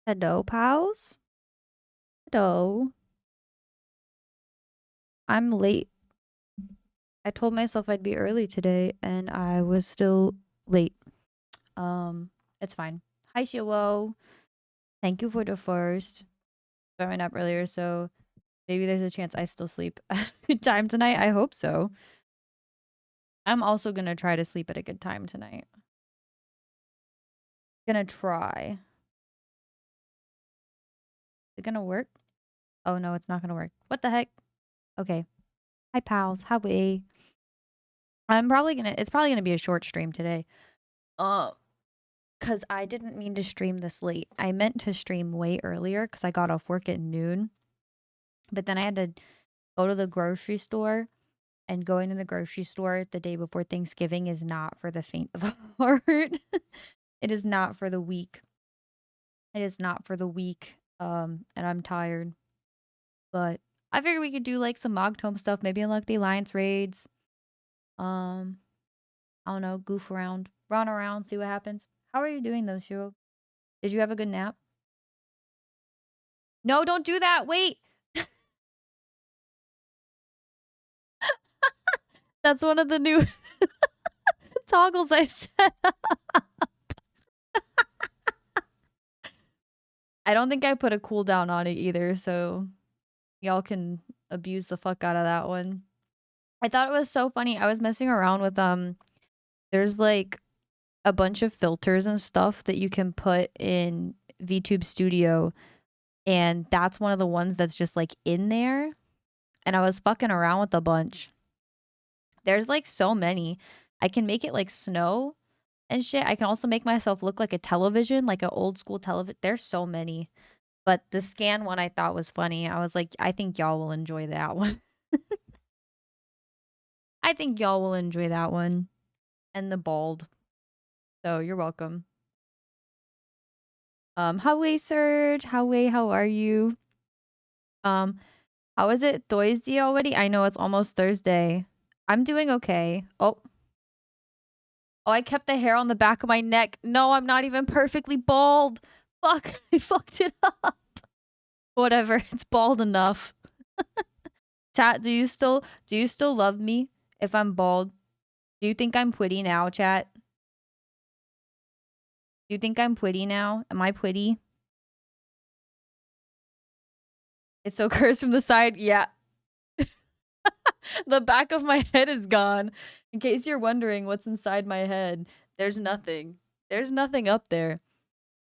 Hello, pals. Hello. I'm late. I told myself I'd be early today, and I was still late. Um, it's fine. Hi, Shiwo. Thank you for the first. I went up earlier, so maybe there's a chance I still sleep at a good time tonight. I hope so. I'm also gonna try to sleep at a good time tonight. Gonna try. Is it gonna work? Oh no, it's not gonna work. What the heck? Okay. Hi, pals. How we? It's probably gonna be a short stream today. Uh, Because I didn't mean to stream this late. I meant to stream way earlier because I got off work at noon. But then I had to go to the grocery store. And going to the grocery store the day before Thanksgiving is not for the faint of heart. It is not for the weak. It is not for the weak. And I'm tired. But I figured we could do like some Mogtome stuff. Maybe unlock the Alliance raids. Um, I don't know, goof around, run around, see what happens. How are you doing though, Shiro? Did you have a good nap? No, don't do that. Wait. That's one of the new toggles I set up. I don't think I put a cooldown on it either, so y'all can abuse the fuck out of that one. I thought it was so funny. I was messing around with there's like a bunch of filters and stuff that you can put in VTube Studio, and that's one of the ones that's just like in there. And I was fucking around with a bunch. There's like so many. I can make it like snow and shit. I can also make myself look like a television, like an old school television. There's so many. But the scan one I thought was funny. I was like, I think y'all will enjoy that one. I think y'all will enjoy that one. And the bald. So you're welcome. How Surge? How are you? Um, how is it Thursday already? I know it's almost Thursday. I'm doing okay. Oh, I kept the hair on the back of my neck. No, I'm not even perfectly bald. Fuck, I fucked it up. Whatever, it's bald enough. Chat, do you still love me if I'm bald? Do you think I'm pretty now, chat? Do you think I'm pretty now? Am I pretty? It's so cursed from the side. Yeah. The back of my head is gone. In case you're wondering what's inside my head, there's nothing. There's nothing up there.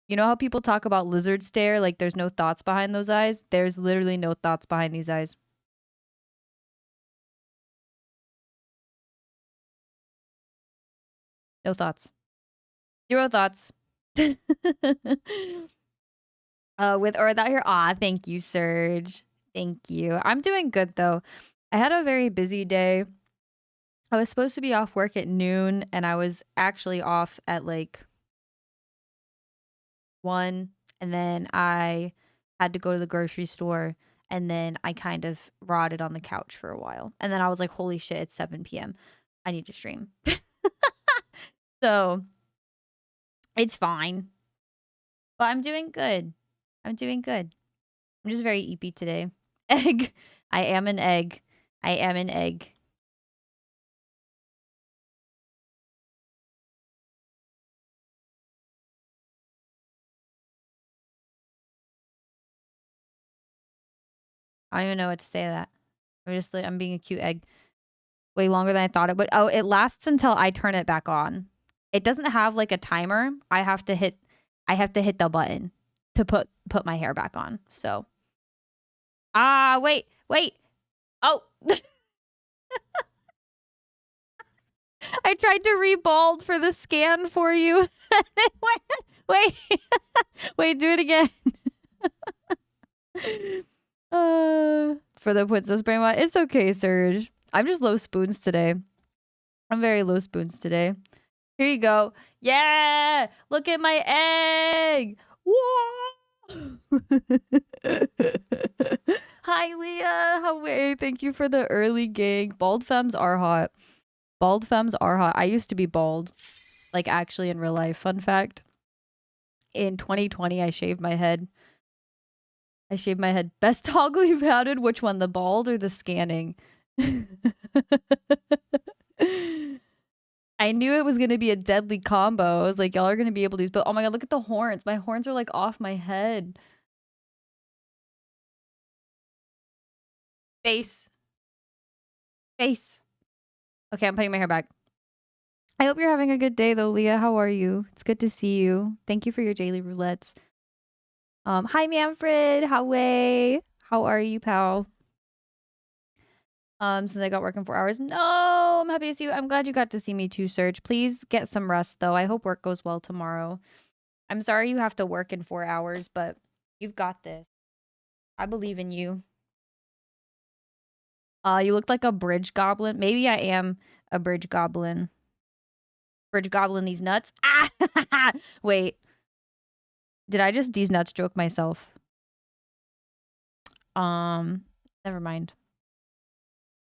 You know how people talk about lizard stare? Like there's no thoughts behind those eyes? There's literally no thoughts behind these eyes. No thoughts. Zero thoughts. With or without your aw, thank you, Serge. Thank you. I'm doing good though. I had a very busy day. I was supposed to be off work at noon, and I was actually off at like 1, and then I had to go to the grocery store, and then I kind of rotted on the couch for a while. And then I was like, holy shit, it's 7 p.m. I need to stream. So it's fine. But I'm doing good. I'm doing good. I'm just very eepy today. Egg. I am an egg. I am an egg. I don't even know what to say to that. I'm just like, I'm being a cute egg. Way longer than I thought it would. Oh, it lasts until I turn it back on. It doesn't have like a timer. I have to hit the button to put my hair back on. So wait. Oh. I tried to rebald for the scan for you. Wait. Wait, do it again. For the Princess Brainwash. It's okay, Serge. I'm just low spoons today. I'm very low spoons today. Here you go. Yeah! Look at my egg! Whoa! Hi, Leah. How are? Thank you for the early gig. Bald femmes are hot. Bald femmes are hot. I used to be bald. Like, actually, in real life. Fun fact. In 2020, I shaved my head. Best toggle you've had? Which one, the bald or the scanning? I knew it was going to be a deadly combo. I was like, y'all are going to be able to use, but oh my God, look at the horns. My horns are like off my head. Face. Okay, I'm putting my hair back. I hope you're having a good day though, Leah. How are you? It's good to see you. Thank you for your daily roulettes. Hi Manfred. How are you, pal? Since I got working 4 hours. No, I'm happy to see you. I'm glad you got to see me too, Serge. Please get some rest though. I hope work goes well tomorrow. I'm sorry you have to work in 4 hours, but you've got this. I believe in you. You look like a bridge goblin. Maybe I am a bridge goblin. Bridge goblin these nuts. Ah! Wait. Did I just these nuts joke myself? Never mind.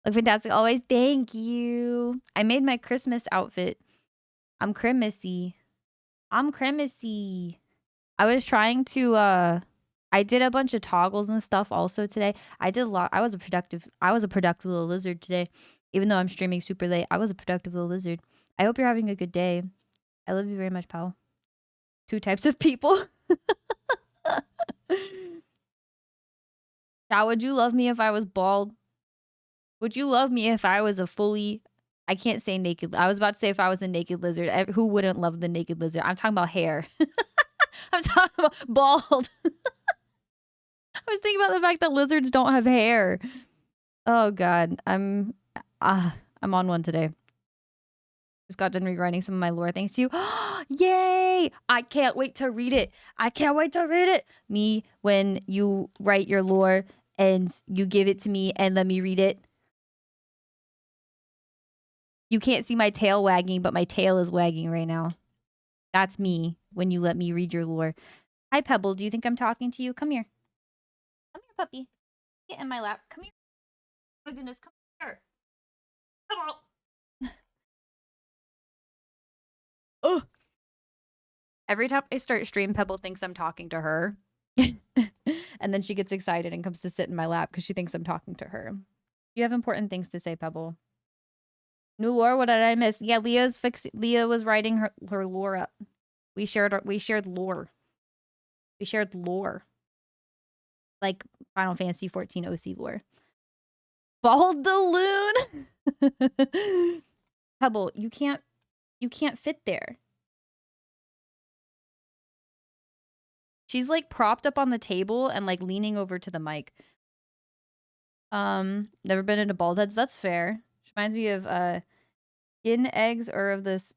Look fantastic always. Thank you. I made my Christmas outfit. I'm Christmassy. I was trying to I did a bunch of toggles and stuff also today. I did a lot. I was a productive little lizard today. Even though I'm streaming super late, I was a productive little lizard. I hope you're having a good day. I love you very much, pal. 2 types of people. How would you love me if I was bald? Would you love me if I was a fully... I can't say naked. I was about to say if I was a naked lizard. Who wouldn't love the naked lizard? I'm talking about hair. I'm talking about bald. I was thinking about the fact that lizards don't have hair. Oh God, I'm on one today. Just got done rewriting some of my lore thanks to you. Yay! I can't wait to read it. Me, when you write your lore and you give it to me and let me read it. You can't see my tail wagging, but my tail is wagging right now. That's me when you let me read your lore. Hi, Pebble. Do you think I'm talking to you? Come here. Come here, puppy. Get in my lap. Come here. Oh my goodness, come here. Come on. Oh. Every time I start stream, Pebble thinks I'm talking to her. And then she gets excited and comes to sit in my lap because she thinks I'm talking to her. You have important things to say, Pebble. New lore? What did I miss? Yeah, Leah was writing her lore up. We shared lore. We shared lore. Like Final Fantasy 14 OC lore. Bald Balloon. Pebble, you can't fit there. She's like propped up on the table and like leaning over to the mic. Never been into bald heads. That's fair. She reminds me of skin eggs or of this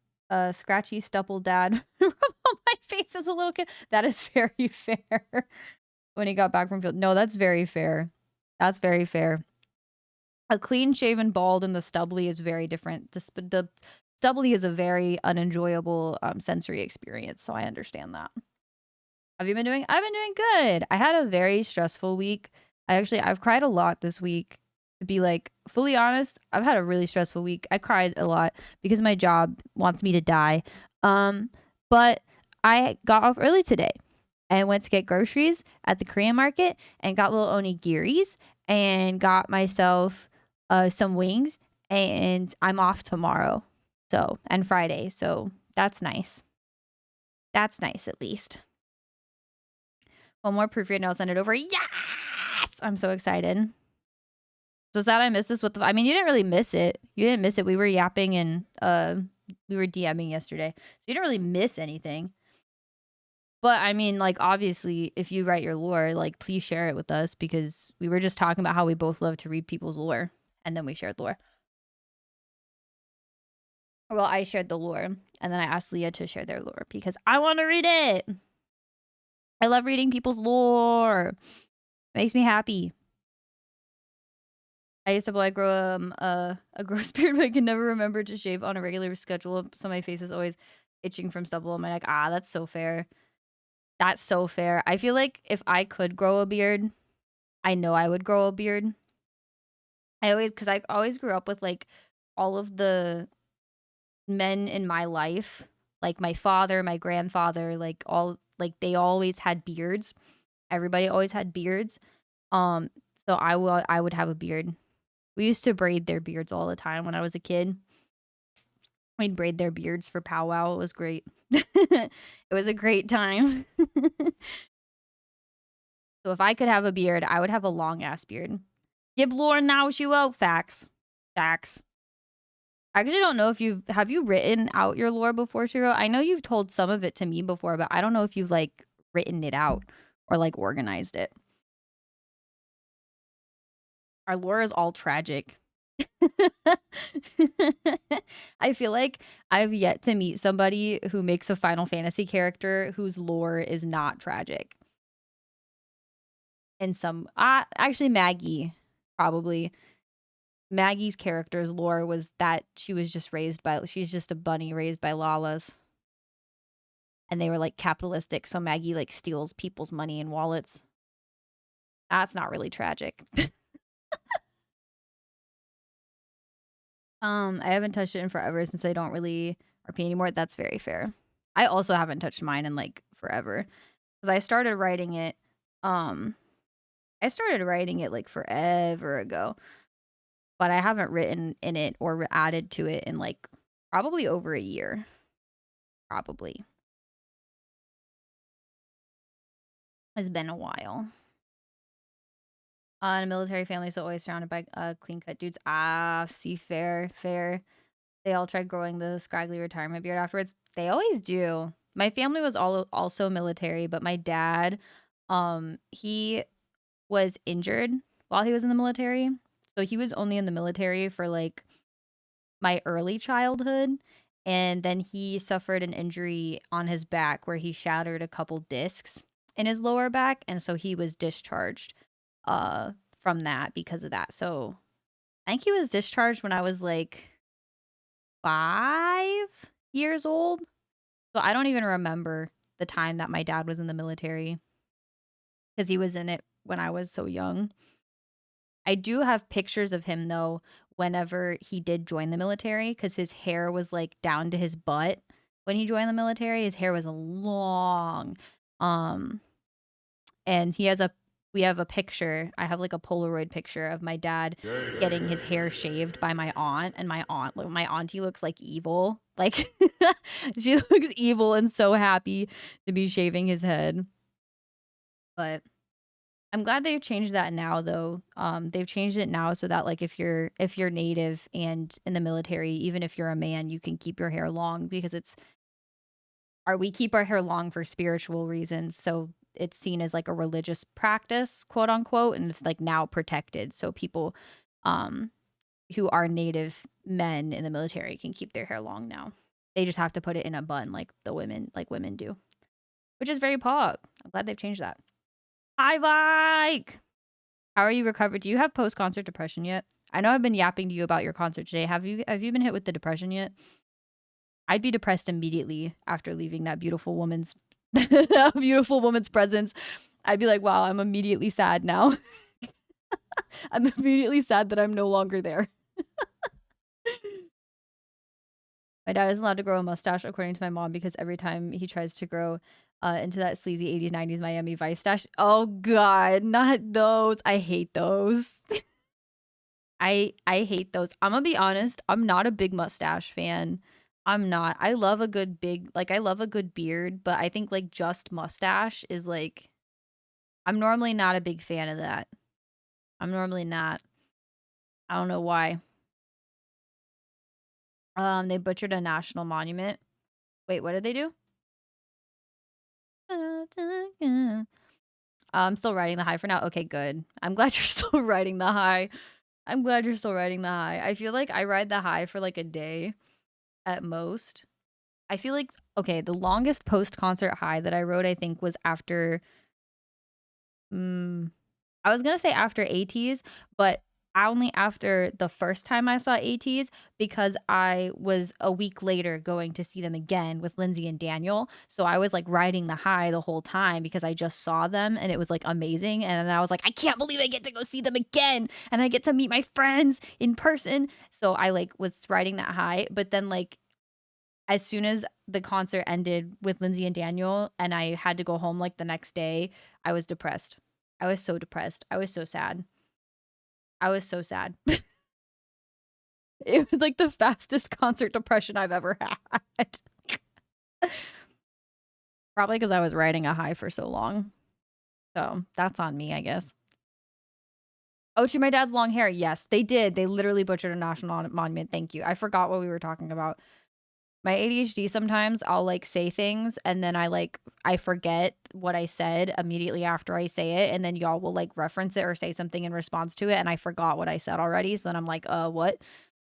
scratchy stubble dad from my face as a little kid. That is very fair. When he got back from field. No, that's very fair. That's very fair. A clean shaven bald and the stubbly is very different. The stubbly is a very unenjoyable sensory experience, so I understand that. Have you been doing? I've been doing good. I had a very stressful week. I've cried a lot this week. To be like fully honest, I've had a really stressful week. I cried a lot because my job wants me to die. But I got off early today and went to get groceries at the Korean market and got little onigiris and got myself some wings, and I'm off tomorrow. So, and Friday. So that's nice. That's nice at least. One more proofread and I'll send it over. Yes! I'm so excited. So sad I missed this with I mean, you didn't really miss it. You didn't miss it. We were yapping and we were DMing yesterday. So you didn't really miss anything. But I mean, like, obviously, if you write your lore, like, please share it with us because we were just talking about how we both love to read people's lore. And then we shared lore. Well, I shared the lore. And then I asked Leah to share their lore because I want to read it. I love reading people's lore. It makes me happy. I used to grow a growth beard, but I can never remember to shave on a regular schedule. So my face is always itching from stubble. I'm like, that's so fair. That's so fair. I feel like if I could grow a beard, I know I would grow a beard. Because I always grew up with like all of the men in my life, like my father, my grandfather, like all like they always had beards. Everybody always had beards. Um, so I would have a beard. We used to braid their beards all the time when I was a kid. We'd braid their beards for powwow. It was great. It was a great time. So if I could have a beard, I would have a long ass beard. Gib lore now she out. Facts. Facts. I actually don't know if have you written out your lore before, Shiro? I know you've told some of it to me before, but I don't know if you've like written it out or like organized it. Our lore is all tragic. I feel like I've yet to meet somebody who makes a Final Fantasy character whose lore is not tragic. And some actually Maggie, probably. Maggie's character's lore was that she's just a bunny raised by Lalas. And they were like capitalistic, so Maggie like steals people's money and wallets. That's not really tragic. I haven't touched it in forever since I don't really RP anymore. That's very fair. I also haven't touched mine in like forever. Because I started writing it like forever ago. But I haven't written in it or added to it in like probably over a year. Probably. It's been a while. In a military family, so always surrounded by clean cut dudes. See, fair. They all tried growing the scraggly retirement beard afterwards. They always do. My family was also military, but my dad, he was injured while he was in the military. So he was only in the military for like my early childhood. And then he suffered an injury on his back where he shattered a couple discs in his lower back. And so he was discharged from that because of that. So I think he was discharged when I was like 5 years old. So I don't even remember the time that my dad was in the military because he was in it when I was so young. I do have pictures of him though whenever he did join the military because his hair was like down to his butt when he joined the military. His hair was long. And we have a picture. I have like a Polaroid picture of my dad getting his hair shaved by my aunt, and my auntie looks like evil. Like she looks evil and so happy to be shaving his head. But I'm glad they've changed that now though. They've changed it now so that like if you're native and in the military, even if you're a man, you can keep your hair long because we keep our hair long for spiritual reasons. So it's seen as like a religious practice, quote unquote, and it's like now protected. So people who are native men in the military can keep their hair long now. They just have to put it in a bun like women do, which is very pog. I'm glad they've changed that. Hi, Vike! How are you recovered? Do you have post-concert depression yet? I know I've been yapping to you about your concert today. Have you been hit with the depression yet? I'd be depressed immediately after leaving that beautiful woman's presence. I'd be like, wow, I'm immediately sad now. I'm immediately sad that I'm no longer there. My dad isn't allowed to grow a mustache, according to my mom, because every time he tries to grow into that sleazy 80s, 90s Miami Vice stash. Oh, God, not those. I hate those. I hate those. I'm going to be honest. I'm not a big mustache fan. I'm not. I love a good I love a good beard, but I think like just mustache is like, I'm normally not a big fan of that. I'm normally not. I don't know why. They butchered a national monument. Wait, what did they do? I'm still riding the high for now. Okay, good. I'm glad you're still riding the high. I feel like I ride the high for like a day at most. I feel like, okay, the longest post-concert high that I rode, I think, was after, I was going to say after ATs, but only after the first time I saw ATs because I was a week later going to see them again with Lindsay and Daniel. So I was like riding the high the whole time because I just saw them and it was like amazing. And then I was like, I can't believe I get to go see them again and I get to meet my friends in person. So I like was riding that high. But then like as soon as the concert ended with Lindsay and Daniel and I had to go home like the next day, I was depressed. I was so depressed. I was so sad. I was so sad. It was like the fastest concert depression I've ever had. Probably because I was riding a high for so long. So that's on me, I guess. Oh, to my dad's long hair. Yes, they did. They literally butchered a national monument. Thank you. I forgot what we were talking about. My ADHD, sometimes I'll like say things and then I forget what I said immediately after I say it, and then y'all will like reference it or say something in response to it, and I forgot what I said already. So then I'm like, what?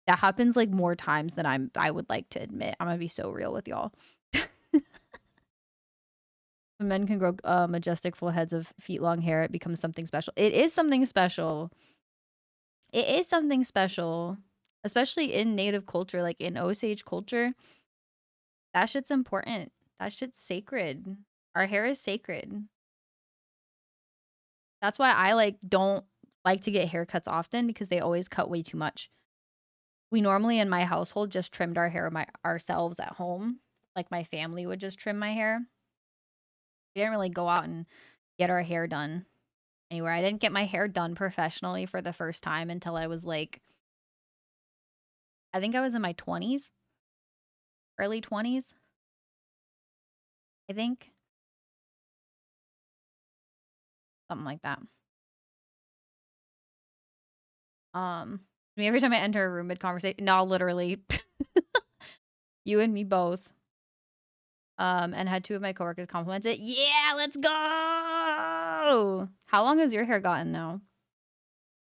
That happens like more times than I would like to admit. I'm gonna be so real with y'all. When men can grow majestic full heads of feet long hair, it becomes something special. It is something special. It is something special, especially in native culture, like in Osage culture. That shit's important. That shit's sacred. Our hair is sacred. That's why I like don't like to get haircuts often because they always cut way too much. We normally in my household just trimmed our hair ourselves at home. Like my family would just trim my hair. We didn't really go out and get our hair done anywhere. I didn't get my hair done professionally for the first time until I was like, I think I was in my 20s, early 20s, I think. Something like that. I mean, every time I enter a room mid conversation, no, literally, you and me both. And had two of my coworkers compliment it. Yeah, let's go. How long has your hair gotten now?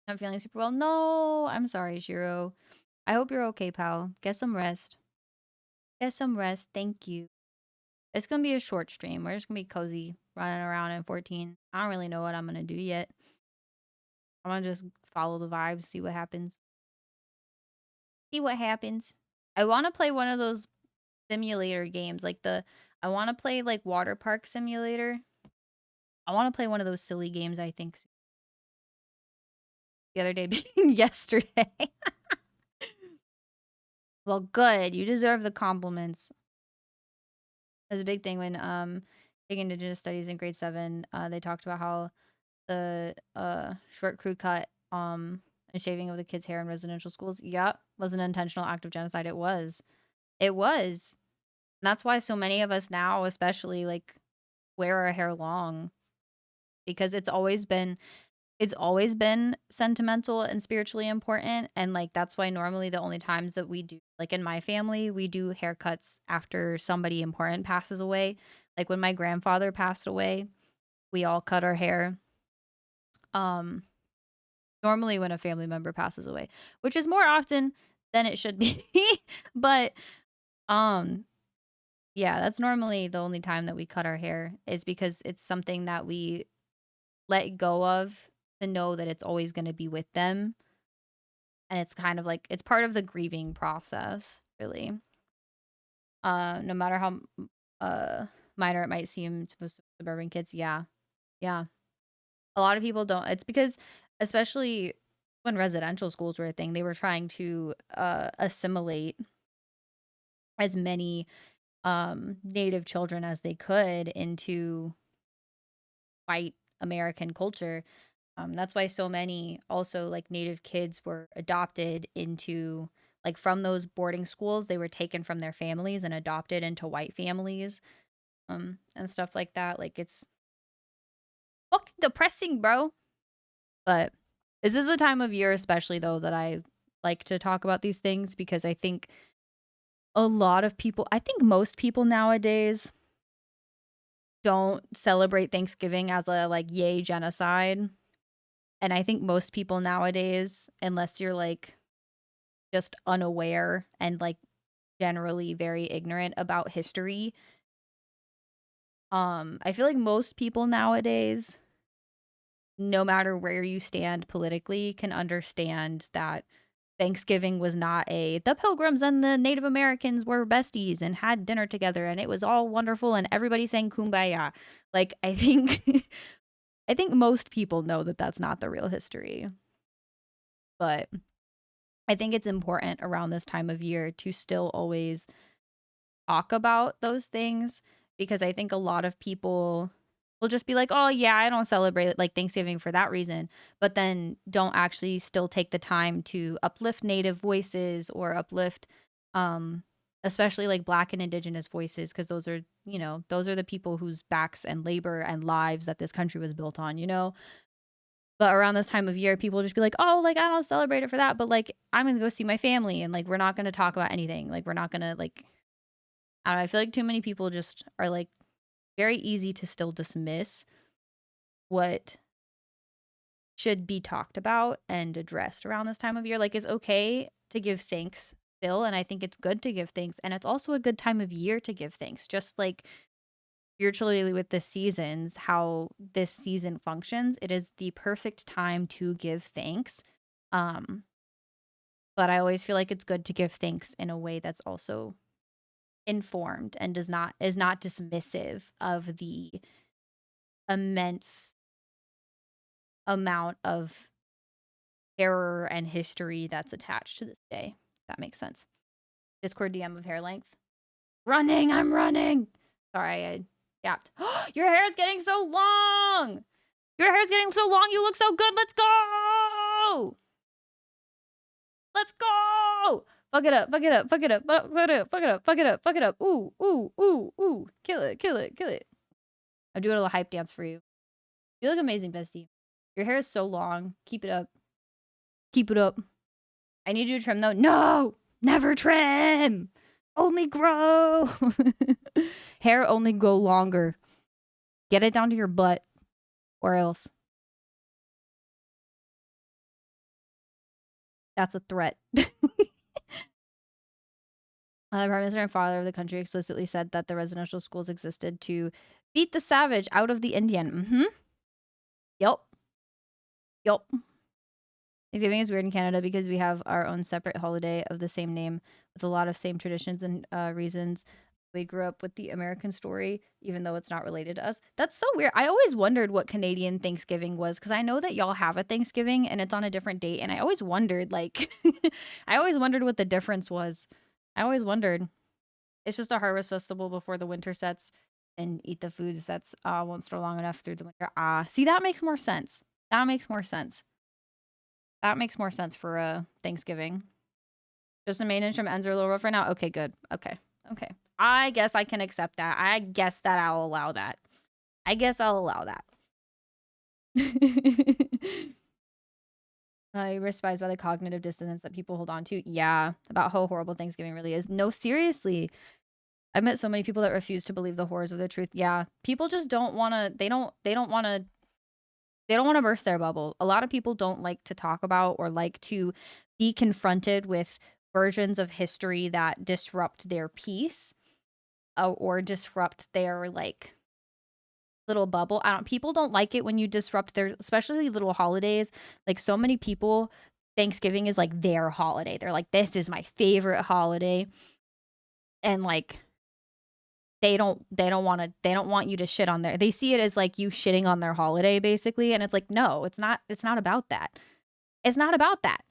I'm feeling super well. No, I'm sorry, Shiro. I hope you're okay, pal. Get some rest. Get some rest. Thank you. It's gonna be a short stream. We're just gonna be cozy, running around in 14. I don't really know what I'm gonna do yet. I'm gonna just follow the vibes, see what happens. See what happens. I want to play one of those simulator games, like I want to play like water park simulator. I want to play one of those silly games. I think the other day being yesterday. Well, good. You deserve the compliments. That's a big thing when taking Indigenous studies in grade 7. They talked about how the short crew cut and shaving of the kids' hair in residential schools. Yep, was an intentional act of genocide. It was. It was. And that's why so many of us now, especially, like, wear our hair long, because it's always been sentimental and spiritually important, and like that's why normally the only times that we do, like in my family, we do haircuts after somebody important passes away. Like when my grandfather passed away, we all cut our hair. Um Normally when a family member passes away, which is more often than it should be. But um yeah, that's normally the only time that we cut our hair, is because it's something that we let go of, to know that it's always going to be with them. And it's kind of like it's part of the grieving process, really. No matter how minor it might seem to most suburban kids. Yeah. Yeah. A lot of people don't. It's because, especially when residential schools were a thing, they were trying to assimilate as many native children as they could into white American culture. That's why so many also like native kids were adopted into, like, from those boarding schools. They were taken from their families and adopted into white families, and stuff like that. Like, it's fucking depressing, bro. But this is a time of year, especially though, that I like to talk about these things, because I think I think most people nowadays don't celebrate Thanksgiving as a like yay genocide. And I think most people nowadays, unless you're like just unaware and like generally very ignorant about history, I feel like most people nowadays, no matter where you stand politically, can understand that Thanksgiving was not the Pilgrims and the Native Americans were besties and had dinner together and it was all wonderful and everybody sang kumbaya. Like, I think I think most people know that that's not the real history. But I think it's important around this time of year to still always talk about those things, because I think a lot of people will just be like, "Oh, yeah, I don't celebrate like Thanksgiving for that reason," but then don't actually still take the time to uplift Native voices or uplift, um, especially like Black and Indigenous voices, because those are, those are the people whose backs and labor and lives that this country was built on, you know? But around this time of year, people just be like, "Oh, like, I don't celebrate it for that, but, like, I'm gonna go see my family, and, like, we're not gonna talk about anything. Like, we're not gonna, like," I don't know, I feel like too many people just are, like, very easy to still dismiss what should be talked about and addressed around this time of year. Like, it's okay to give thanks still, and I think it's good to give thanks, and it's also a good time of year to give thanks. Just like spiritually with the seasons, how this season functions, it is the perfect time to give thanks. Um, but I always feel like it's good to give thanks in a way that's also informed and is not dismissive of the immense amount of error and history that's attached to this day. If that makes sense. Discord DM of hair length. Running, I'm running. Sorry, I yapped. Your hair is getting so long. Your hair is getting so long. You look so good. Let's go. Let's go. Fuck it up. Fuck it up. Fuck it up. Fuck it up. Fuck it up. Fuck it up. Fuck it up. Ooh, ooh, ooh, ooh. Kill it. Kill it. Kill it. I'll do a little hype dance for you. You look amazing, bestie. Your hair is so long. Keep it up. Keep it up. I need you to trim though. No! Never trim! Only grow! Hair only go longer. Get it down to your butt. Or else. That's a threat. The Prime Minister and father of the country explicitly said that the residential schools existed to beat the savage out of the Indian. Mm-hmm. Yep. Yep. Thanksgiving is weird in Canada because we have our own separate holiday of the same name with a lot of same traditions and reasons. We grew up with the American story, even though it's not related to us. That's so weird. I always wondered what Canadian Thanksgiving was, because I know that y'all have a Thanksgiving and it's on a different date. And I always wondered, like, I always wondered what the difference was. I always wondered. It's just a harvest festival before the winter sets, and eat the foods that's won't store long enough through the winter. See, that makes more sense. That makes more sense. That makes more sense for Thanksgiving. Just the maintenance from ends are a little rough right now. Okay, good. Okay. Okay. I guess I can accept that. I guess that I'll allow that. I guess I'll allow that. Despised by the cognitive dissonance that people hold on to. Yeah, about how horrible Thanksgiving really is. No, seriously. I've met so many people that refuse to believe the horrors of the truth. Yeah, people just don't want to. They don't want to burst their bubble. A lot of people don't like to talk about or like to be confronted with versions of history that disrupt their peace, or disrupt their like little bubble. People don't like it when you disrupt their, especially little holidays. Like, so many people, Thanksgiving is like their holiday. They're like, this is my favorite holiday. And like, they don't want you to shit on their, they see it as like you shitting on their holiday basically, and it's like, no, it's not about that. It's not about that.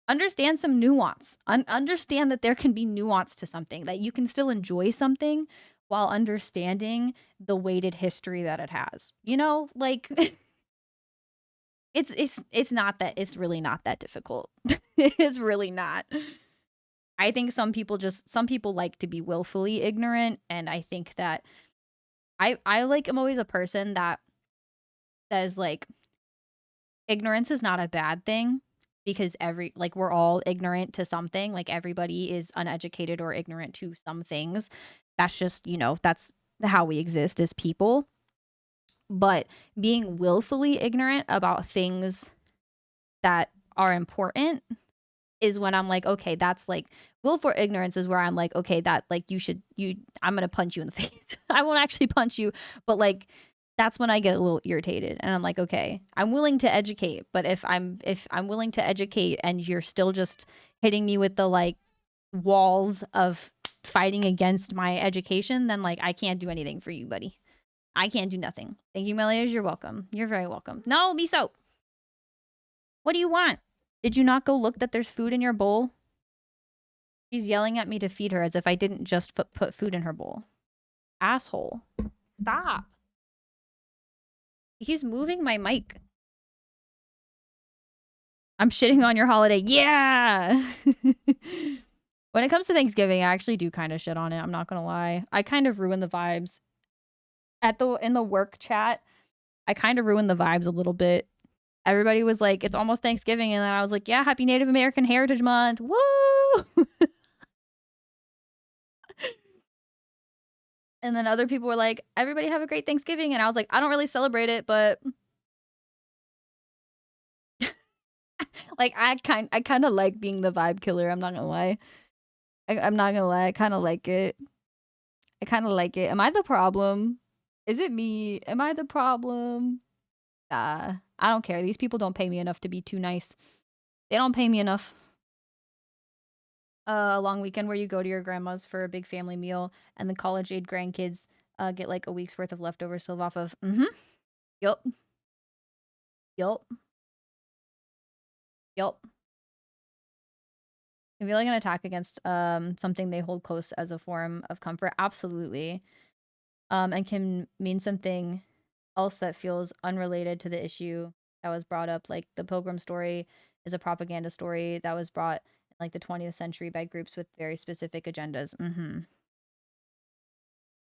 Understand some nuance. Understand that there can be nuance to something, that you can still enjoy something while understanding the weighted history that it has. Like, it's not that, it's really not that difficult. It is really not. I think some people like to be willfully ignorant, and I think that I like, I'm always a person that says like, ignorance is not a bad thing, because we're all ignorant to something. Like, everybody is uneducated or ignorant to some things. That's just, that's how we exist as people. But being willfully ignorant about things that are important is when I'm like, okay, that's like, willful ignorance is where I'm like, okay, that like, I'm gonna punch you in the face. I won't actually punch you, but like, that's when I get a little irritated, and I'm like, okay, I'm willing to educate, but if I'm willing to educate and you're still just hitting me with the like walls of fighting against my education, then like, I can't do anything for you, buddy. I can't do nothing. Thank you, Melias. You're welcome. You're very welcome. No, Miso. What do you want? Did you not go look that there's food in your bowl? She's yelling at me to feed her as if I didn't just put food in her bowl. Asshole. Stop. He's moving my mic. I'm shitting on your holiday. Yeah. When it comes to Thanksgiving, I actually do kind of shit on it. I'm not gonna lie. I kind of ruin the vibes in the work chat. I kind of ruined the vibes a little bit. Everybody was like, "It's almost Thanksgiving," and then I was like, "Yeah, Happy Native American Heritage Month, woo!" And then other people were like, "Everybody have a great Thanksgiving," and I was like, "I don't really celebrate it, but like I kind of like being the vibe killer. I'm not gonna lie. I'm not gonna lie. I kind of like it. I kind of like it. Am I the problem? Is it me? Am I the problem? I don't care. These people don't pay me enough to be too nice. They don't pay me enough. A long weekend where you go to your grandma's for a big family meal, and the college age grandkids get like a week's worth of leftovers to live off of. Mm-hmm. Yup. Yup. Yup. I feel like an attack against something they hold close as a form of comfort. Absolutely. And can mean something else that feels unrelated to the issue that was brought up. Like the Pilgrim story is a propaganda story that was brought in like the 20th century by groups with very specific agendas. Mm-hmm.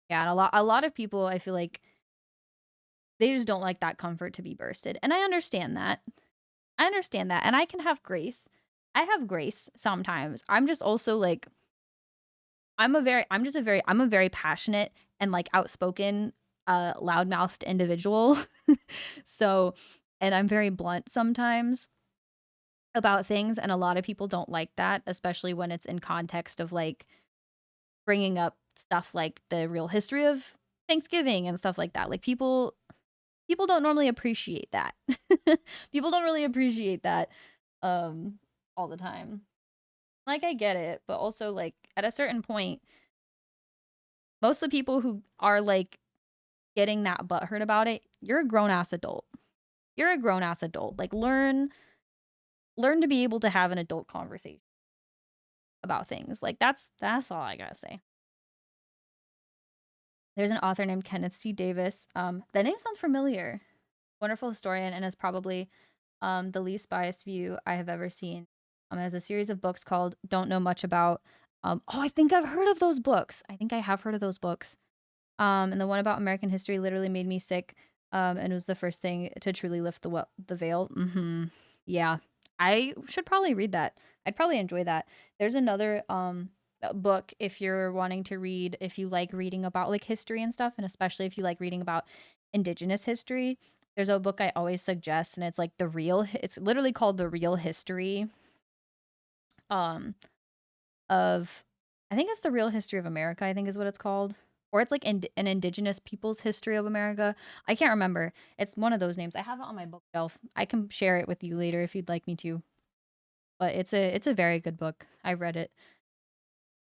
Yeah, and a lot of people, I feel like they just don't like that comfort to be bursted. And I understand that. I understand that. And I can have grace. I have grace sometimes. I'm just also like I'm a very passionate and like outspoken, loudmouthed individual. So, and I'm very blunt sometimes about things, and a lot of people don't like that, especially when it's in context of like bringing up stuff like the real history of Thanksgiving and stuff like that. Like people don't normally appreciate that. People don't really appreciate that um all the time. Like I get it, but also like at a certain point, most of the people who are like getting that butthurt about it, you're a grown ass adult. You're a grown ass adult. Like learn to be able to have an adult conversation about things. Like that's all I gotta say. There's an author named Kenneth C. Davis. That name sounds familiar. Wonderful historian and is probably the least biased view I have ever seen. Has a series of books called Don't Know Much About. I think I've heard of those books. I think I have heard of those books. And the one about American history literally made me sick. And was the first thing to truly lift the veil. Mm-hmm. Yeah, I should probably read that. I'd probably enjoy that. There's another book if you're wanting to read, if you like reading about like history and stuff, and especially if you like reading about indigenous history. There's a book I always suggest, and it's like it's literally called The Real History um of I think it's The Real History of America, I think is what it's called. Or it's like an indigenous people's history of America. I can't remember. It's one of those names. I have it on my bookshelf. I can share it with you later if you'd like me to. But it's a very good book. I've read it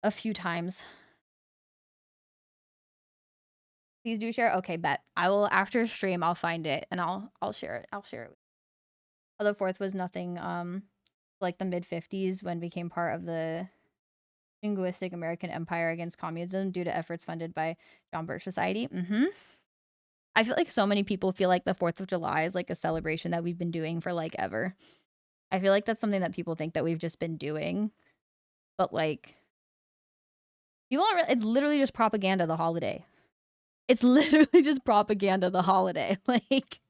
a few times. Please do share. Okay, bet. I will after stream I'll find it and I'll share it. I'll share it. The fourth was nothing like the mid 50s when it became part of the linguistic American empire against communism due to efforts funded by John Birch Society. Mm-hmm. I feel like so many people feel like the 4th of July is like a celebration that we've been doing for like ever. I feel like that's something that people think that we've just been doing. But like you aren't it's literally just propaganda the holiday. It's literally just propaganda the holiday. Like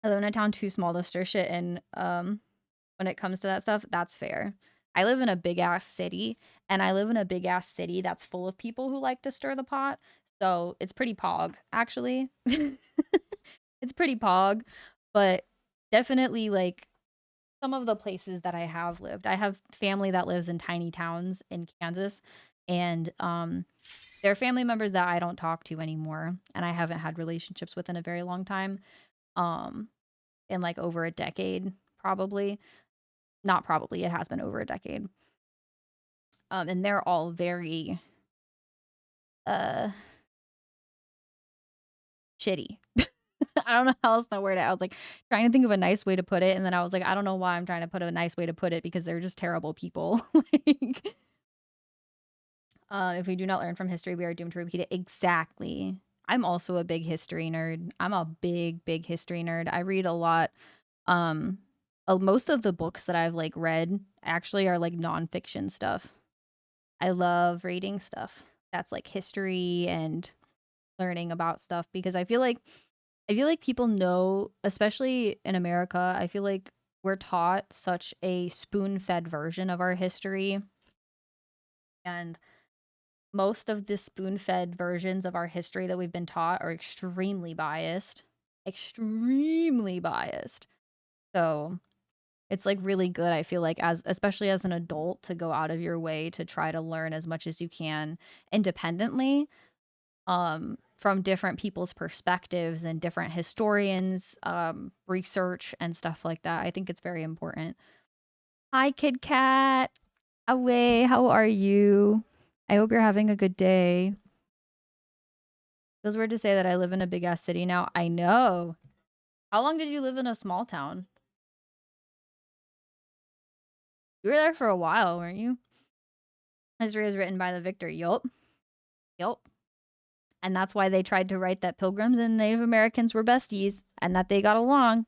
I live in a town too small to stir shit and when it comes to that stuff, that's fair. I live in a big ass city, and I live in a big ass city that's full of people who like to stir the pot. So it's pretty pog, actually. It's pretty pog, but definitely like some of the places that I have lived. I have family that lives in tiny towns in Kansas, and there are family members that I don't talk to anymore, and I haven't had relationships with in a very long time. Um, in like over a decade, probably. Not probably, it has been over a decade. And they're all very uh shitty. I don't know how else to word it. I was like trying to think of a nice way to put it, and then I was like, I don't know why I'm trying to put a nice way to put it because they're just terrible people. Like, if we do not learn from history, we are doomed to repeat it. Exactly. I'm also a big history nerd. I'm a big history nerd. I read a lot. Um, most of the books that I've like read actually are like nonfiction stuff. I love reading stuff that's like history and learning about stuff because I feel like people know, especially in America, I feel like we're taught such a spoon-fed version of our history, and most of the spoon-fed versions of our history that we've been taught are extremely biased. Extremely biased. So, it's like really good, I feel like, as especially as an adult, to go out of your way to try to learn as much as you can independently, from different people's perspectives and different historians, research and stuff like that. I think it's very important. Hi, Kid Cat. Away, how are you? I hope you're having a good day. Feels weird to say that I live in a big ass city now. I know. How long did you live in a small town? You were there for a while, weren't you? History is written by the victor. Yup. Yup. And that's why they tried to write that Pilgrims and Native Americans were besties and that they got along.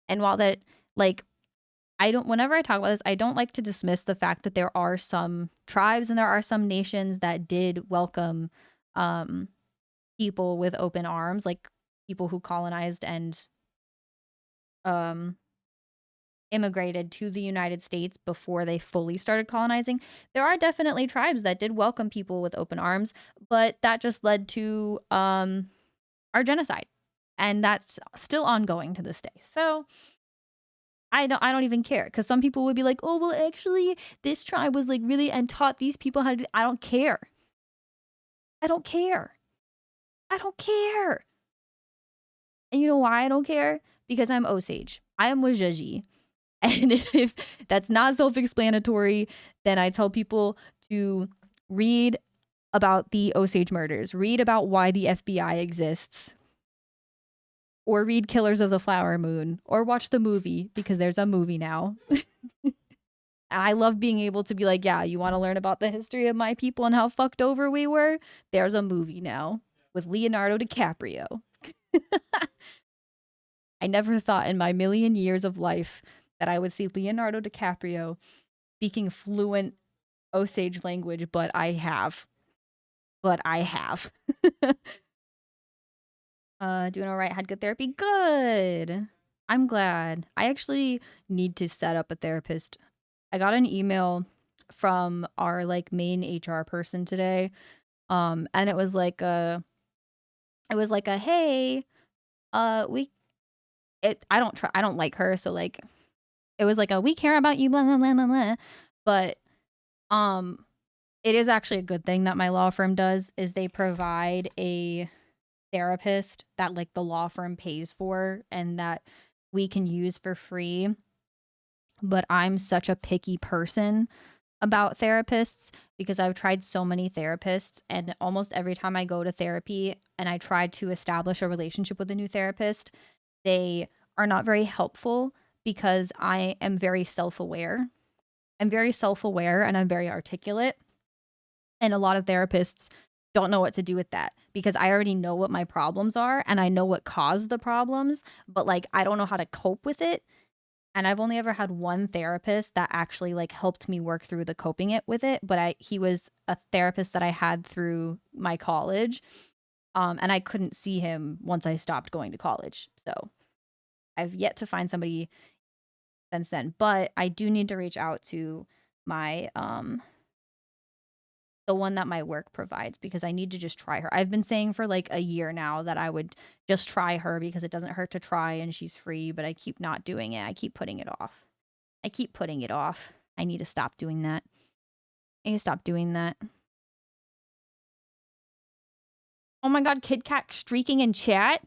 And while that, like, whenever I talk about this, I don't like to dismiss the fact that there are some tribes and there are some nations that did welcome um, people with open arms, like people who colonized and um, immigrated to the United States before they fully started colonizing. There are definitely tribes that did welcome people with open arms, but that just led to our genocide. And that's still ongoing to this day. So I don't even care, because some people would be like, oh well, actually this tribe was like really and taught these people how to. I don't care. I don't care. I don't care. And you know why I don't care? Because I'm Osage. I am Wajaji. And if that's not self-explanatory, then I tell people to read about the Osage murders, read about why the FBI exists, or read Killers of the Flower Moon, or watch the movie because there's a movie now. I love being able to be like, yeah, you want to learn about the history of my people and how fucked over we were? There's a movie now with Leonardo DiCaprio. I never thought in my million years of life that I would see Leonardo DiCaprio speaking fluent Osage language, but I have. But I have. Doing all right. Had good therapy. Good. I'm glad. I actually need to set up a therapist. I got an email from our like main HR person today. And it was like a hey, we it I don't like her, so like it was like a we care about you, blah blah blah blah blah. But um it is actually a good thing that my law firm does is they provide a therapist that like the law firm pays for and that we can use for free. But I'm such a picky person about therapists because I've tried so many therapists, and almost every time I go to therapy and I try to establish a relationship with a new therapist, they are not very helpful because I am very self-aware. I'm very self-aware and I'm very articulate. And a lot of therapists don't know what to do with that because I already know what my problems are and I know what caused the problems, but like I don't know how to cope with it. And I've only ever had one therapist that actually like helped me work through the coping it with it, but he was a therapist that I had through my college. And I couldn't see him once I stopped going to college. So I've yet to find somebody since then, but I do need to reach out to my the one that my work provides because I need to just try her. I've been saying for like a year now that I would just try her because it doesn't hurt to try and she's free, but I keep not doing it. I keep putting it off. I keep putting it off. I need to stop doing that. I need to stop doing that. Oh my god, Kid Cat streaking in chat.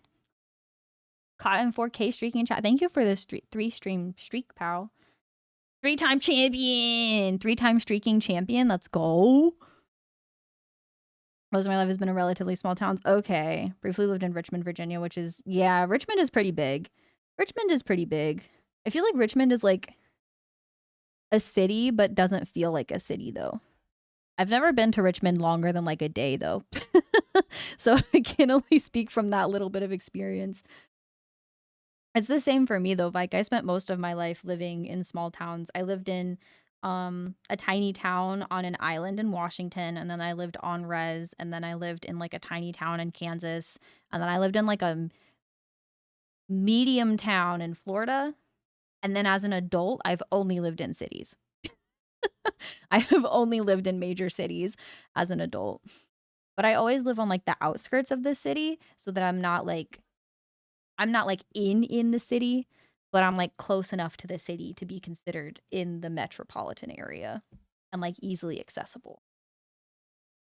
Caught in 4K streaking in chat. Thank you for this 3-stream streak, pal. 3-time champion. 3-time streaking champion. Let's go. Most of my life has been in relatively small towns. Okay. Briefly lived in Richmond, Virginia, which is, yeah, Richmond is pretty big. Richmond is pretty big. I feel like Richmond is like a city, but doesn't feel like a city though. I've never been to Richmond longer than like a day though. So I can only speak from that little bit of experience. It's the same for me though, Like I spent most of my life living in small towns. I lived in a tiny town on an island in Washington, and then I lived on res, and then I lived in like a tiny town in Kansas, and then I lived in like a medium town in Florida. And then as an adult, I've only lived in cities. I have only lived in major cities as an adult. But I always live on like the outskirts of the city so that I'm not like in the city, but I'm like close enough to the city to be considered in the metropolitan area and like easily accessible.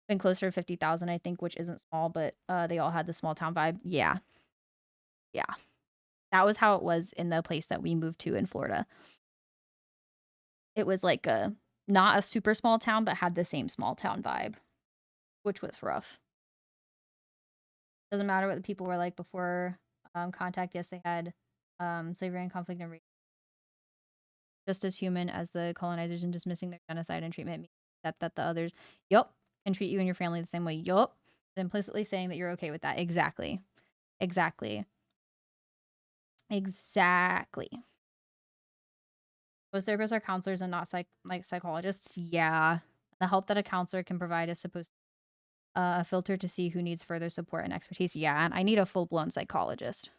Been closer to 50,000, I think, which isn't small, but they all had the small town vibe. Yeah. Yeah. That was how it was in the place that we moved to in Florida. It was like a not a super small town, but had the same small town vibe, which was rough. Doesn't matter what the people were like before contact. Yes, they had slavery and conflict and race. Just as human as the colonizers, and dismissing their genocide and treatment, except that the others, yup, can treat you and your family the same way. Yup. Implicitly saying that you're okay with that. Exactly. Exactly. Exactly. Most therapists are counselors and not psychologists. Yeah. The help that a counselor can provide is supposed a filter to see who needs further support and expertise. Yeah, and I need a full-blown psychologist.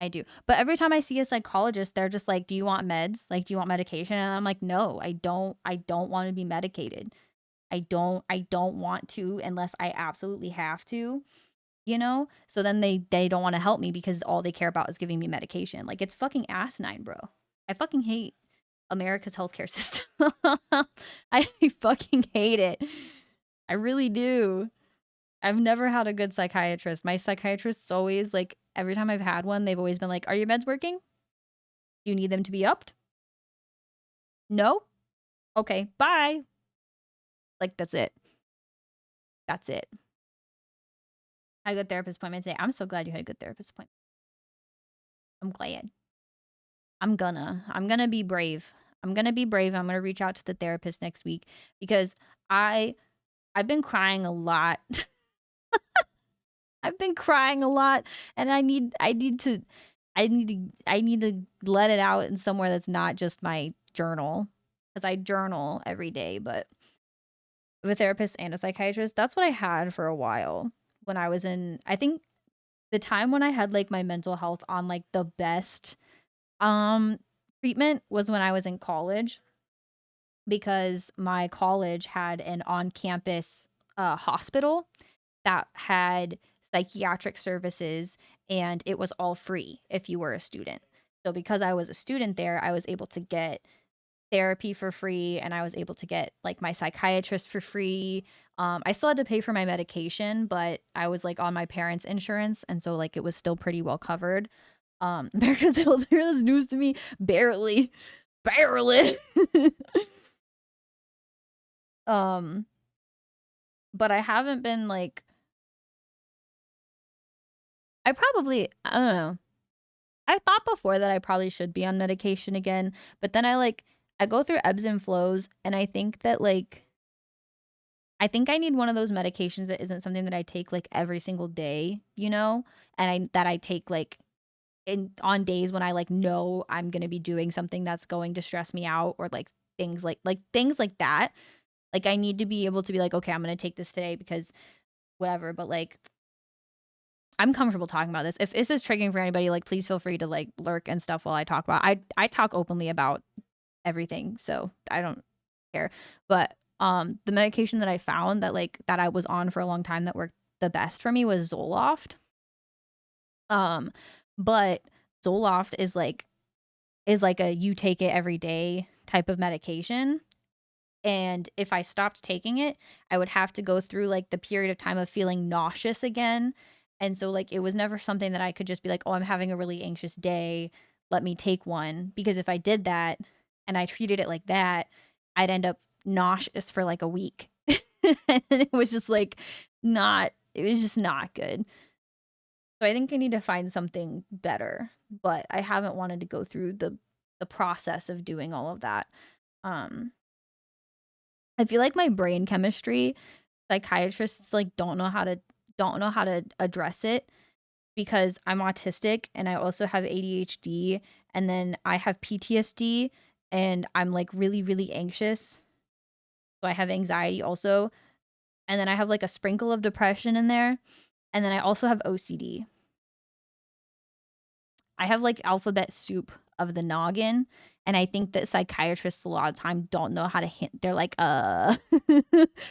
I do. But every time I see a psychologist, they're just like, "Do you want meds? Like, do you want medication?" And I'm like, "No, I don't. I don't want to be medicated. I don't want to unless I absolutely have to." So then they don't want to help me because all they care about is giving me medication. Like, it's fucking asinine, bro. I fucking hate America's healthcare system. I fucking hate it. I really do. I've never had a good psychiatrist. My psychiatrist's always like, every time I've had one, they've always been like, "Are your meds working? Do you need them to be upped? No? Okay, bye." Like, that's it. That's it. I had a good therapist appointment today. I'm so glad you had a good therapist appointment. I'm glad. I'm gonna be brave. I'm gonna be brave. I'm gonna reach out to the therapist next week because I I've been crying a lot. I've been crying a lot, and I need to let it out in somewhere that's not just my journal, because I journal every day. But with a therapist and a psychiatrist, that's what I had for a while when I was in. I think the time when I had like my mental health on like the best um treatment was when I was in college, because my college had an on-campus hospital that had psychiatric services, and it was all free if you were a student. So because I was a student there, I was able to get therapy for free, and I was able to get like my psychiatrist for free. I still had to pay for my medication, but I was like on my parents' insurance, and so like it was still pretty well covered. America's healthcare is news to me. Barely. Barely. um but I haven't been like, I don't know. I thought before that I probably should be on medication again, but then I go through ebbs and flows, and I think that like I think I need one of those medications that isn't something that I take like every single day, and I take like in on days when I like know I'm going to be doing something that's going to stress me out, or like things like that. Like I need to be able to be like, okay, I'm going to take this today because whatever, but like I'm comfortable talking about this. If this is triggering for anybody, like please feel free to like lurk and stuff while I talk about. I talk openly about everything, so I don't care. But the medication that I found that I was on for a long time that worked the best for me was Zoloft. Um but Zoloft is like a you take it every day type of medication. And if I stopped taking it, I would have to go through like the period of time of feeling nauseous again. And so like it was never something that I could just be like, "Oh, I'm having a really anxious day. Let me take one." Because if I did that and I treated it like that, I'd end up nauseous for like a week. And it was just like it was just not good. So I think I need to find something better, but I haven't wanted to go through the process of doing all of that. Um I feel like my brain chemistry, psychiatrists like don't know how to address it because I'm autistic and I also have ADHD and then I have PTSD and I'm like really really anxious. So I have anxiety also, and then I have like a sprinkle of depression in there, and then I also have OCD. I have like alphabet soup of the noggin, and I think that psychiatrists a lot of time don't know how to hint. They're like,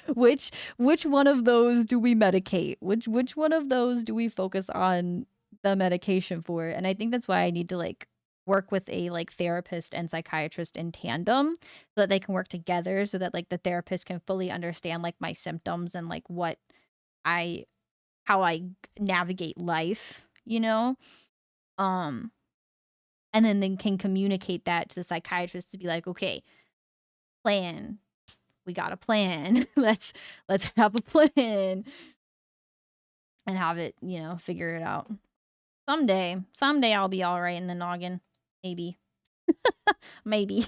which one of those do we medicate? Which one of those do we focus on the medication for? And I think that's why I need to like work with a like therapist and psychiatrist in tandem so that they can work together so that like the therapist can fully understand like my symptoms and like what I how I navigate life, you know? Um and then they can communicate that to the psychiatrist to be like, okay, plan. We got a plan. let's have a plan and have it, you know, figure it out. Someday I'll be all right in the noggin. Maybe. Maybe.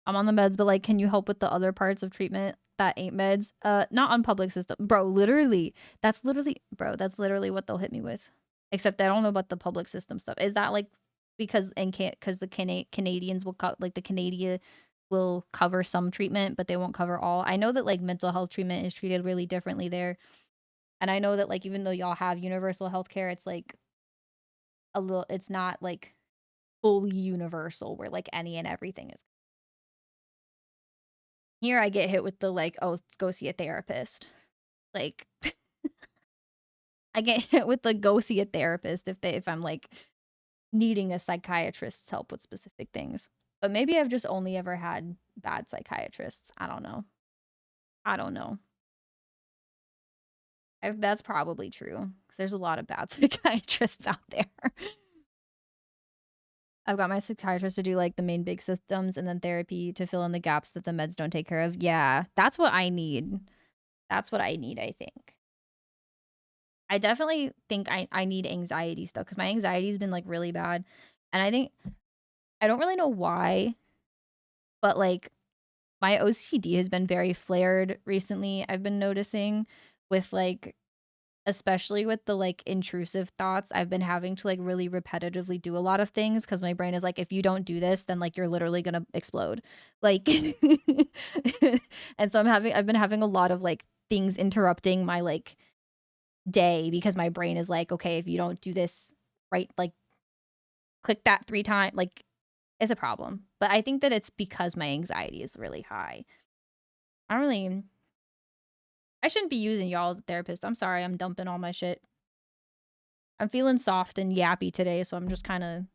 I'm on the meds, but like, can you help with the other parts of treatment that ain't meds? Not on public system, bro. Literally, that's literally what they'll hit me with. Except I don't know about the public system stuff. Is that like because because the Canadians will cut like the Canada will cover some treatment, but they won't cover all. I know that like mental health treatment is treated really differently there, and I know that like even though y'all have universal health care, it's like it's not like fully universal where like any and everything is. Here I get hit with the like, oh, let's go see a therapist. Like I get hit with the go see a therapist if I'm like needing a psychiatrist's help with specific things. But maybe I've just only ever had bad psychiatrists. I don't know. I don't know. That's probably true because there's a lot of bad psychiatrists out there. I've got my psychiatrist to do like the main big symptoms and then therapy to fill in the gaps that the meds don't take care of. Yeah, that's what I need. That's what I need, I think. I definitely think I need anxiety stuff because my anxiety's been like really bad. And I think I don't really know why, but like my OCD has been very flared recently. I've been noticing with like especially with the like intrusive thoughts, I've been having to like really repetitively do a lot of things because my brain is like, if you don't do this, then like you're literally gonna explode. Like and so I've been having a lot of like things interrupting my like day because my brain is like, okay, if you don't do this right, like click that 3 times, like it's a problem. But I think that it's because my anxiety is really high. I shouldn't be using y'all as a therapist. I'm sorry, I'm dumping all my shit. I'm feeling soft and yappy today, so I'm just kind of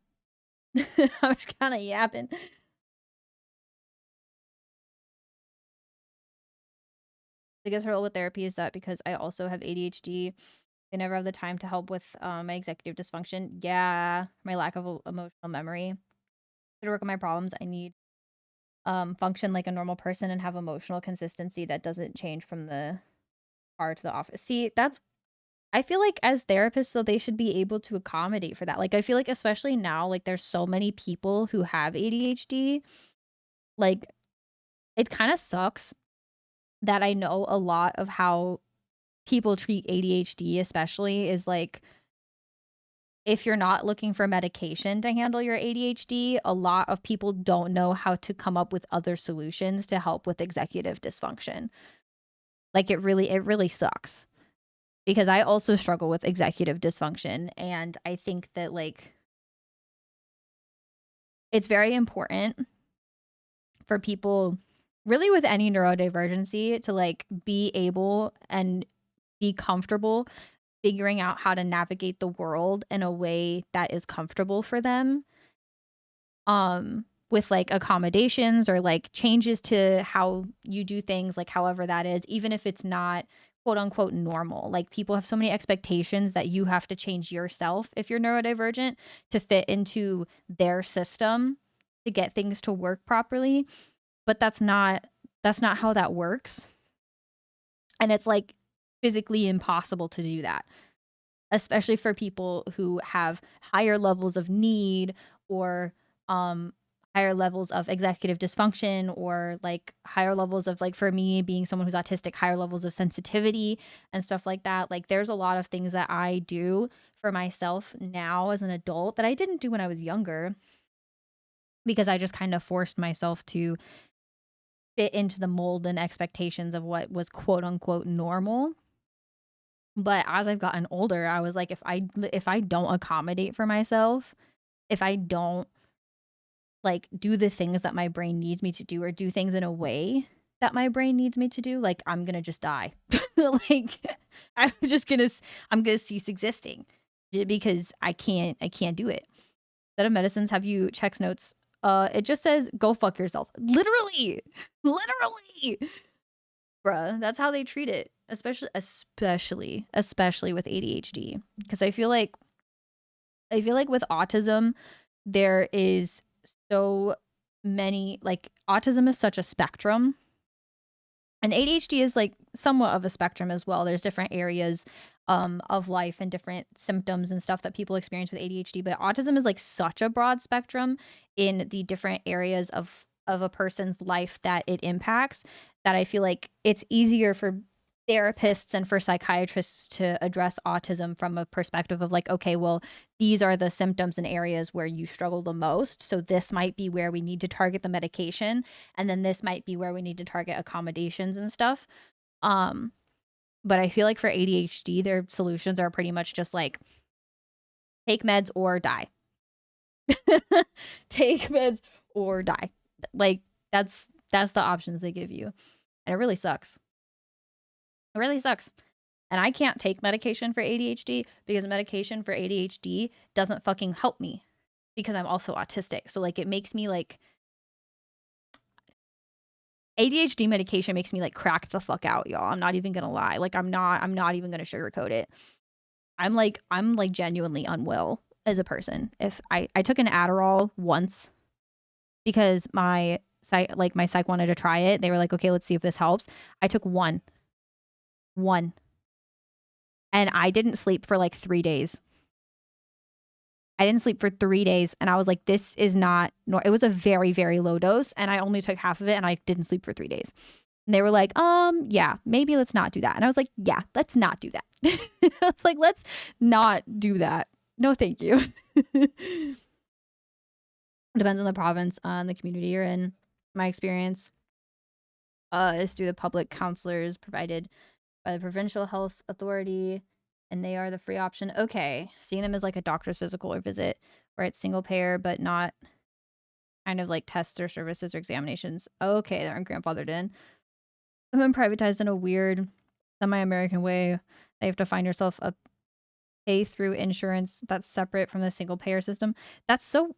I'm just kind of yapping. Biggest hurdle with therapy is that because I also have ADHD, I never have the time to help with my executive dysfunction. Yeah, my lack of emotional memory. To work on my problems, I need function like a normal person and have emotional consistency that doesn't change from the car to the office. See, that's I feel like as therapists, though, they should be able to accommodate for that. Like, I feel like especially now, like there's so many people who have ADHD. Like, it kind of sucks that I know a lot of how people treat ADHD, especially, is like if you're not looking for medication to handle your ADHD, a lot of people don't know how to come up with other solutions to help with executive dysfunction. Like it really sucks because I also struggle with executive dysfunction and I think that like it's very important for people really with any neurodivergency to like be able and be comfortable figuring out how to navigate the world in a way that is comfortable for them with like accommodations or like changes to how you do things like however that is even if it's not quote unquote normal. Like people have so many expectations that you have to change yourself if you're neurodivergent to fit into their system to get things to work properly, but that's not That's not how that works. And it's like physically impossible to do that, especially for people who have higher levels of need or higher levels of executive dysfunction, or like higher levels of, like, for me being someone who's autistic, higher levels of sensitivity and stuff like that. Like there's a lot of things that I do for myself now as an adult that I didn't do when I was younger, because I just kind of forced myself to fit into the mold and expectations of what was quote unquote normal. But as I've gotten older, I was like, if I don't accommodate for myself, if I don't like do the things that my brain needs me to do, or do things in a way that my brain needs me to do, like I'm gonna just die. Like I'm just gonna I'm gonna cease existing because I can't do it. Instead of medicines, have you checks notes? It just says go fuck yourself. Literally, literally, bruh. That's how they treat it, especially with ADHD. Because I feel like with autism, there is so many, like, autism is such a spectrum, and ADHD is like somewhat of a spectrum as well. There's different areas of life and different symptoms and stuff that people experience with ADHD, but autism is like such a broad spectrum in the different areas of a person's life that it impacts, that I feel like it's easier for therapists and for psychiatrists to address autism from a perspective of like, okay, well, these are the symptoms and areas where you struggle the most, so this might be where we need to target the medication, and then this might be where we need to target accommodations and stuff. Um, but I feel like for ADHD, their solutions are pretty much just like take meds or die. Take meds or die. Like that's the options they give you. And it really sucks. It really sucks. And I can't take medication for ADHD because medication for ADHD doesn't fucking help me because I'm also autistic. So like it makes me like ADHD medication makes me like crack the fuck out, y'all. I'm not even gonna lie. Like I'm not even gonna sugarcoat it. I'm like genuinely unwell as a person. If I took an Adderall once because my psych wanted to try it. They were like, okay, let's see if this helps. I took one, and I didn't sleep for like 3 days. I didn't sleep for 3 days, and I was like, this is not. It was a very, very low dose, and I only took half of it, and I didn't sleep for 3 days. And they were like, yeah, maybe let's not do that. And I was like, yeah, let's not do that. It's like, let's not do that. No, thank you. Depends on the province, on the community you're in. My experience is through the public counselors provided by the provincial health authority, and they are the free option. Okay, seeing them as like a doctor's physical or visit, where it's single payer but not kind of like tests or services or examinations. Okay, they aren't grandfathered in. And then privatized in a weird semi-American way. They have to find yourself a pay through insurance that's separate from the single payer system. That's so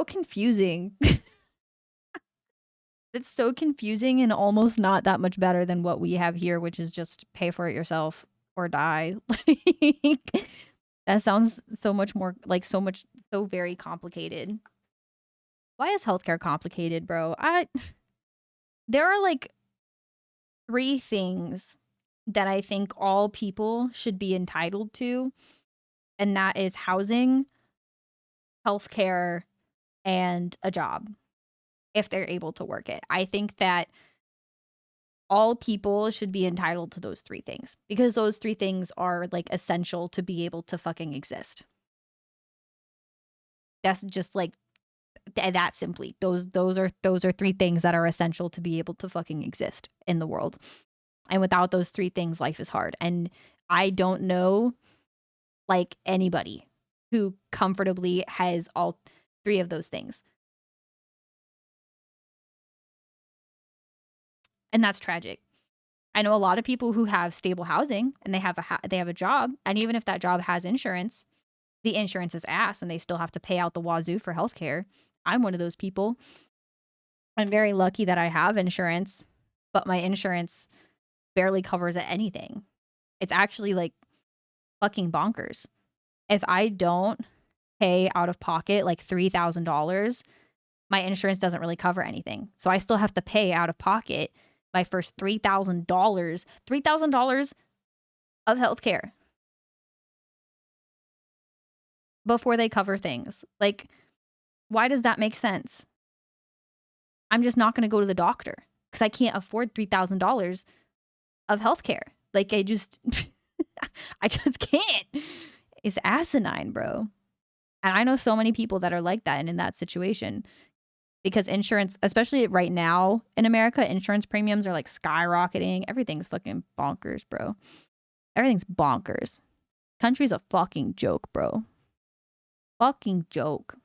confusing. It's so confusing and almost not that much better than what we have here, which is just pay for it yourself or die. Like, that sounds so much more like so very complicated. Why is healthcare complicated, bro? There are like 3 things that I think all people should be entitled to, and that is housing, healthcare, and a job if they're able to work it. I think that all people should be entitled to those 3 things because those 3 things are like essential to be able to fucking exist. That's just like that simply. Those are 3 things that are essential to be able to fucking exist in the world. And without those 3 things, life is hard. And I don't know like anybody who comfortably has all 3 of those things. And that's tragic. I know a lot of people who have stable housing and they have a job, and even if that job has insurance, the insurance is ass and they still have to pay out the wazoo for healthcare. I'm one of those people. I'm very lucky that I have insurance, but my insurance barely covers anything. It's actually like fucking bonkers. If I don't pay out of pocket like $3,000, my insurance doesn't really cover anything. So I still have to pay out of pocket my first $3,000 of healthcare before they cover things. Like, why does that make sense? I'm just not going to go to the doctor because I can't afford $3,000 of healthcare. Like, I just can't. It's asinine, bro. And I know so many people that are like that and in that situation because insurance, especially right now in America, insurance premiums are like skyrocketing. Everything's fucking bonkers, bro. Everything's bonkers. Country's a fucking joke, bro. Fucking joke.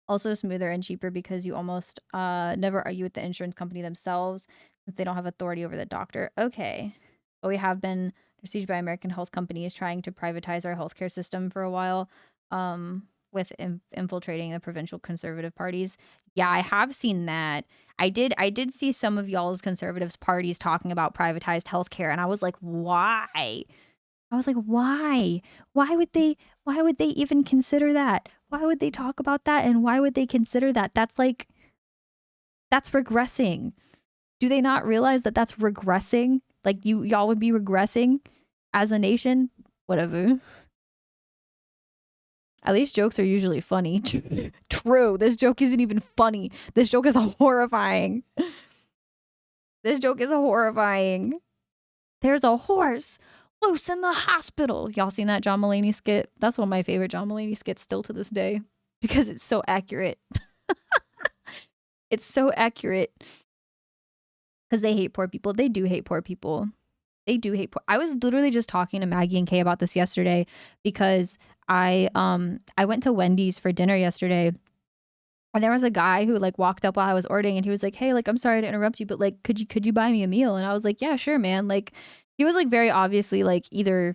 Also smoother and cheaper because you almost never argue with the insurance company themselves if they don't have authority over the doctor. Okay. But we have been besieged by American health companies trying to privatize our healthcare system for a while with infiltrating the provincial conservative parties. Yeah, I have seen that. I did see some of y'all's conservatives parties talking about privatized healthcare, and I was like, why? I was like, why? Why would they even consider that? Why would they talk about that? And why would they consider that? That's regressing. Do they not realize that that's regressing? Like y'all would be regressing as a nation? Whatever. At least jokes are usually funny. True. This joke isn't even funny. This joke is horrifying. This joke is horrifying. There's a horse loose in the hospital. Y'all seen that John Mulaney skit? That's one of my favorite John Mulaney skits still to this day because it's so accurate. It's so accurate because they hate poor people. They do hate poor people. They do hate poor. I was literally just talking to Maggie and Kay about this yesterday because I went to Wendy's for dinner yesterday. And there was a guy who like walked up while I was ordering and he was like, "Hey, like I'm sorry to interrupt you, but like could you buy me a meal?" And I was like, "Yeah, sure, man." Like he was like very obviously like either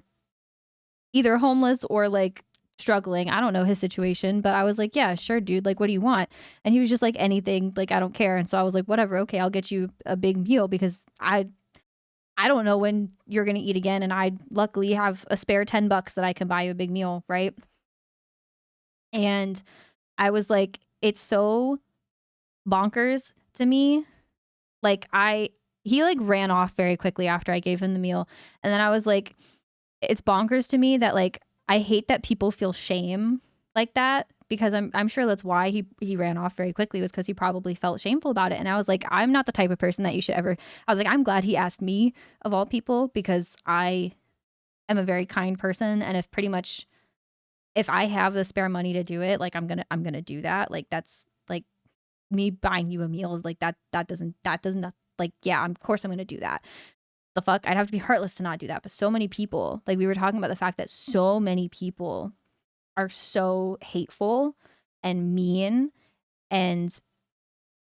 homeless or like struggling. I don't know his situation, but I was like, "Yeah, sure, dude. Like what do you want?" And he was just like, "Anything. Like I don't care." And so I was like, "Whatever. Okay, I'll get you a big meal because I don't know when you're going to eat again and I luckily have a spare $10 that I can buy you a big meal, right?" And I was like, it's so bonkers to me. Like he like ran off very quickly after I gave him the meal. And then I was like, it's bonkers to me that like I hate that people feel shame like that because I'm sure that's why he ran off very quickly was because he probably felt shameful about it. And I was like, I'm not the type of person that you should ever. I was like, I'm glad he asked me of all people because I am a very kind person, and if I have the spare money to do it, like I'm gonna do that. Like that's like me buying you a meal is like that doesn't like, yeah, of course I'm gonna do that. The fuck, I'd have to be heartless to not do that. But so many people, like we were talking about the fact that so many people are so hateful and mean and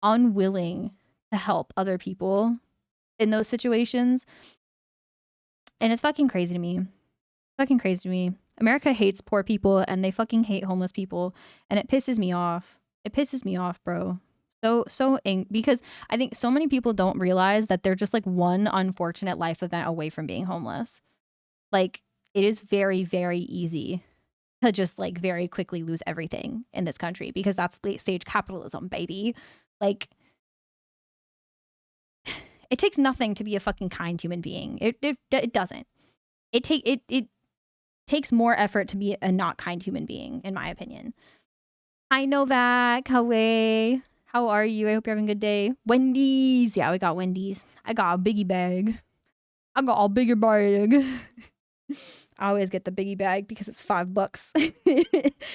unwilling to help other people in those situations. And it's fucking crazy to me. Fucking crazy to me. America hates poor people and they fucking hate homeless people. And it pisses me off. It pisses me off, bro. Because I think so many people don't realize that they're just like one unfortunate life event away from being homeless. Like it is very, very easy to just like very quickly lose everything in this country because that's late stage capitalism, baby. Like it takes nothing to be a fucking kind human being. It doesn't. It takes more effort to be a not kind human being, in my opinion. Hi Novak, how are you? I hope you're having a good day. Wendy's. Yeah, we got Wendy's. I got a biggie bag. I got a bigger bag. I always get the biggie bag because it's $5.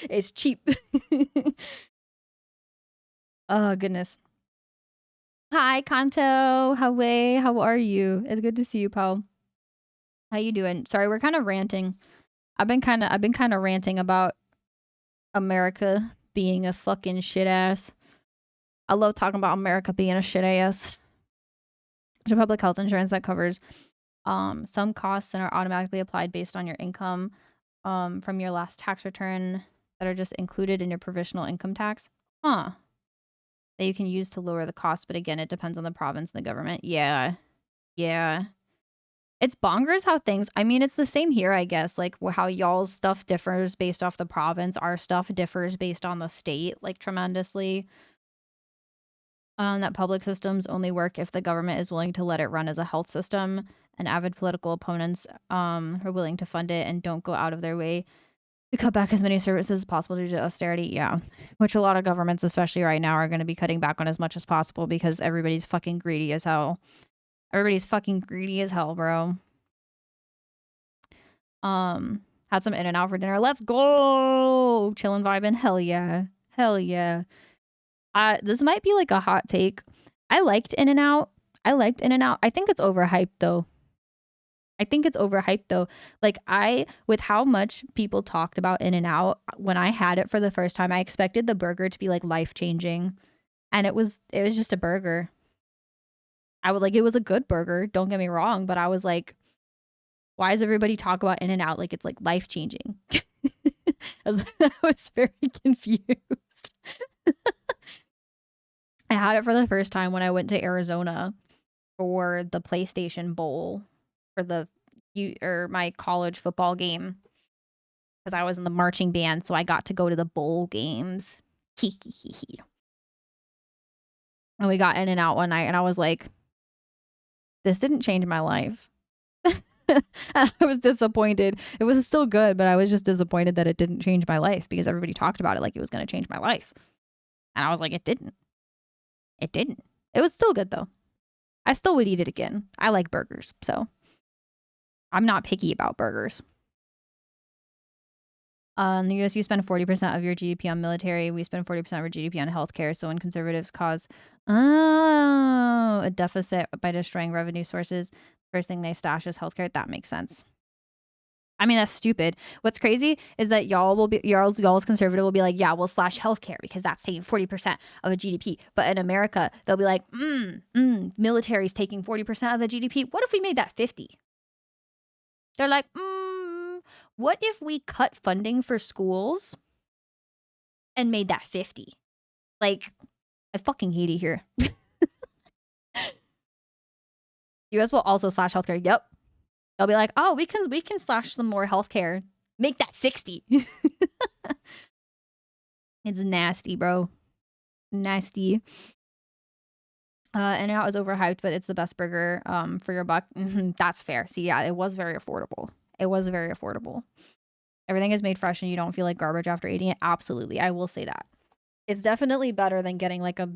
It's cheap. Oh, goodness. Hi, Kanto. How are you? It's good to see you, pal. How you doing? Sorry, we're kind of ranting. I've been kind of ranting about America being a fucking shit ass. I love talking about America being a shit ass. There's public health insurance that covers some costs and are automatically applied based on your income from your last tax return that are just included in your provisional income tax. Huh. That you can use to lower the cost, but again, it depends on the province and the government. Yeah. Yeah. It's bonkers how things, I mean, it's the same here, I guess. Like how y'all's stuff differs based off the province. Our stuff differs based on the state, like tremendously. That public systems only work if the government is willing to let it run as a health system, and avid political opponents are willing to fund it and don't go out of their way to cut back as many services as possible due to austerity. Yeah, which a lot of governments, especially right now, are going to be cutting back on as much as possible because everybody's fucking greedy as hell. Everybody's fucking greedy as hell, bro. Had some In-N-Out for dinner. Let's go. Chillin' vibing. Hell yeah. Hell yeah. This might be like a hot take. I liked In-N-Out. I think it's overhyped though. Like with how much people talked about In-N-Out, when I had it for the first time, I expected the burger to be like life-changing. And it was just a burger. It was a good burger, don't get me wrong, but I was like, why does everybody talk about In-N-Out like it's like life-changing? I was very confused. I had it for the first time when I went to Arizona for the PlayStation Bowl for my college football game, because I was in the marching band, so I got to go to the bowl games. And we got In-N-Out one night, and I was like, this didn't change my life. I was disappointed. It was still good, but I was just disappointed that it didn't change my life because everybody talked about it like it was going to change my life. And I was like, it didn't. It didn't. It was still good though. I still would eat it again. I like burgers, so I'm not picky about burgers. In the US, you spend 40% of your GDP on military. We spend 40% of our GDP on healthcare. So when conservatives cause a deficit by destroying revenue sources, first thing they stash is healthcare. That makes sense. I mean, that's stupid. What's crazy is that y'all's conservative will be like, yeah, we'll slash healthcare because that's taking 40% of a GDP. But in America, they'll be like, military's taking 40% of the GDP. What if we made that 50? They're like, what if we cut funding for schools and made that 50? Like, I fucking hate it here. US will also slash healthcare. Yep. They'll be like, oh, we can slash some more healthcare. Make that 60. It's nasty, bro. Nasty. In-N-Out is overhyped, but it's the best burger for your buck. That's fair. See, yeah, it was very affordable. Everything is made fresh and you don't feel like garbage after eating it. Absolutely. I will say that. It's definitely better than getting like a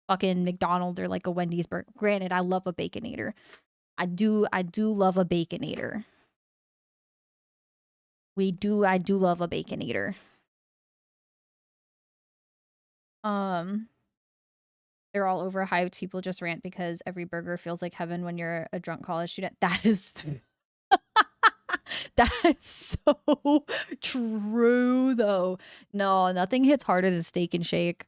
fucking McDonald's or like a Wendy's burger. Granted, I love a Baconator. I do love a Baconator. I do love a Baconator. They're all overhyped. People just rant because every burger feels like heaven when you're a drunk college student. That is that's so true though. No, nothing hits harder than Steak and Shake.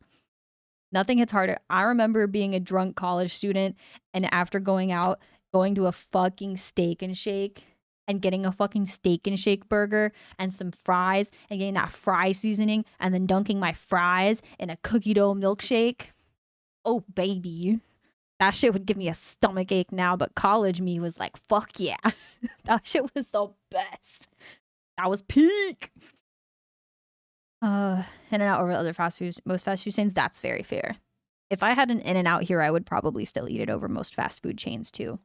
Nothing hits harder. I remember being a drunk college student and after going to a fucking Steak and Shake and getting a fucking Steak and Shake burger and some fries and getting that fry seasoning and then dunking my fries in a cookie dough milkshake. Oh, baby. That shit would give me a stomach ache now, but college me was like, fuck yeah. That shit was the best. That was peak. In-N-Out over other fast foods, most fast food chains, that's very fair. If I had an In-N-Out here, I would probably still eat it over most fast food chains too,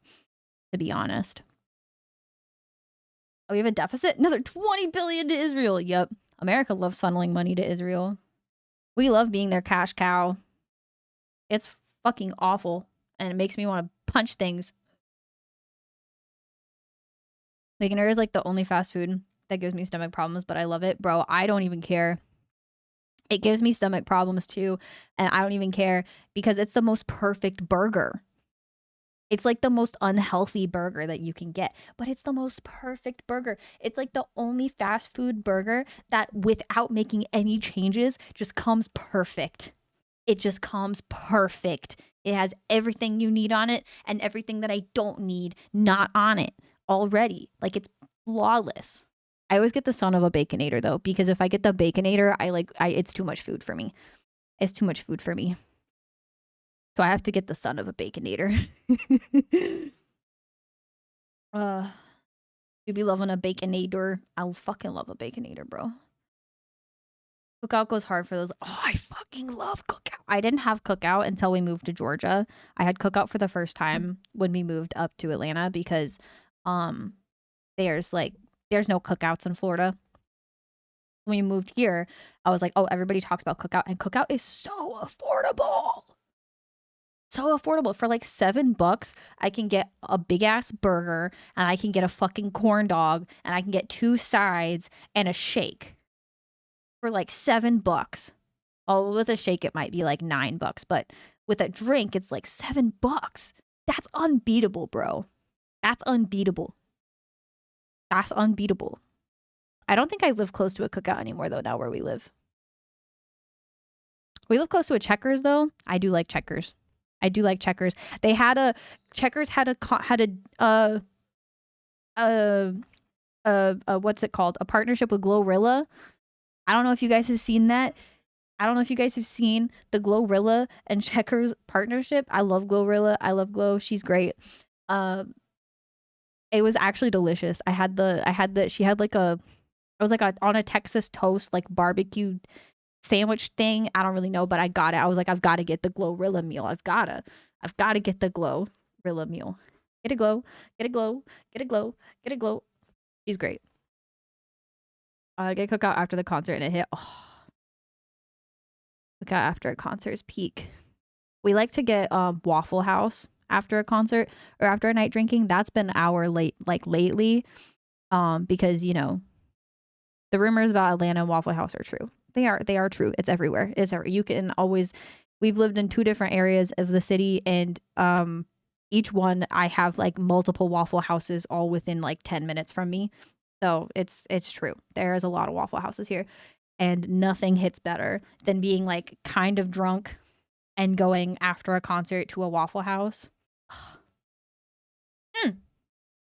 to be honest. Oh, we have a deficit? Another 20 billion to Israel. Yep. America loves funneling money to Israel. We love being their cash cow. It's fucking awful. And it makes me want to punch things. Baconator is like the only fast food that gives me stomach problems, but I love it. Bro, I don't even care. It gives me stomach problems too, and I don't even care because it's the most perfect burger. It's like the most unhealthy burger that you can get, but it's the most perfect burger. It's like the only fast food burger that without making any changes just comes perfect. It just comes perfect. It has everything you need on it and everything that I don't need not on it already. Like it's flawless. I always get the son of a Baconator though, because if I get the Baconator, it's too much food for me. It's too much food for me. So I have to get the son of a Baconator. Uh, you be loving a baconator. I'll fucking love a baconator, bro. Cookout goes hard for those. Oh, I fucking love cookout. I didn't have cookout until we moved to Georgia. I had cookout for the first time when we moved up to Atlanta because um there's no cookouts in Florida. When we moved here, I was like, oh, everybody talks about cookout, and cookout is so affordable. So affordable. For like $7, I can get a big ass burger and I can get a fucking corn dog and I can get 2 sides and a shake for like $7. Oh, with a shake, it might be like $9, but with a drink, it's like $7. That's unbeatable, bro. That's unbeatable. That's unbeatable. I don't think I live close to a cookout anymore, though, now where we live. We live close to a Checkers, though. I do like Checkers. I do like Checkers. They had a Checkers had a what's it called? A partnership with Glorilla. I don't know if you guys have seen that. I don't know if you guys have seen the Glorilla and Checkers partnership. I love Glorilla. I love Glow. She's great. It was actually delicious. She had like I was like on a Texas toast, like barbecue sandwich thing. I don't really know, but I got it. I was like, I've got to get the Glorilla meal. I've got to get the Glorilla meal. Get a glow, get a glow, get a glow, get a glow. She's great. Get cookout after the concert and it hit. Oh. Cookout after a concert is peak. We like to get Waffle House after a concert or after a night drinking. That's been our lately. Because the rumors about Atlanta and Waffle House are true. They are true. It's everywhere. You can always. We've lived in 2 different areas of the city, and each one I have like multiple Waffle Houses all within like 10 minutes from me. So it's true. There is a lot of Waffle Houses here, and nothing hits better than being like kind of drunk and going after a concert to a Waffle House.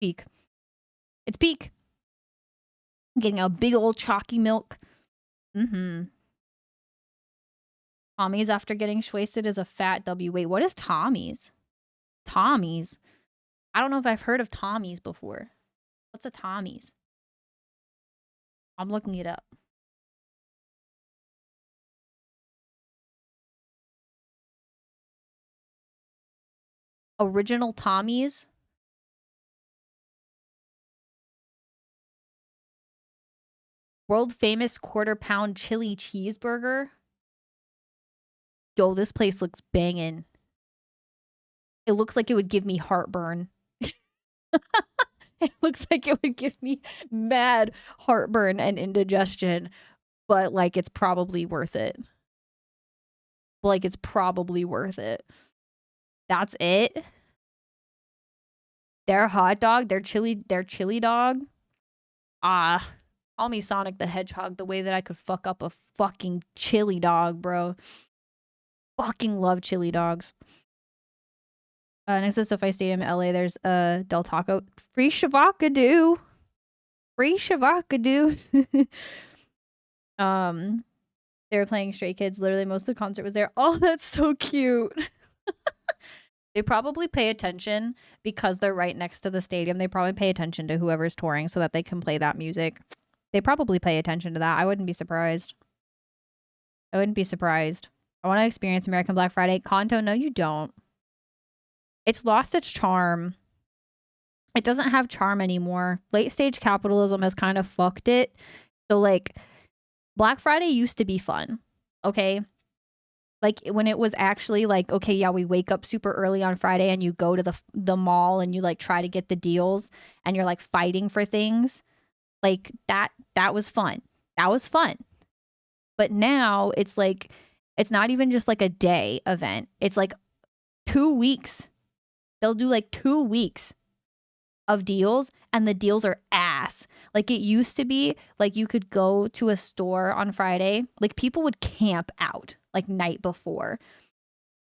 Peak. It's peak. Getting a big old chalky milk. Tommy's after getting wasted is a fat W. Wait, what is Tommy's? Tommy's? I don't know if I've heard of Tommy's before. What's a Tommy's? I'm looking it up. Original Tommy's? World famous quarter-pound chili cheeseburger? Yo, this place looks banging. It looks like it would give me heartburn. It looks like it would give me mad heartburn and indigestion, but like it's probably worth it. Like it's probably worth it. That's it. Their hot dog, their chili dog. Call me Sonic the Hedgehog, the way that I could fuck up a fucking chili dog, bro. Fucking love chili dogs. Next to SoFi Stadium in LA, there's Del Taco. Free Shavakadoo. Free Shavakadoo. They were playing Stray Kids. Literally, most of the concert was there. Oh, that's so cute. They probably pay attention because they're right next to the stadium. They probably pay attention to whoever's touring so that they can play that music. They probably pay attention to that. I wouldn't be surprised. I wouldn't be surprised. I want to experience American Black Friday. Kanto, no, you don't. It's lost its charm. It doesn't have charm anymore. Late stage capitalism has kind of fucked it. So, like, Black Friday used to be fun, okay? Like, when it was actually like, okay, yeah, we wake up super early on Friday and you go to the mall and you, like, try to get the deals and you're, like, fighting for things. Like, that was fun. That was fun. But now it's, like, it's not even just, like, a day event. It's, like, 2 weeks. They'll do, like, 2 weeks of deals, and the deals are ass. Like, it used to be like you could go to a store on Friday, like people would camp out like night before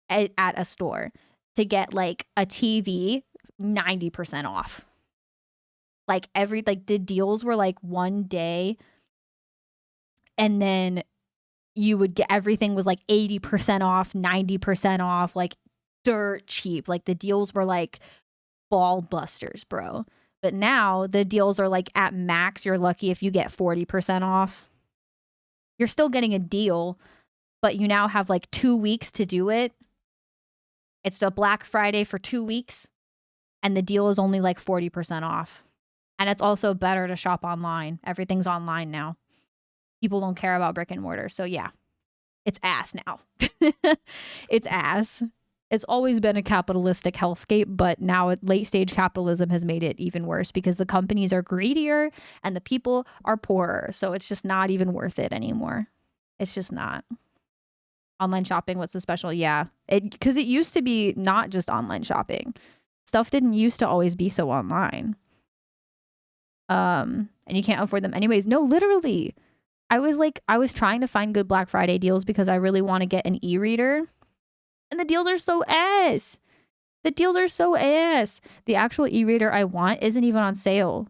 at a store to get like a TV 90% off. Like the deals were like one day, and then you would get everything was like 80% off, 90% off, like dirt cheap. Like the deals were like ball busters, bro. But now the deals are like at max, you're lucky if you get 40% off. You're still getting a deal, but you now have like 2 weeks to do it. It's a Black Friday for 2 weeks, and the deal is only like 40% off. And it's also better to shop online. Everything's online now. People don't care about brick and mortar. So yeah, it's ass now. It's ass. It's always been a capitalistic hellscape, but now late stage capitalism has made it even worse because the companies are greedier and the people are poorer. So it's just not even worth it anymore. It's just not. Online shopping, what's so special? Yeah. Because it used to be not just online shopping. Stuff didn't used to always be so online. And you can't afford them anyways. No, literally. I was trying to find good Black Friday deals because I really want to get an e-reader. And the deals are so ass. The deals are so ass. The actual e-reader I want isn't even on sale.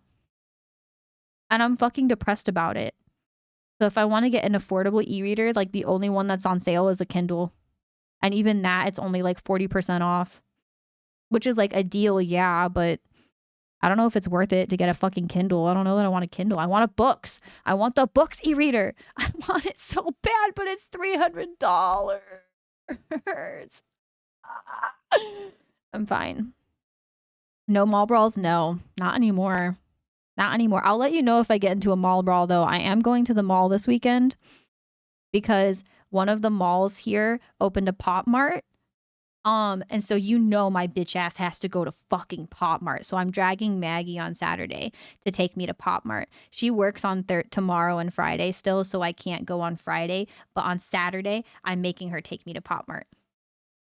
And I'm fucking depressed about it. So if I want to get an affordable e-reader, like the only one that's on sale is a Kindle. And even that, it's only like 40% off. Which is like a deal, yeah, but I don't know if it's worth it to get a fucking Kindle. I don't know that I want a Kindle. I want a books. I want the books e-reader. I want it so bad, but it's $300. I'm fine. No mall brawls? No, not anymore. Not anymore. I'll let you know if I get into a mall brawl, though. I am going to the mall this weekend because one of the malls here opened a Pop Mart. And so my bitch ass has to go to fucking Pop Mart. So I'm dragging Maggie on Saturday to take me to Pop Mart. She works on tomorrow and Friday still, so I can't go on Friday. But on Saturday, I'm making her take me to Pop Mart.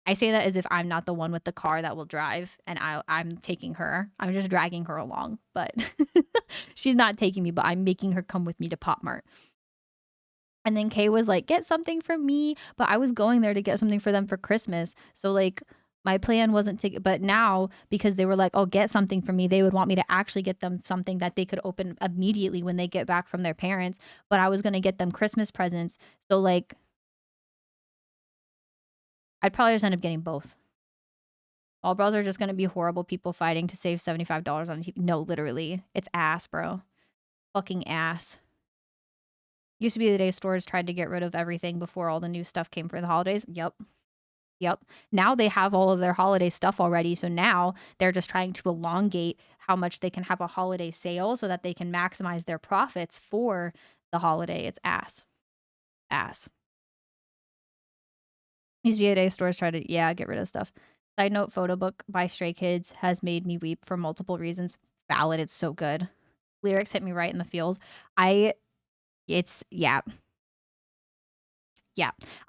I say that as if I'm not the one with the car that will drive, and I'm taking her. I'm just dragging her along, but she's not taking me, but I'm making her come with me to Pop Mart. And then Kay was like, get something for me. But I was going there to get something for them for Christmas. So like my plan wasn't to, but now because they were like, oh, get something for me, they would want me to actually get them something that they could open immediately when they get back from their parents. But I was going to get them Christmas presents. So like, I'd probably just end up getting both. All bros are just going to be horrible people fighting to save $75 on TV. No, literally. It's ass, bro. Fucking ass. Used to be the day stores tried to get rid of everything before all the new stuff came for the holidays. Yep. Now they have all of their holiday stuff already. So now they're just trying to elongate how much they can have a holiday sale so that they can maximize their profits for the holiday. It's ass. Used to be a day stores try to, get rid of stuff. Side note, photo book by Stray Kids has made me weep for multiple reasons. Valid, it's so good. Lyrics hit me right in the feels. Yeah.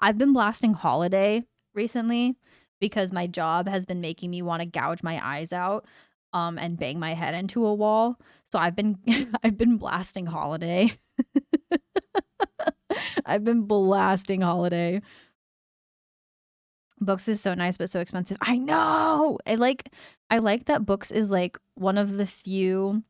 I've been blasting Holiday recently because my job has been making me want to gouge my eyes out and bang my head into a wall. So I've been I've been blasting Holiday. I've been blasting Holiday. Books is so nice but so expensive. I know. I like that Books is like one of the few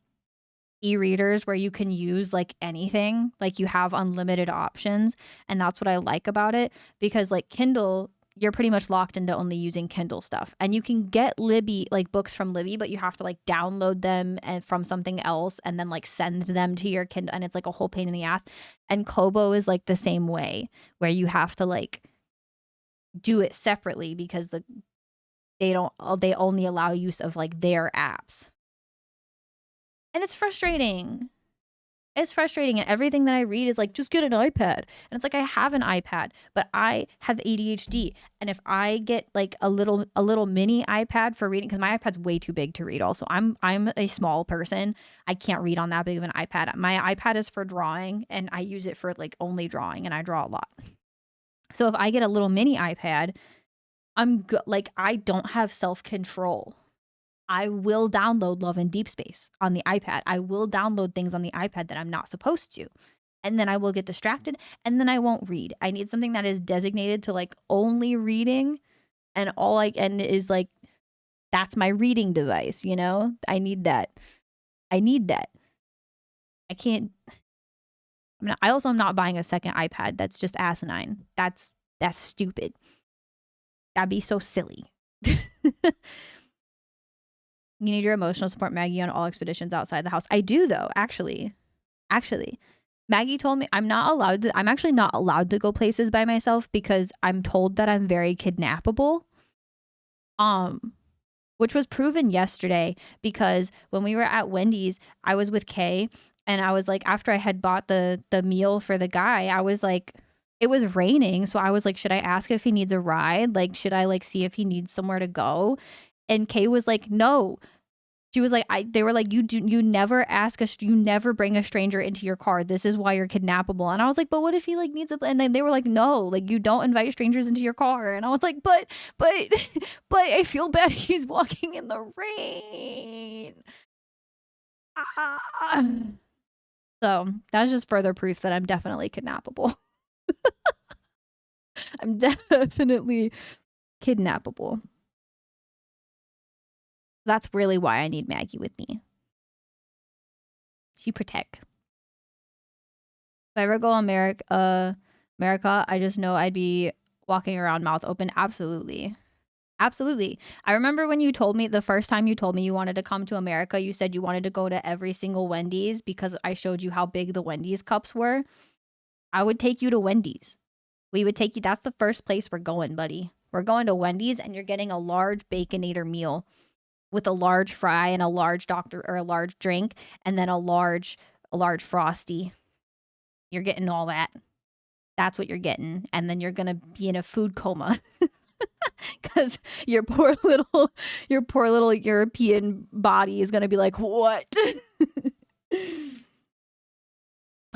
e-readers where you can use like anything, like you have unlimited options, and that's what I like about it, because like Kindle, you're pretty much locked into only using Kindle stuff, and you can get Libby, like books from Libby, but you have to like download them and from something else and then like send them to your Kindle, and it's like a whole pain in the ass. And Kobo is like the same way, where you have to like do it separately because they only allow use of like their apps. And it's frustrating. It's frustrating. And everything that I read is like, just get an iPad. And it's like, I have an iPad, but I have ADHD. And if I get like a little mini iPad for reading, because my iPad's way too big to read also. I'm a small person. I can't read on that big of an iPad. My iPad is for drawing, and I use it for like only drawing, and I draw a lot. So if I get a little mini iPad, I don't have self-control. I will download Love and Deep Space on the iPad. I will download things on the iPad that I'm not supposed to. And then I will get distracted, and then I won't read. I need something that is designated to like only reading, and is like, that's my reading device, you know? I need that. I can't. I also am not buying a second iPad. That's just asinine. That's stupid. That'd be so silly. You need your emotional support, Maggie, on all expeditions outside the house. I do, though, actually. Maggie told me I'm actually not allowed to go places by myself because I'm told that I'm very kidnappable. Which was proven yesterday because when we were at Wendy's, I was with Kay and I was like, after I had bought the meal for the guy, I was like, it was raining. So I was like, should I ask if he needs a ride? Like, should I like see if he needs somewhere to go? And Kay was like, no. She was like, they were like, you never you never bring a stranger into your car. This is why you're kidnappable. And I was like, but what if he like needs and then they were like, no, like you don't invite strangers into your car. And I was like, but I feel bad he's walking in the rain. Ah. So that's just further proof that I'm definitely kidnappable. I'm definitely kidnappable. That's really why I need Maggie with me. She protect. If I ever go America, I just know I'd be walking around mouth open. Absolutely. I remember when you told me the first time you told me you wanted to come to America, you said you wanted to go to every single Wendy's because I showed you how big the Wendy's cups were. I would take you to Wendy's. We would take you. That's the first place we're going, buddy. We're going to Wendy's and you're getting a large Baconator meal with a large fry and a large a large drink and then a large Frosty. You're getting all that. That's what you're getting. And then you're going to be in a food coma. Because your poor little European body is going to be like, what?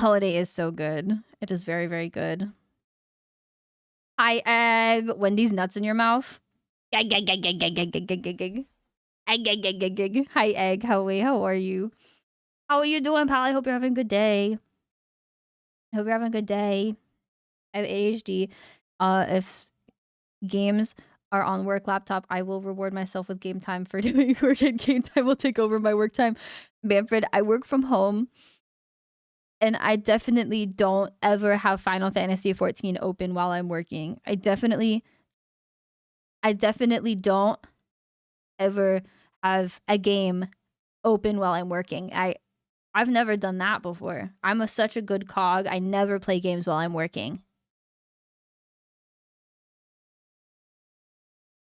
Holiday is so good. It is very, very good. Hi, egg. Wendy's nuts in your mouth. Hi, egg. How are you? How are you doing, pal? I hope you're having a good day. I have ADHD. If games are on work laptop, I will reward myself with game time for doing work, and game time will take over my work time. Manfred, I work from home and I definitely don't ever have Final Fantasy 14 open while I'm working. I definitely don't ever have a game open while I'm working. I've never done that before. I'm such a good cog. I never play games while I'm working.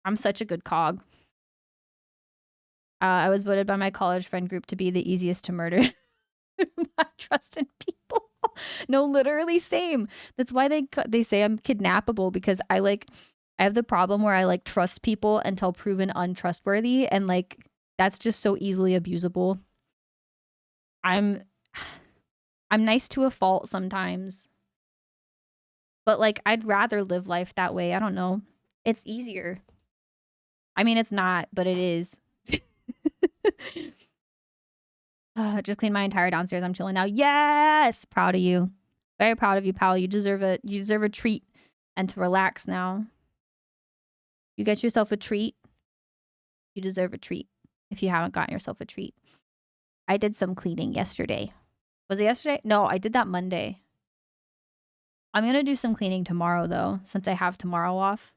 I'm such a good cog. I was voted by my college friend group to be the easiest to murder. Not trust in people. No, literally same. That's why they say I'm kidnappable, because I have the problem where I like trust people until proven untrustworthy, and like that's just so easily abusable. I'm nice to a fault sometimes. But like I'd rather live life that way. I don't know. It's easier. I mean, it's not, but it is. Just cleaned my entire downstairs. I'm chilling now. Yes, proud of you. Very proud of you, pal. You deserve a treat and to relax now. You get yourself a treat. You deserve a treat if you haven't gotten yourself a treat. I did some cleaning yesterday. Was it yesterday? No, I did that Monday. I'm going to do some cleaning tomorrow though, since I have tomorrow off.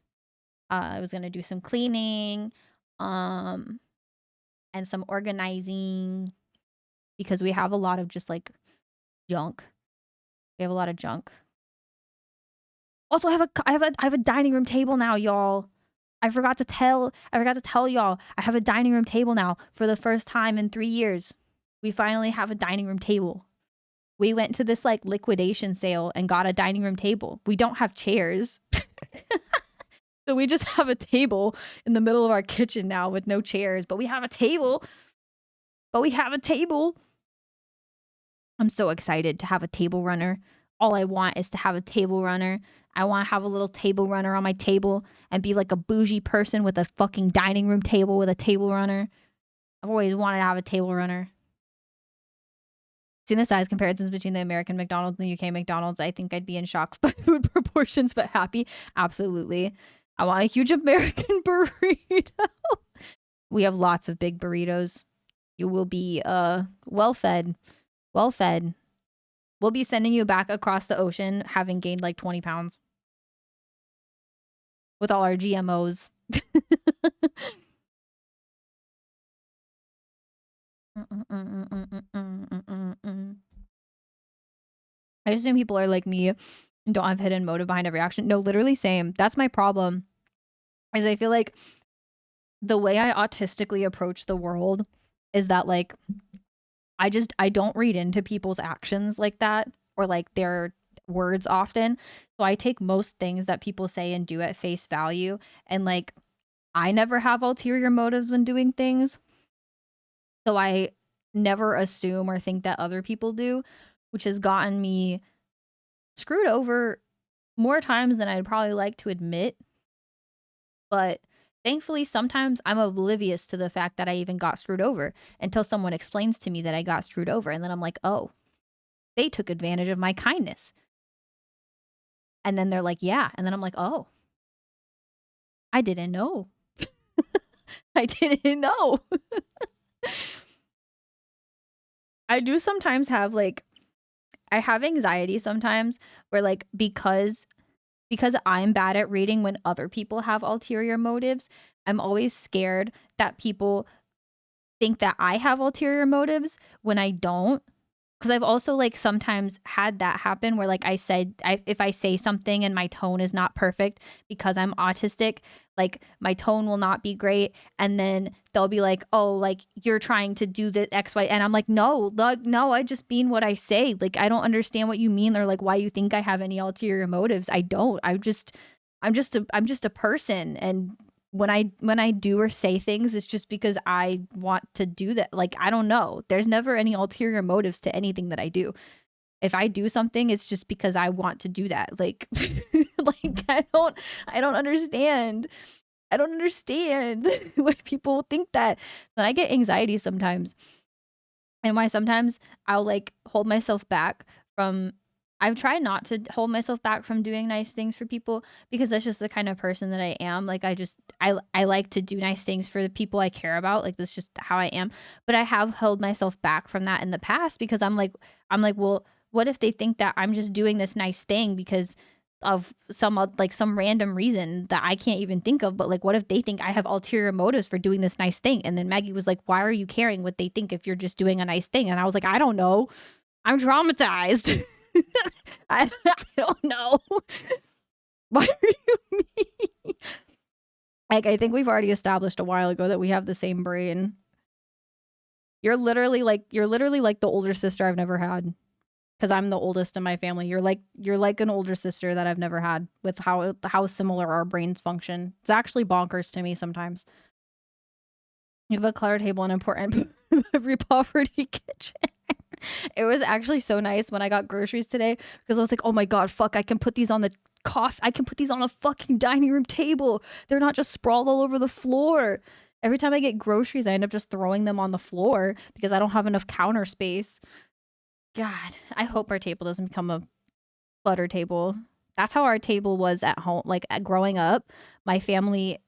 I was going to do some cleaning and some organizing, because we have a lot of just like junk. We have a lot of junk. Also, I have a dining room table now, y'all. I forgot to tell y'all. I have a dining room table now for the first time in 3 years. We finally have a dining room table. We went to this like liquidation sale and got a dining room table. We don't have chairs. So we just have a table in the middle of our kitchen now with no chairs, but we have a table. I'm so excited to have a table runner. All I want is to have a table runner. I want to have a little table runner on my table and be like a bougie person with a fucking dining room table with a table runner. I've always wanted to have a table runner. Seeing the size comparisons between the American McDonald's and the UK McDonald's, I think I'd be in shock by food proportions, but happy. Absolutely. I want a huge American burrito. We have lots of big burritos. You will be well fed. We'll be sending you back across the ocean having gained like 20 pounds. With all our GMOs. I assume people are like me and don't have hidden motive behind every action. No, literally same. That's my problem. Is I feel like the way I autistically approach the world is that like I don't read into people's actions like that or like their words often. So I take most things that people say and do at face value, and like I never have ulterior motives when doing things. So I never assume or think that other people do, which has gotten me screwed over more times than I'd probably like to admit. But thankfully, sometimes I'm oblivious to the fact that I even got screwed over until someone explains to me that I got screwed over. And then I'm like, oh, they took advantage of my kindness. And then they're like, yeah. And then I'm like, oh, I didn't know. I didn't know. I do sometimes have like, I have anxiety sometimes where like, because I'm bad at reading when other people have ulterior motives, I'm always scared that people think that I have ulterior motives when I don't. Because I've also like sometimes had that happen where like if I say something and my tone is not perfect because I'm autistic, like my tone will not be great, and then they'll be like, oh, like you're trying to do the XY, and I'm like, no, no, I just mean what I say. Like I don't understand what you mean or like why you think I have any ulterior motives. I don't. I'm just a person, and when I do or say things, it's just because I want to do that. Like I don't know. There's never any ulterior motives to anything that I do. If I do something, it's just because I want to do that. Like like I don't understand. I don't understand why people think that. Then I get anxiety sometimes, and why sometimes I'll like hold myself back from I've tried not to hold myself back from doing nice things for people because that's just the kind of person that I am. Like I like to do nice things for the people I care about. Like that's just how I am. But I have held myself back from that in the past because I'm like, well, what if they think that I'm just doing this nice thing because of some random reason that I can't even think of, but like what if they think I have ulterior motives for doing this nice thing? And then Maggie was like, why are you caring what they think if you're just doing a nice thing? And I was like, I don't know. I'm traumatized. I don't know. Why are you me? Like I think we've already established a while ago that we have the same brain. You're literally like the older sister I've never had. Because I'm the oldest in my family. You're like an older sister that I've never had with how similar our brains function. It's actually bonkers to me sometimes. You have a clutter table, an important every poverty kitchen. It was actually so nice when I got groceries today because I was like, oh my god, fuck, I can put these on the I can put these on a fucking dining room table. They're not just sprawled all over the floor. Every time I get groceries, I end up just throwing them on the floor because I don't have enough counter space. God, I hope our table doesn't become a clutter table. That's how our table was at home. Like growing up, my family.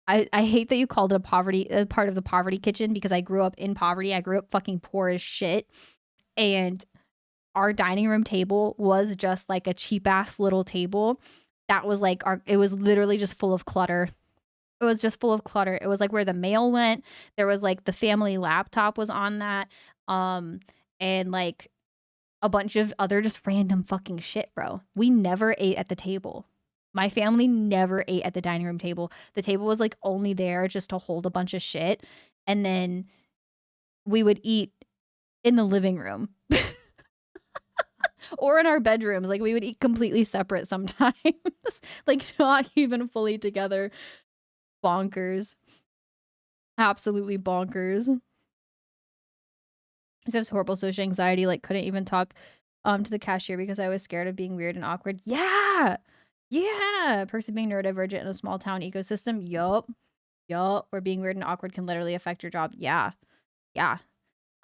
I hate that you called it a part of the poverty kitchen because I grew up in poverty. I grew up fucking poor as shit, and our dining room table was just like a cheap ass little table that was like it was literally just full of clutter. It was just full of clutter. It was like where the mail went. There was like the family laptop was on that. And like a bunch of other just random fucking shit, bro. We never ate at the table. My family never ate at the dining room table. The table was like only there just to hold a bunch of shit. And then we would eat in the living room or in our bedrooms. Like we would eat completely separate sometimes, like not even fully together. Bonkers. Absolutely bonkers. I have horrible social anxiety, like couldn't even talk to the cashier because I was scared of being weird and awkward. Yeah. Yeah. Perks of being neurodivergent in a small town ecosystem. Yup. Yup. Where being weird and awkward can literally affect your job. Yeah. Yeah.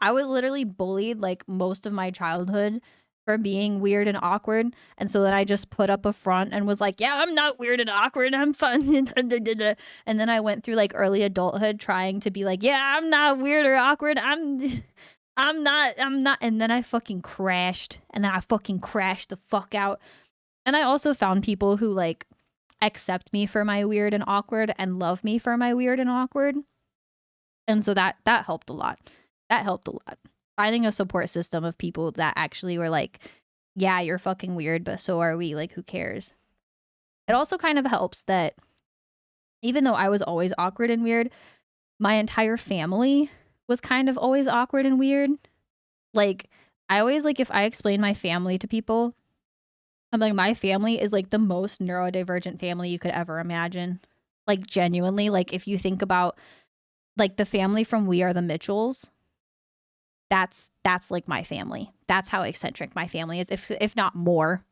I was literally bullied like most of my childhood for being weird and awkward. And so then I just put up a front and was like, yeah, I'm not weird and awkward. I'm fun. And then I went through like early adulthood trying to be like, yeah, I'm not weird or awkward. I'm not. And then I fucking crashed. And then I fucking crashed the fuck out. And I also found people who like accept me for my weird and awkward and love me for my weird and awkward. And so that helped a lot. That helped a lot. Finding a support system of people that actually were like, yeah, you're fucking weird, but so are we. Like, who cares? It also kind of helps that even though I was always awkward and weird, my entire family was kind of always awkward and weird. Like, I always, like, if I explain my family to people, I'm like, my family is like the most neurodivergent family you could ever imagine. Like, genuinely, like, if you think about like the family from We Are the Mitchells, that's like my family. That's how eccentric my family is, if not more.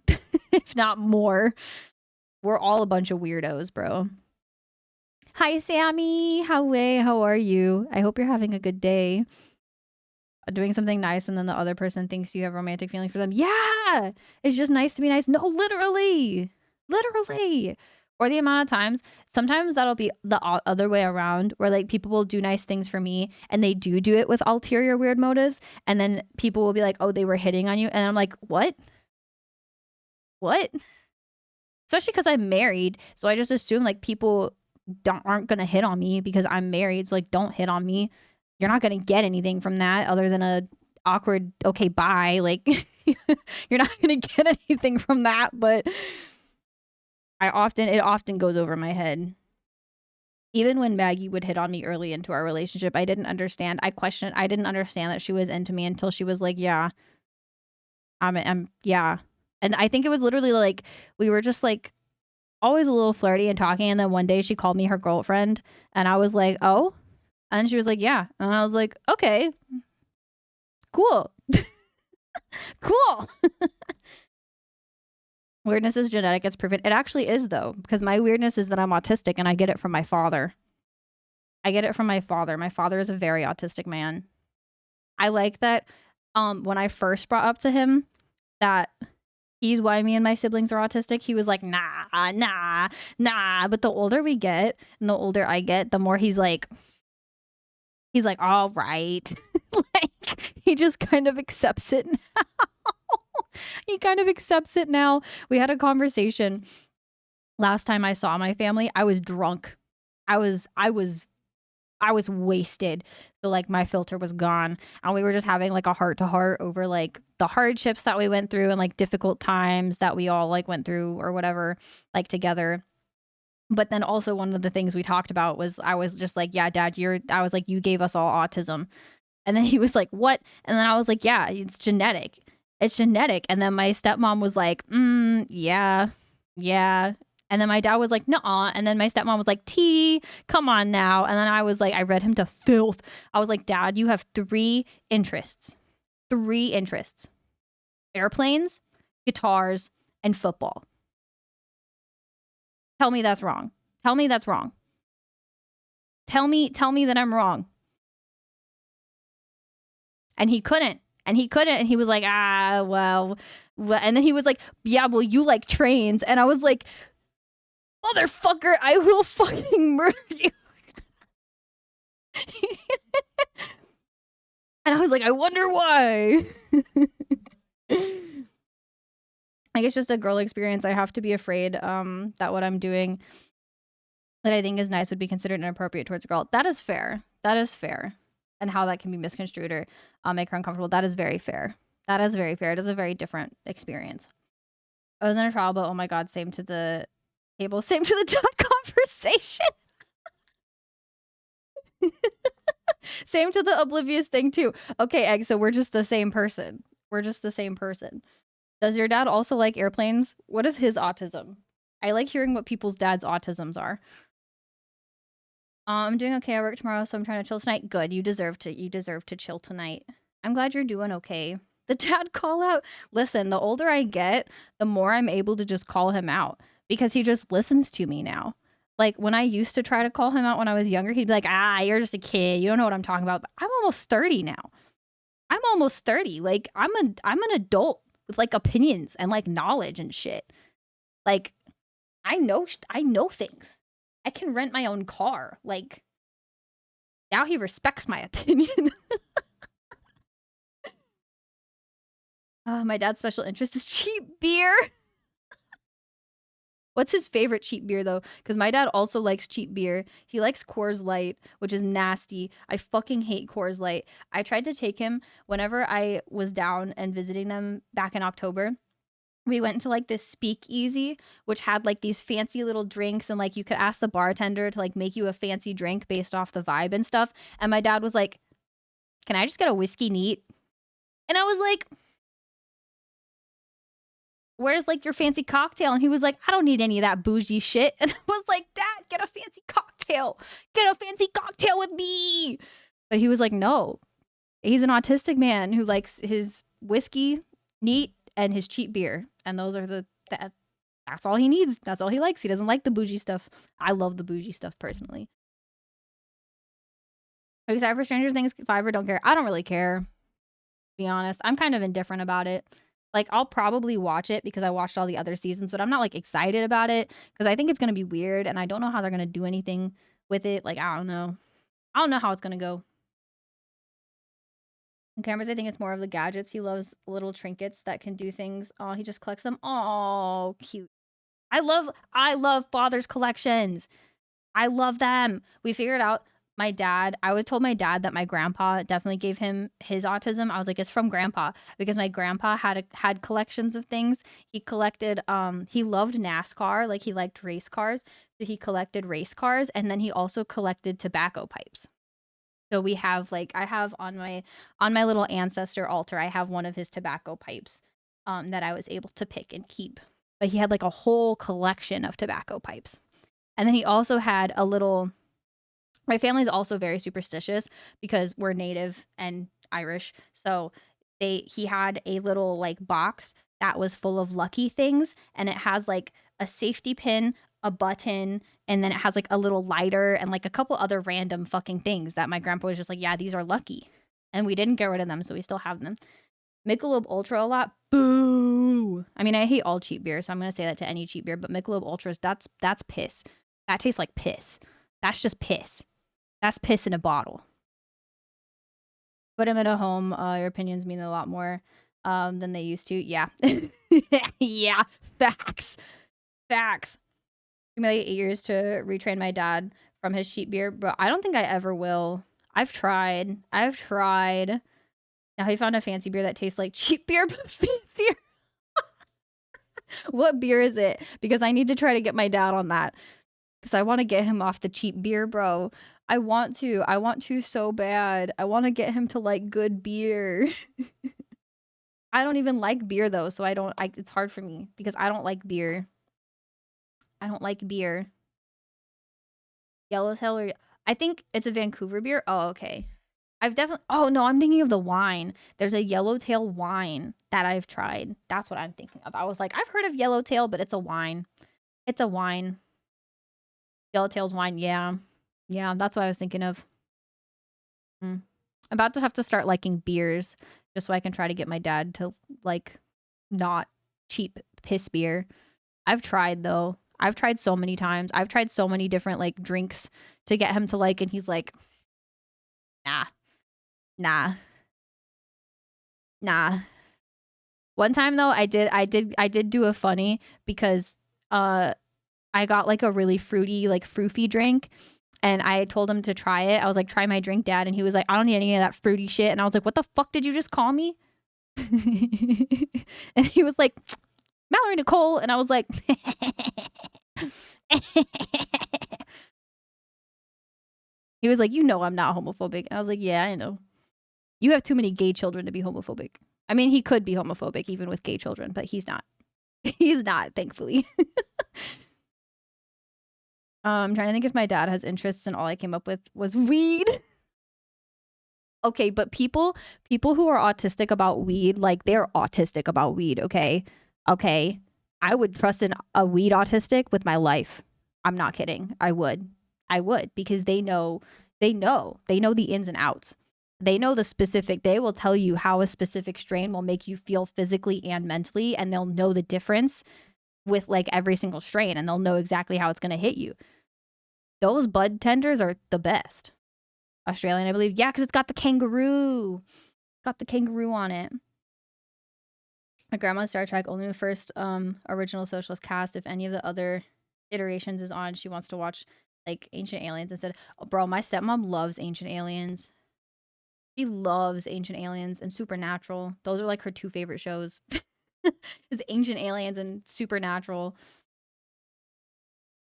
If not more. We're all a bunch of weirdos, bro. Hi, Sammy. How are you? I hope you're having a good day. Doing something nice and then the other person thinks you have romantic feelings for them. Yeah, it's just nice to be nice. No, literally. Or the amount of times, sometimes that'll be the other way around, where like people will do nice things for me and they do it with ulterior weird motives, and then people will be like, oh, they were hitting on you, and I'm like, what? Especially because I'm married, so I just assume like people aren't gonna hit on me because I'm married, so like, don't hit on me. You're not gonna get anything from that other than a awkward okay bye. Like, you're not gonna get anything from that. But it often goes over my head. Even when Maggie would hit on me early into our relationship, I didn't understand. I didn't understand that she was into me until she was like, yeah, I'm yeah. And I think it was literally like, we were just like always a little flirty and talking, and then one day she called me her girlfriend, and I was like, oh. And she was like, yeah. And I was like, okay, cool. Cool. Weirdness is genetic. It's proven. It actually is, though, because my weirdness is that I'm autistic, and I get it from my father. My father is a very autistic man. I like that when I first brought up to him that he's why me and my siblings are autistic, he was like, nah. But the older we get and the older I get, the more he's like, all right. Like, he just kind of accepts it now. We had a conversation last time I saw my family. I was drunk. I was wasted. So like, my filter was gone, and we were just having like a heart to heart over like the hardships that we went through and like difficult times that we all like went through or whatever, like together. But then also one of the things we talked about was, I was just like, yeah, Dad, I was like, you gave us all autism. And then he was like, what? And then I was like, yeah, it's genetic. And then my stepmom was like, yeah. And then my dad was like, nuh-uh. And then my stepmom was like, T, come on now. And then I was like, I read him to filth. I was like, Dad, you have 3 interests. 3 interests. Airplanes, guitars, and football. Tell me that's wrong. Tell me that I'm wrong. And he couldn't. And he was like, well. And then he was like, yeah, well, you like trains. And I was like, motherfucker, I will fucking murder you. And I was like, I wonder why. Like, it's just a girl experience. I have to be afraid that what I'm doing that I think is nice would be considered inappropriate towards a girl. That is fair. And how that can be misconstrued or make her uncomfortable. That is very fair. It is a very different experience. I was in a trial, but oh my God, same to the table, same to the top conversation. Same to the oblivious thing too. Okay, Egg, so we're just the same person. Does your dad also like airplanes? What is his autism? I like hearing what people's dad's autisms are. I'm doing okay. I work tomorrow, so I'm trying to chill tonight. Good. You deserve to chill tonight. I'm glad you're doing okay. The dad call out. Listen, the older I get, the more I'm able to just call him out because he just listens to me now. Like, when I used to try to call him out when I was younger, he'd be like, you're just a kid. You don't know what I'm talking about. But I'm almost 30 now. Like, I'm an adult with like opinions and like knowledge and shit. Like, I know things. I can rent my own car. Like, now he respects my opinion. My dad's special interest is cheap beer. What's his favorite cheap beer though? Because my dad also likes cheap beer. He likes Coors Light, which is nasty. I fucking hate Coors Light. I tried to take him whenever I was down and visiting them back in October. We went to like this speakeasy, which had like these fancy little drinks, and like you could ask the bartender to like make you a fancy drink based off the vibe and stuff. And my dad was like, "Can I just get a whiskey neat?" And I was like, "Where's like your fancy cocktail?" And he was like, "I don't need any of that bougie shit." And I was like, "Dad, get a fancy cocktail. Get a fancy cocktail with me." But he was like, "No." He's an autistic man who likes his whiskey neat and his cheap beer. And those are that's all he needs. That's all he likes. He doesn't like the bougie stuff. I love the bougie stuff personally. Are you excited for Stranger Things 5 or don't care? I don't really care, to be honest. I'm kind of indifferent about it. Like, I'll probably watch it because I watched all the other seasons, but I'm not like excited about it because I think it's going to be weird and I don't know how they're going to do anything with it. Like, I don't know. I don't know how it's going to go. And Cameras, I think it's more of the gadgets. He loves little trinkets that can do things. Oh, he just collects them. Oh, cute. I love father's collections. I love them. We figured out I was told my dad that my grandpa definitely gave him his autism. I was like, it's from grandpa because my grandpa had collections of things. He collected he loved NASCAR, like he liked race cars. So he collected race cars and then he also collected tobacco pipes. So we have like I have on my little ancestor altar, I have one of his tobacco pipes that I was able to pick and keep. But he had like a whole collection of tobacco pipes. And then he also had a little my family's also very superstitious because we're native and Irish. So he had a little like box that was full of lucky things and it has like a safety pin, a button, and then it has like a little lighter and like a couple other random fucking things that my grandpa was just like, yeah, these are lucky. And we didn't get rid of them, so we still have them. Michelob Ultra a lot. Boo. I mean, I hate all cheap beer, so I'm gonna say that to any cheap beer. But Michelob Ultras, that's piss. That tastes like piss. That's just piss. That's piss in a bottle. Put them in a home. Your opinions mean a lot more than they used to. Yeah. Yeah. Facts. Facts. It took me like 8 years to retrain my dad from his cheap beer, but I don't think I ever will. I've tried. Now he found a fancy beer that tastes like cheap beer, but fancier. What beer is it? Because I need to try to get my dad on that. Because I want to get him off the cheap beer, bro. I want to so bad. I want to get him to like good beer. I don't even like beer though, so it's hard for me because I don't like beer. I don't like beer. Yellowtail or I think it's a Vancouver beer. Oh, okay. Oh no, I'm thinking of the wine. There's a Yellowtail wine that I've tried. That's what I'm thinking of. I was like, I've heard of Yellowtail, but it's a wine. It's a wine. Yellowtail's wine, yeah. Yeah, that's what I was thinking of. I'm about to have to start liking beers just so I can try to get my dad to like not cheap piss beer. I've tried though. I've tried so many times. I've tried so many different like drinks to get him to like, and he's like, nah, nah, nah. One time though, I did do a funny because I got like a really fruity, like froofy drink. And I told him to try it. I was like, try my drink, Dad. And he was like, I don't need any of that fruity shit. And I was like, what the fuck did you just call me? And he was like, Mallory Nicole. And I was like, he was like, you know I'm not homophobic. And I was like, yeah, I know. You have too many gay children to be homophobic. I mean, he could be homophobic even with gay children, but he's not. He's not, thankfully. I'm trying to think if my dad has interests, and all I came up with was weed. Okay, but people who are autistic about weed, like they're autistic about weed, okay? Okay. I would trust a weed autistic with my life. I'm not kidding. I would because they know the ins and outs. They know they will tell you how a specific strain will make you feel physically and mentally, and they'll know the difference with like every single strain, and they'll know exactly how it's going to hit you. Those bud tenders are the best. Australian, I believe. Yeah, because it's got the kangaroo. Got the kangaroo on it. My grandma's Star Trek, only the first original Socialist cast. If any of the other iterations is on, she wants to watch like Ancient Aliens instead. Oh, bro, my stepmom loves Ancient Aliens. She loves Ancient Aliens and Supernatural. Those are like her two favorite shows. Is Ancient Aliens and Supernatural.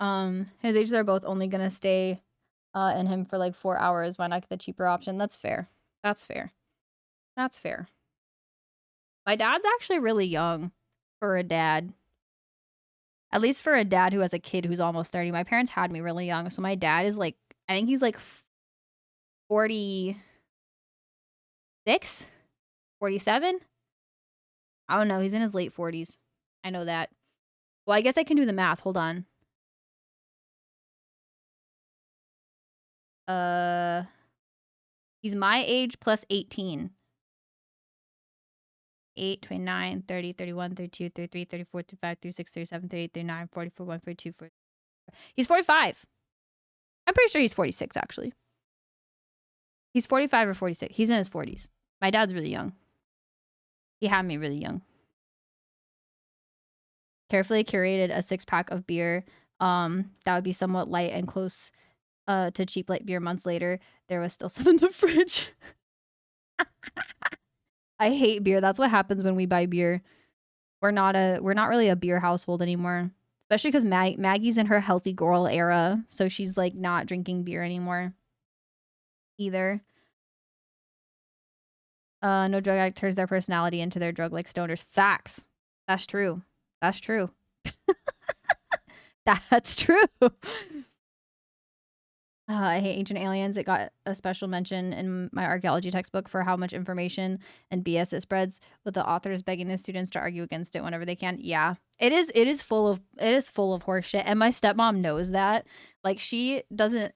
His ages are both only gonna stay in him for like 4 hours. Why not get the cheaper option? That's fair. That's fair. That's fair. My dad's actually really young for a dad. At least for a dad who has a kid who's almost 30. My parents had me really young. So my dad is like, I think he's like 46, 47. I don't know. He's in his late 40s. I know that. Well, I guess I can do the math. Hold on. He's my age plus 18. 8, 29, 30, 31, 32, 33, 34, 35, 36, 37, 38, 39, 40, 41, 42, 44. He's 45. I'm pretty sure he's 46, actually. He's 45 or 46. He's in his 40s. My dad's really young. He had me really young. Carefully curated a 6-pack of beer. That would be somewhat light and close to cheap light beer. Months later, there was still some in the fridge. I hate beer. That's what happens when we buy beer. We're not really a beer household anymore. Especially because Maggie's in her healthy girl era, so she's like not drinking beer anymore. Either. No drug addict turns their personality into their drug like stoners. Facts. That's true. That's true. That's true. I hate Ancient Aliens. It got a special mention in my archaeology textbook for how much information and BS it spreads, with the authors begging the students to argue against it whenever they can. Yeah, it is full of horseshit, and my stepmom knows that. Like she doesn't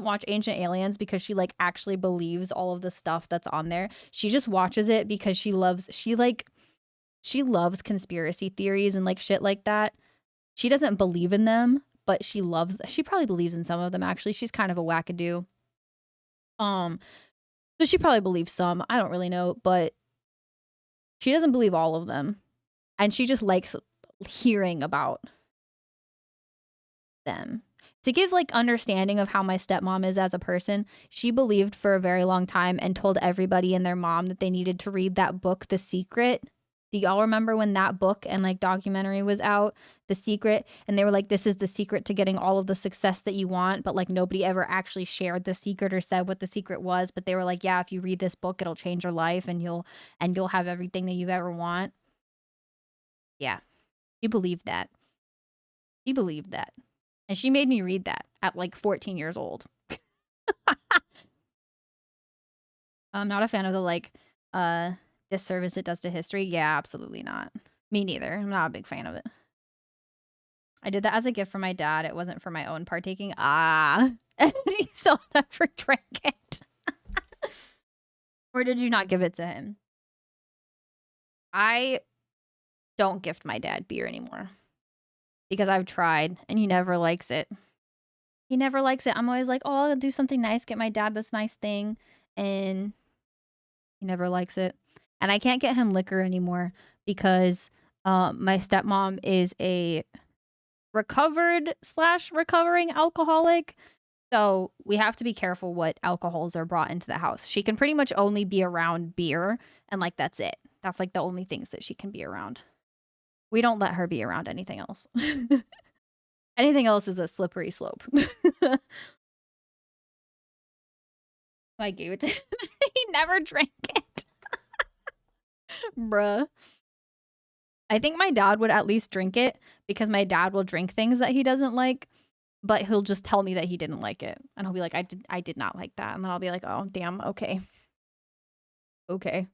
watch Ancient Aliens because she like actually believes all of the stuff that's on there. She just watches it because she loves conspiracy theories and like shit like that. She doesn't believe in them, but she probably believes in some of them, actually. She's kind of a wackadoo. So she probably believes some. I don't really know, but she doesn't believe all of them. And she just likes hearing about them. To give like understanding of how my stepmom is as a person, she believed for a very long time and told everybody and their mom that they needed to read that book, The Secret. Do y'all remember when that book and like documentary was out, The Secret? And they were like, this is the secret to getting all of the success that you want. But like nobody ever actually shared the secret or said what the secret was. But they were like, yeah, if you read this book, it'll change your life and you'll have everything that you ever want. Yeah, she believed that. She believed that. And she made me read that at like 14 years old. I'm not a fan of the like disservice it does to history. Yeah, absolutely not. Me neither. I'm not a big fan of it. I did that as a gift for my dad. It wasn't for my own partaking. And he still never drank it. Or did you not give it to him? I don't gift my dad beer anymore because I've tried and he never likes it. He never likes it. I'm always like, oh, I'll do something nice, get my dad this nice thing. And he never likes it. And I can't get him liquor anymore because my stepmom is a recovering alcoholic. So we have to be careful what alcohols are brought into the house. She can pretty much only be around beer and like that's it. That's like the only things that she can be around. We don't let her be around anything else. Anything else is a slippery slope. I gave it to him. He never drank it. Bruh. I think my dad would at least drink it because my dad will drink things that he doesn't like, but he'll just tell me that he didn't like it. And he'll be like, I did not like that. And then I'll be like, oh, damn, okay. Okay.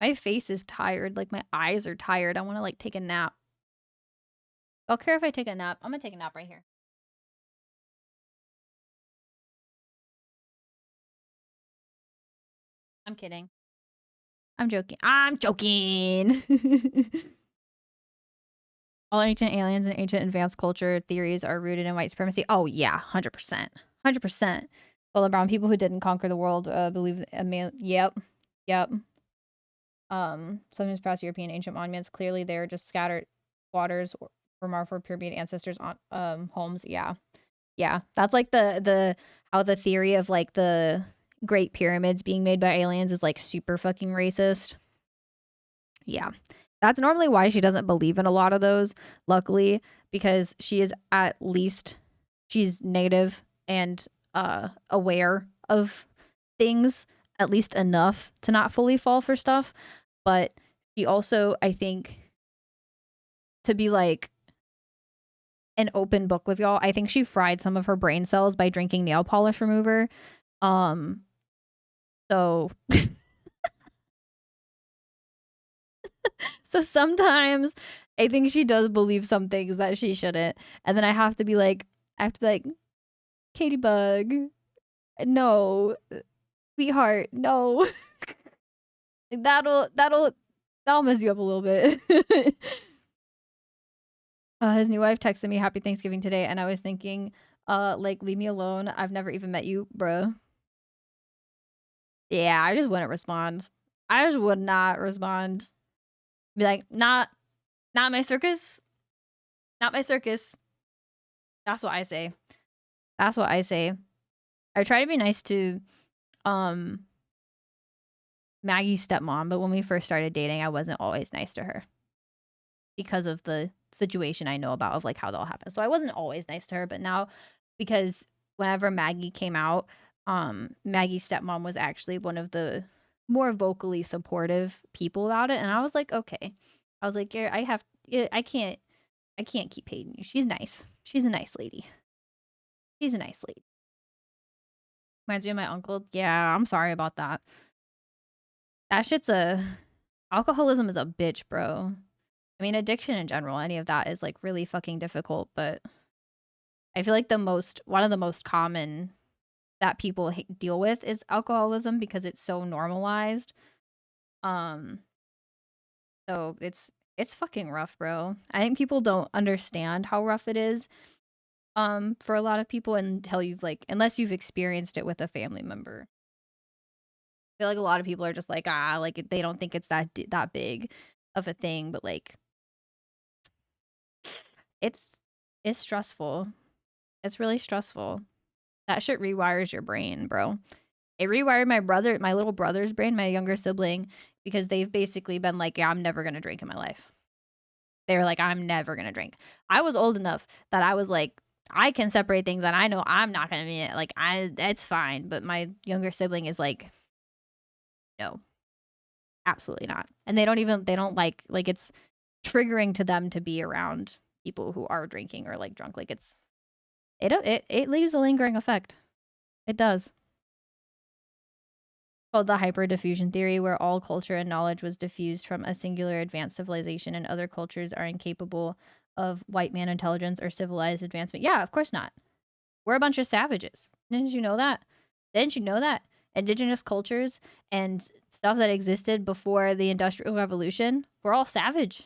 My face is tired. Like, my eyes are tired. I want to, like, take a nap. I'll care if I take a nap. I'm gonna take a nap right here. I'm kidding. I'm joking. I'm joking. All ancient aliens and ancient advanced culture theories are rooted in white supremacy. Oh, yeah, 100%. 100%. Well, the brown people who didn't conquer the world believe a man. Yep, yep. Sometimes past European ancient monuments clearly they're just scattered waters from our for European ancestors on homes. Yeah, yeah. That's like the how the theory of like the Great Pyramids being made by aliens is like super fucking racist. Yeah. That's normally why she doesn't believe in a lot of those, luckily, because she is at least she's native and aware of things at least enough to not fully fall for stuff. But she also, I think, to be like an open book with y'all, I think she fried some of her brain cells by drinking nail polish remover. Um so so sometimes I think she does believe some things that she shouldn't. And then I have to be like, Katie Bug, no, sweetheart, no. That'll mess you up a little bit. His new wife texted me happy Thanksgiving today, and I was thinking, like, leave me alone. I've never even met you, bruh. Yeah, I just wouldn't respond. I just would not respond. Be like, not my circus. Not my circus. That's what I say. That's what I say. I try to be nice to um Maggie's stepmom, but when we first started dating, I wasn't always nice to her because of the situation I know about of like how that all happened. So I wasn't always nice to her, but now because whenever Maggie came out, Maggie's stepmom was actually one of the more vocally supportive people about it, and I was like, okay. I was like, yeah, I can't keep hating you. She's nice. She's a nice lady. She's a nice lady. Reminds me of my uncle. Yeah, I'm sorry about that. That shit's a alcoholism is a bitch, bro. I mean, addiction in general, any of that is like really fucking difficult, but I feel like one of the most common that people deal with is alcoholism because it's so normalized. Um, so it's fucking rough, bro. I think people don't understand how rough it is for a lot of people until you've like unless you've experienced it with a family member. I feel like a lot of people are just like like they don't think it's that big of a thing, but like it's it's stressful. It's really stressful. That shit rewires your brain, bro. It rewired my little brother's brain, my younger sibling, because they've basically been like, yeah, I'm never gonna drink in my life. They were like, I'm never gonna drink. I was old enough that I was like, I can separate things and I know I'm not gonna be like it's fine. But my younger sibling is like, no, absolutely not. And they don't like it's triggering to them to be around people who are drinking or like drunk. Like it leaves a lingering effect. It does. Called the hyperdiffusion theory, where all culture and knowledge was diffused from a singular advanced civilization and other cultures are incapable of white man intelligence or civilized advancement. Yeah, of course not. We're a bunch of savages. Didn't you know that? Didn't you know that? Indigenous cultures and stuff that existed before the Industrial Revolution, we're all savage.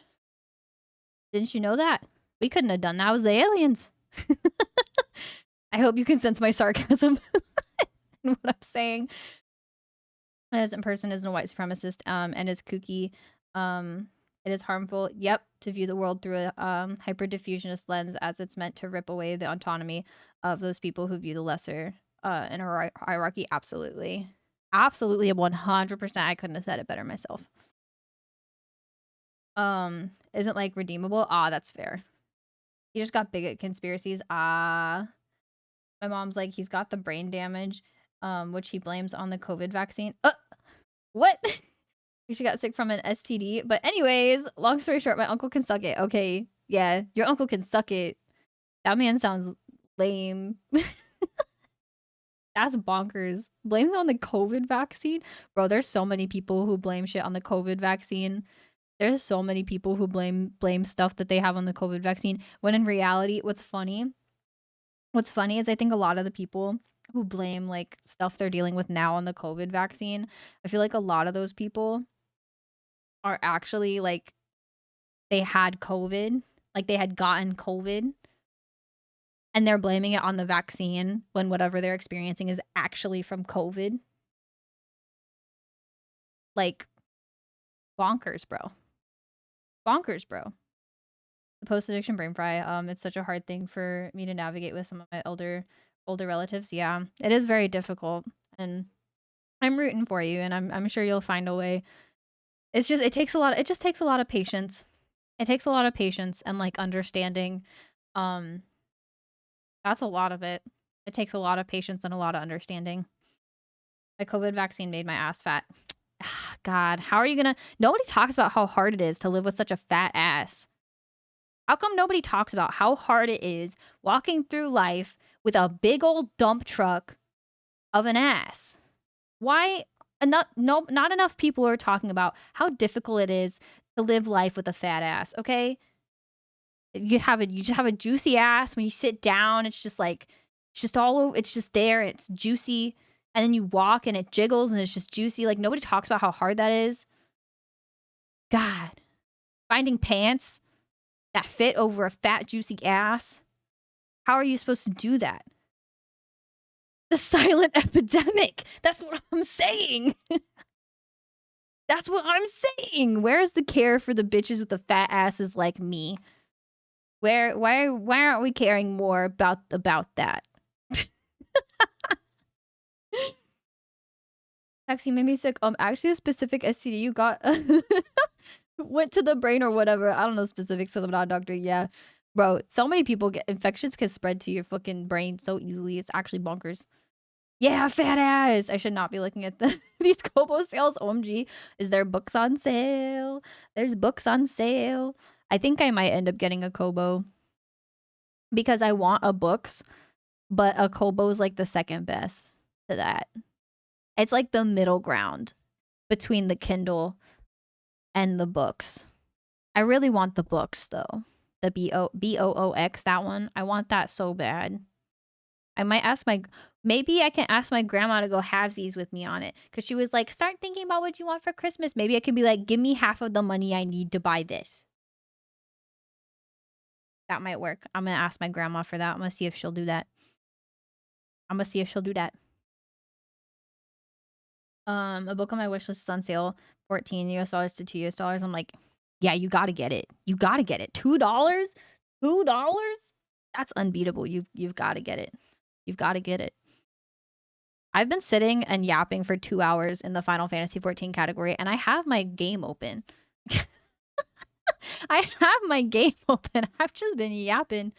Didn't you know that? We couldn't have done that. It was the aliens. I hope you can sense my sarcasm in what I'm saying. As a person is a white supremacist and is kooky. It is harmful, yep, to view the world through a hyperdiffusionist lens as it's meant to rip away the autonomy of those people who view the lesser in a hierarchy. Absolutely. Absolutely 100%. I couldn't have said it better myself. Isn't like redeemable? Ah, that's fair. He just got big at conspiracies. Ah. My mom's like, he's got the brain damage, which he blames on the COVID vaccine. What? She got sick from an STD. But anyways, long story short, my uncle can suck it. Okay. Yeah, your uncle can suck it. That man sounds lame. That's bonkers. Blame it on the COVID vaccine? Bro, there's so many people who blame shit on the COVID vaccine. There's so many people who blame stuff that they have on the COVID vaccine. When in reality, what's funny is I think a lot of the people who blame like stuff they're dealing with now on the COVID vaccine, I feel like a lot of those people are actually like they had COVID, like they had gotten COVID and they're blaming it on the vaccine when whatever they're experiencing is actually from COVID. Like, bonkers, bro. Bonkers, bro. The post-addiction brain fry, it's such a hard thing for me to navigate with some of my older relatives. Yeah, it is very difficult, and I'm rooting for you, and I'm sure you'll find a way. It's just it just takes a lot of patience. It takes a lot of patience and, like, understanding. Um, that's a lot of it. It takes a lot of patience and a lot of understanding. My COVID vaccine made my ass fat. God, how are you gonna nobody talks about how hard it is to live with such a fat ass. How come nobody talks about how hard it is walking through life with a big old dump truck of an ass? Why not enough people are talking about how difficult it is to live life with a fat ass, okay? You just have a juicy ass. When you sit down, it's just like it's just all over, it's just there and it's juicy. And then you walk and it jiggles and it's just juicy. Like, nobody talks about how hard that is. God. Finding pants that fit over a fat, juicy ass. How are you supposed to do that? The silent epidemic. That's what I'm saying. That's what I'm saying. Where is the care for the bitches with the fat asses like me? Why aren't we caring more about that? Actually made me sick. Actually a specific STD you got went to the brain or whatever. I don't know specifics because I'm not a doctor. Yeah. Bro, so many people get infections can spread to your fucking brain so easily. It's actually bonkers. Yeah, fat ass. I should not be looking at these Kobo sales. OMG. Is there books on sale? There's books on sale. I think I might end up getting a Kobo because I want a books, but a Kobo is like the second best to that. It's like the middle ground between the Kindle and the books. I really want the books though. The BOOX, that one. I want that so bad. I might ask maybe I can ask my grandma to go halvesies with me on it. Cause she was like, start thinking about what you want for Christmas. Maybe I can be like, give me half of the money I need to buy this. That might work. I'm gonna ask my grandma for that. I'm gonna see if she'll do that. A book on my wish list is on sale, $14 to $2. I'm like, yeah, you gotta get it. You gotta get it. $2? $2? That's unbeatable. You've gotta get it. You've gotta get it. I've been sitting and yapping for 2 hours in the Final Fantasy 14 category, and I have my game open. I have my game open. I've just been yapping.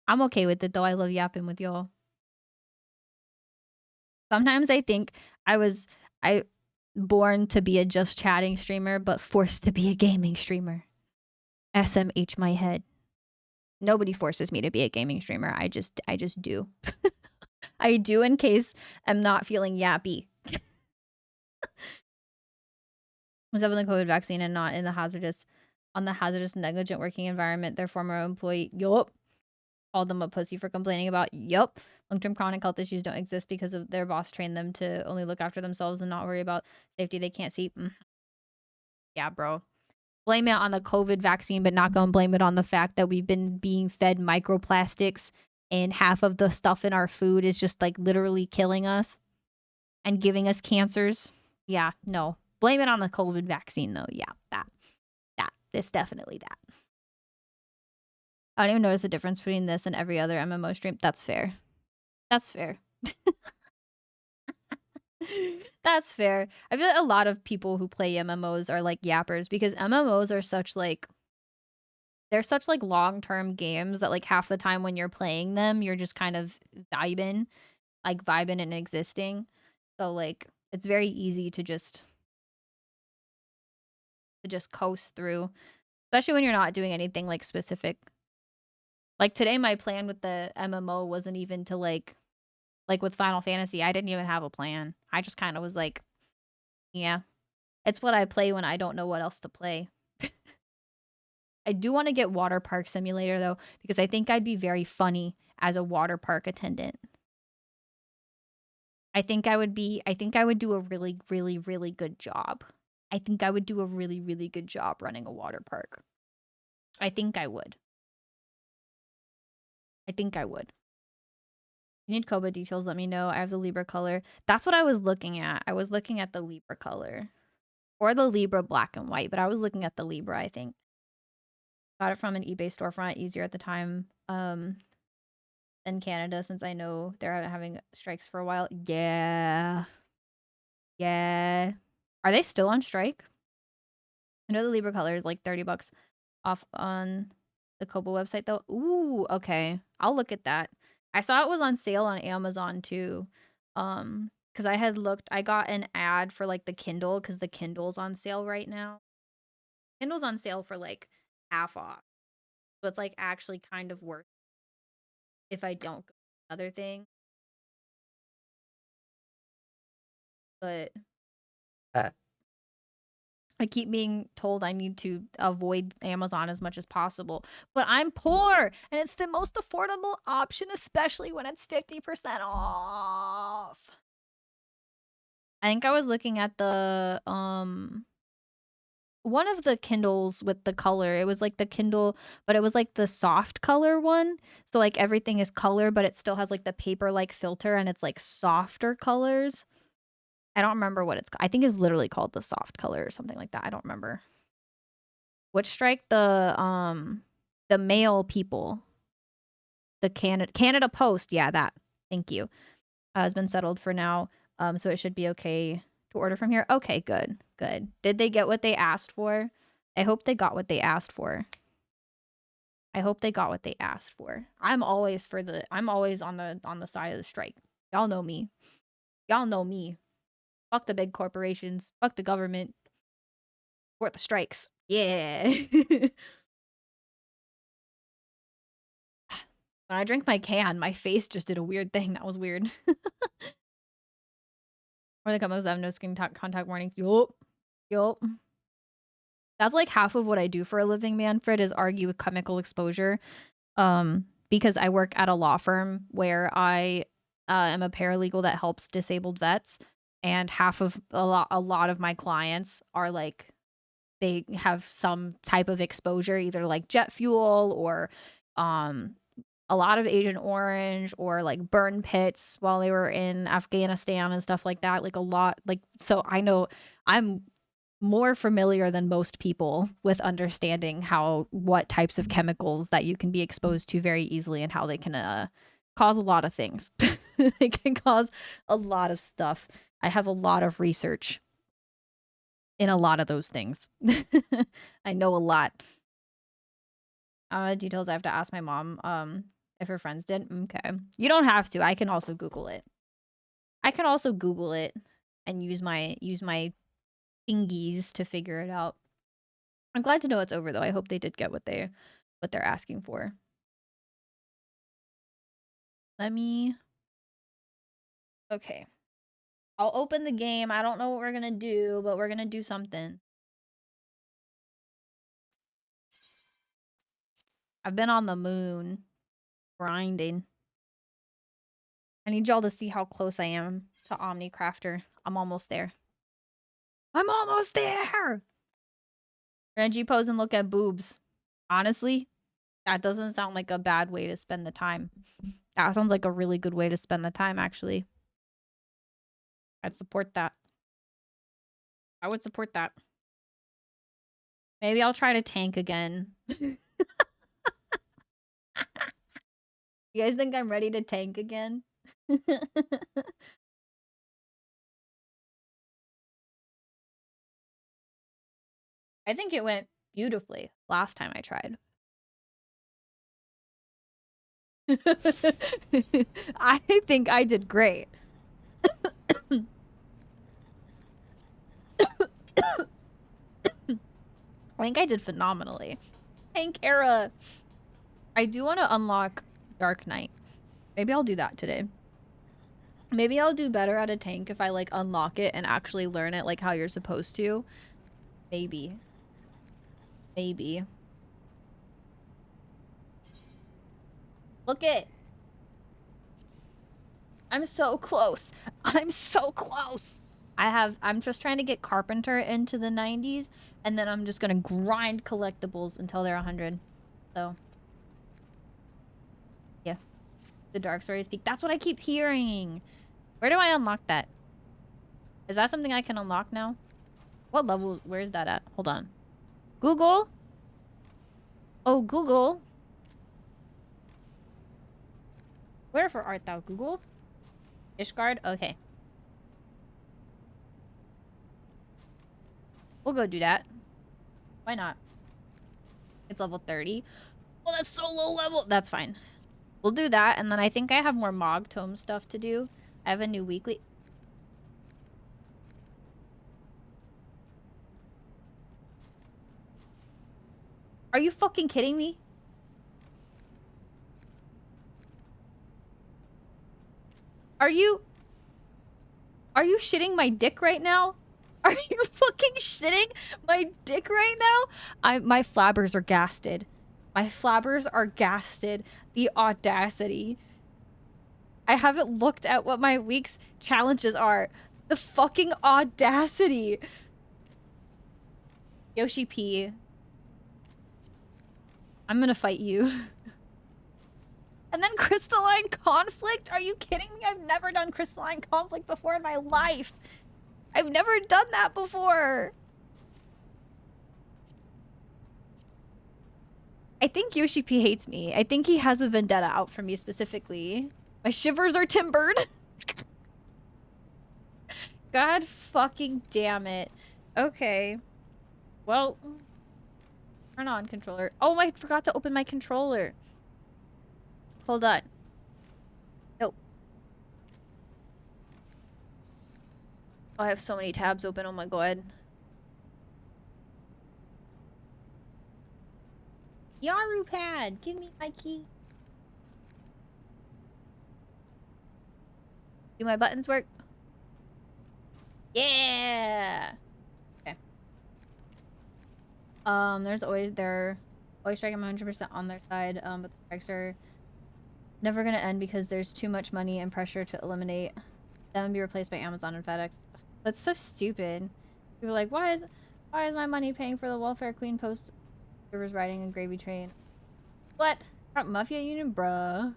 I'm okay with it though. I love yapping with y'all. Sometimes I think I born to be a just chatting streamer, but forced to be a gaming streamer. SMH my head. Nobody forces me to be a gaming streamer. I just do. I do in case I'm not feeling yappy. Was having the COVID vaccine and not in the hazardous negligent working environment their former employee yup called them a pussy for complaining about. Yup. Long-term chronic health issues don't exist because of their boss trained them to only look after themselves and not worry about safety they can't see. Yeah, bro. Blame it on the COVID vaccine, but not gonna blame it on the fact that we've been being fed microplastics and half of the stuff in our food is just like literally killing us and giving us cancers. Yeah, no. Blame it on the COVID vaccine though. Yeah, that. It's definitely that. I don't even notice the difference between this and every other MMO stream. That's fair. That's fair. That's fair. I feel like a lot of people who play MMOs are like yappers because MMOs are such like they're such like long-term games that like half the time when you're playing them, you're just kind of vibing and existing. So like it's very easy to just coast through, especially when you're not doing anything like specific. Like today my plan with the MMO wasn't even to like with Final Fantasy, I didn't even have a plan. I just kind of was like, yeah, it's what I play when I don't know what else to play. I do want to get Water Park Simulator though, because I think I'd be very funny as a water park attendant. I think I would do a really, really, really good job. I think I would do a really, really good job running a water park. I think I would. you need Koba details, let me know. I have the Libra color. That's what I was looking at. I was looking at the Libra color. Or the Libra black and white, but I was looking at the Libra, I think. Got it from an eBay storefront, easier at the time than Canada, since I know they're having strikes for a while. Yeah. Yeah. Are they still on strike? I know the Libra color is like 30 bucks off on the Kobo website though. Ooh, okay. I'll look at that. I saw it was on sale on Amazon too. Because I had looked, I got an ad for like the Kindle because the Kindle's on sale right now. Kindle's on sale for like half off. So it's like actually kind of worth if I don't go to another thing. But I keep being told I need to avoid Amazon as much as possible. But I'm poor and it's the most affordable option, especially when it's 50% off. I think I was looking at the one of the Kindles with the color. It was like the Kindle, but it was like the soft color one. So like everything is color, but it still has like the paper like filter and it's like softer colors. I don't remember what it's I think it's literally called the soft color or something like that. I don't remember. Which strike the male people. The Canada Post. Yeah, that. Thank you. Has been settled for now. So it should be okay to order from here. Okay, good. Good. Did they get what they asked for? I hope they got what they asked for. I hope they got what they asked for. I'm always on the side of the strike. Y'all know me. Y'all know me. Fuck the big corporations. Fuck the government. Support the strikes. Yeah. When I drank my can, my face just did a weird thing. That was weird. Or the combos have no skin contact warnings. Yup. Yup. That's like half of what I do for a living, Manfred, is argue with chemical exposure. Because I work at a law firm where I am a paralegal that helps disabled vets, and half of a lot of my clients are like they have some type of exposure, either like jet fuel or a lot of Agent Orange or like burn pits while they were in Afghanistan and stuff like that. Like a lot, like, so I know I'm more familiar than most people with understanding what types of chemicals that you can be exposed to very easily and how they can cause a lot of things. They can cause a lot of stuff. I have a lot of research in a lot of those things. I know a lot. Details I have to ask my mom if her friends did. Okay. You don't have to. I can also Google it. And use my thingies to figure it out. I'm glad to know it's over though. I hope they did get what they're asking for. Okay. I'll open the game. I don't know what we're gonna do, but we're gonna do something. I've been on the moon grinding. I need y'all to see how close I am to Omnicrafter. I'm almost there. I'm almost there! We're gonna G-pose and look at boobs. Honestly, that doesn't sound like a bad way to spend the time. That sounds like a really good way to spend the time, actually. I'd support that. I would support that. Maybe I'll try to tank again. You guys think I'm ready to tank again? I think it went beautifully last time I tried. I think I did great. I think I did phenomenally. Tank era. I do want to unlock Dark Knight. Maybe I'll do that today. Maybe I'll do better at a tank if I like unlock it and actually learn it like how you're supposed to. Maybe. Maybe. Look it. I'm so close. I'm so close. I'm just trying to get Carpenter into the 90s, and then I'm just gonna grind collectibles until they're 100. So, yeah. The dark stories peak. That's what I keep hearing. Where do I unlock that? Is that something I can unlock now? What level? Where is that at? Hold on. Google? Oh, Google. Wherefore art thou, Google? Ishgard? Okay. We'll go do that. Why not? It's level 30. Oh, that's so low level. That's fine. We'll do that, and then I think I have more Mog Tome stuff to do. I have a new weekly. Are you fucking kidding me? Are you shitting my dick right now? Are you fucking shitting my dick right now? My flabbers are gasted. My flabbers are gasted. The audacity. I haven't looked at what my week's challenges are. The fucking audacity. Yoshi P. I'm gonna fight you. And then Crystalline Conflict? Are you kidding me? I've never done Crystalline Conflict before in my life. I've never done that before. I think Yoshi P hates me. I think he has a vendetta out for me specifically. My shivers are timbered. God fucking damn it. Okay. Well, turn on controller. Oh, I forgot to open my controller. Hold on. Nope. Oh, I have so many tabs open. Oh my god. Yaru pad, give me my key. Do my buttons work? Yeah. Okay. They're always striking 100% on their side. But the strikes are never gonna end because there's too much money and pressure to eliminate them and be replaced by Amazon and FedEx. That's so stupid. People are like, why is my money paying for the welfare queen post servers riding a gravy train? What? Mafia union, bruh.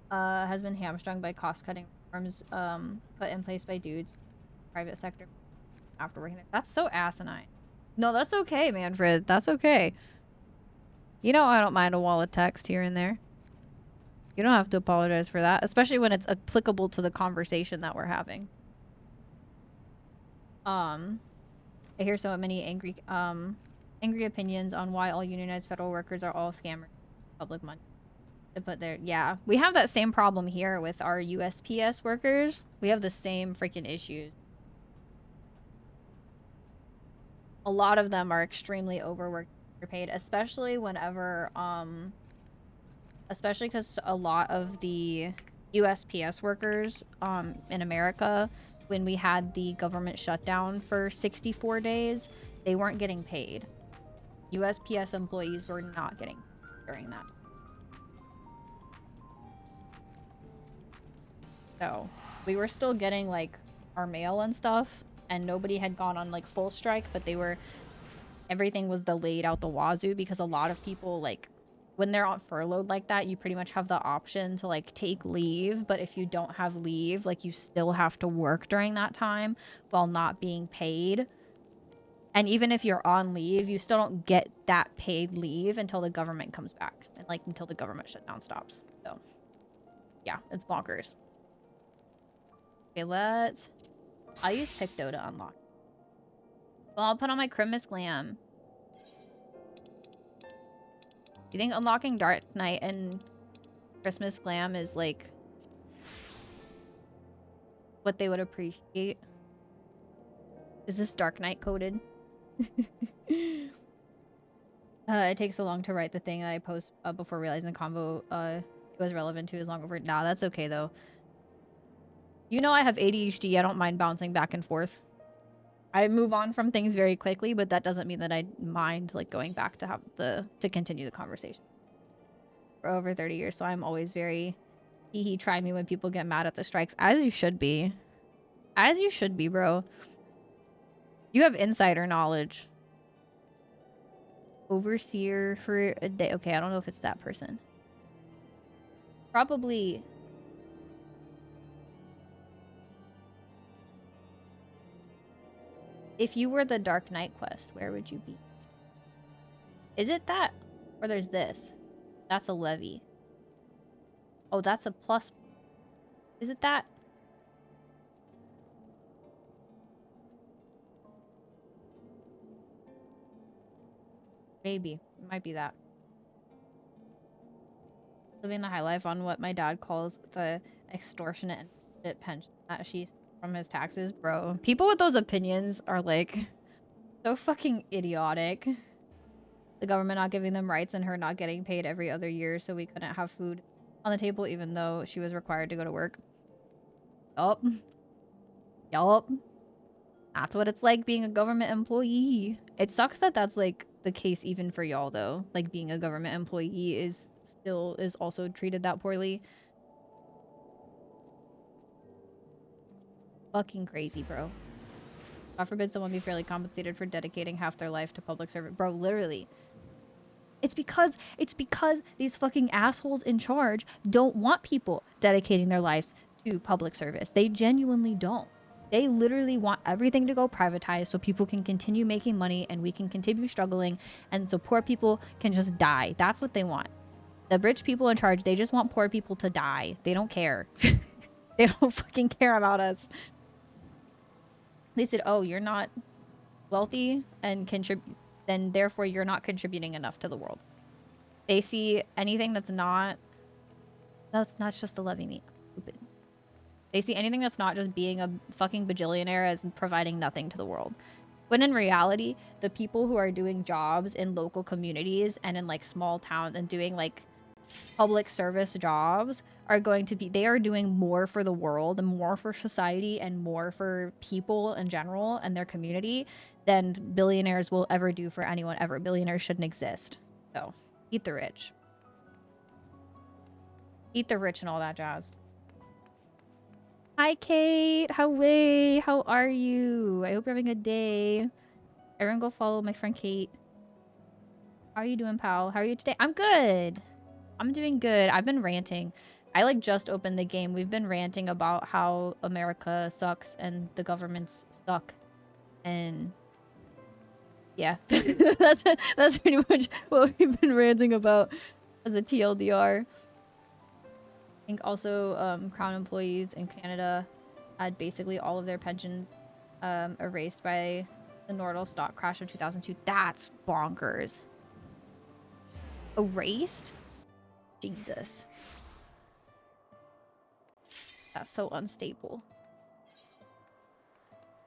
Has been hamstrung by cost-cutting reforms put in place by dudes, private sector after working there. That's so asinine. No, that's okay, Manfred. That's okay. You know I don't mind a wall of text here and there. You don't have to apologize for that, especially when it's applicable to the conversation that we're having. I hear so many angry opinions on why all unionized federal workers are all scammers. Public money. But yeah, we have that same problem here with our USPS workers. We have the same freaking issues. A lot of them are extremely overworked, underpaid, especially whenever especially because a lot of the USPS workers in America, when we had the government shutdown for 64 days, they weren't getting paid. USPS employees were not getting paid during that. So we were still getting like our mail and stuff, and nobody had gone on like full strike, but everything was delayed out the wazoo because a lot of people, like, when they're on furloughed like that, you pretty much have the option to like take leave, but if you don't have leave, like, you still have to work during that time while not being paid. And even if you're on leave, you still don't get that paid leave until the government comes back and like until the government shutdown stops. So yeah, it's bonkers. Okay, I'll use Picto to unlock. Well, I'll put on my Christmas glam. You think unlocking Dark Knight and Christmas glam is like what they would appreciate? Is this Dark Knight coded? It takes so long to write the thing that I post before realizing the combo it was relevant to is long over. Nah, that's okay though. You know I have ADHD. I don't mind bouncing back and forth. I move on from things very quickly, but that doesn't mean that I mind like going back to continue the conversation. For over 30 years, so I'm always very try me when people get mad at the strikes, as you should be. As you should be, bro. You have insider knowledge. Overseer for a day. Okay, I don't know if it's that person. Probably. If you were the Dark Knight quest, where would you be? Is it that? Or there's this. That's a levy. Oh, that's a plus. Is it that? Maybe. It might be that. Living the high life on what my dad calls the extortionate and pension that she's from his taxes. Bro, people with those opinions are like so fucking idiotic. The government not giving them rights and her not getting paid every other year so we couldn't have food on the table even though she was required to go to work. Yup. Yup. That's what it's like being a government employee. It sucks that that's like the case even for y'all though. Like being a government employee is also treated that poorly. Fucking crazy, bro. God forbid someone be fairly compensated for dedicating half their life to public service. Bro, literally. It's because these fucking assholes in charge don't want people dedicating their lives to public service. They genuinely don't. They literally want everything to go privatized so people can continue making money and we can continue struggling and so poor people can just die. That's what they want. The rich people in charge, they just want poor people to die. They don't care. They don't fucking care about us. They said, oh, you're not wealthy and then therefore you're not contributing enough to the world. They see anything that's not just a levy me. Stupid. They see anything that's not just being a fucking bajillionaire as providing nothing to the world. When in reality, the people who are doing jobs in local communities and in like small towns and doing like public service jobs are going to be, they are doing more for the world and more for society and more for people in general and their community than billionaires will ever do for anyone ever. Billionaires shouldn't exist. So, eat the rich. Eat the rich and all that jazz. Hi, Kate. How are you? I hope you're having a good day. Everyone go follow my friend Kate. How are you doing, pal? How are you today? I'm good. I'm doing good. I've been ranting. I like just opened the game. We've been ranting about how America sucks and the governments suck. And yeah, that's pretty much what we've been ranting about as a TLDR. I think also Crown employees in Canada had basically all of their pensions erased by the Nordal stock crash of 2002. That's bonkers. Erased? Jesus. That's so unstable.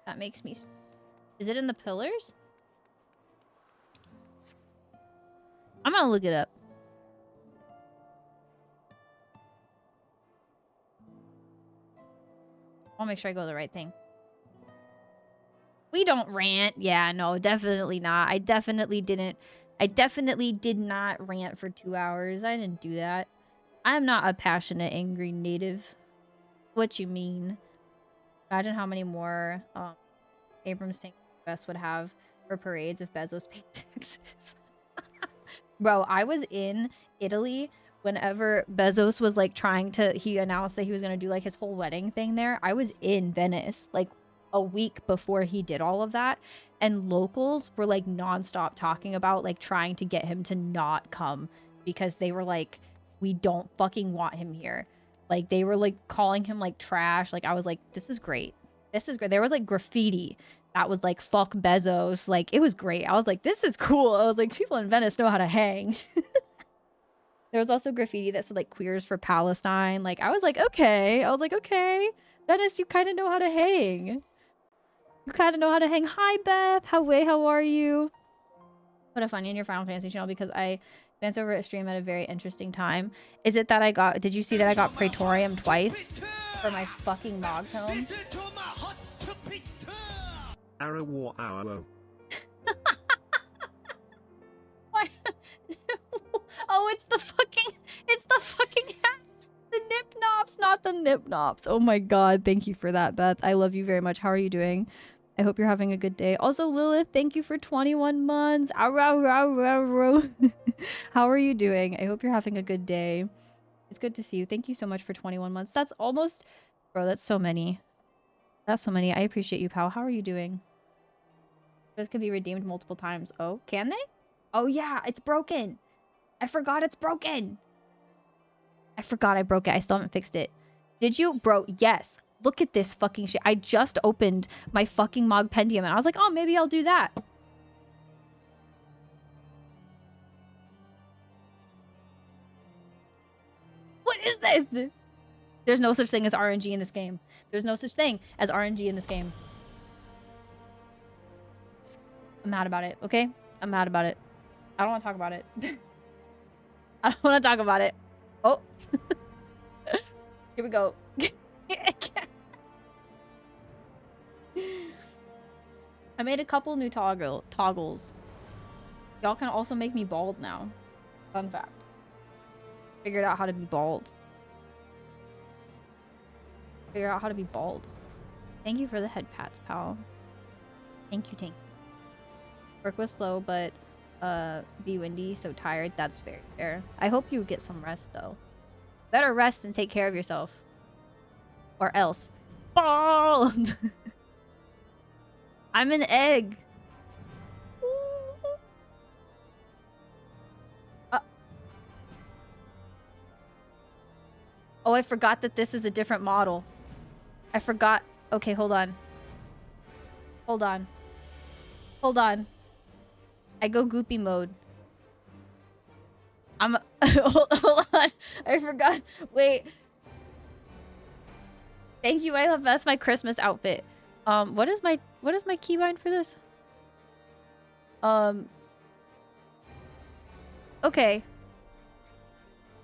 That makes me... Is it in the pillars? I'm gonna look it up. I'll make sure I go to the right thing. We don't rant. Yeah, no, definitely not. I definitely did not rant for 2 hours. I didn't do that. I'm not a passionate, angry native. What you mean? Imagine how many more Abrams tank US would have for parades if Bezos paid taxes. Bro, I was in Italy whenever Bezos was like he announced that he was going to do like his whole wedding thing there. I was in Venice like a week before he did all of that. And locals were like nonstop talking about like trying to get him to not come because they were like, we don't fucking want him here. Like they were like calling him like trash. Like I was like, this is great. This is great. There was like graffiti that was like, fuck Bezos. Like it was great. I was like, this is cool. I was like, people in Venice know how to hang. There was also graffiti that said like queers for Palestine. Like I was like, okay. I was like, okay. Venice, you kind of know how to hang. You kind of know how to hang. Hi, Beth. How are you? Put a funny in your Final Fantasy channel because I glanced over a stream at a very interesting time. Is it that did you see that I got Praetorium twice for my fucking Mog tome? Why? Oh, it's the fucking the nip nops, not the nip nops. Oh my god, thank you for that, Beth. I love you very much. How are you doing? I hope you're having a good day. Also, Lilith, thank you for 21 months. How are you doing? I hope you're having a good day. It's good to see you. Thank you so much for 21 months. That's almost... Bro, that's so many. That's so many. I appreciate you, pal. How are you doing? This could be redeemed multiple times. Oh, can they? Oh, yeah. It's broken. I forgot it's broken. I forgot I broke it. I still haven't fixed it. Did you? Bro, yes. Look at this fucking shit. I just opened my fucking Mogpendium and I was like, oh, maybe I'll do that. What is this? There's no such thing as RNG in this game. There's no such thing as RNG in this game. I'm mad about it, okay? I'm mad about it. I don't want to talk about it. I don't want to talk about it. Oh. Here we go. I made a couple new toggles. Y'all can also make me bald now. Fun fact. Figured out how to be bald. Figure out how to be bald. Thank you for the head pats, pal. Thank you, Tank. Work was slow, but be windy, so tired. That's very fair. I hope you get some rest, though. Better rest and take care of yourself. Or else. Bald! I'm an egg. Oh, I forgot that this is a different model. I forgot. Okay, hold on. Hold on. Hold on. I go goopy mode. I'm... hold on. I forgot. Wait. Thank you. That's my Christmas outfit. What is my keybind for this? Okay.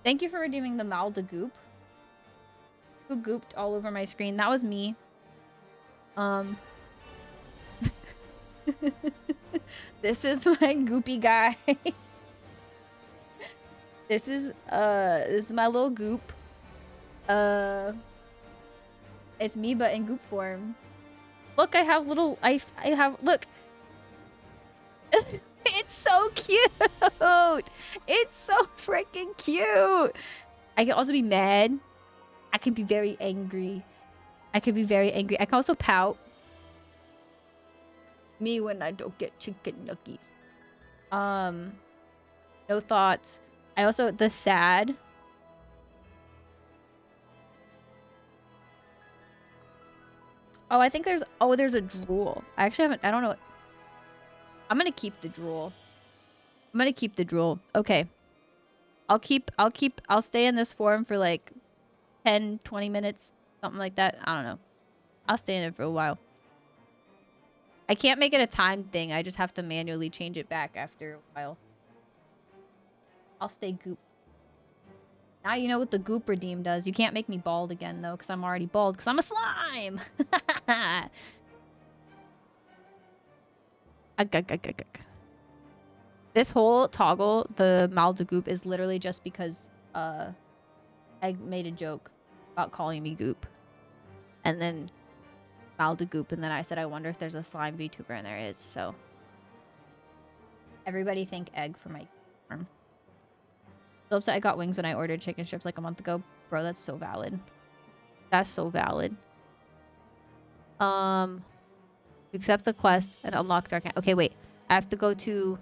Thank you for redeeming the Mal de Goop. Who gooped all over my screen? That was me. This is my goopy guy. This is my little goop. It's me but in goop form. Look, I have little look. It's so cute. It's so freaking cute. I can also be mad. I can be very angry. I can also pout. Me when I don't get chicken nuggets. No thoughts. I also the sad. Oh, I think there's a drool. I actually haven't. I don't know. I'm gonna keep the drool. Okay. I'll stay in this form for like 10, 20 minutes, something like that. I don't know. I'll stay in it for a while. I can't make it a timed thing. I just have to manually change it back after a while. I'll stay goop. Now you know what the goop redeem does. You can't make me bald again, though, because I'm already bald, because I'm a slime! This whole toggle, the Mal de Goop, is literally just because I made a joke about calling me Goop. And then Mal de Goop, and then I said, I wonder if there's a slime VTuber, and there is, so. Everybody thank Egg for my arm. So upset I got wings when I ordered chicken strips like a month ago. Bro, that's so valid. That's so valid. Accept the quest and unlock Dark... Okay, wait. I have to go to...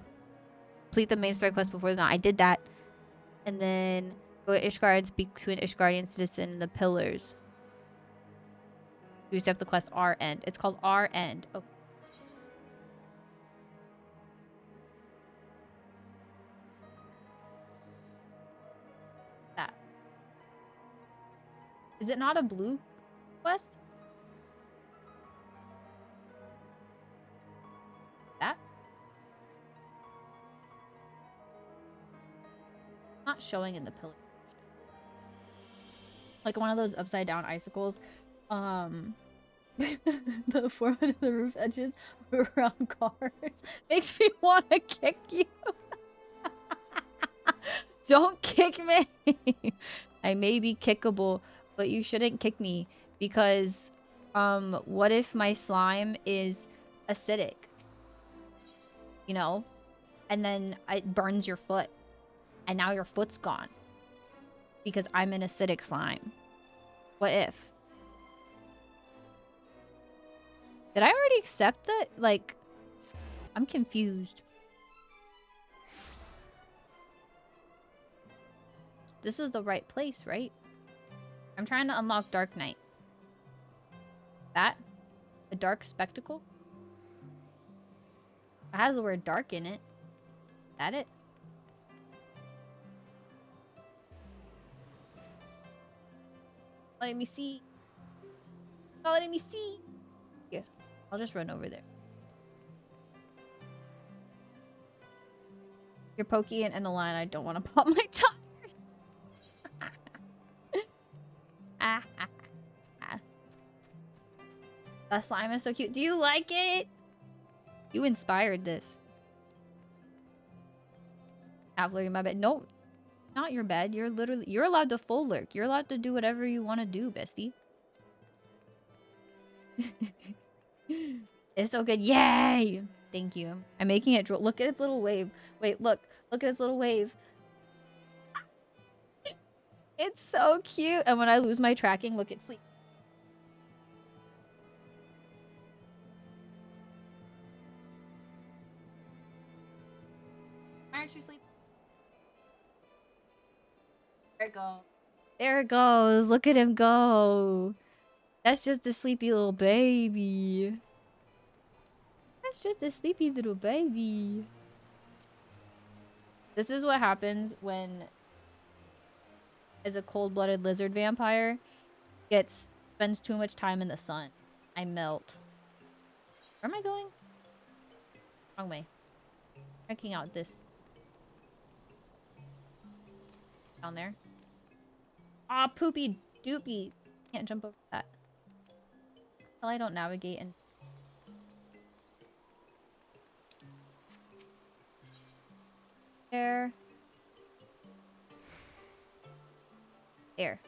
complete the main story quest before the... I did that. And then go to Ishgard and speak to an Ishgardian citizen in the pillars. You accept the quest R End. It's called R End. Okay. That. Is it not a blue quest? That? Not showing in the pillar. Like one of those upside down icicles. The foreman of the roof edges around cars makes me want to kick you. Don't kick me. I may be kickable, but you shouldn't kick me because what if my slime is acidic? You know? And then it burns your foot. And now your foot's gone. because I'm an acidic slime. What if? Did I already accept that? Like, I'm confused. This is the right place, right? I'm trying to unlock Dark Knight. That? A dark spectacle? It has the word dark in it. Is that it? Let me see. Oh, let me see. Yes. I'll just run over there. You're pokey and in the line. I don't want to pop my tongue. That slime is so cute. Do you like it? You inspired this. Avalar in my bed. No, not your bed. You're allowed to full lurk. You're allowed to do whatever you want to do, bestie. It's so good. Yay! Thank you. I'm making it. Look at its little wave. Wait, look. Look at its little wave. It's so cute. And when I lose my tracking, look at sleep. Why aren't you sleeping? There it goes. There it goes. Look at him go. That's just a sleepy little baby. That's just a sleepy little baby. This is what happens when, as a cold-blooded lizard vampire, spends too much time in the sun. I melt. Where am I going? Wrong way. Checking out this. Down there. Ah, poopy doopy. Can't jump over that. Well, I don't navigate and... There. There.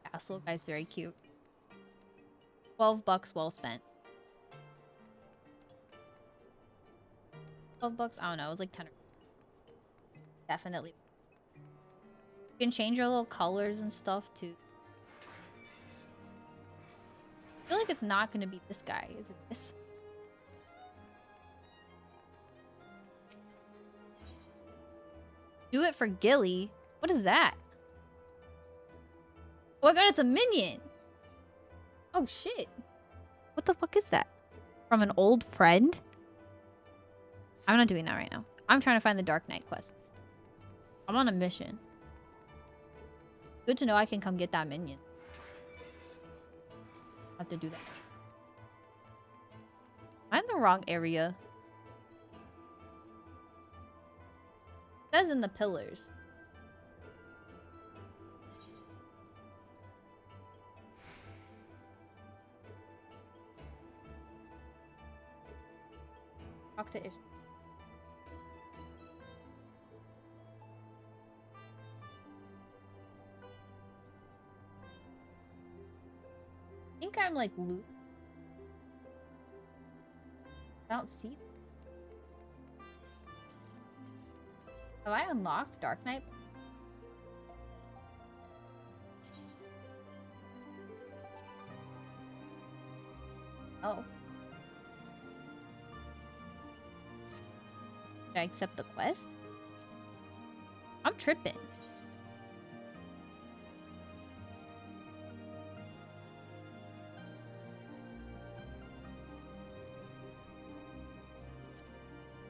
Yeah, this little guy's very cute. $12 well spent. 12 bucks? I don't know. It was like 10 or... Definitely. You can change your little colors and stuff too. I feel like it's not going to be this guy. Is it this? Do it for Gilly? What is that? Oh my god, it's a minion! Oh shit. What the fuck is that? From an old friend? I'm not doing that right now. I'm trying to find the Dark Knight quest. I'm on a mission. Good to know I can come get that minion. I have to do that. I'm in the wrong area. It says in the pillars. Talk to Ish. I think I'm like loot. I don't see them. Have I unlocked Dark Knight? Oh. Did I accept the quest? I'm tripping.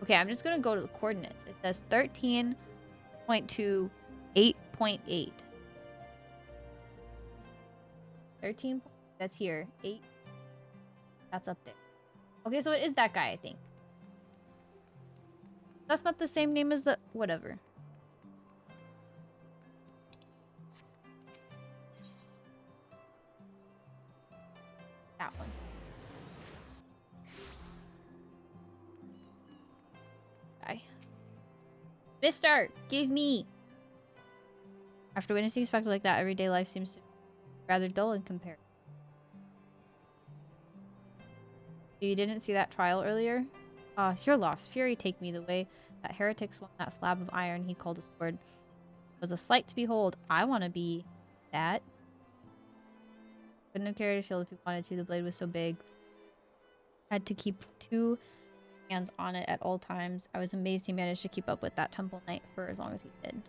Okay, I'm just gonna go to the coordinates. It says 13.2, 8.8. 13, that's here. 8, that's up there. Okay, so it is that guy, I think. That's not the same name as the... Whatever. That one. Okay. Mister, give me. After witnessing a spectacle like that, everyday life seems to be rather dull in comparison. You didn't see that trial earlier? Ah, you're lost. Fury, take me the way That heretic swung that slab of iron he called a sword. It was a sight to behold. I want to be that. Couldn't have carried a shield if he wanted to. The blade was so big. Had to keep 2 hands on it at all times. I was amazed he managed to keep up with that temple knight for as long as he did.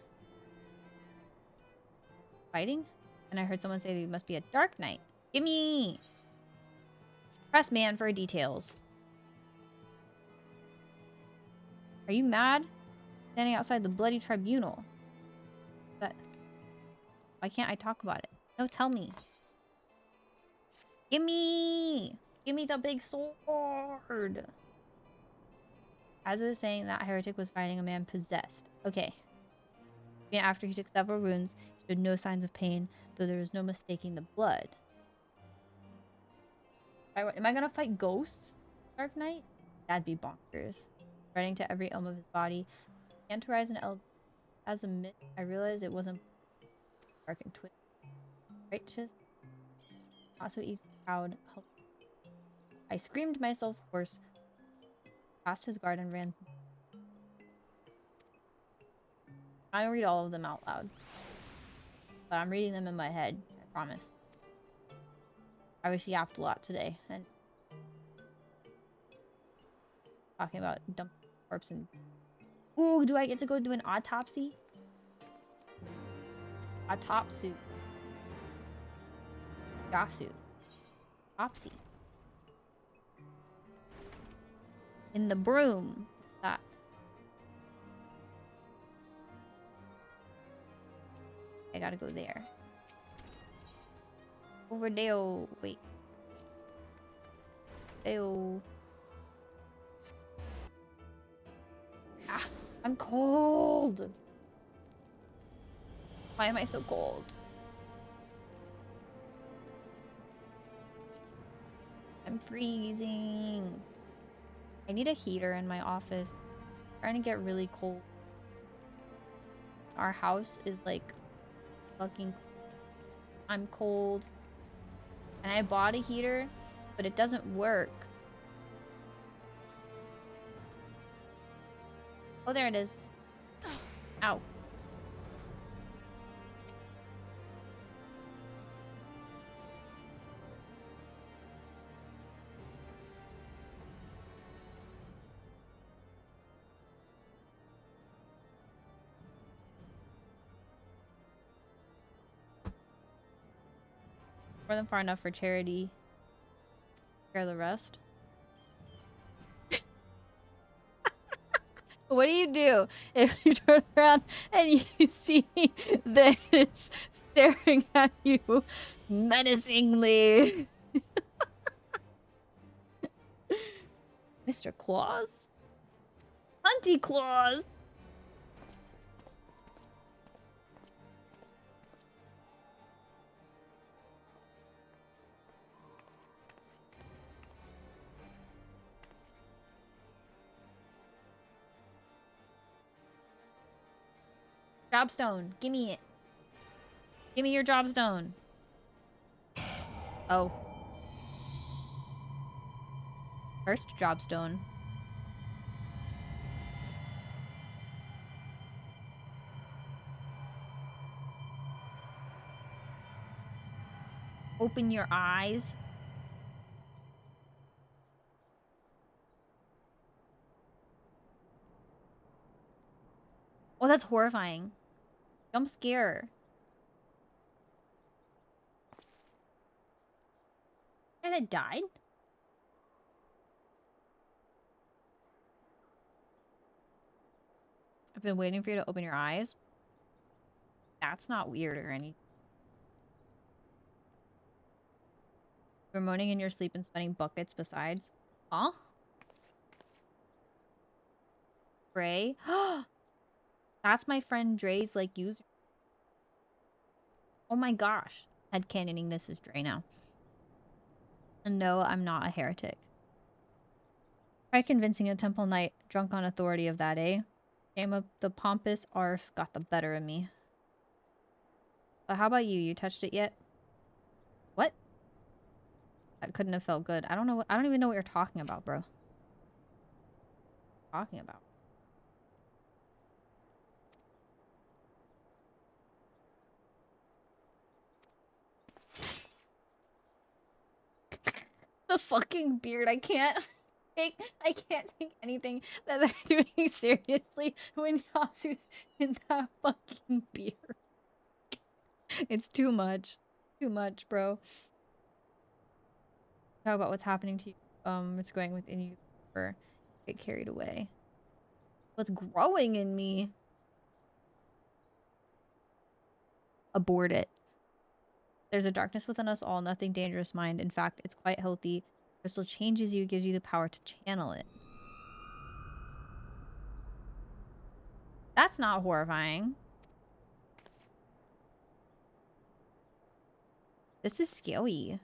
Fighting? And I heard someone say that he must be a dark knight. Gimme! Press man for details. Are you mad? Standing outside the bloody tribunal. Why can't I talk about it? No, tell me. Gimme! Gimme the big sword! As I was saying, that heretic was fighting a man possessed. Okay. After he took several wounds, he showed no signs of pain, though there was no mistaking the blood. Am I gonna fight ghosts, Dark Knight? That'd be bonkers. Spreading to every elm of his body. Began to rise in as a mist. I realized it wasn't dark and twisted. Righteous. Not so easy proud. I screamed myself hoarse, past his guard and ran. I don't read all of them out loud, but I'm reading them in my head, I promise. I wish he yapped a lot today, and talking about dumping corpse and... Ooh, do I get to go do an autopsy? Autopsy. Gasu. Autopsy. In the broom. That. I gotta go there. Over there. Wait. Ew. Ah, I'm cold. Why am I so cold? I'm freezing. I need a heater in my office. I'm trying to get really cold. Our house is like fucking cold. I'm cold. And I bought a heater, but it doesn't work. Oh, there it is. Ow. More than far enough for charity. Share the rest. What do you do if you turn around and you see this staring at you menacingly? Mr. Claus? Hunty Claus! Jobstone, give me it. Give me your jobstone. Oh. First jobstone. Open your eyes. Oh, that's horrifying. Jump scare. And it died? I've been waiting for you to open your eyes. That's not weird or anything. You're moaning in your sleep and sweating buckets besides. Huh? Dre? That's my friend Dre's, like, user. Oh my gosh. Headcanoning this is Dre now. And no, I'm not a heretic. Try convincing a temple knight drunk on authority of that, eh? Game of the pompous arse got the better of me. But how about you? You touched it yet? What? That couldn't have felt good. I don't know. I don't even know what you're talking about, bro. Talking about. The fucking beard. I can't take anything that they're doing seriously when Yasu's in that fucking beard. It's too much. Too much, bro. Talk about what's happening to you. It's going within you or get carried away. What's growing in me? Abort it. There's a darkness within us all, nothing dangerous, mind. In fact, it's quite healthy. Crystal changes you, gives you the power to channel it. That's not horrifying. This is scary.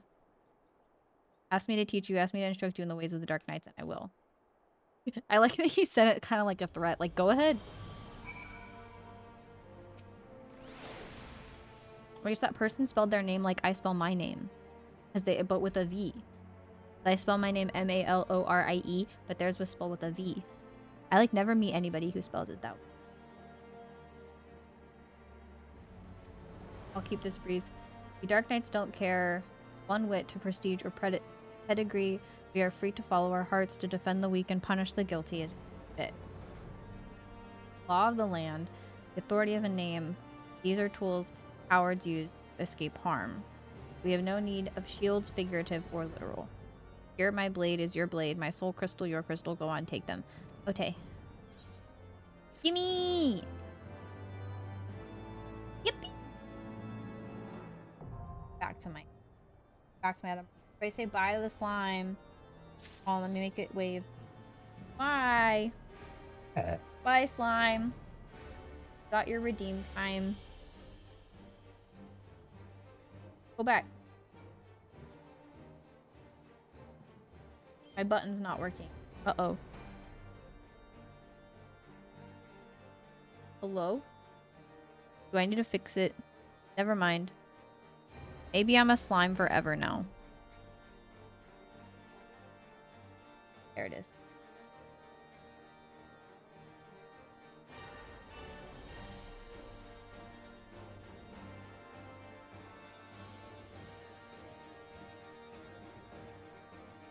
Ask me to teach you, ask me to instruct you in the ways of the Dark Knights, and I will. I like that he said it kind of like a threat. Like, go ahead. Or just that person spelled their name like I spell my name. But with a V. I spell my name M-A-L-O-R-I-E, but theirs was spelled with a V. I like never meet anybody who spells it that way. I'll keep this brief. The Dark Knights don't care one whit to prestige or pedigree. We are free to follow our hearts, to defend the weak and punish the guilty as fit. Law of the land, the authority of a name. These are tools cowards use to escape harm. We have no need of shields, figurative or literal. Here, my blade is your blade, my soul crystal, your crystal. Go on, take them. Okay. Gimme! Yippee! Back to my other. If I say bye to the slime. Oh, let me make it wave. Bye. Bye, slime. Got your redeem time. Go back. My button's not working. Uh-oh. Hello? Do I need to fix it? Never mind. Maybe I'm a slime forever now. There it is.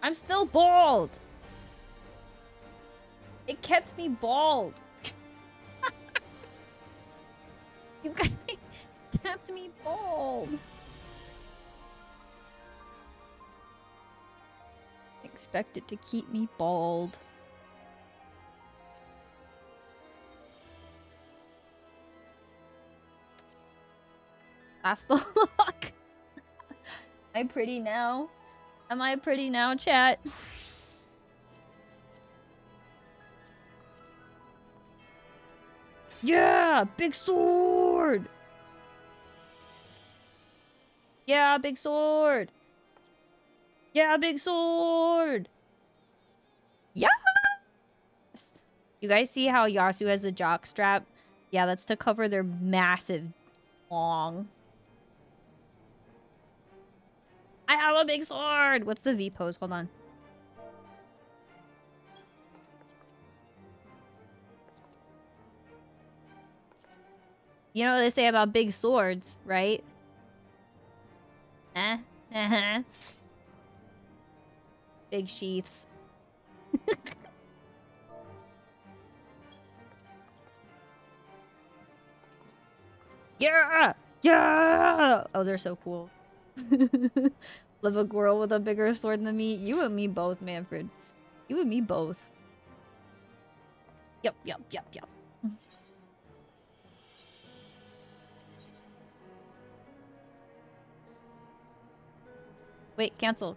I'm still bald! It kept me bald. You guys kept me bald. Expect it to keep me bald. That's the look. Am I pretty now? Am I pretty now, chat? Yeah! Big sword! Yeah, big sword! Yeah, big sword! Yes! You guys see how Yasu has the jock strap? Yeah, that's to cover their massive long. I have a big sword! What's the V pose? Hold on. You know what they say about big swords, right? Big sheaths. Yeah! Yeah! Oh, they're so cool. Live a girl with a bigger sword than me. You and me both, Manfred. You and me both. Yup. Wait, cancel.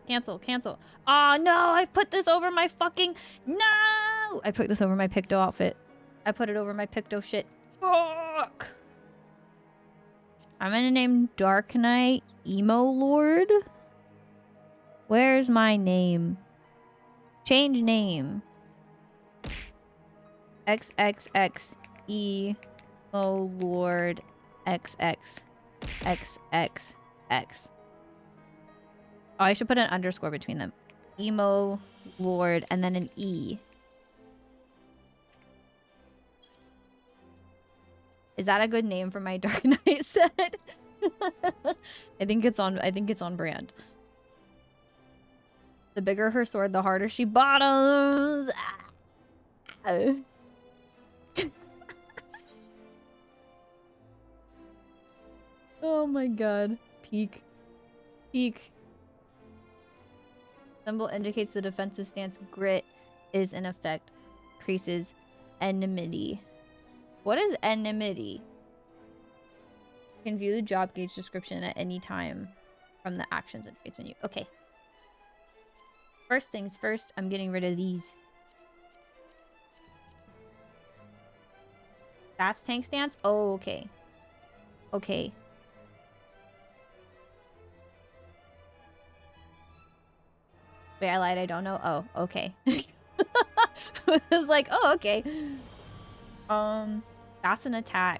Oh no, I put this over my fucking... No! I put this over my Picto outfit. I put it over my Picto shit. Fuck! I'm gonna name Dark Knight Emo Lord. Where's my name? Change name. XXX Emo Lord XXXXX. Oh, I should put an underscore between them. Emo Lord and then an E. Is that a good name for my Dark Knight set? I think it's on brand. The bigger her sword, the harder she bottoms. Ah. Oh my god. Peak. Peak. Symbol indicates the defensive stance. Grit is in effect. Increases enmity. What is enmity? You can view the job gauge description at any time from the actions and traits menu. Okay. First things first, I'm getting rid of these. That's tank stance? Oh, okay. Okay. Wait, I lied. I don't know. Oh, okay. I was like, oh, okay. That's an attack.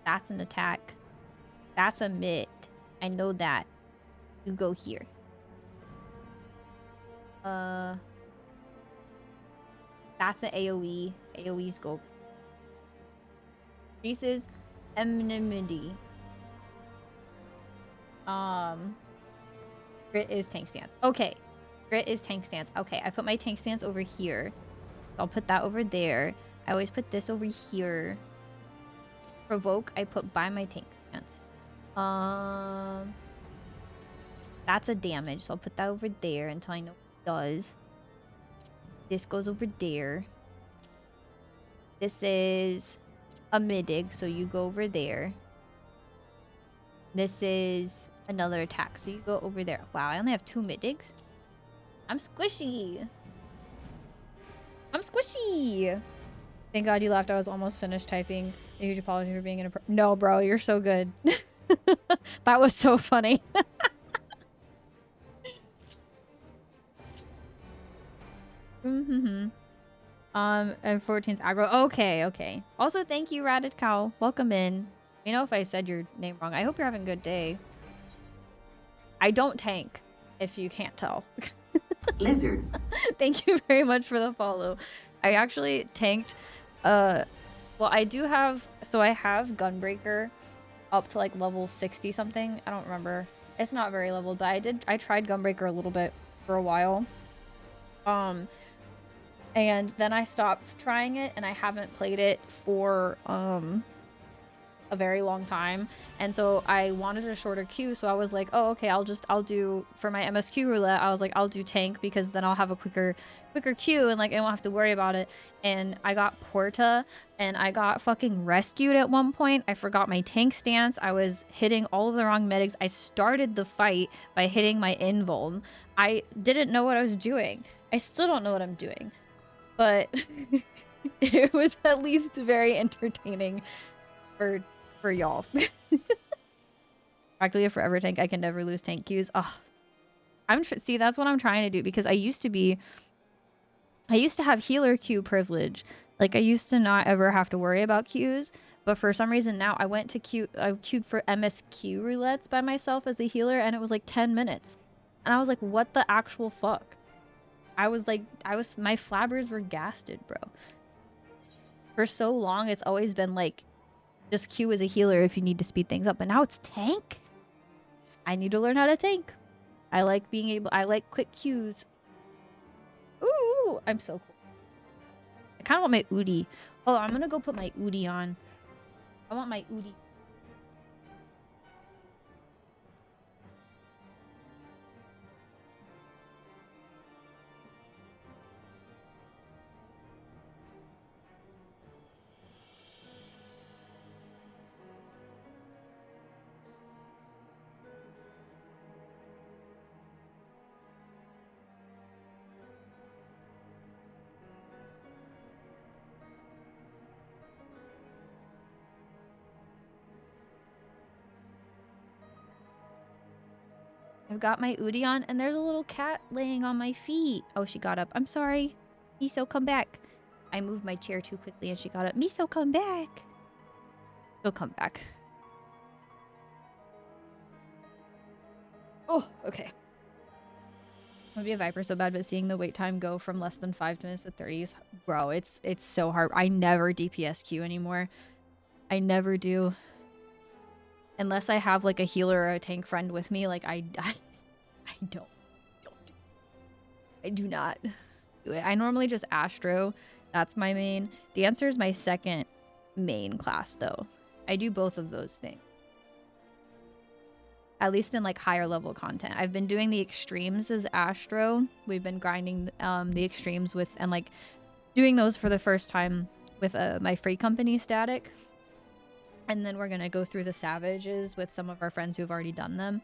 That's an attack. That's a mid. I know that. You go here. That's an AoE. AoEs go. Increases enmity. Grit is tank stance. Okay. Grit is tank stance. Okay, I put my tank stance over here. I'll put that over there. I always put this over here. Provoke, I put by my tank stance. That's a damage, so I'll put that over there until I know what it does. This goes over there. This is a midig, so you go over there. This is another attack, so you go over there. Wow, I only have 2 midigs. I'm squishy. I'm squishy. Thank God you laughed. I was almost finished typing. A huge apology for being in a... No, bro, you're so good. That was so funny. And 14's aggro. Okay, okay. Also, thank you, Ratted Cow. Welcome in. You know if I said your name wrong. I hope you're having a good day. I don't tank, if you can't tell. Lizard. Thank you very much for the follow. I actually tanked. Well, I do have. So I have Gunbreaker up to like level 60 something. I don't remember. It's not very leveled, but I tried Gunbreaker a little bit for a while. And then I stopped trying it, and I haven't played it for a very long time. And so I wanted a shorter queue, so I was like, oh, okay, I'll do for my MSQ roulette. I was like, I'll do tank because then I'll have a quicker queue, and like I won't have to worry about it. And I got Porta, and I got fucking rescued at one point. I forgot my tank stance. I was hitting all of the wrong medics. I started the fight by hitting my invuln. I didn't know what I was doing. I still don't know what I'm doing. But it was at least very entertaining for y'all. Practically a forever tank. I can never lose tank queues. Ugh. See, that's what I'm trying to do, because I used to have healer queue privilege. Like, I used to not ever have to worry about queues, but for some reason now I queued for MSQ roulettes by myself as a healer, and it was like 10 minutes. And I was like, what the actual fuck? My flabbers were gasted, bro. For so long, it's always been like, just queue as a healer if you need to speed things up. But now it's tank? I need to learn how to tank. I like quick queues. Ooh, I'm so cool. I kind of want my Udi. Oh, I'm gonna go put my Udi on. I want my Udi. I've got my Udi on, and there's a little cat laying on my feet. Oh, she got up. I'm sorry. Miso, come back. I moved my chair too quickly, and she got up. Miso, come back. She'll come back. Oh, okay. I'm gonna be a Viper so bad, but seeing the wait time go from less than 5 minutes to 30 is... Bro, it's so hard. I never DPS queue anymore. I never do. Unless I have like a healer or a tank friend with me, like I don't. I do not do it. I normally just Astro. That's my main. Dancer is my second main class, though. I do both of those things. At least in like higher level content. I've been doing the extremes as Astro. We've been grinding the extremes with, and like doing those for the first time with my free company Static. And then we're going to go through the Savages with some of our friends who've already done them.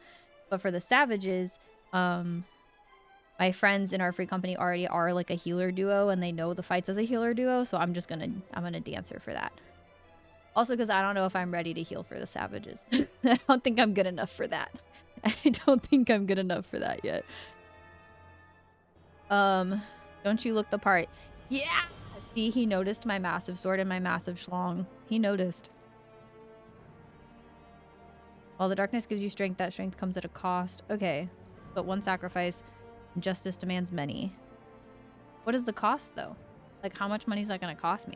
But for the Savages, my friends in our free company already are like a healer duo and they know the fights as a healer duo. So I'm gonna Dancer for that. Also, because I don't know if I'm ready to heal for the Savages. I don't think I'm good enough for that. I don't think I'm good enough for that yet. Don't you look the part? Yeah! See, he noticed my massive sword and my massive schlong. He noticed. While the darkness gives you strength, that strength comes at a cost. Okay, but one sacrifice, justice demands many. What is the cost, though? Like, how much money is that going to cost me?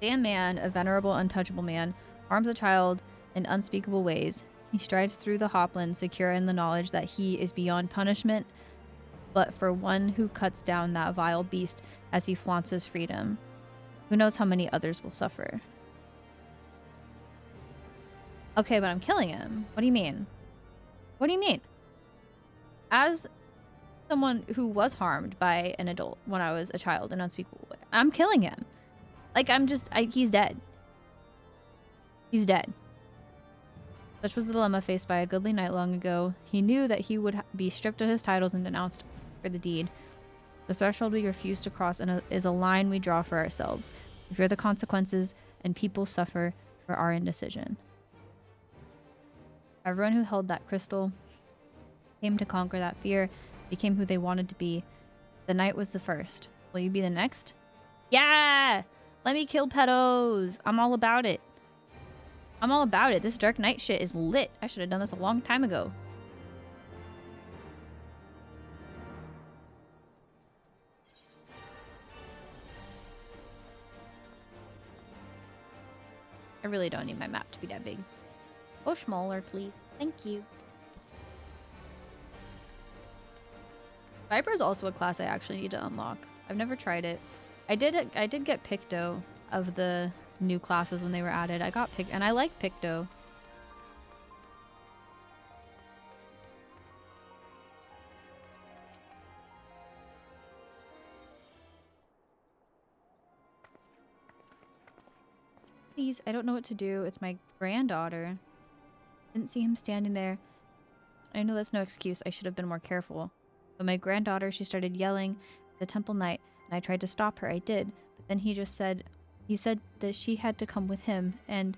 Sandman, a venerable, untouchable man, harms a child in unspeakable ways. He strides through the hopland, secure in the knowledge that he is beyond punishment, but for one who cuts down that vile beast as he flaunts his freedom, who knows how many others will suffer? Okay, but I'm killing him. What do you mean? What do you mean? As someone who was harmed by an adult when I was a child in unspeakable way, I'm killing him. Like, he's dead. He's dead. Such was the dilemma faced by a goodly knight long ago. He knew that he would be stripped of his titles and denounced for the deed. The threshold we refuse to cross is a line we draw for ourselves. We fear the consequences, and people suffer for our indecision. Everyone who held that crystal came to conquer that fear, became who they wanted to be. The knight was the first. Will you be the next? Yeah! Let me kill pedos! I'm all about it. I'm all about it. This Dark Knight shit is lit. I should have done this a long time ago. I really don't need my map to be that big. Go smaller, please. Thank you. Viper is also a class I actually need to unlock. I've never tried it. I did get Picto of the new classes when they were added. I got Pic, and I like Picto. Please, I don't know what to do. It's my granddaughter. Didn't see him standing there. I know that's no excuse. I should have been more careful. But my granddaughter, she started yelling at the temple knight, and I tried to stop her. I did. But then he said that she had to come with him, and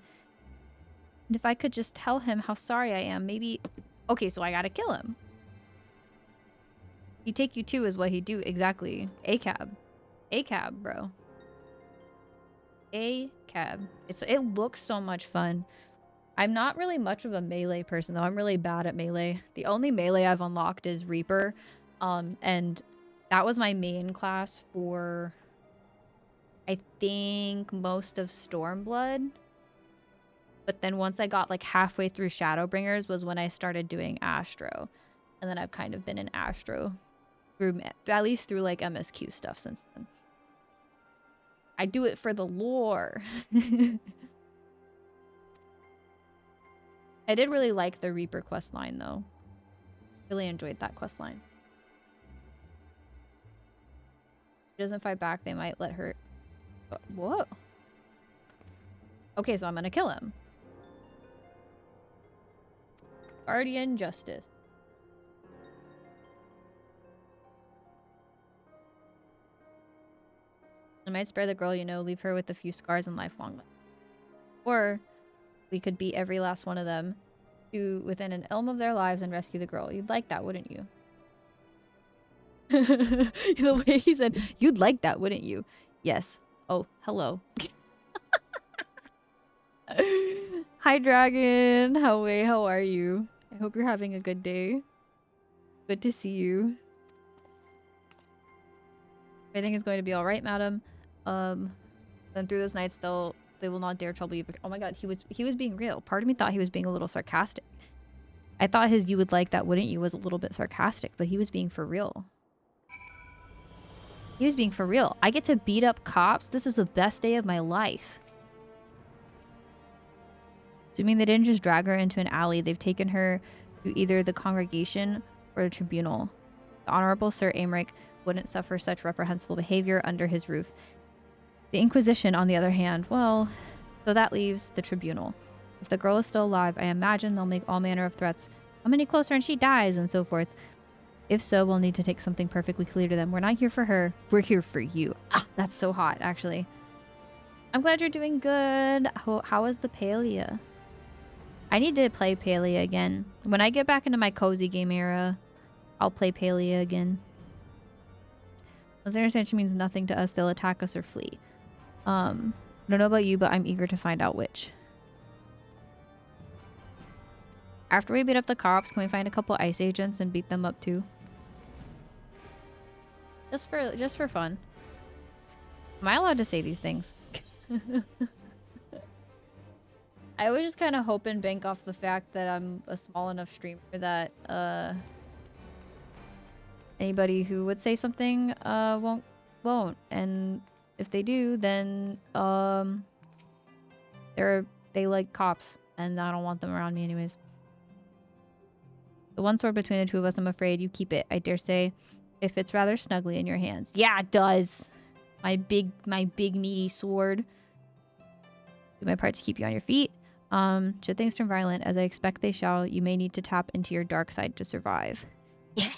if I could just tell him how sorry I am, maybe... Okay, so I gotta kill him. He take you too is what he do. Exactly. ACAB. ACAB, bro. ACAB. It looks so much fun. I'm not really much of a melee person, though. I'm really bad at melee. The only melee I've unlocked is Reaper. And that was my main class for, I think, most of Stormblood. But then once I got like halfway through Shadowbringers was when I started doing Astro. And then I've kind of been in Astro through, at least through like MSQ stuff since then. I do it for the lore. I did really like the Reaper questline, though. Really enjoyed that questline. If she doesn't fight back, they might let her... Whoa. Okay, so I'm gonna kill him. Guardian Justice. I might spare the girl, you know, leave her with a few scars and lifelong. Or we could beat every last one of them to within an elm of their lives and rescue the girl. You'd like that, wouldn't you? The way he said, you'd like that, wouldn't you? Yes. Oh, hello. Hi, Dragon. How are you? I hope you're having a good day. Good to see you. Everything is going to be all right, madam. Then through those nights, they will not dare trouble you. Oh my god, he was being real. Part of me thought he was being a little sarcastic. I thought his "you would like that, wouldn't you" was a little bit sarcastic, but he was being for real. He was being for real. I get to beat up cops. This is the best day of my life. Assuming they didn't just drag her into an alley, they've taken her to either the congregation or the tribunal. The Honorable Sir Aymeric wouldn't suffer such reprehensible behavior under his roof. The Inquisition, on the other hand, well, so that leaves the tribunal. If the girl is still alive, I imagine they'll make all manner of threats. Come any closer and she dies, and so forth. If so, we'll need to take something perfectly clear to them. We're not here for her. We're here for you. Ah, that's so hot, actually. I'm glad you're doing good. How is the Palia? I need to play Palia again. When I get back into my cozy game era, I'll play Palia again. Let's understand she means nothing to us. They'll attack us or flee. I don't know about you, but I'm eager to find out which. After we beat up the cops, can we find a couple ICE agents and beat them up too? Just for fun. Am I allowed to say these things? I was just kind of hope and bank off the fact that I'm a small enough streamer that anybody who would say something won't. And if they do, then they like cops, and I don't want them around me anyways. The one sword between the two of us, I'm afraid. You keep it. I dare say it fits rather snugly in your hands. Yeah, it does. My big meaty sword. Do my part to keep you on your feet. Should things turn violent, as I expect they shall, you may need to tap into your dark side to survive. Yeah.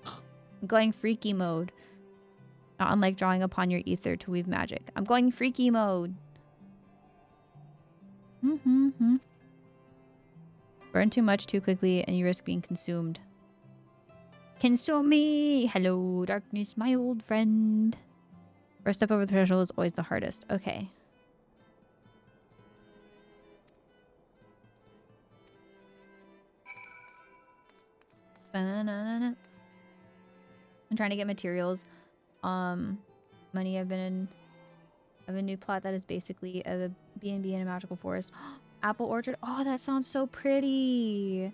I'm going freaky mode. Not unlike drawing upon your ether to weave magic. I'm going freaky mode. Burn too much too quickly and you risk being consumed. Consume me! Hello, darkness, my old friend. First step over the threshold is always the hardest. Okay. I'm trying to get materials. Money. I have a new plot that is basically a B&B in a magical forest. Apple orchard. Oh, that sounds so pretty.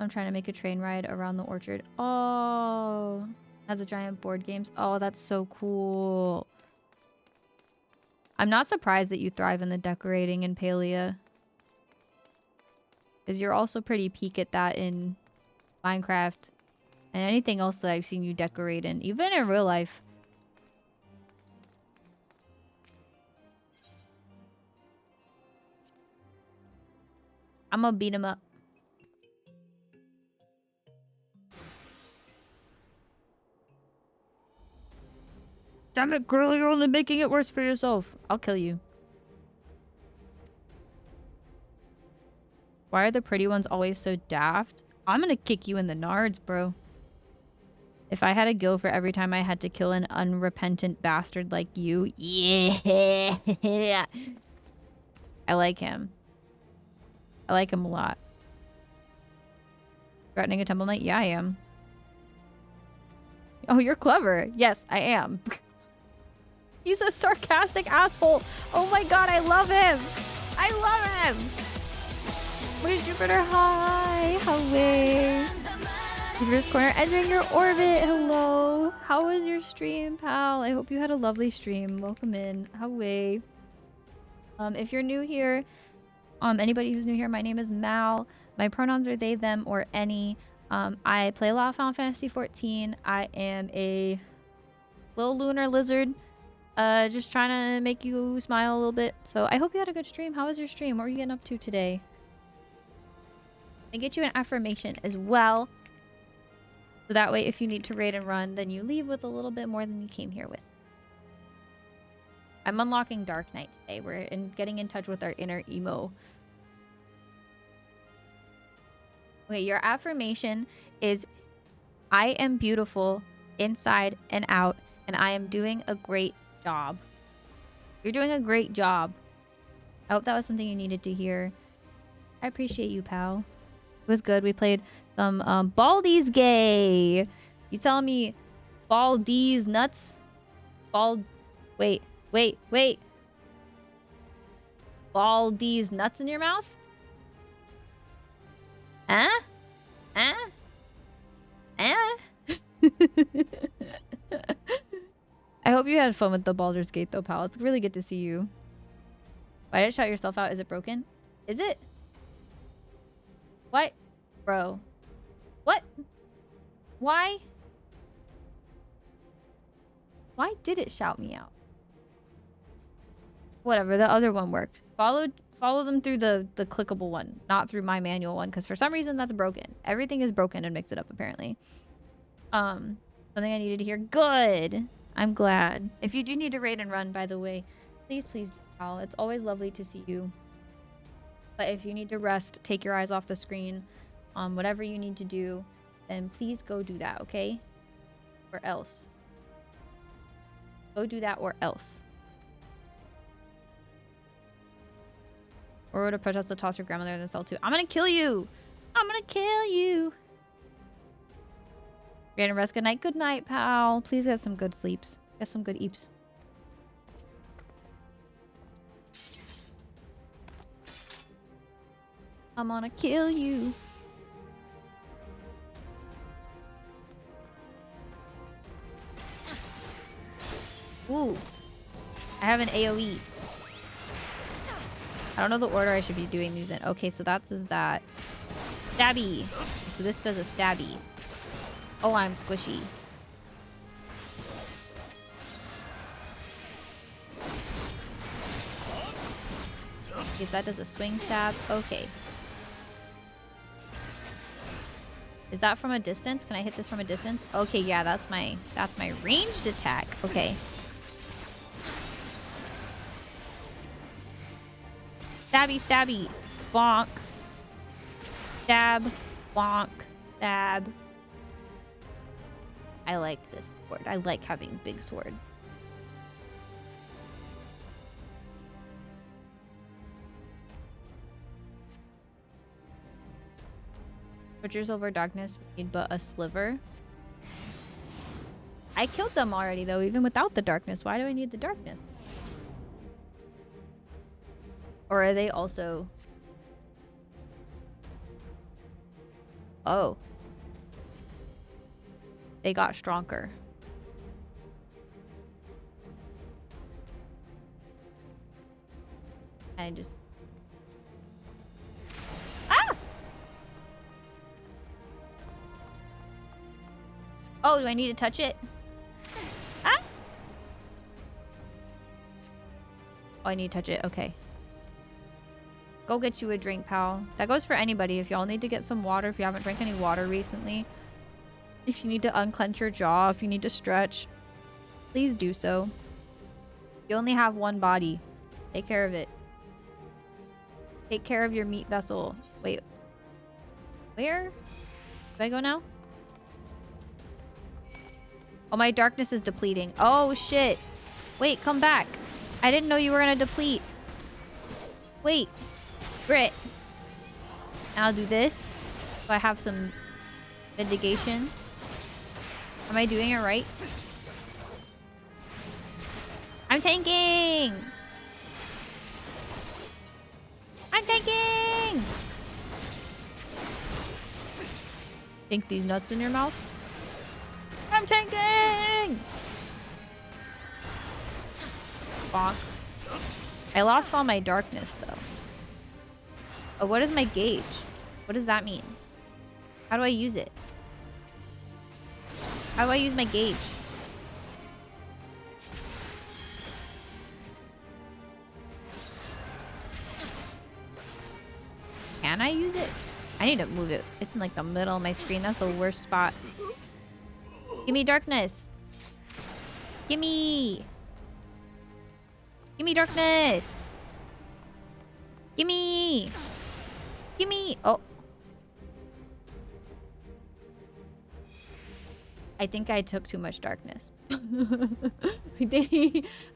I'm trying to make a train ride around the orchard. Oh, has a giant board games. Oh, that's so cool. I'm not surprised that you thrive in the decorating in Palia, because you're also pretty peak at that in Minecraft and anything else that I've seen you decorate in, even in real life. I'm gonna beat him up. Damn it, girl, you're only making it worse for yourself. I'll kill you. Why are the pretty ones always so daft? I'm gonna kick you in the nards, bro. If I had a guild for every time I had to kill an unrepentant bastard like you. Yeah. I like him. I like him a lot. Threatening a temple knight? Yeah, I am. Oh, you're clever. Yes, I am. He's a sarcastic asshole. Oh my god, I love him. I love him. Where's Jupiter? Hi. Howay. Jupiter's corner entering your orbit. Hello. How was your stream, pal? I hope you had a lovely stream. Welcome in. Howay. If you're new here, anybody who's new here, my name is Mal. My pronouns are they, them, or any. I play a lot of Final Fantasy 14. I am a little lunar lizard. Just trying to make you smile a little bit. So I hope you had a good stream. How was your stream? What were you getting up to today? And get you an affirmation as well. So that way, if you need to raid and run, then you leave with a little bit more than you came here with. I'm unlocking Dark Knight today. We're getting in touch with our inner emo. Okay, your affirmation is, I am beautiful inside and out, and I am doing a great job. You're doing a great job. I hope that was something you needed to hear. I appreciate you, pal. It was good. We played some Baldi's Gay. You telling me Baldi's nuts? Wait. Baldi's nuts in your mouth? Huh? I hope you had fun with the Baldur's Gate though, pal. It's really good to see you. Why did it shout yourself out? Is it broken? Is it? What? Bro. What? Why? Why did it shout me out? Whatever, the other one worked. Follow them through the clickable one, not through my manual one, because for some reason that's broken. Everything is broken and Mix It Up apparently. Something I needed to hear. Good. I'm glad. If you do need to raid and run, by the way, please do, pal. It's always lovely to see you. But if you need to rest, take your eyes off the screen, whatever you need to do, then please go do that, okay? Or else. Go do that or else. Or to protest to toss your grandmother in the cell too. I'm gonna kill you! I'm gonna kill you! Random rest. Good night. Good night, pal. Please get some good sleeps. Get some good eeps. I'm gonna kill you. Ooh. I have an AoE. I don't know the order I should be doing these in. Okay, so that does that. Stabby. So this does a stabby. Oh, I'm squishy. If that does a swing stab. Okay. Is that from a distance? Can I hit this from a distance? Okay, yeah, that's my ranged attack. Okay. Stabby, stabby. Bonk. Stab. Bonk. Stab. I like this sword. I like having big sword. Butchers over darkness need but a sliver. I killed them already though, even without the darkness. Why do I need the darkness? Or are they also... Oh. They got stronger. I just... Ah! Oh, do I need to touch it? Ah! Oh, I need to touch it. Okay. Go get you a drink, pal. That goes for anybody. If y'all need to get some water, if you haven't drank any water recently, if you need to unclench your jaw, if you need to stretch, please do so. You only have one body. Take care of it. Take care of your meat vessel. Wait. Where? Do I go now? Oh, my darkness is depleting. Oh, shit. Wait, come back. I didn't know you were gonna deplete. Wait. Grit. And I'll do this. So I have some mitigation. Am I doing it right? I'm tanking! I'm tanking! Think these nuts in your mouth? I'm tanking! Bonk. I lost all my darkness, though. Oh, what is my gauge? What does that mean? How do I use it? How do I use my gauge? Can I use it? I need to move it. It's in like the middle of my screen. That's the worst spot. Give me darkness. Gimme. Gimme darkness. Gimme. Gimme. Oh. I think I took too much darkness.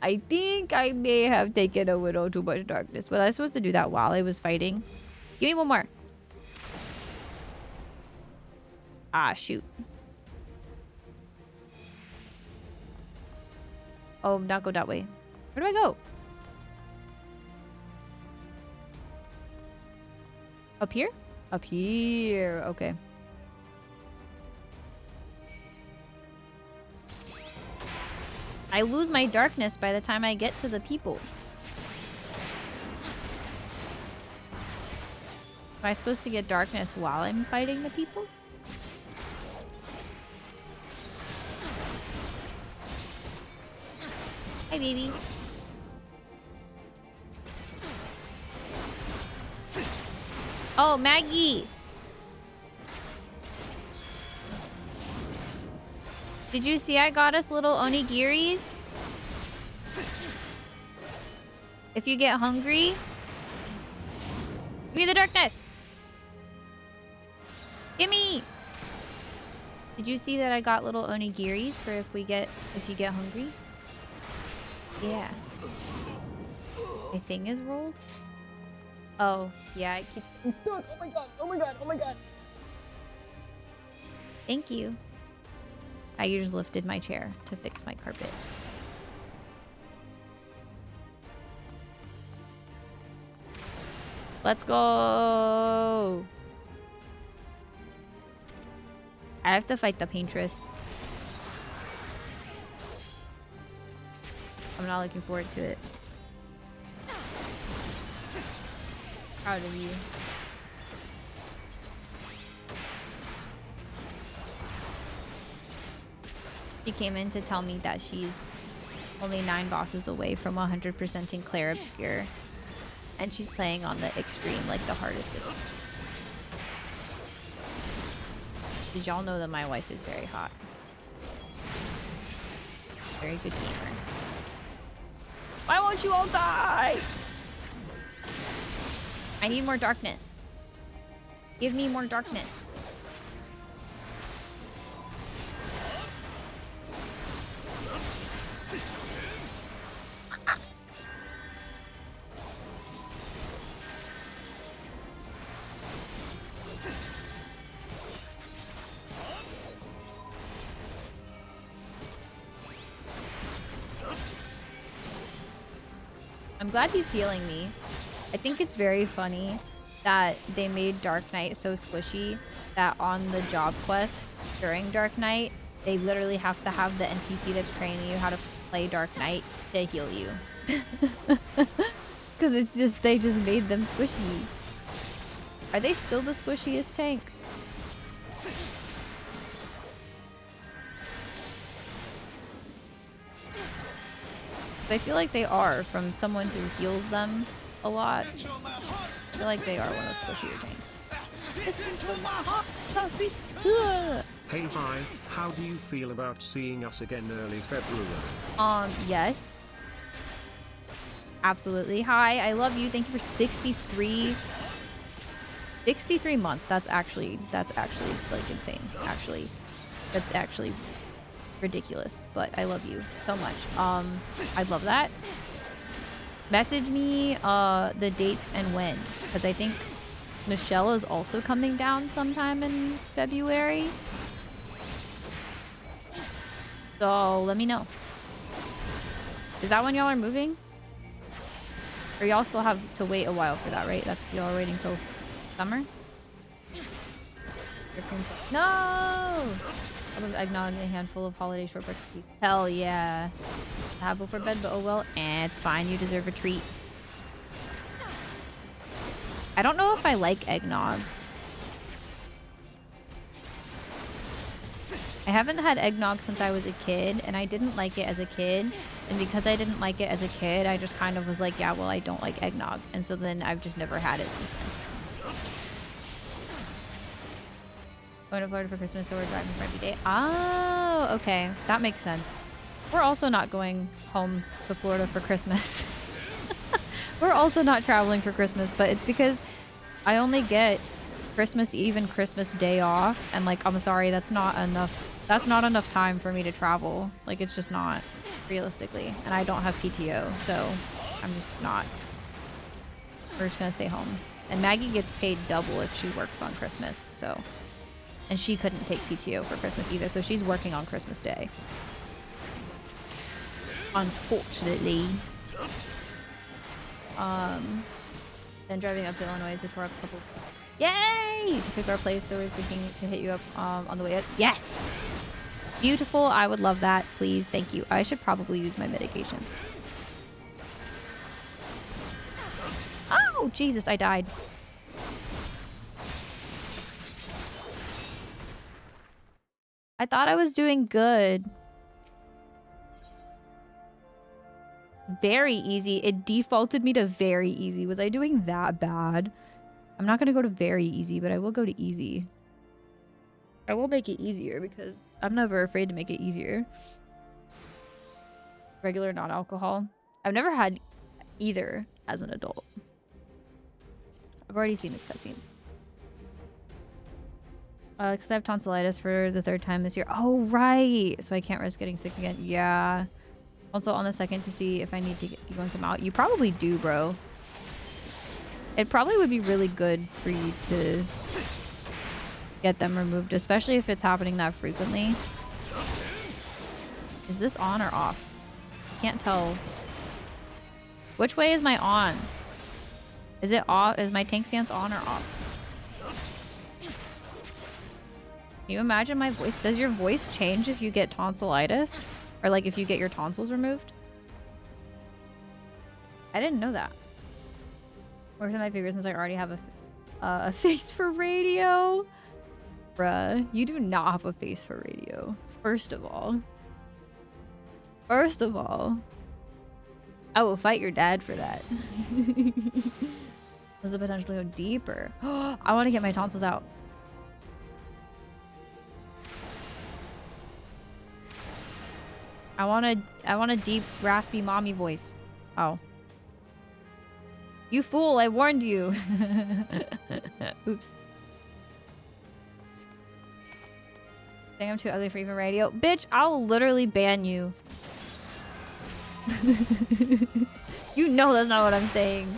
I think I may have taken a little too much darkness. Was I supposed to do that while I was fighting? Give me one more. Ah, shoot. Oh, not go that way. Where do I go? Up here? Up here. Okay. I lose my darkness by the time I get to the people. Am I supposed to get darkness while I'm fighting the people? Hi, baby. Oh, Maggie! Did you see I got us little onigiris? If you get hungry, give me the darkness! Gimme! Did you see that I got little onigiris for if you get hungry? Yeah. My thing is rolled? Oh, yeah, it keeps getting stuck. Oh my god, oh my god, oh my god. Thank you. I just lifted my chair to fix my carpet. Let's go! I have to fight the paintress. I'm not looking forward to it. Proud of you. She came in to tell me that she's only 9 bosses away from 100%ing Claire Obscure. And she's playing on the extreme, like the hardest of it. Did y'all know that my wife is very hot? Very good gamer. Why won't you all die? I need more darkness. Give me more darkness. I'm glad he's healing me. I think it's very funny that they made Dark Knight so squishy that on the job quests during Dark Knight, they literally have to have the NPC that's training you how to play Dark Knight to heal you. Because it's just, they just made them squishy. Are they still the squishiest tank? I feel like they are, from someone who heals them a lot. I feel like they are one of the squishier tanks. Hey, hi, how do you feel about seeing us again early February? Yes. Absolutely. Hi, I love you. Thank you for 63 months. That's actually like insane. Actually, that's actually ridiculous, but I love you so much. I love that. Message me the dates and when, because I think Michelle is also coming down sometime in February. So let me know. Is that when y'all are moving? Or y'all still have to wait a while for that, right? That's y'all are waiting till summer? No! I love eggnog and a handful of holiday shortbread cookies. Hell yeah. I have before bed, but oh well. It's fine. You deserve a treat. I don't know if I like eggnog. I haven't had eggnog since I was a kid, and I didn't like it as a kid. And because I didn't like it as a kid, I just kind of was like, yeah, well, I don't like eggnog. And so then I've just never had it since then. Going to Florida for Christmas, so we're driving for every day. Oh, okay. That makes sense. We're also not going home to Florida for Christmas. We're also not traveling for Christmas, but it's because I only get Christmas Eve and Christmas Day off. And like, I'm sorry, that's not enough. That's not enough time for me to travel. Like, it's just not, realistically. And I don't have PTO, so I'm just not. We're just gonna stay home. And Maggie gets paid double if she works on Christmas, so. And she couldn't take PTO for Christmas either, so she's working on Christmas Day. Unfortunately. Then driving up to Illinois to tour up a couple. Yay! To pick our place, so we're thinking to hit you up on the way up. Yes! Beautiful. I would love that. Please. Thank you. I should probably use my mitigations. Oh, Jesus. I died. I thought I was doing good. Very easy. It defaulted me to very easy. Was I doing that bad? I'm not going to go to very easy, but I will go to easy. I will make it easier because I'm never afraid to make it easier. Regular non-alcohol. I've never had either as an adult. I've already seen this cutscene. Because I have tonsillitis for the 3rd time this year. Oh, right. So I can't risk getting sick again. Yeah. Also on the 2nd to see if I need to keep on come out. You probably do, bro. It probably would be really good for you to get them removed, especially if it's happening that frequently. Is this on or off? I can't tell. Which way is my on? Is it off? Is my tank stance on or off? Can you imagine my voice? Does your voice change if you get tonsillitis? Or like if you get your tonsils removed? I didn't know that. Works on my fingers since I already have a face for radio. Bruh, you do not have a face for radio. First of all. First of all. I will fight your dad for that. There's the potential to go deeper. I want to get my tonsils out. I want a deep, raspy mommy voice. Oh. You fool, I warned you. Oops. Think I'm too ugly for even radio. Bitch, I'll literally ban you. You know that's not what I'm saying.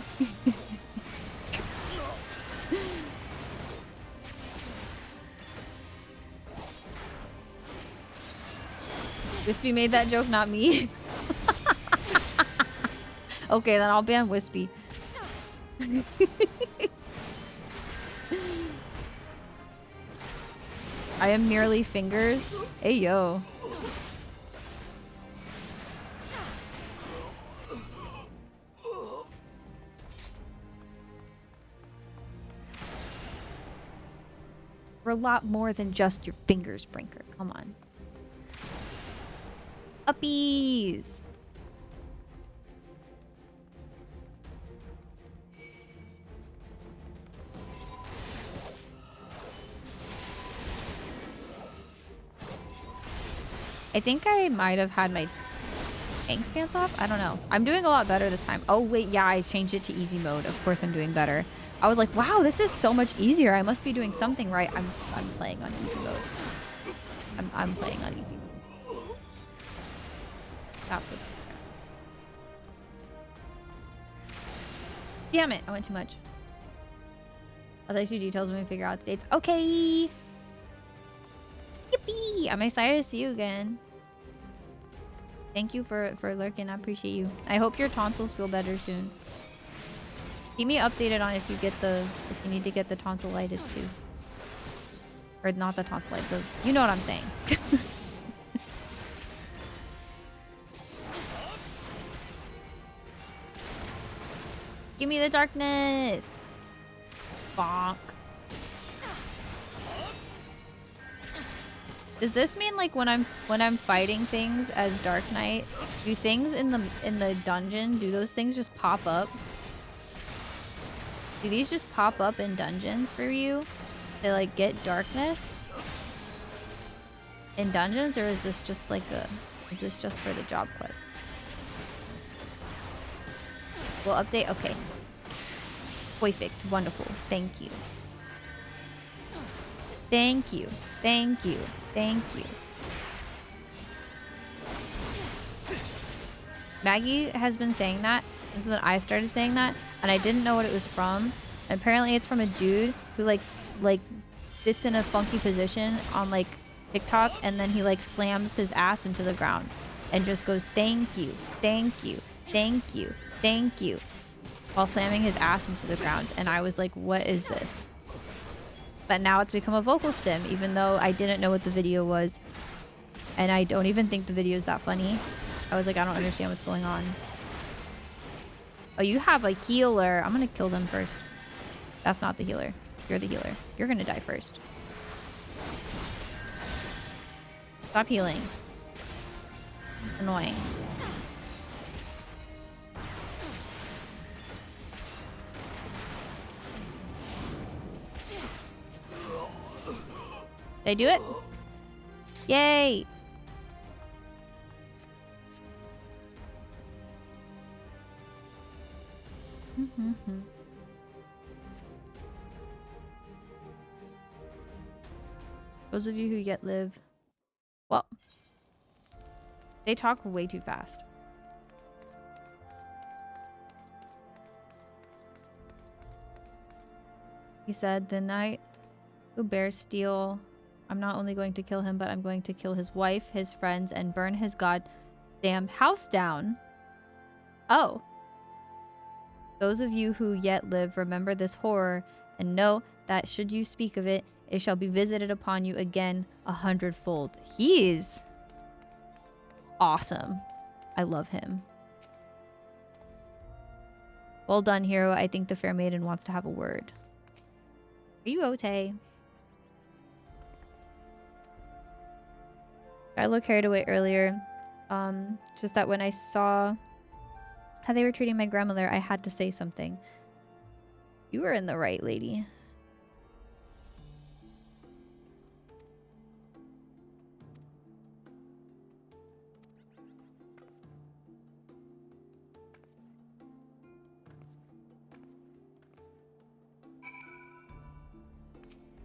Wispy made that joke, not me. Okay, then I'll ban Wispy. I am merely fingers. Hey, yo. We're a lot more than just your fingers, Brinker. Come on. Uppies! I think I might have had my tank stance off. I don't know. I'm doing a lot better this time. Oh, wait. Yeah, I changed it to easy mode. Of course I'm doing better. I was like, wow, this is so much easier. I must be doing something right. I'm playing on easy mode. I'm playing on easy mode. That's what's different. Damn it. I went too much. I'll text you details when we figure out the dates. Okay. Yippee. I'm excited to see you again. Thank you for lurking. I appreciate you. I hope your tonsils feel better soon. Keep me updated on if you need to get the tonsillitis too. Or not the tonsillitis. You know what I'm saying. Give me the darkness. Bonk. Does this mean like when I'm fighting things as Dark Knight, do things in the dungeon, do those things just pop up? Do these just pop up in dungeons for you? They like get darkness in dungeons, or is this just like is this just for the job quest? We'll update. Okay. Perfect. Wonderful. Thank you. Thank you. Thank you. Thank you. Maggie has been saying that since then I started saying that, and I didn't know what it was from. And apparently it's from a dude who like sits in a funky position on like TikTok, and then he like slams his ass into the ground and just goes, thank you, thank you, thank you, thank you, while slamming his ass into the ground. And I was like, what is this? But now it's become a vocal stim, even though I didn't know what the video was. And I don't even think the video is that funny. I was like, I don't understand what's going on. Oh, you have a healer. I'm gonna kill them first. That's not the healer. You're the healer. You're gonna die first. Stop healing. It's annoying. Did I do it? Yay! Those of you who yet live... Well, they talk way too fast. He said, the knight who bears steel, I'm not only going to kill him, but I'm going to kill his wife, his friends, and burn his goddamn house down. Oh. Those of you who yet live, remember this horror, and know that should you speak of it, it shall be visited upon you again 100-fold. He is awesome. I love him. Well done, hero. I think the fair maiden wants to have a word. Are you okay? I a little carried away earlier. Just that when I saw how they were treating my grandmother, I had to say something. You were in the right, lady.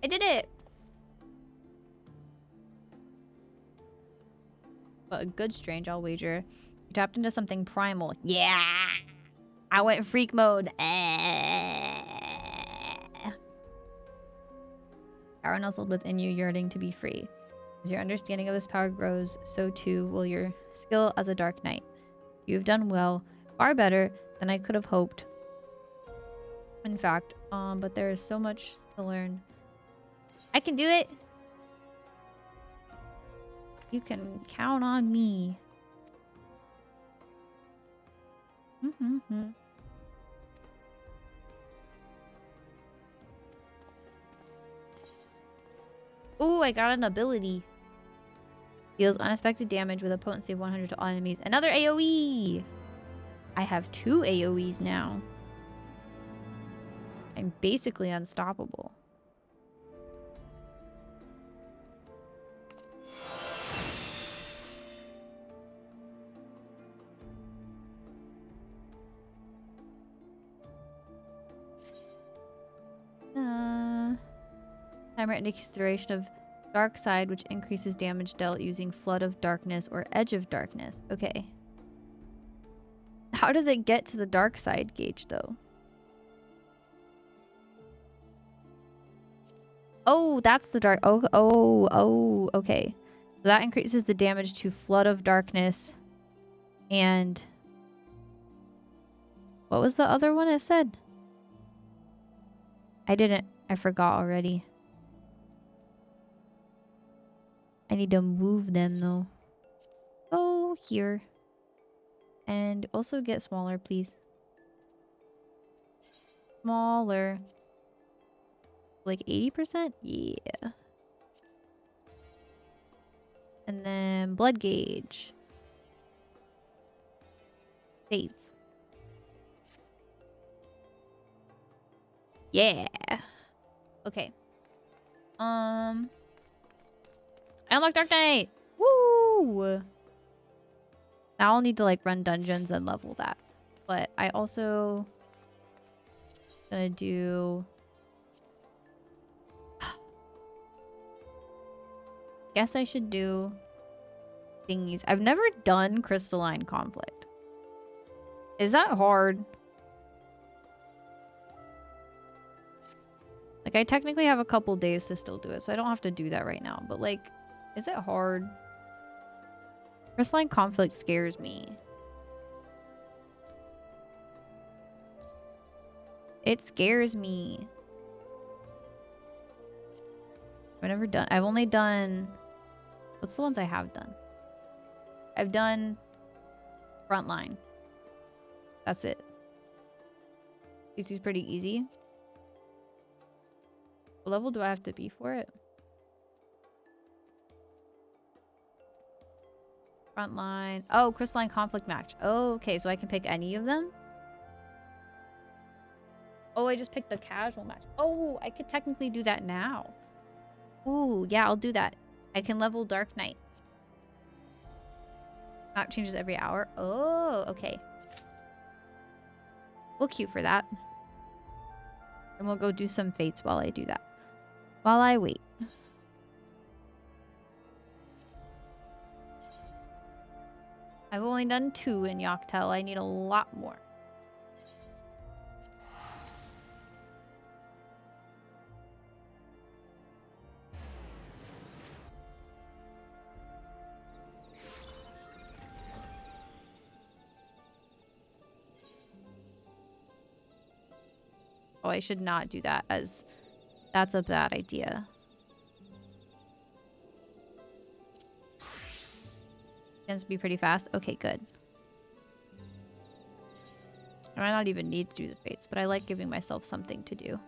I did it! But a good strange, I'll wager. You tapped into something primal. Yeah! I went freak mode. Power nestled within you, yearning to be free. As your understanding of this power grows, so too will your skill as a dark knight. You have done well, far better than I could have hoped. In fact, but there is so much to learn. I can do it! You can count on me. Ooh, I got an ability. Deals unexpected damage with a potency of 100 to all enemies. Another AoE! I have 2 AoEs now. I'm basically unstoppable. Timer into consideration of dark side, which increases damage dealt using flood of darkness or edge of darkness. Okay. How does it get to the dark side gauge though? Oh, that's the dark. Oh, okay. So that increases the damage to flood of darkness. And what was the other one it said? I forgot already. I need to move them though. Oh, here. And also get smaller, please. Smaller. Like 80%? Yeah. And then blood gauge. Save. Yeah. Okay. I unlocked Dark Knight. Woo! Now I'll need to like run dungeons and level that. But I also gonna do guess I should do thingies. I've never done crystalline conflict. Is that hard? Like, I technically have a couple days to still do it, so I don't have to do that right now. But, like, is it hard? Crystalline conflict scares me. It scares me. I've never done... I've only done What's the ones I have done? I've done frontline. That's it. This is pretty easy. What level do I have to be for it? Frontline. Oh, crystalline conflict match. Oh, okay, so I can pick any of them? Oh, I just picked the casual match. Oh, I could technically do that now. Ooh, yeah, I'll do that. I can level Dark Knight. Map changes every hour. Oh, okay. We'll queue for that. And we'll go do some fates while I do that. While I wait. I've only done 2 in Yoctel. I need a lot more. Oh, I should not do that, as that's a bad idea. Tends to be pretty fast. Okay, good. I might not even need to do the fates, but I like giving myself something to do.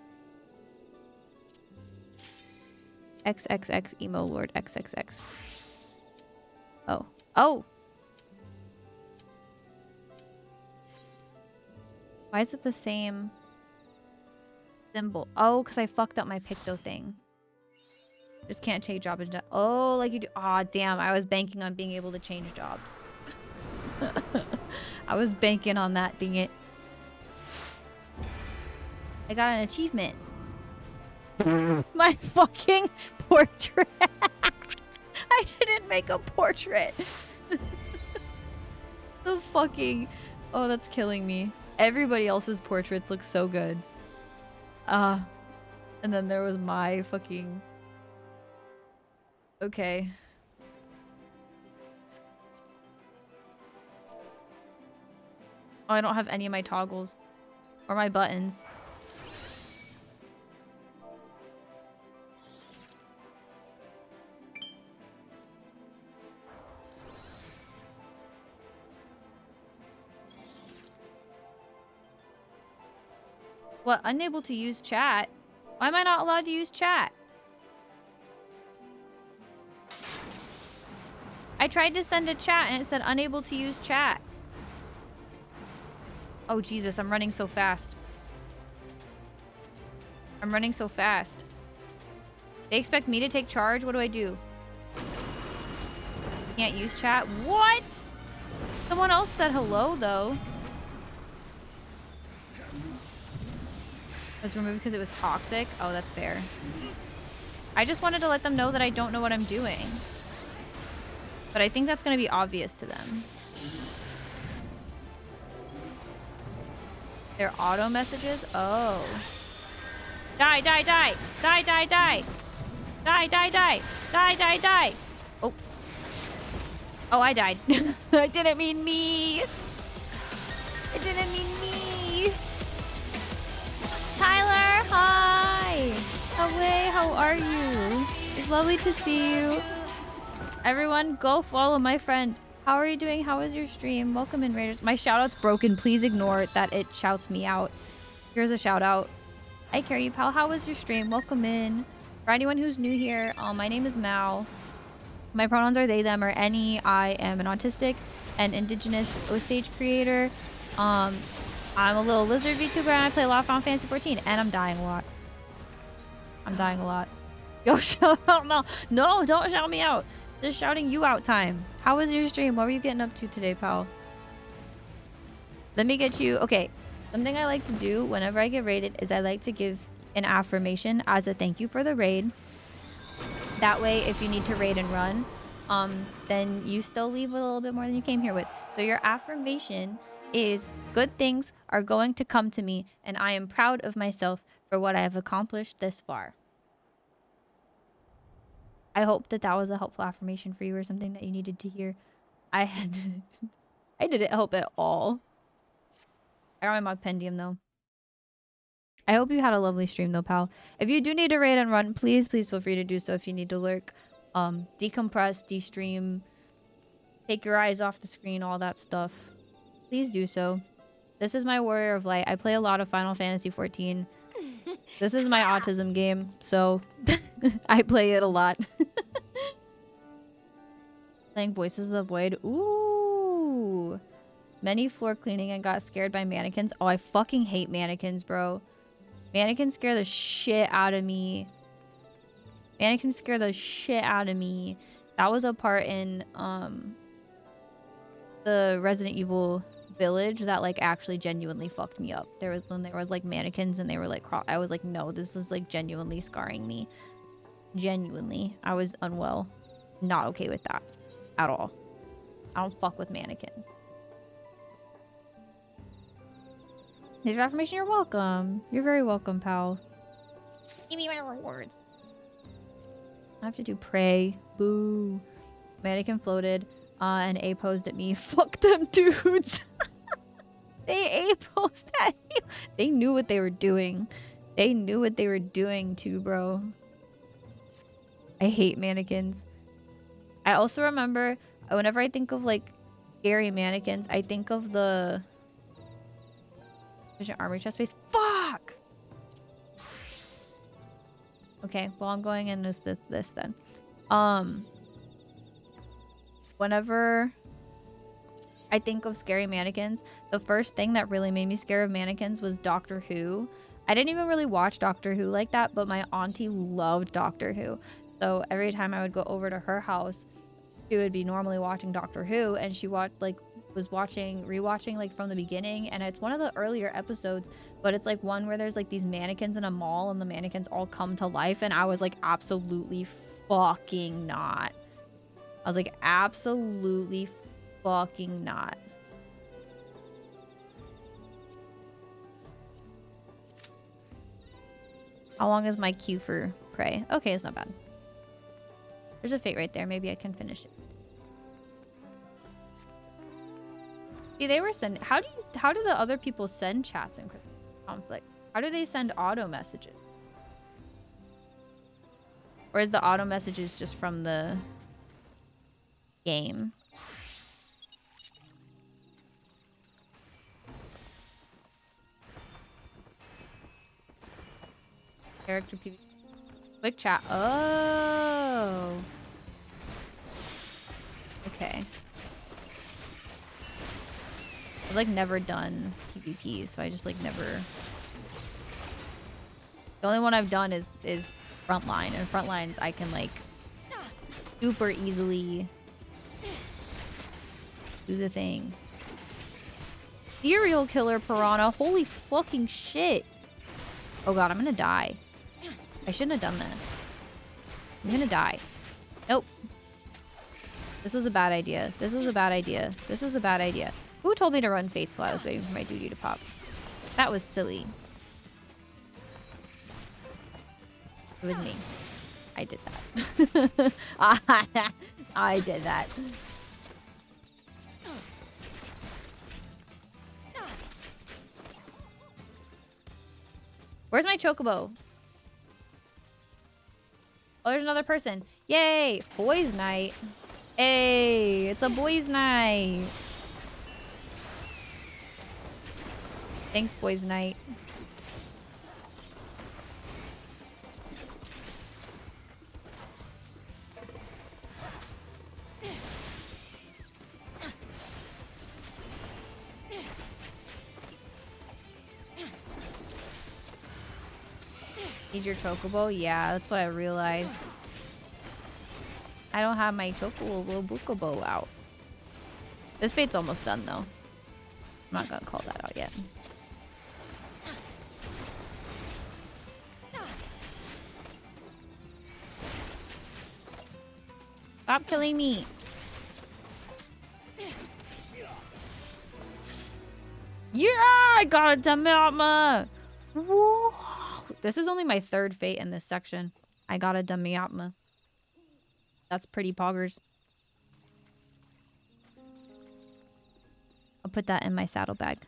XXX emo lord XXX. Oh. Oh! Why is it the same symbol? Oh, because I fucked up my Picto thing. Just can't change job. Oh, like you do. Aw, damn. I was banking on being able to change jobs. I was banking on that thing. I got an achievement. My fucking portrait. I didn't make a portrait. The fucking... Oh, that's killing me. Everybody else's portraits look so good. And then there was my fucking... Okay. Oh, I don't have any of my toggles. Or my buttons. What? Unable to use chat? Why am I not allowed to use chat? I tried to send a chat and it said unable to use chat. Oh, Jesus, I'm running so fast. I'm running so fast. They expect me to take charge? What do I do? Can't use chat? What? Someone else said hello, though. It was removed because it was toxic? Oh, that's fair. I just wanted to let them know that I don't know what I'm doing. But I think that's going to be obvious to them. Their auto messages? Oh. Die, die, die! Die, die, die! Die, die, die! Die, die, die! Oh. Oh, I died. I didn't mean me! I didn't mean me! Tyler, hi! Away, how are you? It's lovely to see you. Everyone, go follow my friend. How are you doing? How was your stream? Welcome in, Raiders. My shout-out's broken. Please ignore that it shouts me out. Here's a shout-out. Hi, Carrie Pal. How was your stream? Welcome in. For anyone who's new here, my name is Mal. My pronouns are they, them, or any. I am an autistic and indigenous Osage creator. I'm a little lizard VTuber and I play a lot of Final Fantasy 14 and I'm dying a lot. I'm dying a lot. Yo, shout out Mal. No, don't shout me out. Just shouting you out time. How was your stream? What were you getting up to today, pal? Let me get you... Okay. Something I like to do whenever I get raided is I like to give an affirmation as a thank you for the raid. That way, if you need to raid and run, then you still leave a little bit more than you came here with. So your affirmation is, good things are going to come to me and I am proud of myself for what I have accomplished this far. I hope that that was a helpful affirmation for you or something that you needed to hear. I didn't help at all. I got my Mogpendium though. I hope you had a lovely stream though, pal. If you do need to raid and run, please feel free to do so if you need to lurk. Decompress, de-stream, take your eyes off the screen, all that stuff. Please do so. This is my Warrior of Light. I play a lot of Final Fantasy 14. This is my autism game, so I play it a lot. Playing Voices of the Void. Ooh. Many floor cleaning and got scared by mannequins. Oh, I fucking hate mannequins, bro. Mannequins scare the shit out of me. Mannequins scare the shit out of me. That was a part in the Resident Evil village that like actually genuinely fucked me up. There was when there was like mannequins and they were like I was like, no, this is like genuinely scarring me. Genuinely. I was unwell. Not okay with that at all. I don't fuck with mannequins. Thanks for affirmation. You're welcome. You're very welcome, pal. Give me my rewards. I have to do pray. Boo. Mannequin floated and A-posed at me. Fuck them dudes. They A-posed at you. They knew what they were doing. They knew what they were doing too, bro. I hate mannequins. I also remember whenever I think of like scary mannequins, I think of the Vision Armory chest space. Fuck! Okay, well I'm going in this then. Whenever I think of scary mannequins, the first thing that really made me scared of mannequins was Doctor Who. I didn't even really watch Doctor Who like that, but my auntie loved Doctor Who. So every time I would go over to her house, she would be normally watching Doctor Who, and she was rewatching like from the beginning, and it's one of the earlier episodes, but it's like one where there's like these mannequins in a mall and the mannequins all come to life, and I was like, absolutely fucking not. I was like, absolutely fucking not. How long is my queue for Prey? Okay, it's not bad. There's a fate right there. Maybe I can finish it. See, they were sending. How do the other people send chats in conflict? How do they send auto messages? Or is the auto messages just from the game? Character PvP. Quick chat. Oh. Okay. I've like never done PvP, so I just like never. The only one I've done is Frontline, and Frontlines I can like super easily do the thing. Serial killer piranha. Holy fucking shit. Oh god, I'm gonna die. I shouldn't have done this. I'm gonna die. Nope. This was a bad idea. This was a bad idea. This was a bad idea. Who told me to run fates while I was waiting for my duty to pop? That was silly. It was me. I did that. I did that. Where's my chocobo? Oh, there's another person. Yay! Boys' night. Hey, it's a boys' night. Thanks, boys' night. Need your chocobo? Yeah, that's what I realized. I don't have my chocobo out. This fate's almost done, though. I'm not gonna call that out yet. Stop killing me! Yeah! I got a Damiatma! Whoa! This is only my third fate in this section. I got a Damiatma. That's pretty poggers. I'll put that in my saddlebag.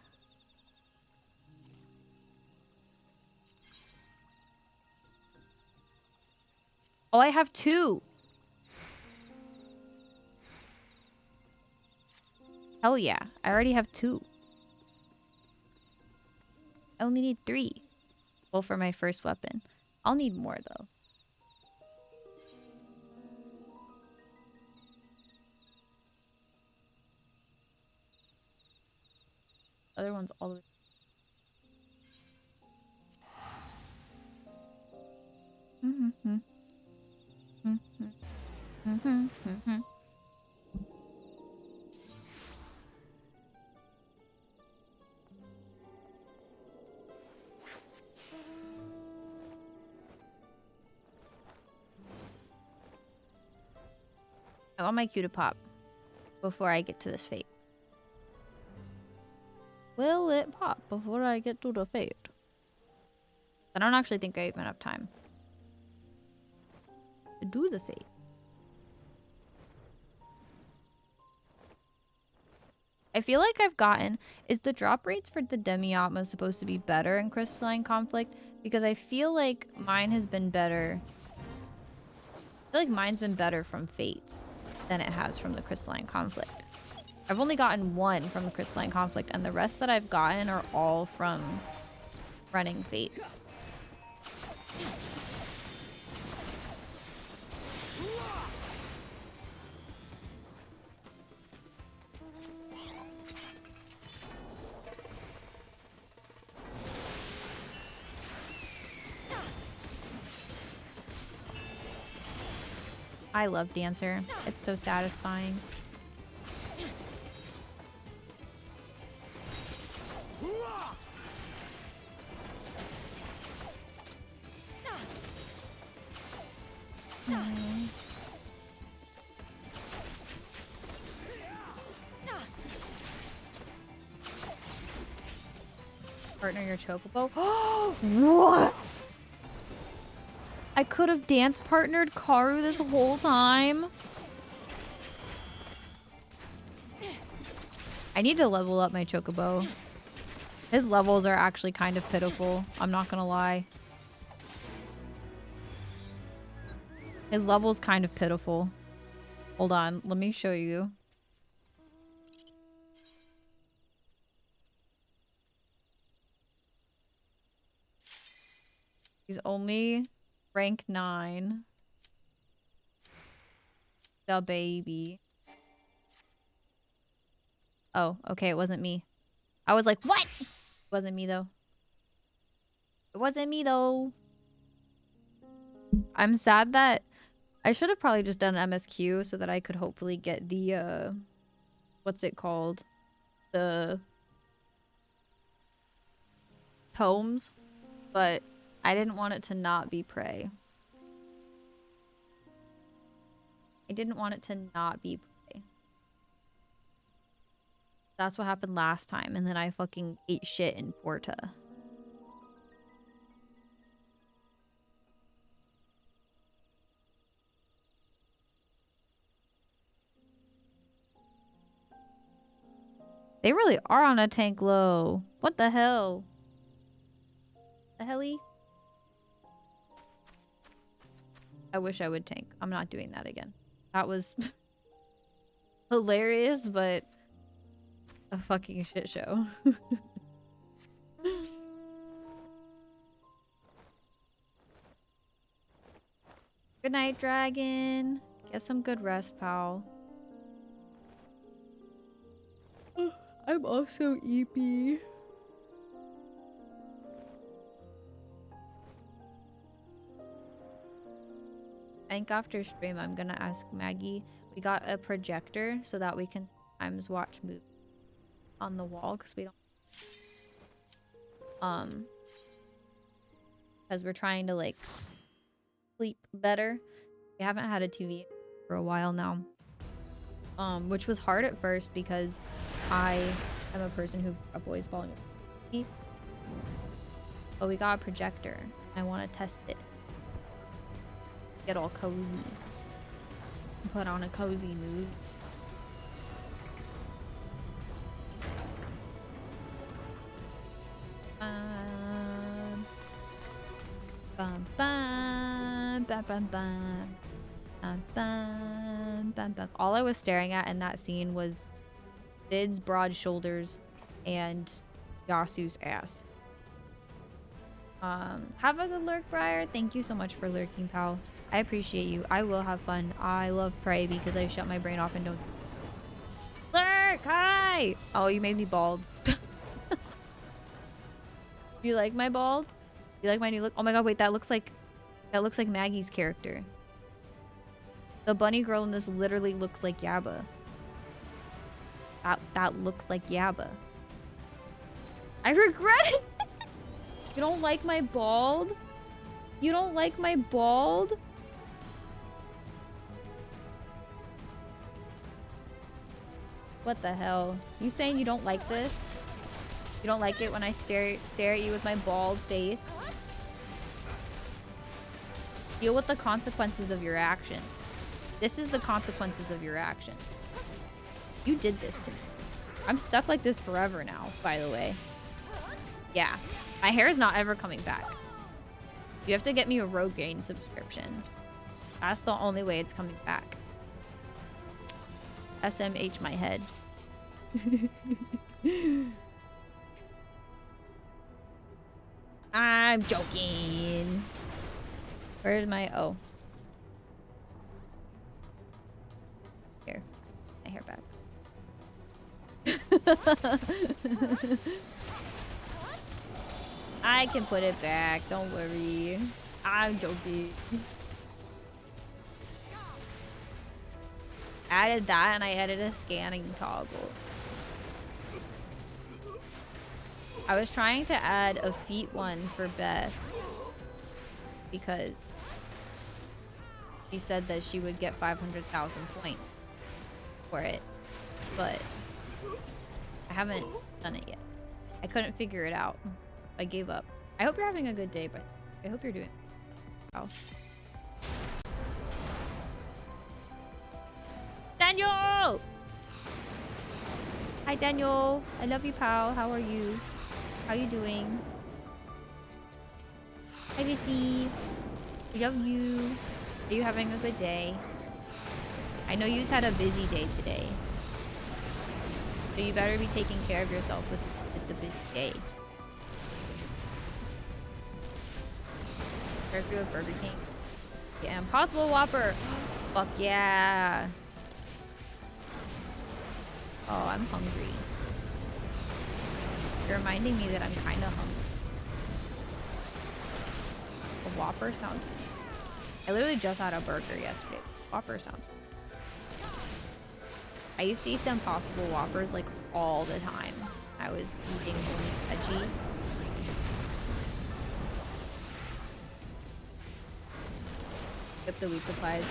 Oh, I have two. Hell yeah. I already have 2. I only need 3. Well, for my first weapon. I'll need more, though. Other one's all the way. I want my Q to pop before I get to this fate. Will it pop before I get to the fate? I don't actually think I even have time to do the fate. I feel like I've gotten... Is the drop rates for the demi-atma supposed to be better in Crystalline Conflict? Because I feel like mine has been better... I feel like mine's been better from Fates than it has from the Crystalline Conflict. I've only gotten 1 from the Crystalline Conflict, and the rest that I've gotten are all from running Fates. I love Dancer. It's so satisfying. Partner your chocobo. What? I could have dance partnered Karu this whole time. I need to level up my chocobo. His levels are actually kind of pitiful. I'm not gonna lie. His level's kind of pitiful. Hold on, let me show you. He's only rank 9. The baby. Oh, okay, it wasn't me. I was like, what? It wasn't me, though. It wasn't me, though. I'm sad that... I should have probably just done MSQ so that I could hopefully get the, what's it called? The... tomes. But I didn't want it to not be prey. I didn't want it to not be prey. That's what happened last time, and then I fucking ate shit in Porta. They really are on a tank low. What the hell? The helly? I wish I would tank. I'm not doing that again. That was hilarious, but a fucking shit show. Good night, dragon. Get some good rest, pal. I'm also EP. I think after stream, I'm gonna ask Maggie. We got a projector so that we can sometimes watch movies on the wall because we don't. Because we're trying to like sleep better. We haven't had a TV for a while now. Which was hard at first because I am a person who grew up always falling asleep. But we got a projector. I want to test it. Get all cozy. Put on a cozy mood. Bum, bum, bum, bum, bum. Dun, dun, dun, dun. All I was staring at in that scene was Vid's broad shoulders and Yasu's ass. Have a good lurk, Briar. Thank you so much for lurking, pal. I appreciate you. I will have fun. I love prey because I shut my brain off and don't lurk. Hi. Oh, you made me bald. You like my bald? You like my new look? Oh my god, wait, that looks like Maggie's character. The bunny girl in this literally looks like Yabba. That looks like Yabba. I regret it. You don't like my bald? You don't like my bald? What the hell? You saying you don't like this? You don't like it when I stare at you with my bald face? Deal with the consequences of your action. This is the consequences of your action. You did this to me. I'm stuck like this forever now, by the way. Yeah. My hair is not ever coming back. You have to get me a Rogaine subscription. That's the only way it's coming back. SMH my head. I'm joking. Where's my... Oh. Here. My hair back. I can put it back. Don't worry. I'm joking. Added that and I added a scanning toggle. I was trying to add a feet one for Beth because she said that she would get 500,000 points for it, but I haven't done it yet. I couldn't figure it out. I gave up. I hope you're having a good day, but I hope you're doing well. Daniel! Hi, Daniel. I love you, pal. How are you? How you doing? Hi, Missy. I love you. Are you having a good day? I know you've had a busy day today. So you better be taking care of yourself with the busy day. Curfew of Burger King. Yeah, Impossible Whopper. Fuck yeah. Oh, I'm hungry. You're reminding me that I'm kind of hungry. A Whopper sounds... I literally just had a burger yesterday. Whopper sounds... I used to eat the Impossible Whoppers like all the time. I was eating only veggie. Skip the weed supplies,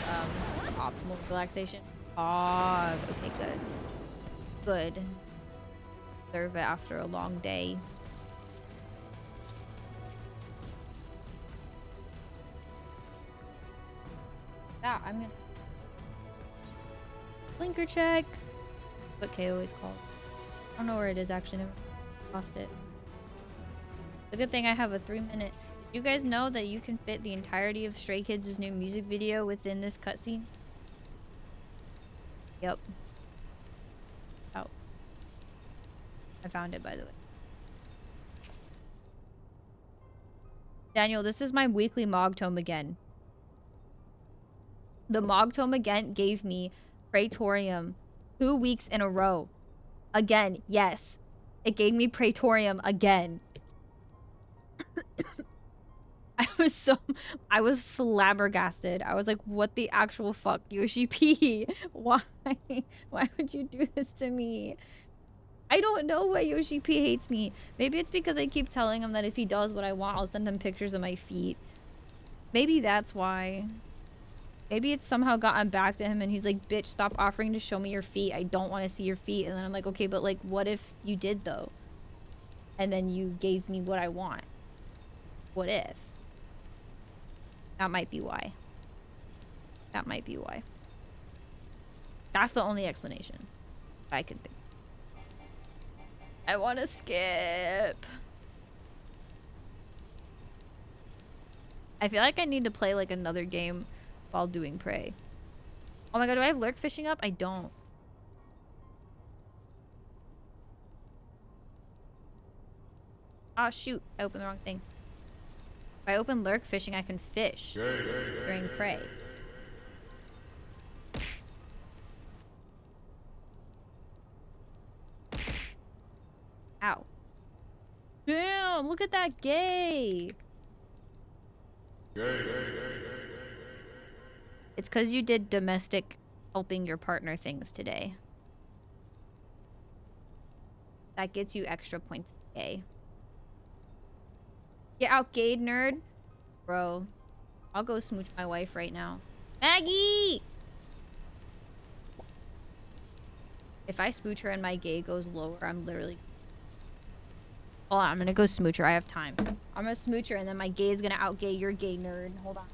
optimal relaxation. Oh, okay, good. Good. Serve it after a long day. Yeah, I'm gonna... Blinker check. What KO is called. I don't know where it is actually. Never lost it. The good thing I have a 3-minute... Did you guys know that you can fit the entirety of Stray Kids' new music video within this cutscene? Yep. Oh. I found it, by the way. Daniel, this is my weekly Mog Tome again. The Mog Tome again gave me Praetorium 2 weeks in a row. Again, yes. It gave me Praetorium again. I was flabbergasted. I was like, what the actual fuck, Yoshi P? Why? Why would you do this to me? I don't know why Yoshi P hates me. Maybe it's because I keep telling him that if he does what I want, I'll send him pictures of my feet. Maybe that's why. Maybe it's somehow gotten back to him and he's like, bitch, stop offering to show me your feet. I don't want to see your feet. And then I'm like, okay, but like, what if you did though? And then you gave me what I want. What if? That might be why. That might be why. That's the only explanation I could think. I want to skip. I feel like I need to play like another game while doing prey. Oh my god, do I have lurk fishing up? I don't. Ah, shoot. I opened the wrong thing. If I open lurk fishing, I can fish during prey. Ow. Damn, look at that gay. It's because you did domestic helping your partner things today. That gets you extra points gay. Get out, gay nerd. Bro, I'll go smooch my wife right now. Maggie! If I smooch her and my gay goes lower, I'm literally... Hold on, I'm gonna go smooch her. I have time. I'm gonna smooch her and then my gay is gonna out-gay your gay nerd. Hold on.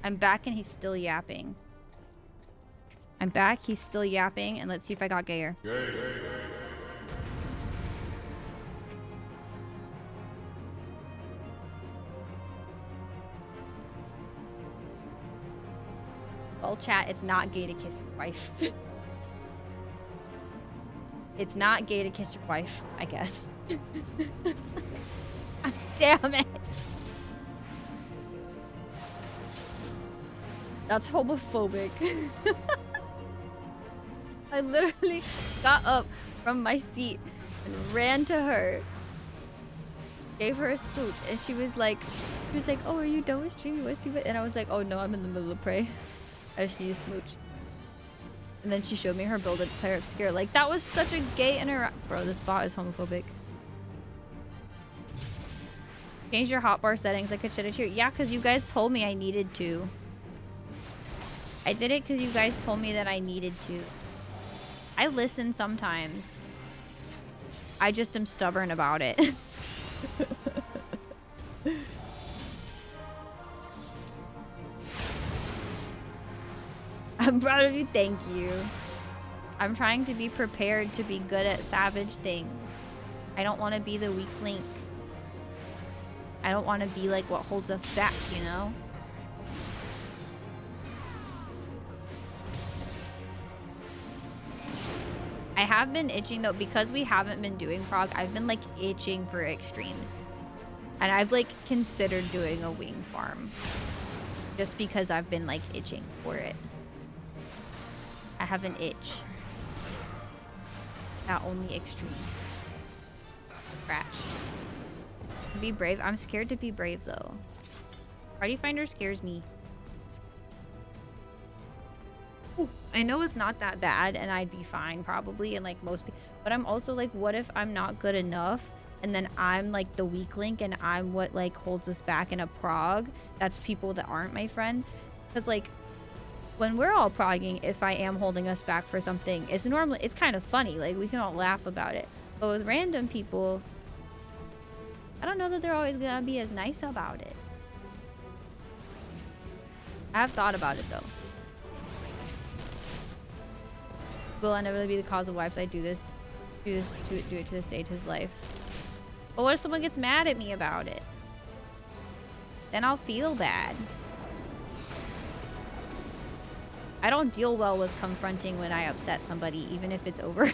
I'm back and he's still yapping. I'm back, he's still yapping, and let's see if I got gayer. Well, chat, it's not gay to kiss your wife. It's not gay to kiss your wife, I guess. Damn it. That's homophobic. I literally got up from my seat and ran to her. Gave her a smooch and she was like, oh, are you done with stream? You want to see what? And I was like, oh no, I'm in the middle of prey. I just need a smooch. And then she showed me her build at player obscure. Like, that was such a gay interact. Bro, this bot is homophobic. Change your hotbar settings. I could shed a tear. Yeah, because you guys told me I needed to. I did it because you guys told me that I needed to. I listen sometimes. I just am stubborn about it. I'm proud of you. Thank you. I'm trying to be prepared to be good at savage things. I don't want to be the weak link. I don't want to be like what holds us back, you know? I have been itching though, because we haven't been doing prog, I've been like itching for extremes. And I've like considered doing a wing farm. Just because I've been like itching for it. I have an itch. That only extreme. Scratch. Be brave. I'm scared to be brave though. Party Finder scares me. Ooh, I know it's not that bad and I'd be fine probably, and like most people, but I'm also like, what if I'm not good enough and then I'm like the weak link and I'm what like holds us back in a prog? That's people that aren't my friend. Because like when we're all progging, if I am holding us back for something, it's normally, it's kind of funny, like we can all laugh about it. But with random people, I don't know that they're always gonna be as nice about it. I have thought about it though. Will inevitably be the cause of why I do it to this day to his life. But what if someone gets mad at me about it? Then I'll feel bad. I don't deal well with confronting when I upset somebody, even if it's over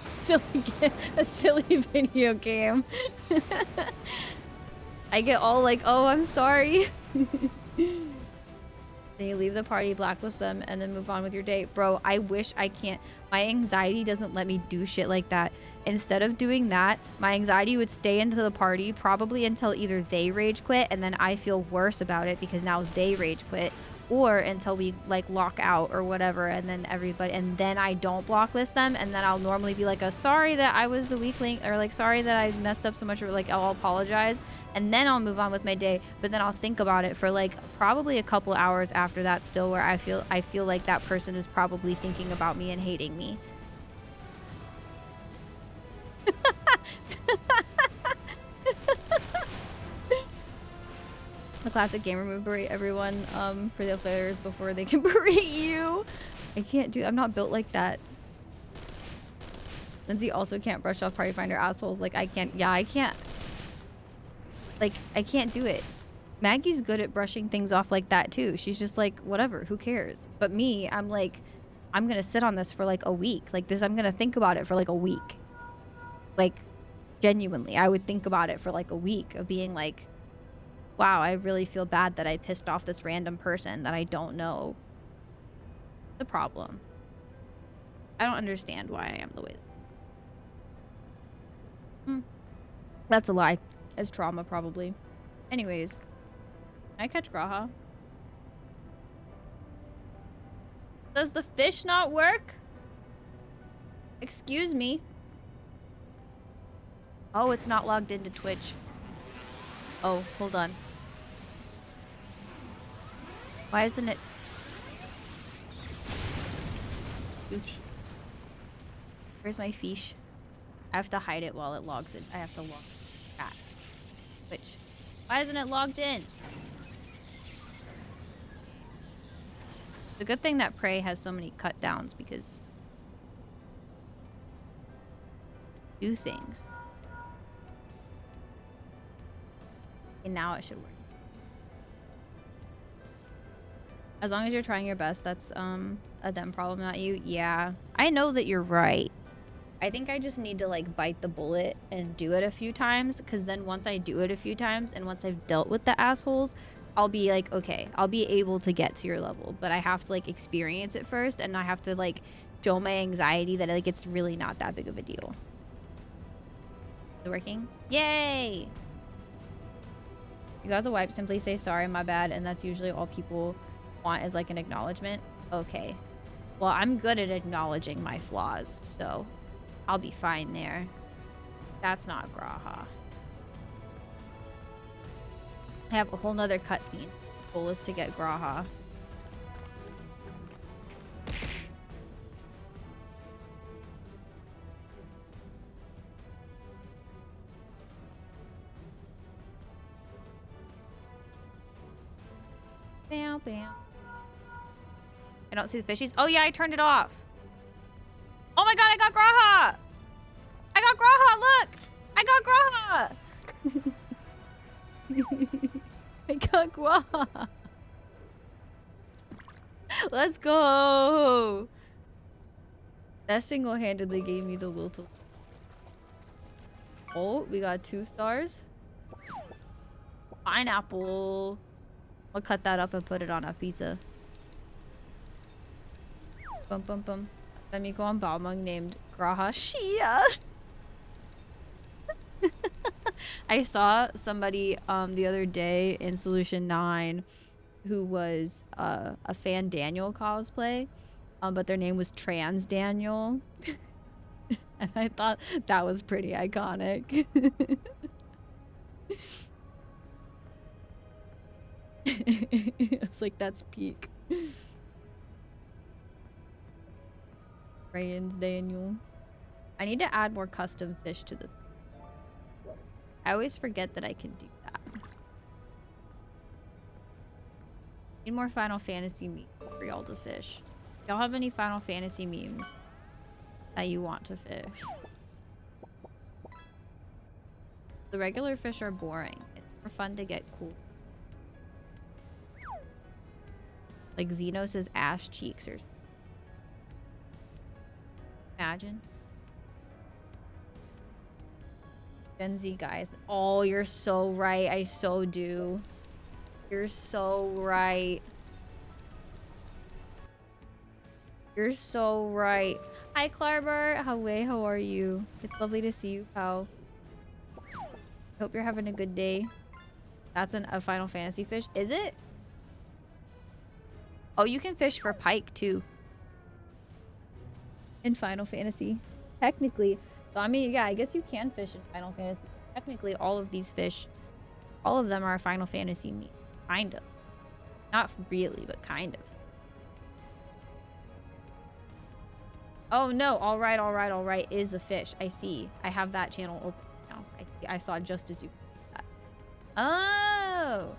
a silly video game. I get all like, oh, I'm sorry. Then you leave the party, blacklist them, and then move on with your day. Bro, I wish I can't. My anxiety doesn't let me do shit like that. Instead of doing that, my anxiety would stay into the party probably until either they rage quit and then I feel worse about it because now they rage quit, or until we like lock out or whatever, and then everybody, and then I don't blacklist them, and then I'll normally be like, sorry that I was the weak link, or like sorry that I messed up so much, or like I'll apologize, and then I'll move on with my day. But then I'll think about it for like probably a couple hours after that still, where I feel like that person is probably thinking about me and hating me. The classic gamer move, berate everyone for the players before they can berate you. I can't do, I'm not built like that. Lindsay also can't brush off party finder assholes. Like I can't, yeah, I can't. Like I can't do it. Maggie's good at brushing things off like that too. She's just like, whatever, who cares? But me, I'm like, I'm gonna sit on this for like a week. Like this, I'm gonna think about it for like a week. Like genuinely, I would think about it for like a week of being like, wow, I really feel bad that I pissed off this random person that I don't know the problem. I don't understand why I am the way that. That's a lie. It's trauma, probably. Anyways, can I catch Graha? Does the fish not work? Excuse me. Oh, it's not logged into Twitch. Oh, hold on. Why isn't it? Where's my fish? I have to hide it while it logs in. I have to log that. Twitch. Why isn't it logged in? It's a good thing that Prey has so many cut downs because do things. And now it should work. As long as you're trying your best, that's a them problem, not you. Yeah, I know that you're right. I think I just need to like bite the bullet and do it a few times, because then once I do it a few times and once I've dealt with the assholes, I'll be like, okay, I'll be able to get to your level, but I have to like experience it first, and I have to like show my anxiety that like it's really not that big of a deal. Is it working? Yay! You guys will wipe, simply say sorry, my bad, and that's usually all people want is like an acknowledgement. Okay. Well, I'm good at acknowledging my flaws, so I'll be fine there. That's not Graha. I have a whole nother cutscene. Goal is to get Graha. Bam, bam. I don't see the fishies. Oh yeah, I turned it off. Oh my god, I got Graha! I got Graha! Look! I got Graha! I got Graha! Let's go! That single-handedly gave me the will to... Oh, we got 2 stars. Pineapple. I'll cut that up and put it on a pizza. Bum bum bum. Let me go on Balmung named Graha Shia. I saw somebody the other day in Solution 9 who was a Fan Daniel cosplay, but their name was Trans Daniel. And I thought that was pretty iconic. It's like, that's peak. Trans Daniel. I need to add more custom fish to the... I always forget that I can do that. Need more Final Fantasy memes for y'all to fish. Y'all have any Final Fantasy memes that you want to fish? The regular fish are boring. It's more fun to get cool. Like Xenos' ass cheeks or... Imagine. Gen Z guys. Oh, you're so right. I so do. You're so right. You're so right. Hi, Clarber. How are you? It's lovely to see you, pal. Hope you're having a good day. That's a Final Fantasy fish. Is it? Oh, you can fish for pike, too. In Final Fantasy. Technically. So, I mean, yeah, I guess you can fish in Final Fantasy. Technically, all of these fish, all of them are Final Fantasy meat. Kind of. Not really, but kind of. Oh, no. All right. Is the fish. I see. I have that channel open now. I saw just as you... that. Oh!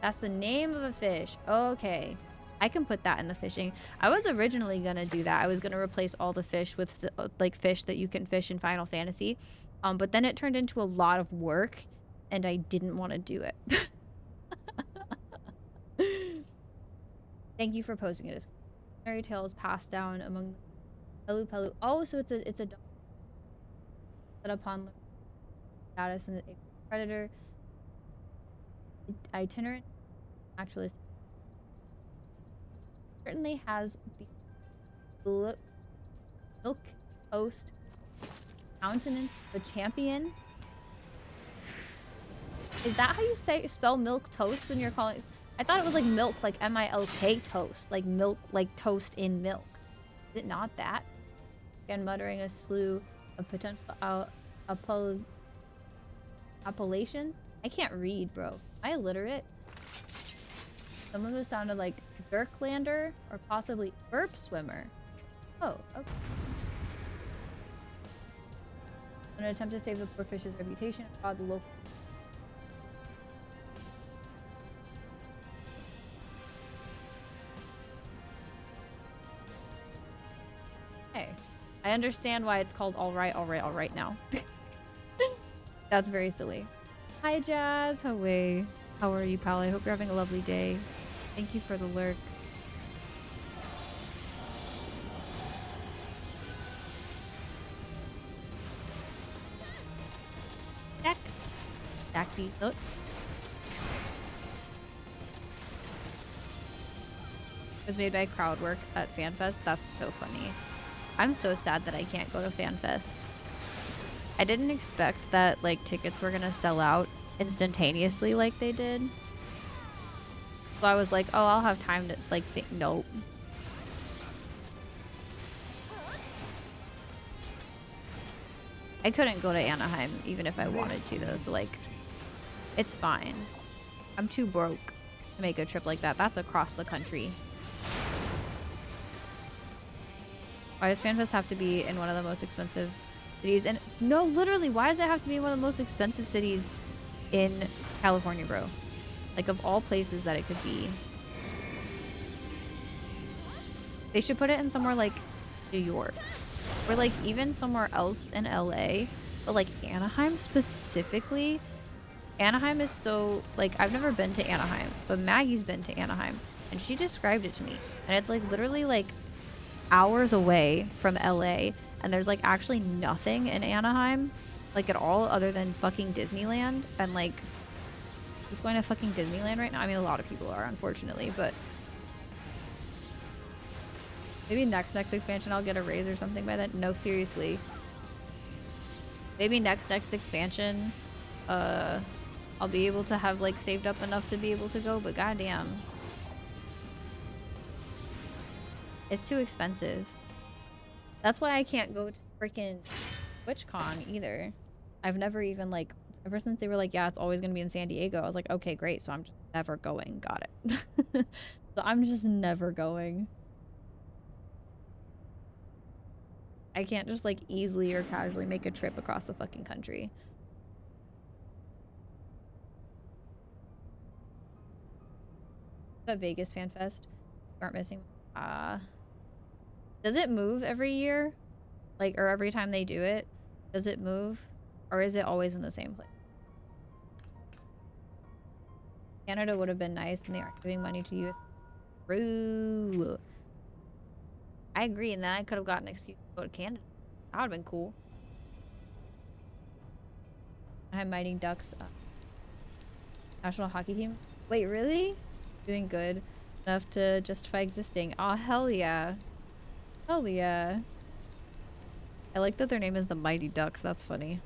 That's the name of a fish. Okay. I can put that in the fishing. I was originally gonna do that. I was gonna replace all the fish with the, like fish that you can fish in Final Fantasy. But then it turned into a lot of work and I didn't want to do it. Thank you for posting it. Fairy tales passed down among the Pelu Pelu. Oh, so it's a dog that upon status and the predator itinerant naturalist certainly has the milk toast countenance the champion. Is that how you spell milk toast when you're calling? I thought it was like milk, like M-I-L-K toast, like milk, like toast in milk. Is it not that? Again, muttering a slew of potential appellations. I can't read, bro. Am I illiterate? Some of those sounded like Jerklander or possibly burp swimmer. Oh, okay. In an attempt to save the poor fish's reputation, the local. Hey, I understand why it's called all right now. That's very silly. Hi, Jazz. How are you, pal? I hope you're having a lovely day. Thank you for the lurk. Stack these notes. It was made by Crowdwork at FanFest. That's so funny. I'm so sad that I can't go to FanFest. I didn't expect that like tickets were gonna sell out instantaneously like they did. So I was like, oh, I'll have time to like nope. I couldn't go to Anaheim even if I wanted to though, so like it's fine. I'm too broke to make a trip like that. That's across the country. Why does FanFest have to be in one of the most expensive cities? And no, literally, why does it have to be one of the most expensive cities in California, bro? Like, of all places that it could be. They should put it in somewhere like New York. Or like even somewhere else in LA. But like Anaheim specifically. Anaheim is so, like, I've never been to Anaheim. But Maggie's been to Anaheim. And she described it to me. And it's like literally like hours away from LA. And there's like actually nothing in Anaheim. Like at all other than fucking Disneyland. And like, who's going to fucking Disneyland right now? I mean, a lot of people are, unfortunately, but maybe next expansion I'll get a raise or something by then. No, seriously. Maybe next expansion, I'll be able to have like saved up enough to be able to go, but goddamn. It's too expensive. That's why I can't go to freaking TwitchCon either. I've never even like, ever since they were like, yeah, it's always going to be in San Diego. I was like, okay, great. So I'm just never going. Got it. So I'm just never going. I can't just like easily or casually make a trip across the fucking country. The Vegas Fan Fest. Aren't missing. Does it move every year? Like, or every time they do it? Does it move? Or is it always in the same place? Canada would have been nice and they aren't giving money to US. True. I agree, and then I could have gotten an excuse to go to Canada. That would have been cool. I have Mighty Ducks national hockey team. Wait, really? Doing good enough to justify existing. Oh, hell yeah. Hell yeah. I like that their name is the Mighty Ducks. That's funny.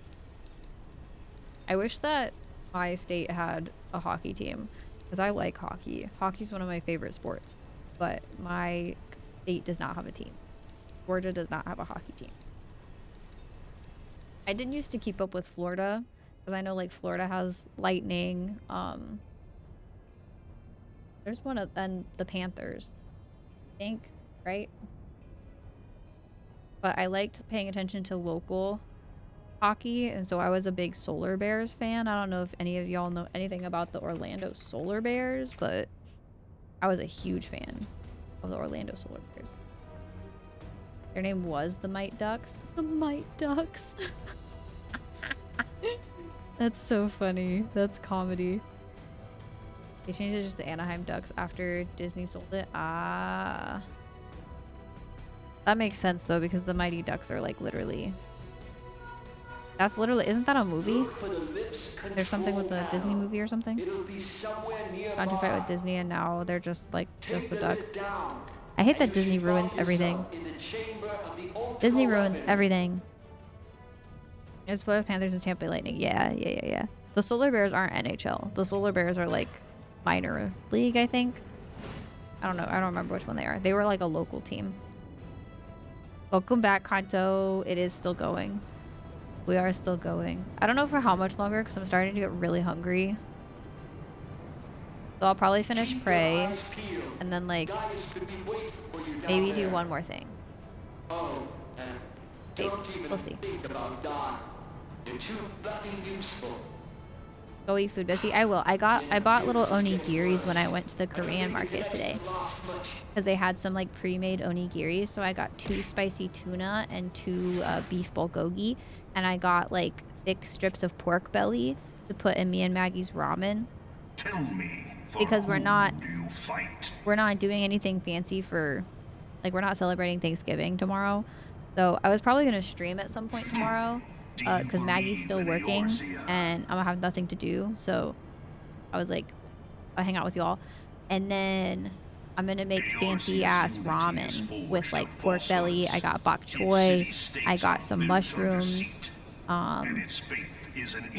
I wish that my state had a hockey team because I like hockey. Hockey's one of my favorite sports, but my state does not have a team. Georgia does not have a hockey team. I didn't used to keep up with Florida because I know like Florida has Lightning. There's one of and the Panthers, I think, right? But I liked paying attention to local hockey, and so I was a big Solar Bears fan. I don't know if any of y'all know anything about the Orlando Solar Bears, but I was a huge fan of the Orlando Solar Bears. Their name was the Might Ducks. The Might Ducks. That's so funny. That's comedy. They changed it just to Anaheim Ducks after Disney sold it. Ah. That makes sense though, because the Mighty Ducks are like literally... That's literally... Isn't that a movie? There's something with the Disney movie or something? Trying to fight with Disney and now they're just like, just the Ducks. I hate that Disney ruins everything. Disney ruins everything. There's Florida Panthers and Tampa Bay Lightning. Yeah. The Solar Bears aren't NHL. The Solar Bears are like minor league, I think. I don't know. I don't remember which one they are. They were like a local team. Welcome back, Kanto. It is still going. We are still going. I don't know for how much longer because I'm starting to get really hungry. So I'll probably finish Prey and then like maybe do one more thing. Maybe. We'll see. Go eat food, Busy. I will. I bought little onigiris when I went to the Korean market today. Because they had some like pre-made onigiris. So I got 2 spicy tuna and 2 beef bulgogi. And I got like thick strips of pork belly to put in me and Maggie's ramen. Tell me, because we're not doing anything fancy for, like, we're not celebrating Thanksgiving tomorrow. So I was probably going to stream at some point tomorrow because Maggie's still working and I'm going to have nothing to do. So I was like, I'll hang out with y'all. And then I'm going to make fancy ass ramen with like pork belly. I got bok choy. I got some mushrooms. And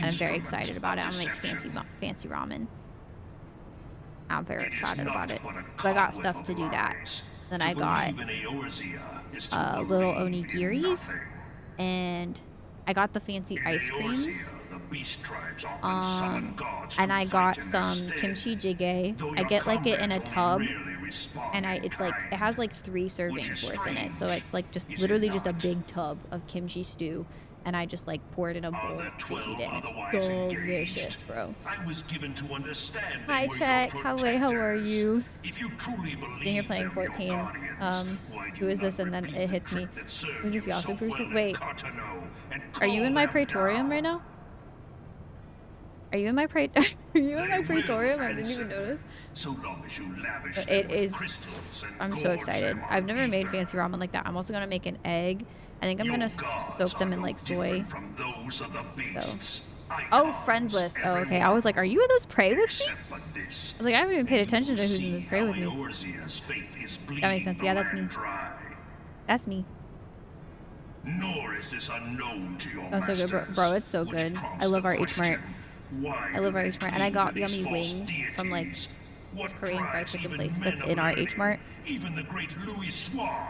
I'm very excited about it. I'm going to make fancy ramen. I'm very excited about it. But I got stuff to do that. Then I got little onigiris, and I got the fancy ice creams. And I got some kimchi jjigae. I get like it in a tub, and it's like it has like 3 servings worth in it. So it's like just literally just a big tub of kimchi stew. And I just like pour it in a bowl and eat it. And it's delicious, bro. Hi, Check. How are you? Then you're playing 14. Who is this? And then it hits me. Who's this Yasu person? Wait. Are you in my praetorium right now? Are you in my praetorium? I didn't even notice. It is. I'm so excited. I've never made fancy ramen like that. I'm also gonna make an egg. I think I'm gonna soak them in like soy. So. Oh, friends list. Oh, okay. I was like, are you in this Pray with me? I was like, I haven't even paid attention to who's in this Pray with me. That makes sense. Yeah, that's me. That's me. Nor is this unknown to your so good, bro. It's so good. I love our H Mart. I love our H Mart, and I got yummy wings from like this Korean fried chicken place that's in our H Mart.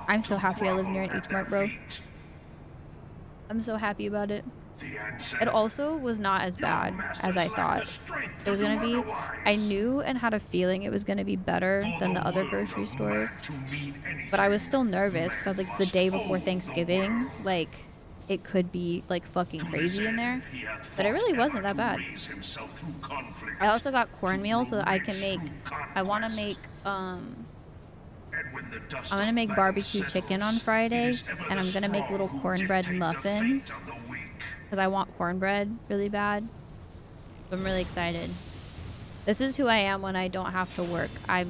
I'm so happy I live near an H Mart, bro. I'm so happy about it. It also was not as bad as I thought it was gonna be. I knew and had a feeling it was gonna be better than the other grocery stores, but I was still nervous because I was like, it's the day before Thanksgiving, like it could be like fucking crazy in there, but it really wasn't that bad. I also got cornmeal so that I can make, I'm gonna make barbecue chicken on Friday, and I'm gonna make little cornbread muffins because I want cornbread really bad. I'm really excited. This is who I am when I don't have to work. I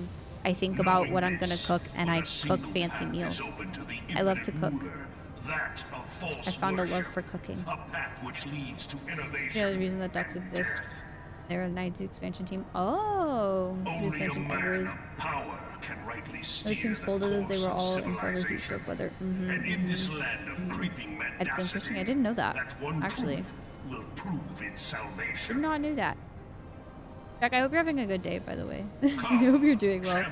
think about what I'm gonna cook, and I cook fancy meals. I love to cook. I found a love for cooking. The other reason that ducks exist. They're a 90s expansion team. Oh, the expansion ever is. Those teams folded as they were all in forever heat stroke weather. That's interesting. I didn't know that. Actually, did not know that. Jack, I hope you're having a good day. By the way, I hope you're doing well.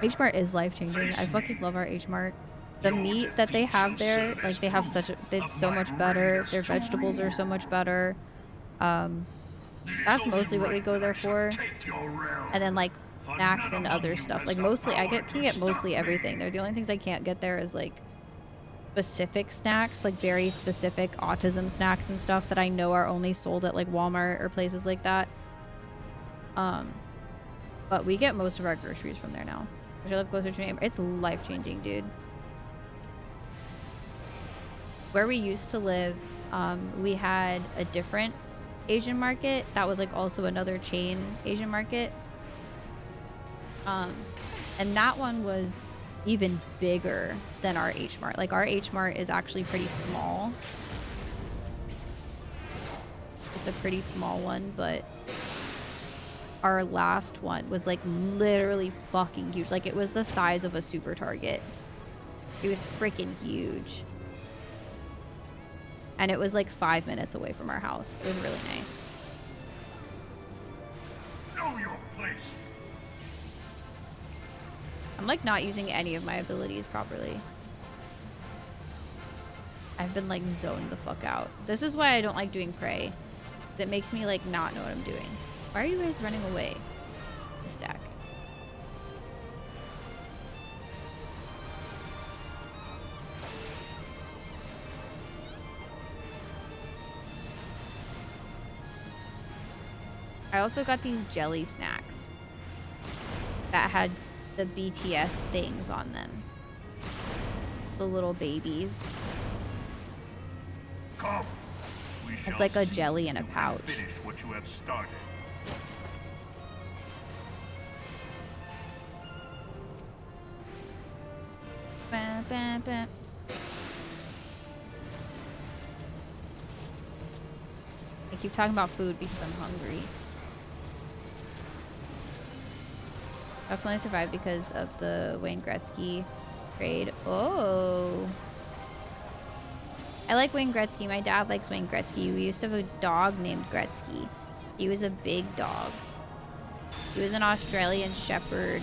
H Mart is life changing. I fucking love our H Mart. The meat that they have there, like they have such a, it's so much better. Their vegetables are so much better. That's mostly what we go there for. And then like snacks and other stuff. Like mostly, can get mostly everything. They're the only things I can't get there is like specific snacks, like very specific autism snacks and stuff that I know are only sold at like Walmart or places like that. But we get most of our groceries from there now. Which I live closer to me. It's life-changing, dude. Where we used to live, we had a different Asian market that was like also another chain Asian market. And that one was even bigger than our H Mart. Like our H Mart is actually pretty small. It's a pretty small one, but our last one was like literally fucking huge. Like it was the size of a super Target. It was freaking huge. And it was like 5 minutes away from our house. It was really nice. Know your place. I'm like not using any of my abilities properly. I've been like zoned the fuck out. This is why I don't like doing prey. It makes me like not know what I'm doing. Why are you guys running away? The stack. I also got these jelly snacks that had the BTS things on them. The little babies. Come. It's like a jelly in a pouch. Finish what you have started. Bah, bah, bah. I keep talking about food because I'm hungry. I've only survived because of the Wayne Gretzky trade. Oh. I like Wayne Gretzky. My dad likes Wayne Gretzky. We used to have a dog named Gretzky. He was a big dog. He was an Australian Shepherd,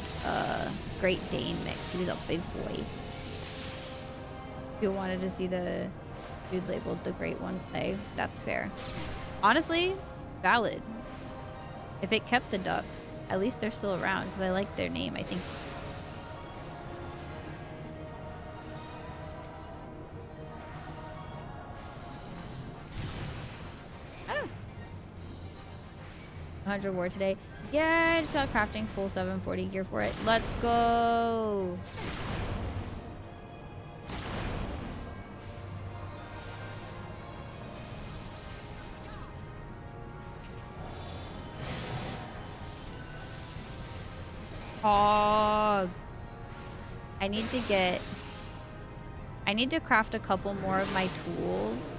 Great Dane mix. He was a big boy. If you wanted to see the dude labeled the Great One play, that's fair. Honestly, valid. If it kept the Ducks, at least they're still around because I like their name. I think. I don't know. 100 war today. Yeah, I just got crafting full 740 gear for it. Let's go. Hog. I need to craft a couple more of my tools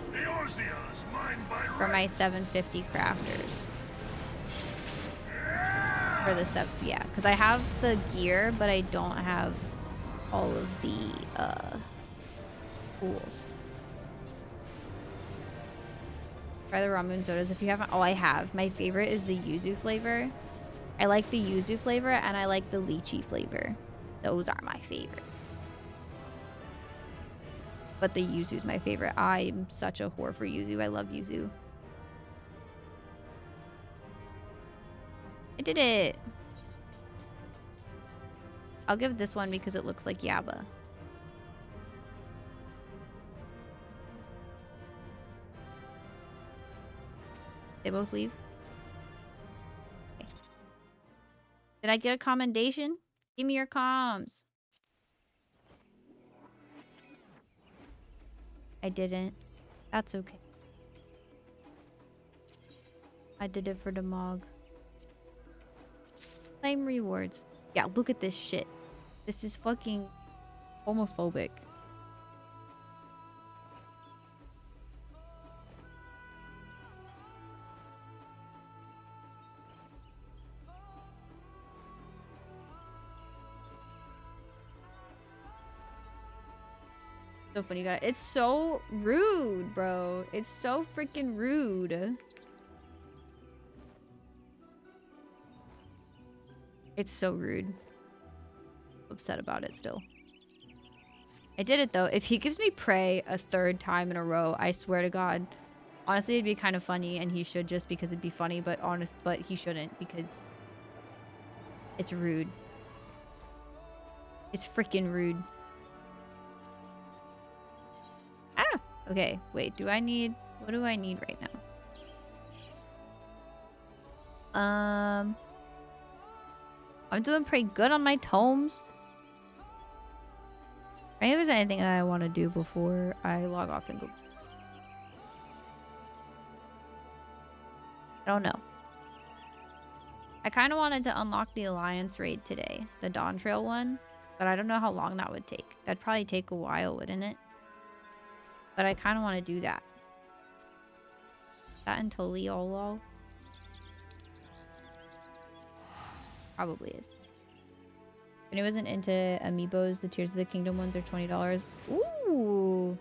for my 750 crafters. For the yeah, because I have the gear, but I don't have all of the tools. Try the ramen sodas if you haven't. Oh, I have. My favorite is the yuzu flavor. I like the yuzu flavor and I like the lychee flavor. Those are my favorite. But the yuzu is my favorite. I'm such a whore for yuzu. I love yuzu. I did it. I'll give this one because it looks like Yaba. They both leave. Okay. Did I get a commendation? Give me your comms. I didn't. That's okay. I did it for the Mog. Claim rewards. Yeah, look at this shit. This is fucking homophobic. So funny, you got it. It's so rude, bro. It's so freaking rude. It's so rude. Upset about it still. I did it though. If he gives me prey a third time in a row, I swear to God. Honestly, it'd be kind of funny, and he should just because it'd be funny, but he shouldn't because it's rude. It's freaking rude. Okay, wait, what do I need right now? I'm doing pretty good on my tomes. Maybe there's anything that I want to do before I log off and go. I don't know. I kind of wanted to unlock the Alliance raid today, the Dawn Trail one, but I don't know how long that would take. That'd probably take a while, wouldn't it? But I kind of want to do that. That until Leolo? Probably is. If anyone wasn't into amiibos, the Tears of the Kingdom ones are $20. Ooh!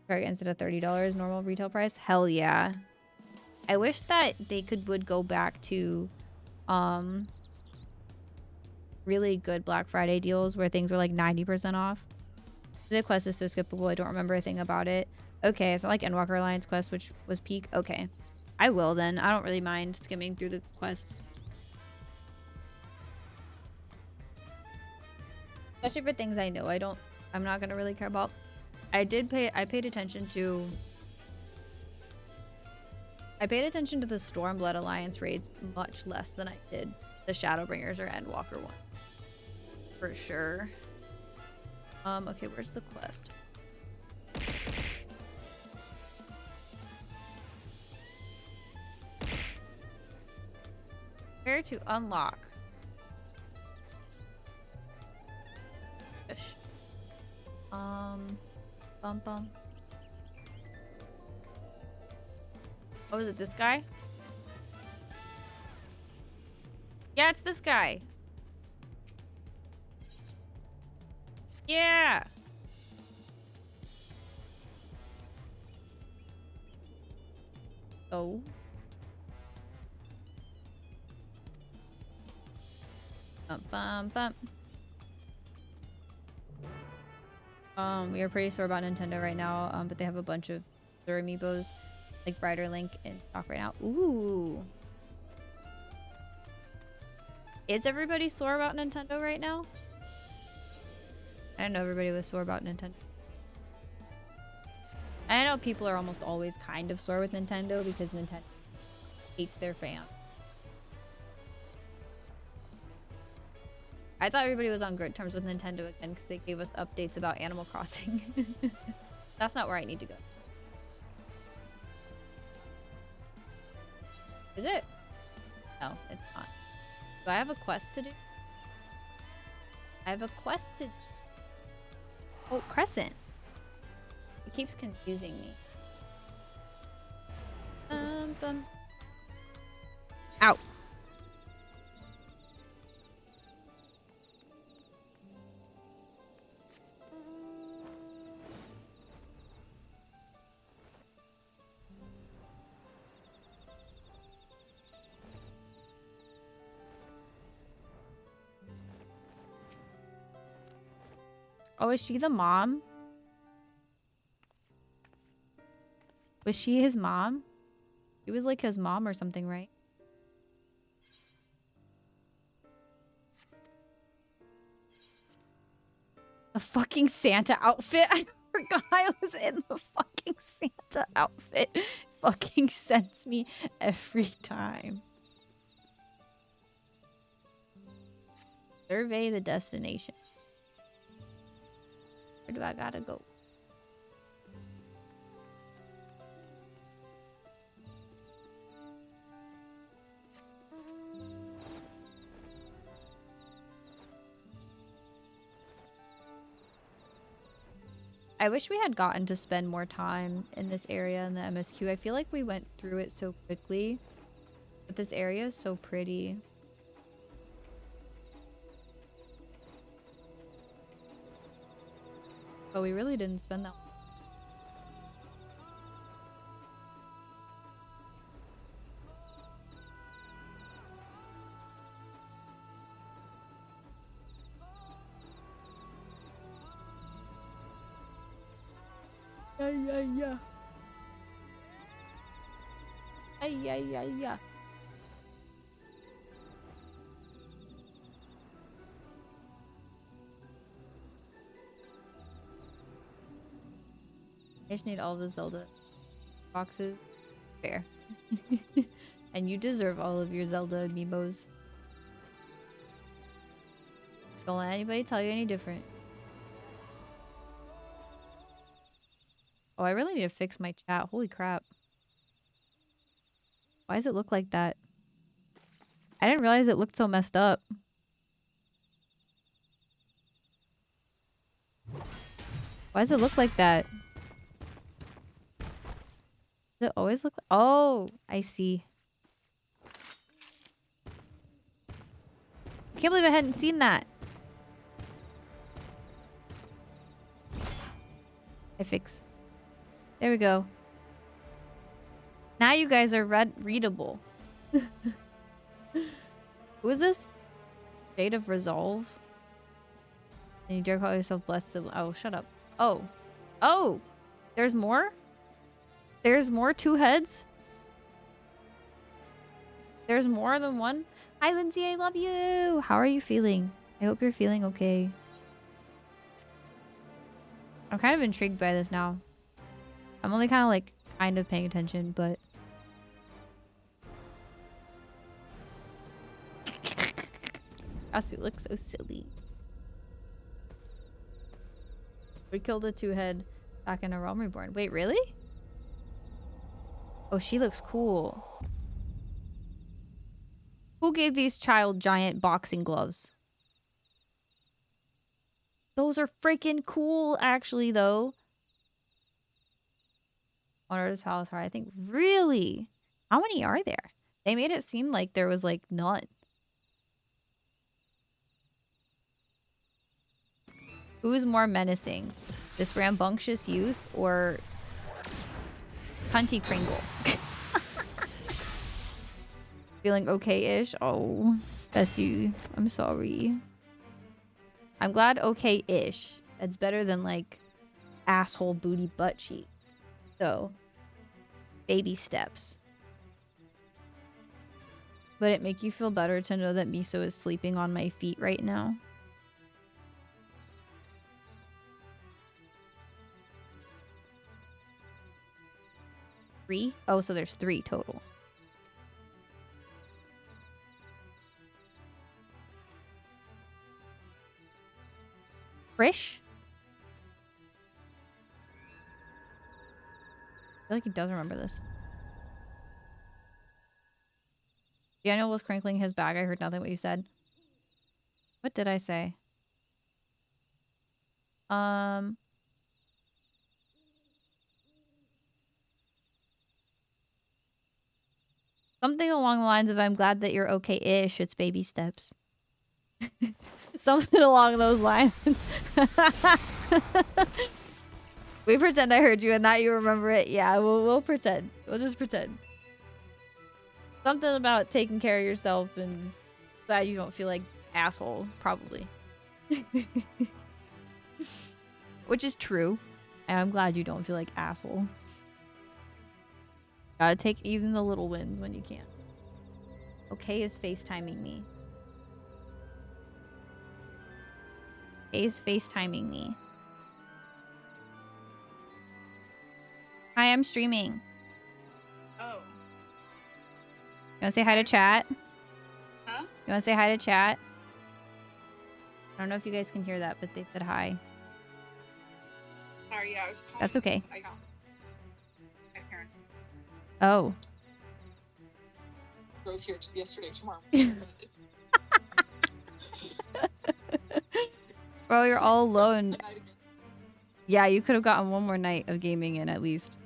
Target instead of $30 normal retail price? Hell yeah. I wish that they would go back to really good Black Friday deals where things were like 90% off. The quest is so skippable. I don't remember a thing about it. Okay, it's not like Endwalker Alliance quest, which was peak. Okay. I will then. I don't really mind skimming through the quest. Especially for things I know I'm not gonna really care about. I paid attention to the Stormblood Alliance raids much less than I did the Shadowbringers or Endwalker one. For sure. Okay, where's the quest? Where to unlock? Fish. Bum. Oh, is it this guy? Yeah, it's this guy. Yeah. Oh. Bum. We are pretty sore about Nintendo right now, but they have a bunch of their amiibos, like Brighter Link, in stock right now. Ooh. Is everybody sore about Nintendo right now? I didn't know everybody was sore about Nintendo. I know people are almost always kind of sore with Nintendo because Nintendo hates their fans. I thought everybody was on good terms with Nintendo again because they gave us updates about Animal Crossing. That's not where I need to go. Is it? No, it's not. Do I have a quest to do? I have a quest to... Oh, Crescent. It keeps confusing me. Ow. Oh, is she the mom? Was she his mom? She was like his mom or something, right? A fucking Santa outfit? I forgot I was in the fucking Santa outfit. Fucking sends me every time. Survey the destination. Where do I gotta go? I wish we had gotten to spend more time in this area in the MSQ. I feel like we went through it so quickly. But this area is so pretty. But we really didn't spend that. Yeah. Yeah. I just need all the Zelda boxes. Fair. And you deserve all of your Zelda amiibos. Don't let anybody tell you any different. Oh, I really need to fix my chat. Holy crap. Why does it look like that? I didn't realize it looked so messed up. Why does it look like that? Does it always look like— oh, I see. I can't believe I hadn't seen that. I fix. There we go. Now you guys are readable. Who is this? Shade of Resolve? And you dare call yourself blessed? Oh, shut up. Oh. Oh! There's more? There's more 2 heads? There's more than one? Hi, Lindsay. I love you. How are you feeling? I hope you're feeling okay. I'm kind of intrigued by this now. I'm only kind of like paying attention, but Asu looks so silly. We killed a 2-head back in a Realm Reborn. Wait, really? Oh, she looks cool. Who gave these child giant boxing gloves? Those are freaking cool, actually, though. Honor's Palace Heart, I think. Really? How many are there? They made it seem like there was, like, none. Who's more menacing? This rambunctious youth or Cunty Kringle? Feeling okay-ish? Oh, Bessie, I'm sorry. I'm glad okay-ish. That's better than, like, asshole booty butt cheek. So, baby steps. Would it make you feel better to know that Miso is sleeping on my feet right now? Three? Oh, so there's 3 total. Frisch? I feel like he does remember this. Daniel was crinkling his bag. I heard nothing what you said. What did I say? Something along the lines of I'm glad that you're okay-ish. It's baby steps. Something along those lines. We pretend I heard you and that you remember it. Yeah, we'll pretend. We'll just pretend. Something about taking care of yourself and glad you don't feel like asshole, probably. Which is true. And I'm glad you don't feel like asshole. Gotta take even the little wins when you can. Okay is FaceTiming me. Okay is FaceTiming me. Hi, I'm streaming. Oh. You wanna say hi to chat? Huh? You wanna say hi to chat? I don't know if you guys can hear that, but they said hi. Sorry, yeah, I was calling. That's okay. I got my parents Oh. drove here yesterday, tomorrow. Bro, you're all alone. Yeah, you could have gotten one more night of gaming in at least.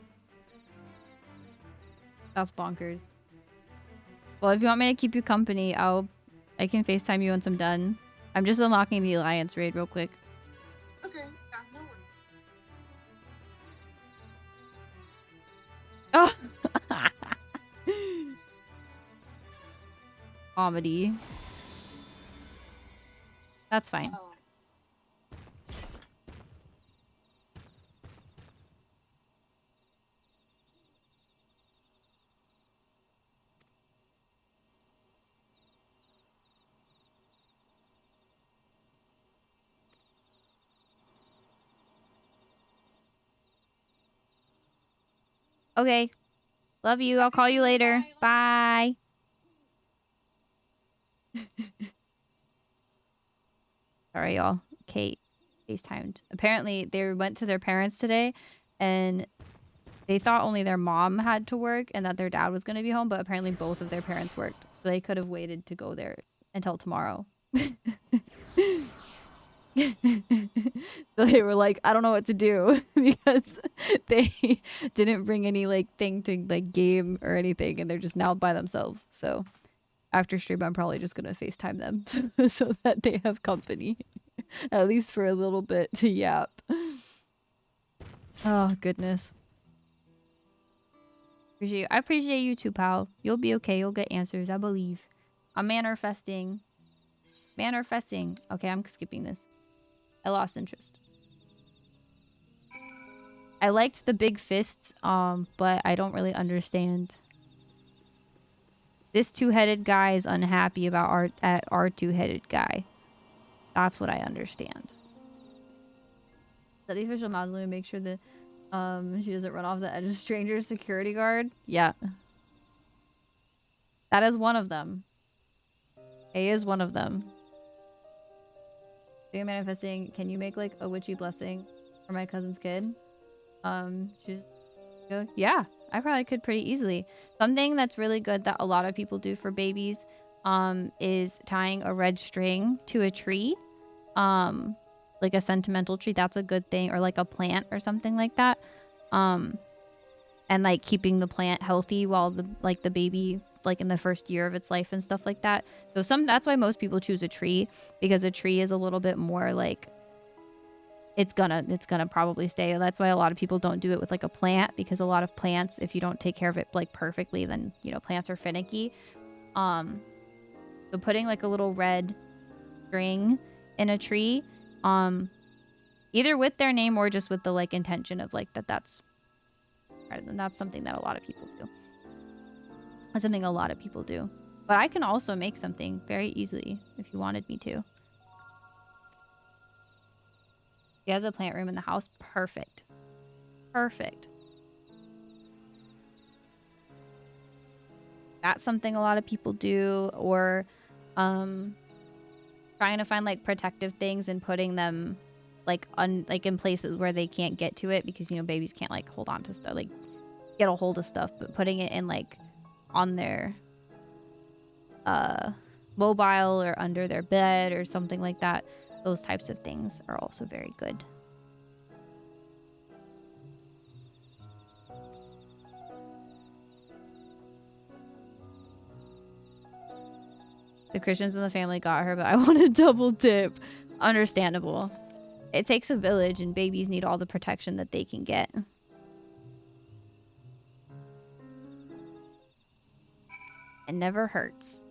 That's bonkers. Well, if you want me to keep you company, I can FaceTime you once I'm done. I'm just unlocking the Alliance raid real quick. Okay, yeah, no worries. Oh! Comedy. That's fine. Okay. Love you. I'll call you later. Bye. Bye. Sorry, y'all. Kate FaceTimed. Apparently, they went to their parents today, and they thought only their mom had to work and that their dad was going to be home, but apparently both of their parents worked. So they could have waited to go there until tomorrow. So they were like, I don't know what to do because they didn't bring any like thing to like game or anything, and they're just now by themselves. So after stream, I'm probably just gonna FaceTime them so that they have company, at least for a little bit to yap. Oh goodness. I appreciate you too, pal. You'll be okay. You'll get answers, I believe. I'm manifesting. Manifesting. Okay, I'm skipping this. I lost interest. I liked the big fists, but I don't really understand. This two-headed guy is unhappy about our two-headed guy. That's what I understand. That the official mausoleum make sure that she doesn't run off the edge of stranger's security guard. Yeah. That is one of them. A is one of them. Being manifesting, can you make like a witchy blessing for my cousin's kid? She's yeah, I probably could pretty easily. Something that's really good that a lot of people do for babies is tying a red string to a tree. Like a sentimental tree, that's a good thing, or like a plant or something like that. And like keeping the plant healthy while the baby like in the first year of its life and stuff like that. So that's why most people choose a tree, because a tree is a little bit more like it's gonna probably stay. That's why a lot of people don't do it with like a plant, because a lot of plants, if you don't take care of it like perfectly, then you know plants are finicky. So putting like a little red string in a tree, either with their name or just with the like intention of like that's something that a lot of people do. That's something a lot of people do. But I can also make something very easily if you wanted me to. He has a plant room in the house. Perfect. Perfect. That's something a lot of people do. Or trying to find like protective things and putting them like in places where they can't get to it, because you know babies can't like hold on to stuff, like get a hold of stuff, but putting it in like on their mobile or under their bed or something like that. Those types of things are also very good. The Christians in the family got her, but I want to double dip. Understandable. It takes a village, and babies need all the protection that they can get. It never hurts.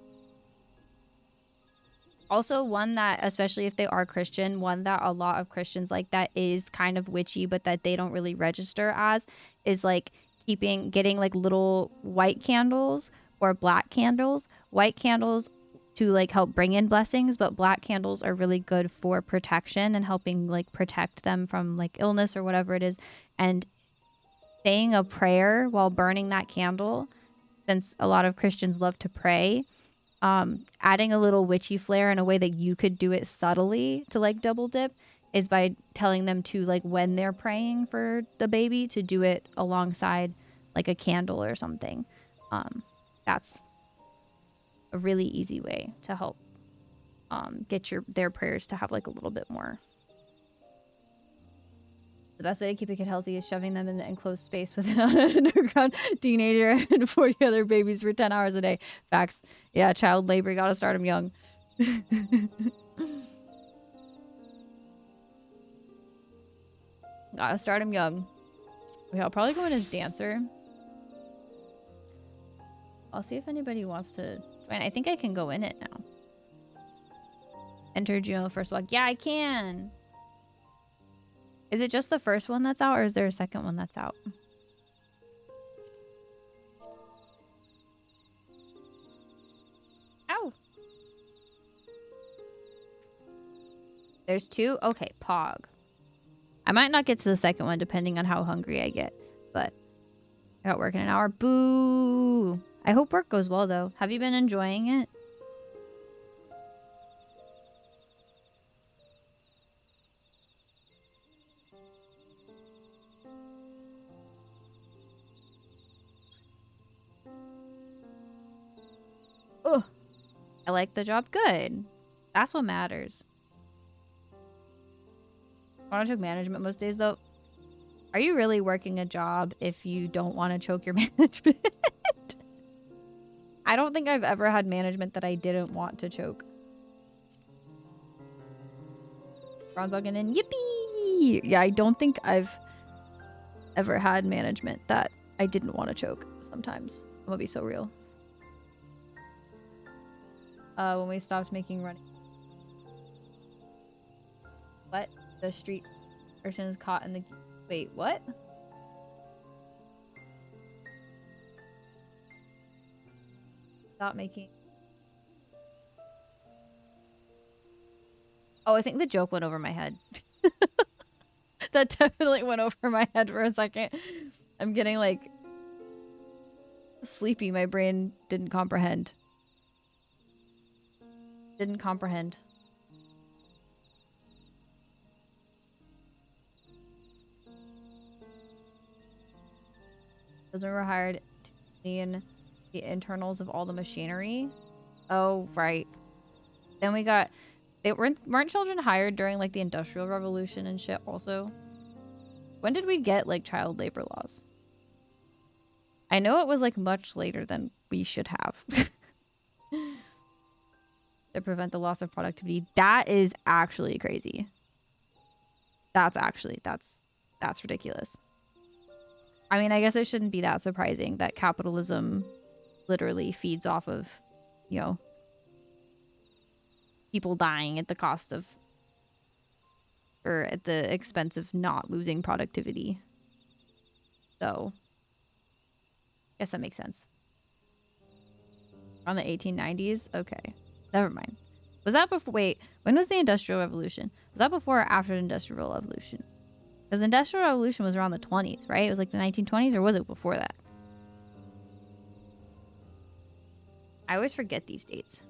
Also, one that, especially if they are Christian, one that a lot of Christians like that is kind of witchy, but that they don't really register as, is like getting like little white candles or black candles. White candles to like help bring in blessings, but black candles are really good for protection and helping like protect them from like illness or whatever it is. And saying a prayer while burning that candle, since a lot of Christians love to pray, adding a little witchy flair in a way that you could do it subtly to like double dip is by telling them to, like, when they're praying for the baby, to do it alongside like a candle or something. That's a really easy way to help get their prayers to have like a little bit more. The best way to keep a kid healthy is shoving them in the enclosed space with an underground teenager and 40 other babies for 10 hours a day. Facts. Yeah, child labor. You gotta start them young. Gotta start him young. Okay, I'll probably go in as dancer. I'll see if anybody wants to join. I think I can go in it now. Enter Juno first walk. Yeah, I can. Is it just the first one that's out, or is there a second one that's out? Ow. There's two? Okay, Pog. I might not get to the second one depending on how hungry I get, but I got work in an hour. Boo. I hope work goes well, though. Have you been enjoying it? Ugh. I like the job. Good. That's what matters. I want to choke management most days, though. Are you really working a job if you don't want to choke your management? I don't think I've ever had management that I didn't want to choke. Ron's logging in. Yippee! Yeah, I don't think I've ever had management that I didn't want to choke sometimes. I'm gonna be so real. When we stopped making running. What? The street urchin is caught in the... Wait, what? Stop making... Oh, I think the joke went over my head. That definitely went over my head for a second. I'm getting, like, sleepy. My brain didn't comprehend. Didn't comprehend. Those were hired to clean the internals of all the machinery. Oh, right. Then we got... They weren't children hired during, like, the Industrial Revolution and shit also? When did we get, like, child labor laws? I know it was, like, much later than we should have. To prevent the loss of productivity. That is actually crazy. That's ridiculous. I mean, I guess it shouldn't be that surprising that capitalism literally feeds off of, you know, people dying at the cost of, or at the expense of not losing productivity. So, I guess that makes sense. Around the 1890s? Okay. Never mind. Was that before? Wait, when was the Industrial Revolution? Was that before or after the Industrial Revolution? Because the Industrial Revolution was around the 20s, right? It was like the 1920s, or was it before that? I always forget these dates.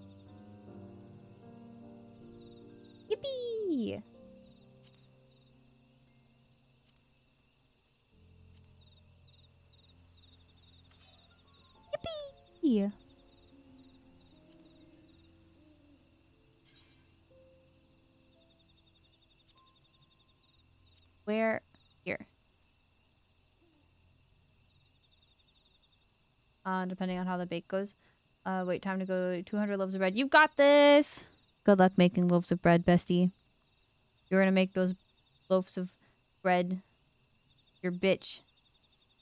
Yippee! Yippee! Where? Here. Depending on how the bake goes. Wait, time to go 200 loaves of bread. You got this! Good luck making loaves of bread, bestie. You're gonna make those loaves of bread. Your bitch.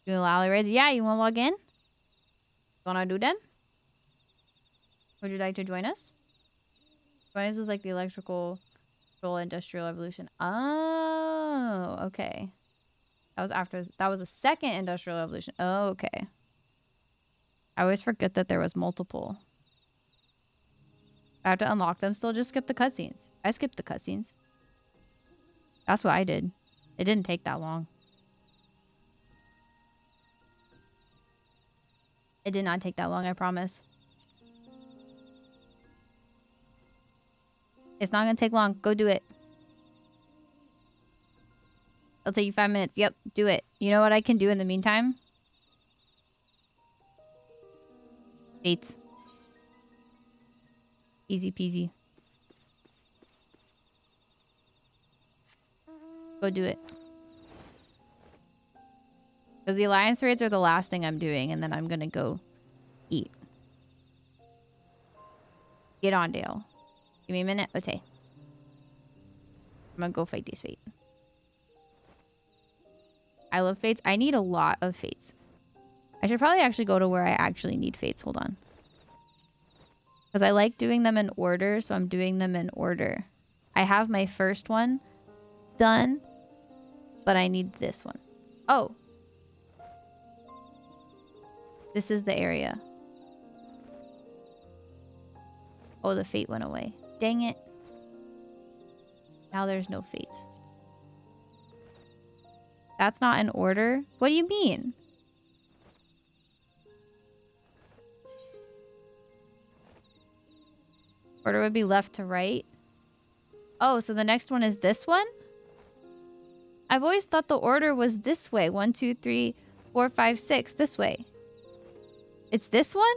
Doing lolly rides? Yeah, you wanna log in? Wanna do them? Would you like to join us? Join us was like the electrical industrial revolution. Oh, okay. That was after, that was the second industrial revolution. Oh, okay. I always forget that there was multiple. I have to unlock them still. Just skip the cutscenes. I skipped the cutscenes. That's what I did. It didn't take that long. It did not take that long, I promise. It's not gonna take long. Go do it. It'll take you 5 minutes. Yep, do it. You know what I can do in the meantime? Dates. Easy peasy. Go do it. Because the alliance raids are the last thing I'm doing, and then I'm gonna go eat. Get on, Dale. Give me a minute. Okay. I'm gonna go fight these fate. I love fates. I need a lot of fates. I should probably actually go to where I actually need fates. Hold on. Because I like doing them in order, so I'm doing them in order. I have my first one done, but I need this one. Oh. This is the area. Oh, the fate went away. Dang it. Now there's no fates. That's not in order? What do you mean? Order would be left to right. Oh, so the next one is this one? I've always thought the order was this way. 1, 2, 3, 4, 5, 6. This way. It's this one?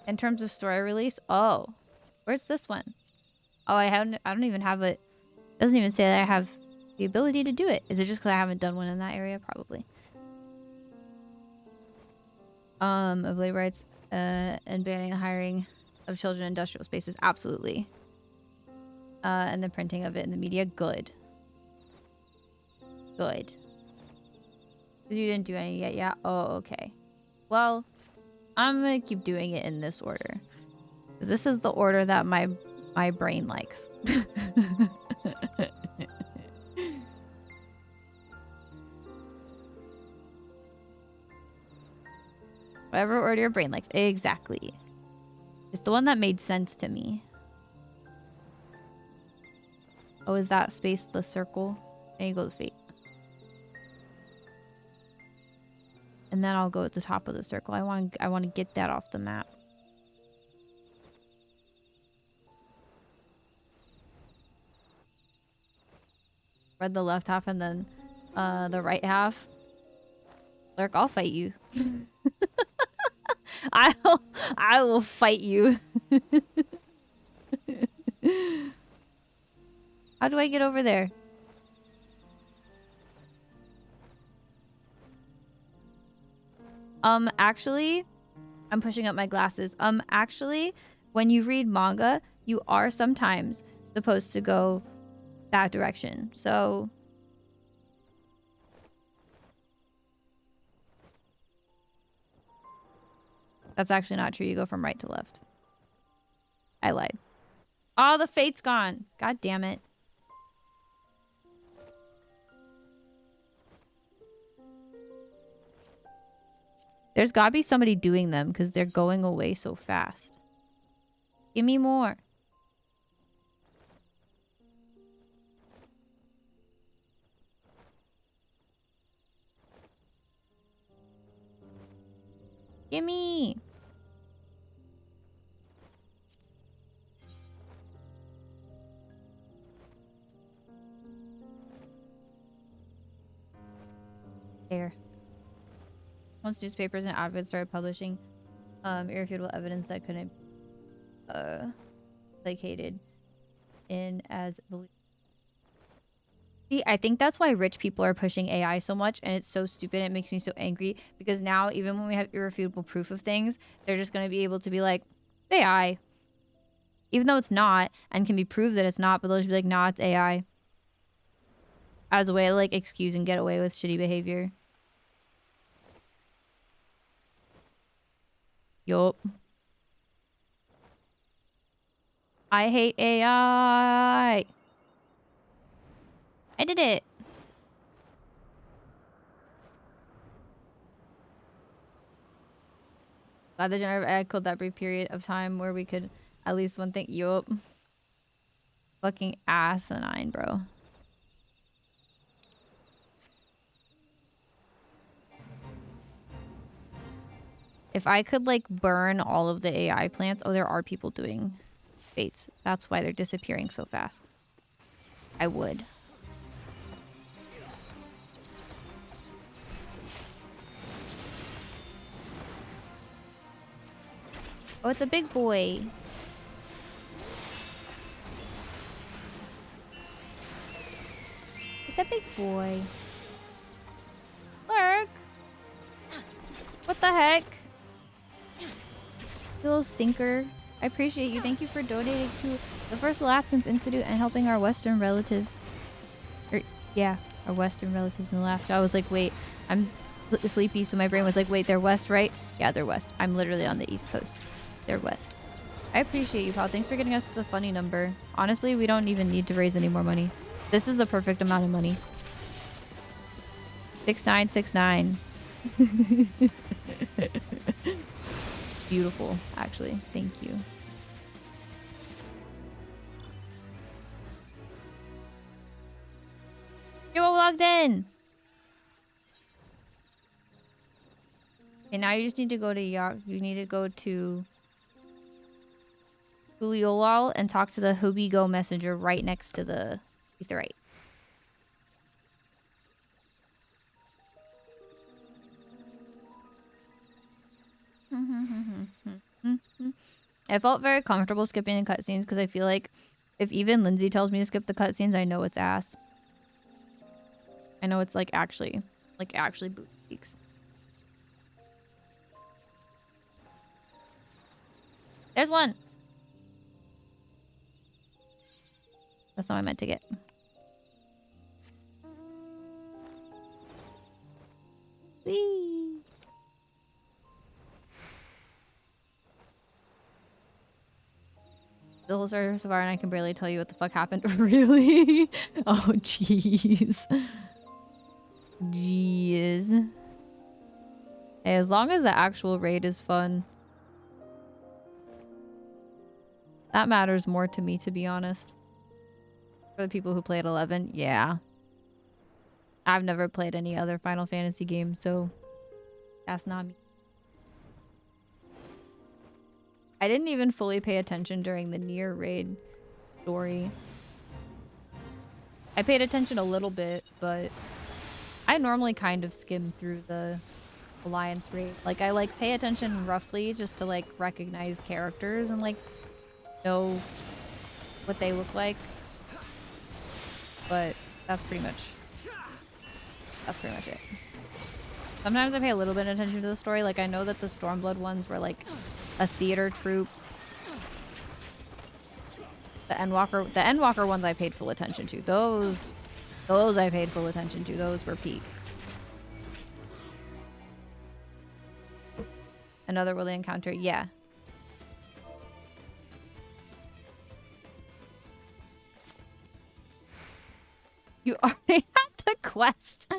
In terms of story release? Oh. Where's this one? Oh, I don't even have it. It doesn't even say that I have the ability to do it. Is it just because I haven't done one in that area? Probably. Of labor rights, and banning the hiring of children in industrial spaces. Absolutely. And the printing of it in the media. Good. Good. You didn't do any yet, yeah? Oh, okay. Well, I'm gonna keep doing it in this order. 'Cause this is the order that my brain likes. Whatever order your brain likes. Exactly. It's the one that made sense to me. Oh, is that space the circle? There you go, the fate. And then I'll go at the top of the circle. I want to get that off the map. Read the left half and then the right half. Lurk, I'll fight you. I will fight you. How do I get over there? Actually, I'm pushing up my glasses. Actually, when you read manga, you are sometimes supposed to go that direction. So that's actually not true. You go from right to left. I lied. Oh, the fate's gone. God damn it. There's gotta be somebody doing them because they're going away so fast. Give me more. Gimme. There. Once newspapers and adverts started publishing irrefutable evidence that couldn't placated in as belief. See, I think that's why rich people are pushing AI so much, and it's so stupid. It makes me so angry because now, even when we have irrefutable proof of things, they're just going to be able to be like, AI. Even though it's not, and can be proved that it's not, but they'll just be like, nah, it's AI. As a way to, like, excuse and get away with shitty behavior. Yup. I hate AI. I did it. Glad the generative AI killed that brief period of time where we could at least one thing. Yup. Fucking asinine, bro. If I could, like, burn all of the AI plants... Oh, there are people doing fates. That's why they're disappearing so fast. I would. Oh, it's a big boy. It's a big boy. Lurk! What the heck? You little stinker. I appreciate you. Thank you for donating to the First Alaskans Institute and helping our Western relatives. Yeah, our Western relatives in Alaska. I was like, wait, I'm sleepy, so my brain was like, wait, they're West, right? Yeah, they're West. I'm literally on the East Coast. They're West. I appreciate you, pal. Thanks for getting us to the funny number. Honestly, we don't even need to raise any more money. This is the perfect amount of money. 6969. Beautiful, actually. Thank you. You're all logged in. And now you just need to go to you need to go to Uliolal and talk to the Hobigo messenger right next to the Aetheryte. I felt very comfortable skipping the cutscenes because I feel like if even Lindsay tells me to skip the cutscenes, I know it's ass. I know it's like actually booty cheeks. There's one. That's not what I meant to get. Whee! The whole story so far, and I can barely tell you what the fuck happened. Really? Oh, jeez. Jeez. Hey, as long as the actual raid is fun, that matters more to me, to be honest. For the people who played 11, yeah. I've never played any other Final Fantasy game, so that's not me. I didn't even fully pay attention during the Nier raid story. I paid attention a little bit, but I normally kind of skim through the Alliance raid. Like, I like pay attention roughly just to like recognize characters and like know what they look like. But that's pretty much it. Sometimes I pay a little bit of attention to the story. Like, I know that the Stormblood ones were like a theater troupe. The Endwalker ones I paid full attention to. Those I paid full attention to. Those were peak. Another will they encounter? Yeah. You already had the quest.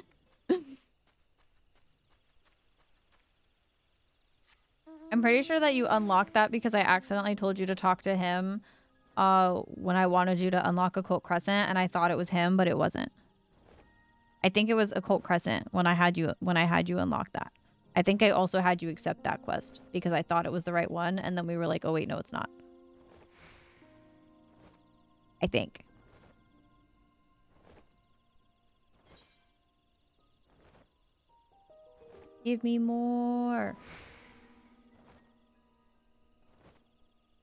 I'm pretty sure that you unlocked that because I accidentally told you to talk to him when I wanted you to unlock Occult Crescent, and I thought it was him, but it wasn't. I think it was Occult Crescent when I had you unlock that. I think I also had you accept that quest because I thought it was the right one, and then we were like, oh wait, no, it's not. I think. Give me more.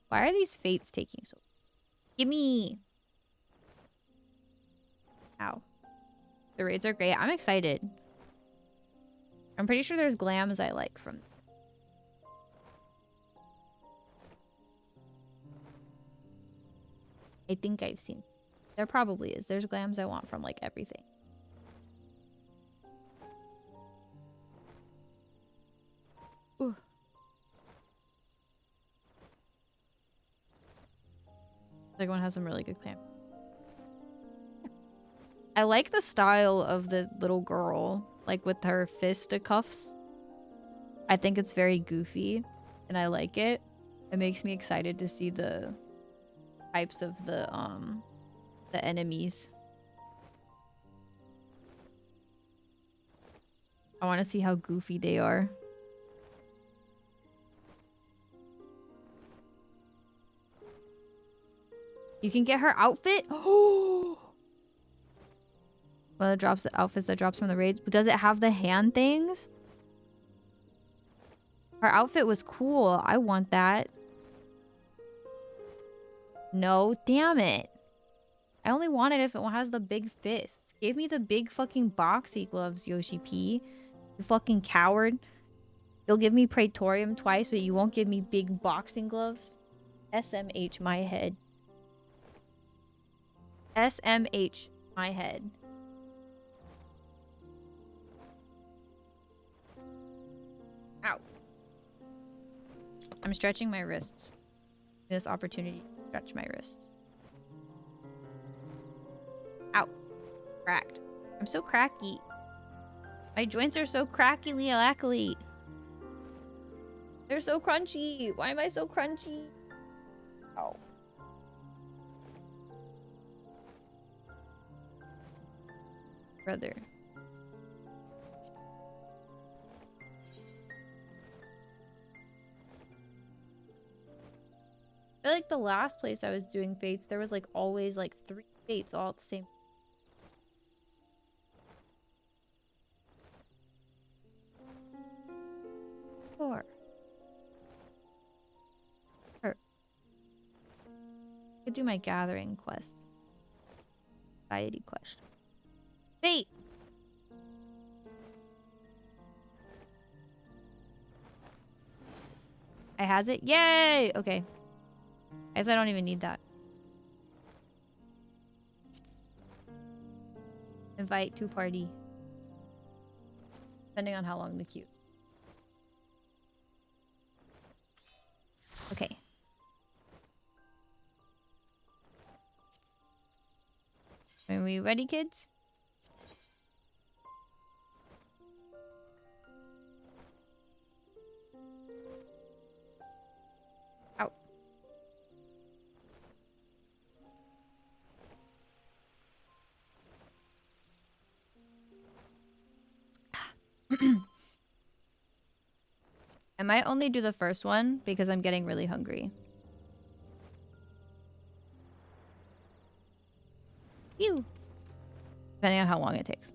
Why are these fates taking so long? Gimme! Ow. The raids are great. I'm excited. I'm pretty sure there's glams I like from... I think I've seen... There probably is. There's glams I want from, like, everything. Ooh. Like, one has some really good clam. I like the style of the little girl, like with her fisticuffs. I think it's very goofy, and I like it. It makes me excited to see the types of the enemies. I want to see how goofy they are. You can get her outfit. Oh. Well, it drops the outfits that drops from the raids. But does it have the hand things? Her outfit was cool. I want that. No, damn it. I only want it if it has the big fists. Give me the big fucking boxy gloves, Yoshi P. You fucking coward. You'll give me Praetorium twice, but you won't give me big boxing gloves. SMH my head. SMH my head. Ow. I'm stretching my wrists. This opportunity to stretch my wrists. Ow. Cracked. I'm so cracky. My joints are so crackly lackly. They're so crunchy. Why am I so crunchy? Ow. Brother. I feel like the last place I was doing fates, there was like always like 3 fates all at the same. 4. Or I could do my gathering quest. Society quest. Fate! I has it? Yay! Okay. I guess I don't even need that. Invite to party. Depending on how long the queue. Okay. Are we ready, kids? Out. I might only do the first one because I'm getting really hungry. Ew. Depending on how long it takes.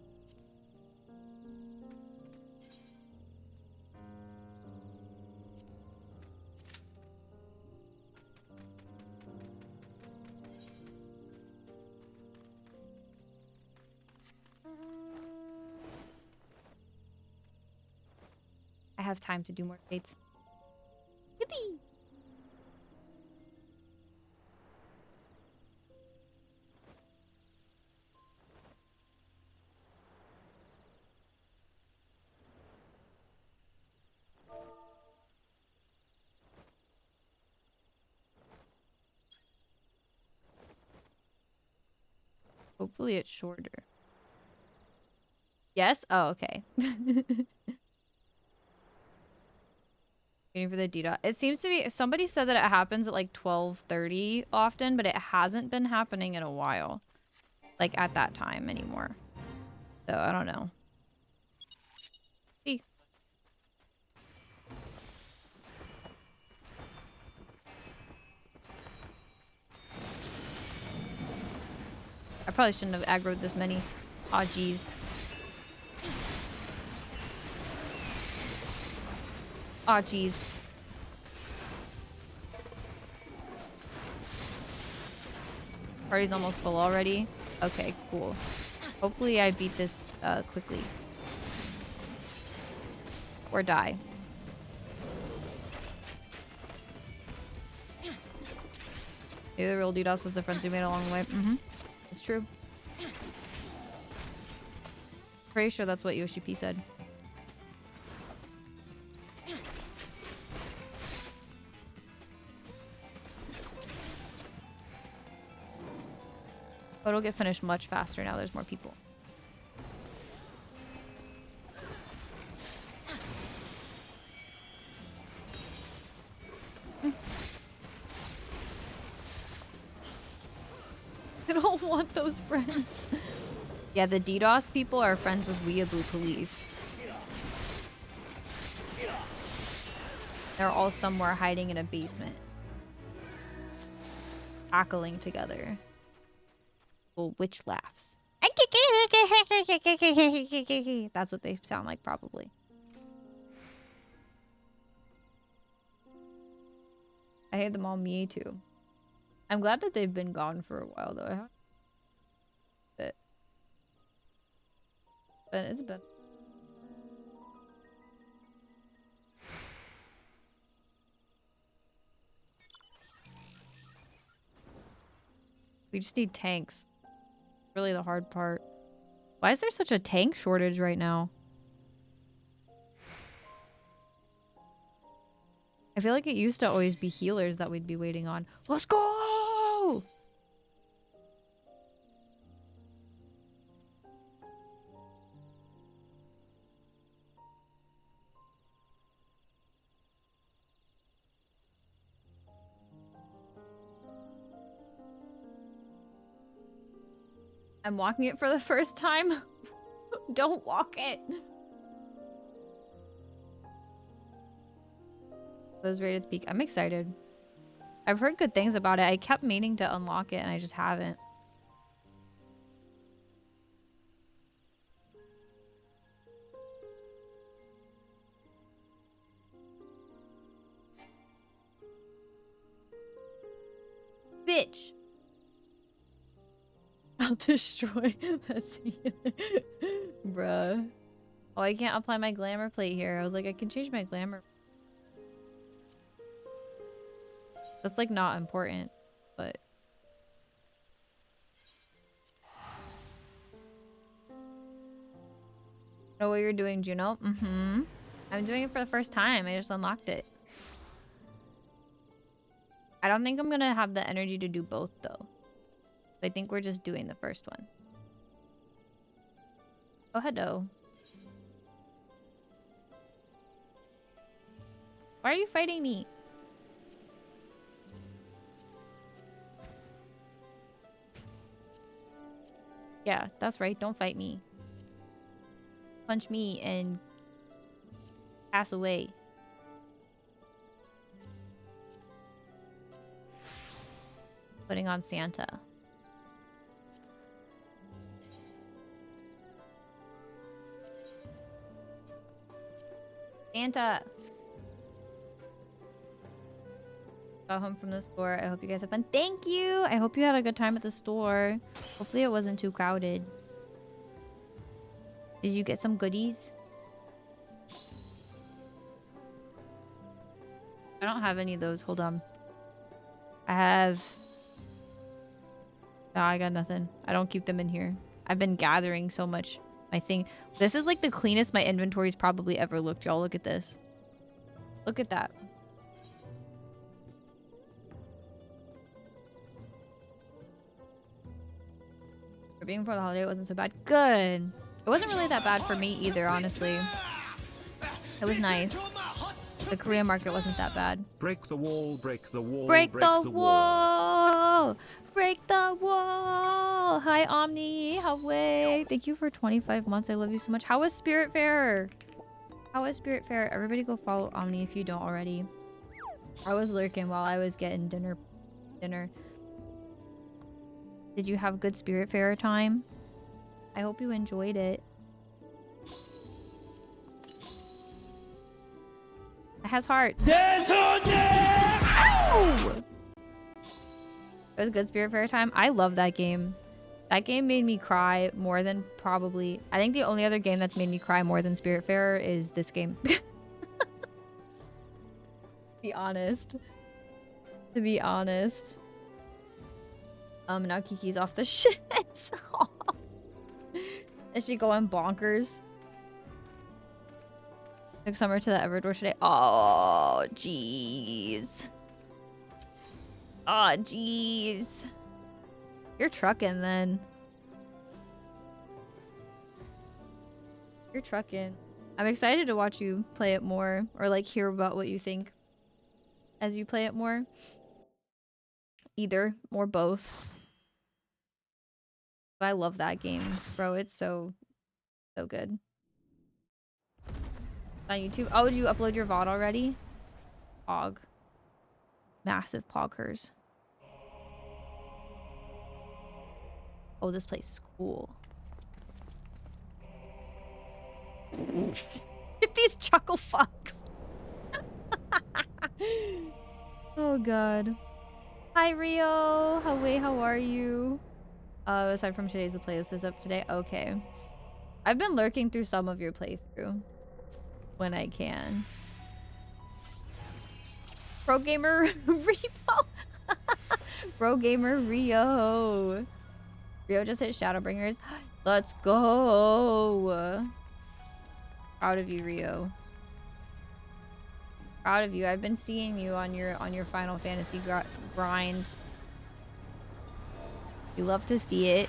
I have time to do more dates. Yippee! Hopefully it's shorter. Yes? Oh, okay. Waiting for the DDoS. It seems to be... Somebody said that it happens at like 12:30 often, but it hasn't been happening in a while. Like at that time anymore. So, I don't know. See. I probably shouldn't have aggroed this many. Aw, jeez. Aw, jeez. Party's almost full already. Okay, cool. Hopefully I beat this quickly. Or die. Maybe the real DDoS was the friends we made along the way. Mm-hmm. It's true. Pretty sure that's what Yoshi P said. But it'll get finished much faster now there's more people. I don't want those friends. Yeah, the DDoS people are friends with Weeaboo Police. They're all somewhere hiding in a basement. Cackling together. Well, witch laughs. That's what they sound like, probably. I hate them all, me too. I'm glad that they've been gone for a while, though. But it's been. We just need tanks. Really the hard part. Why is there such a tank shortage right now? I feel like it used to always be healers that we'd be waiting on. Let's go! I'm walking it for the first time. Don't walk it. Those rated speak. I'm excited. I've heard good things about it. I kept meaning to unlock it and I just haven't. Bitch. I'll destroy that healer. Bruh. Oh, I can't apply my glamour plate here. I was like, I can change my glamour. That's like not important, but know what you're doing, Juno? Mm-hmm. I'm doing it for the first time. I just unlocked it. I don't think I'm gonna have the energy to do both though. I think we're just doing the first one. Oh, hello. Why are you fighting me? Yeah, that's right. Don't fight me. Punch me and pass away. Putting on Santa. Santa. Got home from the store. I hope you guys have fun. Thank you. I hope you had a good time at the store. Hopefully it wasn't too crowded. Did you get some goodies? I don't have any of those. Hold on. I have... No, I got nothing. I don't keep them in here. I've been gathering so much. My thing. This is like the cleanest my inventory's probably ever looked, y'all. Look at this. Look at that. For being before the holiday, it wasn't so bad. Good. It wasn't really that bad for me either, honestly. It was nice. The Korean market wasn't that bad. Break the wall, break the wall, Break the wall! Break the wall! Hi, Omni. Howay. Thank you for 25 months. I love you so much. How was Spirit Fair? How was Spirit Fair? Everybody go follow Omni if you don't already. I was lurking while I was getting dinner. Did you have good Spirit Fair time? I hope you enjoyed it. It has hearts. Ow! It was a good Spirit Fair time. I love that game. That game made me cry more than probably... I think the only other game that's made me cry more than Spirit Fair is this game. Be honest. To be honest. Now Kiki's off the shits. Is she going bonkers? Took Summer to the Everdor today. Oh, jeez. Oh, jeez. You're trucking then. You're trucking. I'm excited to watch you play it more, or like hear about what you think as you play it more. Either or both. I love that game, bro. It's so good. On YouTube. Oh, did you upload your VOD already? Pog. Massive poggers. Oh, this place is cool. Get these chuckle fucks. Oh god. Hi Rio. How are you? Aside from today's, the playlist is up today. Okay. I've been lurking through some of your playthrough when I can. Pro Gamer Repo. Pro Gamer Rio. Rio just hit Shadowbringers. Let's go. Proud of you, Rio. Proud of you. I've been seeing you on your Final Fantasy grind. You love to see it.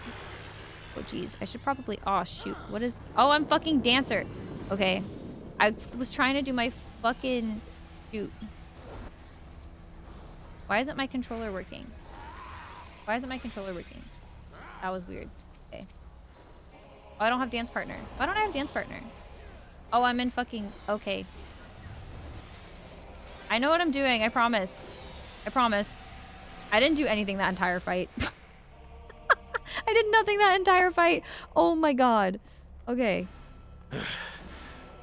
Oh jeez, I should probably... Oh shoot, what is... Oh, I'm fucking Dancer. Okay. I was trying to do my fucking... Shoot. Why isn't my controller working? Why isn't my controller working? That was weird. Okay. Oh, I don't have dance partner. Why don't I have dance partner? Oh, I'm in fucking... Okay. I know what I'm doing. I promise. I promise. I didn't do anything that entire fight. I did nothing that entire fight. Oh my god. Okay.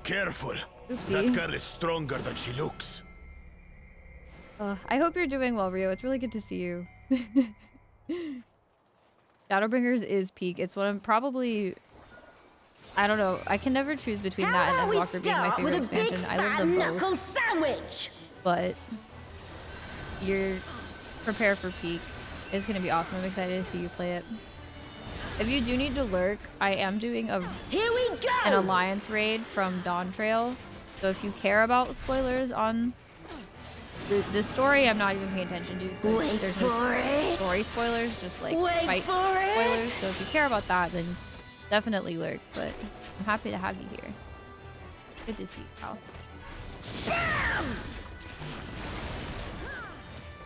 Careful. Oopsie. That girl is stronger than she looks. I hope you're doing well, Rio. It's really good to see you. Shadowbringers is peak. It's one of probably... I don't know. I can never choose between that and Endwalker being my favorite expansion. I love them both. Sandwich. But you're prepared for peak. It's gonna be awesome. I'm excited to see you play it. If you do need to lurk, I am doing Here we go. an alliance raid from Dawn Trail. So if you care about spoilers on the story, I'm not even paying attention to. Wait There's for no it. story spoilers, just like Wait fight for it. spoilers. So if you care about that, then definitely lurk. But I'm happy to have you here. Good to see you, pal.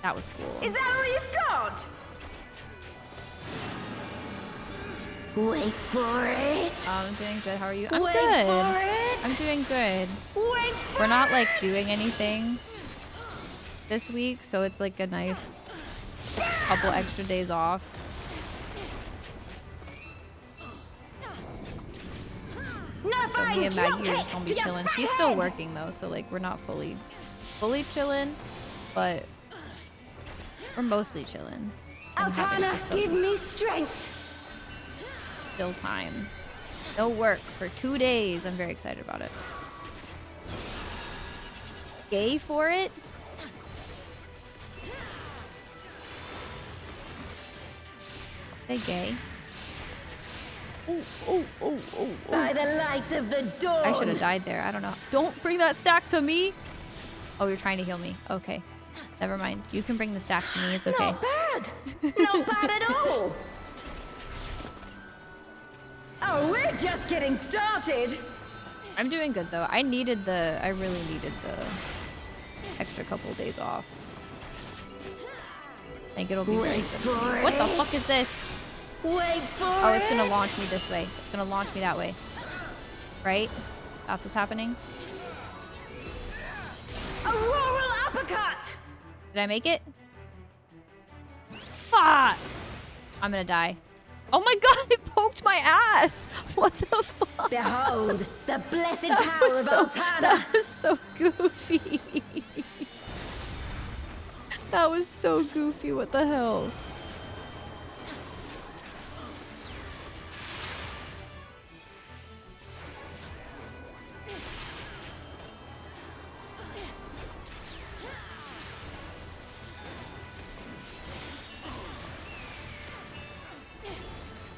That was cool. Is that all you've got? Wait for it. I'm doing good. How are you? I'm Wait good. for it. I'm doing good. Wait for We're not like doing anything this week, so it's like a nice couple extra days off. So me and Maggie are just gonna be chilling. She's still working though, so like we're not fully chilling, but we're mostly chilling. And having Altana, just, like, give me strength. still time. No work for 2 days. I'm very excited about it. Gay for it? Say gay. By the light of the dawn. I should have died there. I don't know. Don't bring that stack to me. Oh, you're trying to heal me. Okay. Never mind. You can bring the stack to me. It's okay. Not bad. Not bad at all. Oh, we're just getting started. I'm doing good though. I really needed the extra couple days off. I think it'll be very good for me. What the fuck is this? Wait for it. Oh, it's gonna launch me this way. It's gonna launch me that way. Right? That's what's happening. Auroral uppercut. Did I make it? Ah! I'm gonna die. Oh my god, it poked my ass! What the fuck? Behold the blessed That power was of so, Altana. that was so goofy. That was so goofy. What the hell?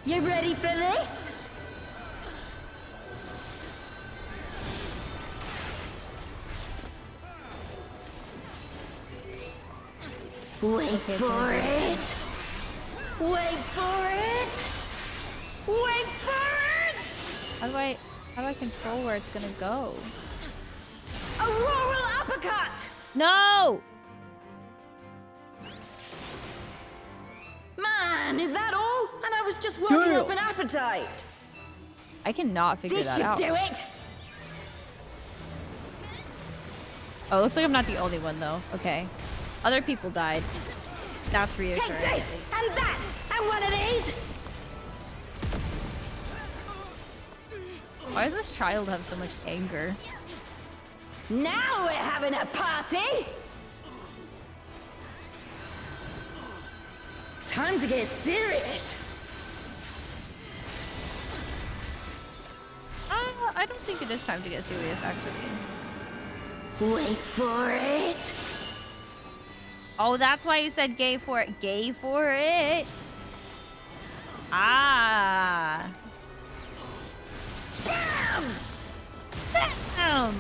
You ready for this? Wait Okay, for okay. it. Wait for it. Wait for it. How do I control where it's gonna go? Auroral uppercut. No! Man, is that all? And I was just working up an appetite. I cannot figure This that should out. do it. Oh, it looks like I'm not the only one though. Okay. Other people died. That's Take reassuring. this and that and one of these. Why does this child have so much anger? Now we're having a party. Time to get serious. I don't think it is time to get serious, actually. Wait for it. Oh, that's why you said gay for it. Gay for it. Ah. Bam! Bam.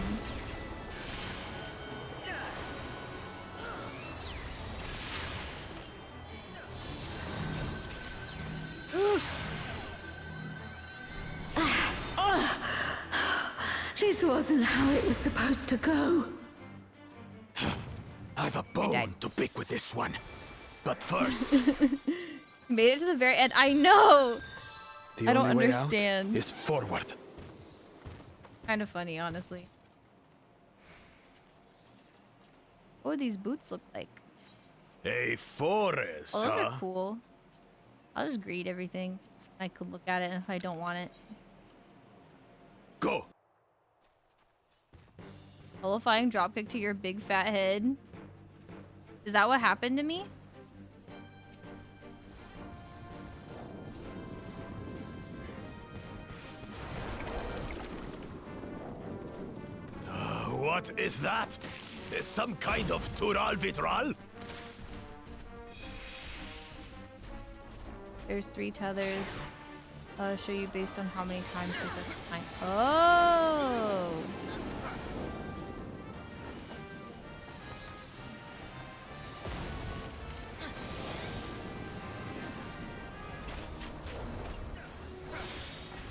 This wasn't how it was supposed to go. I've a bone to pick with this one. But first, Made it to the very end. I know. the I don't only way out understand. is forward. Kind of funny, honestly. What would these boots look like? A forest, Oh, those huh? are cool. I'll just greet everything. I could look at it if I don't want it. Go. Qualifying dropkick to your big fat head. Is that what happened to me? What is that? Is some kind of Tural Vitral? There's 3 tethers. Show you based on how many times you set the time. Oh!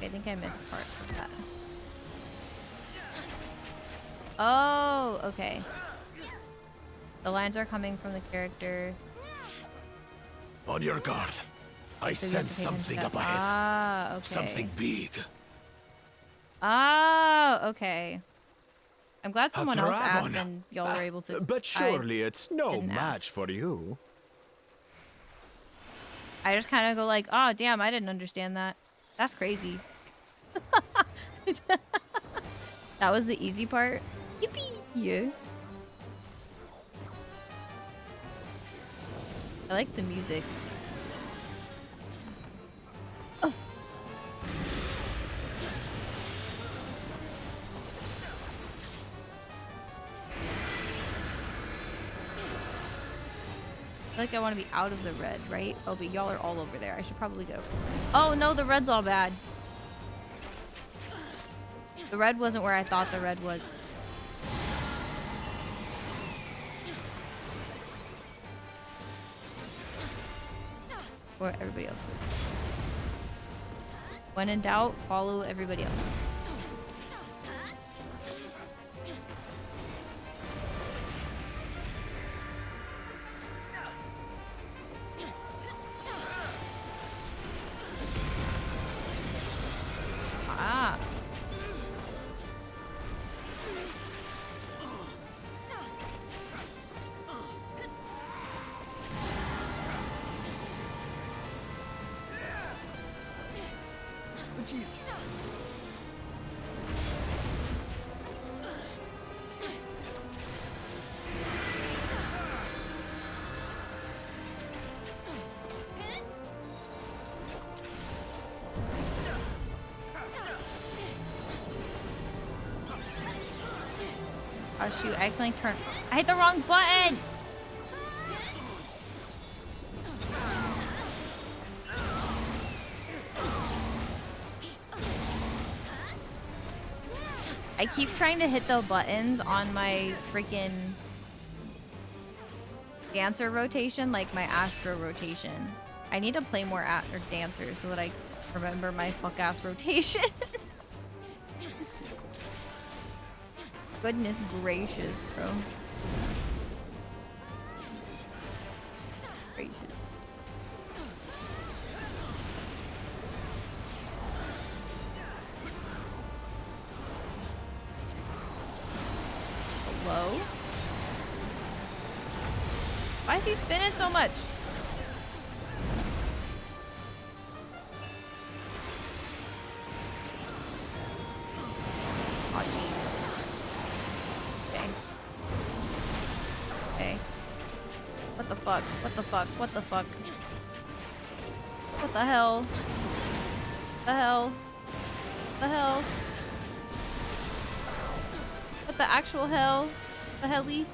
I think I missed part of that. Oh, okay. The lines are coming from the character. On your guard. I So you have sense to pay attention something to up that. ahead. Ah, okay. Something big. Ah, okay. I'm glad someone else asked dragon. and y'all were able to. But surely it's no didn't match ask. for you. I just kind of go like, oh, damn, I didn't understand that. That's crazy. That was the easy part. Yippee! Yeah. I like the music. Oh. I feel like I want to be out of the red, right? Oh, but y'all are all over there. I should probably go. Oh, no, the red's all bad. The red wasn't where I thought the red was. Or everybody else would. When in doubt, follow everybody else. Ah. Oh, jeez. Oh shoot, I accidentally turned. I hit the wrong button! I keep trying to hit the buttons on my freaking dancer rotation, like my astro rotation. I need to play more or dancer so that I remember my fuck ass rotation. Goodness gracious, bro. Gracious. Hello? Why is he spinning so much? Oh, jeez. Okay. Okay. What the fuck? What the fuck? What the fuck? What the hell? The hell? The hell? What the actual hell? The helly?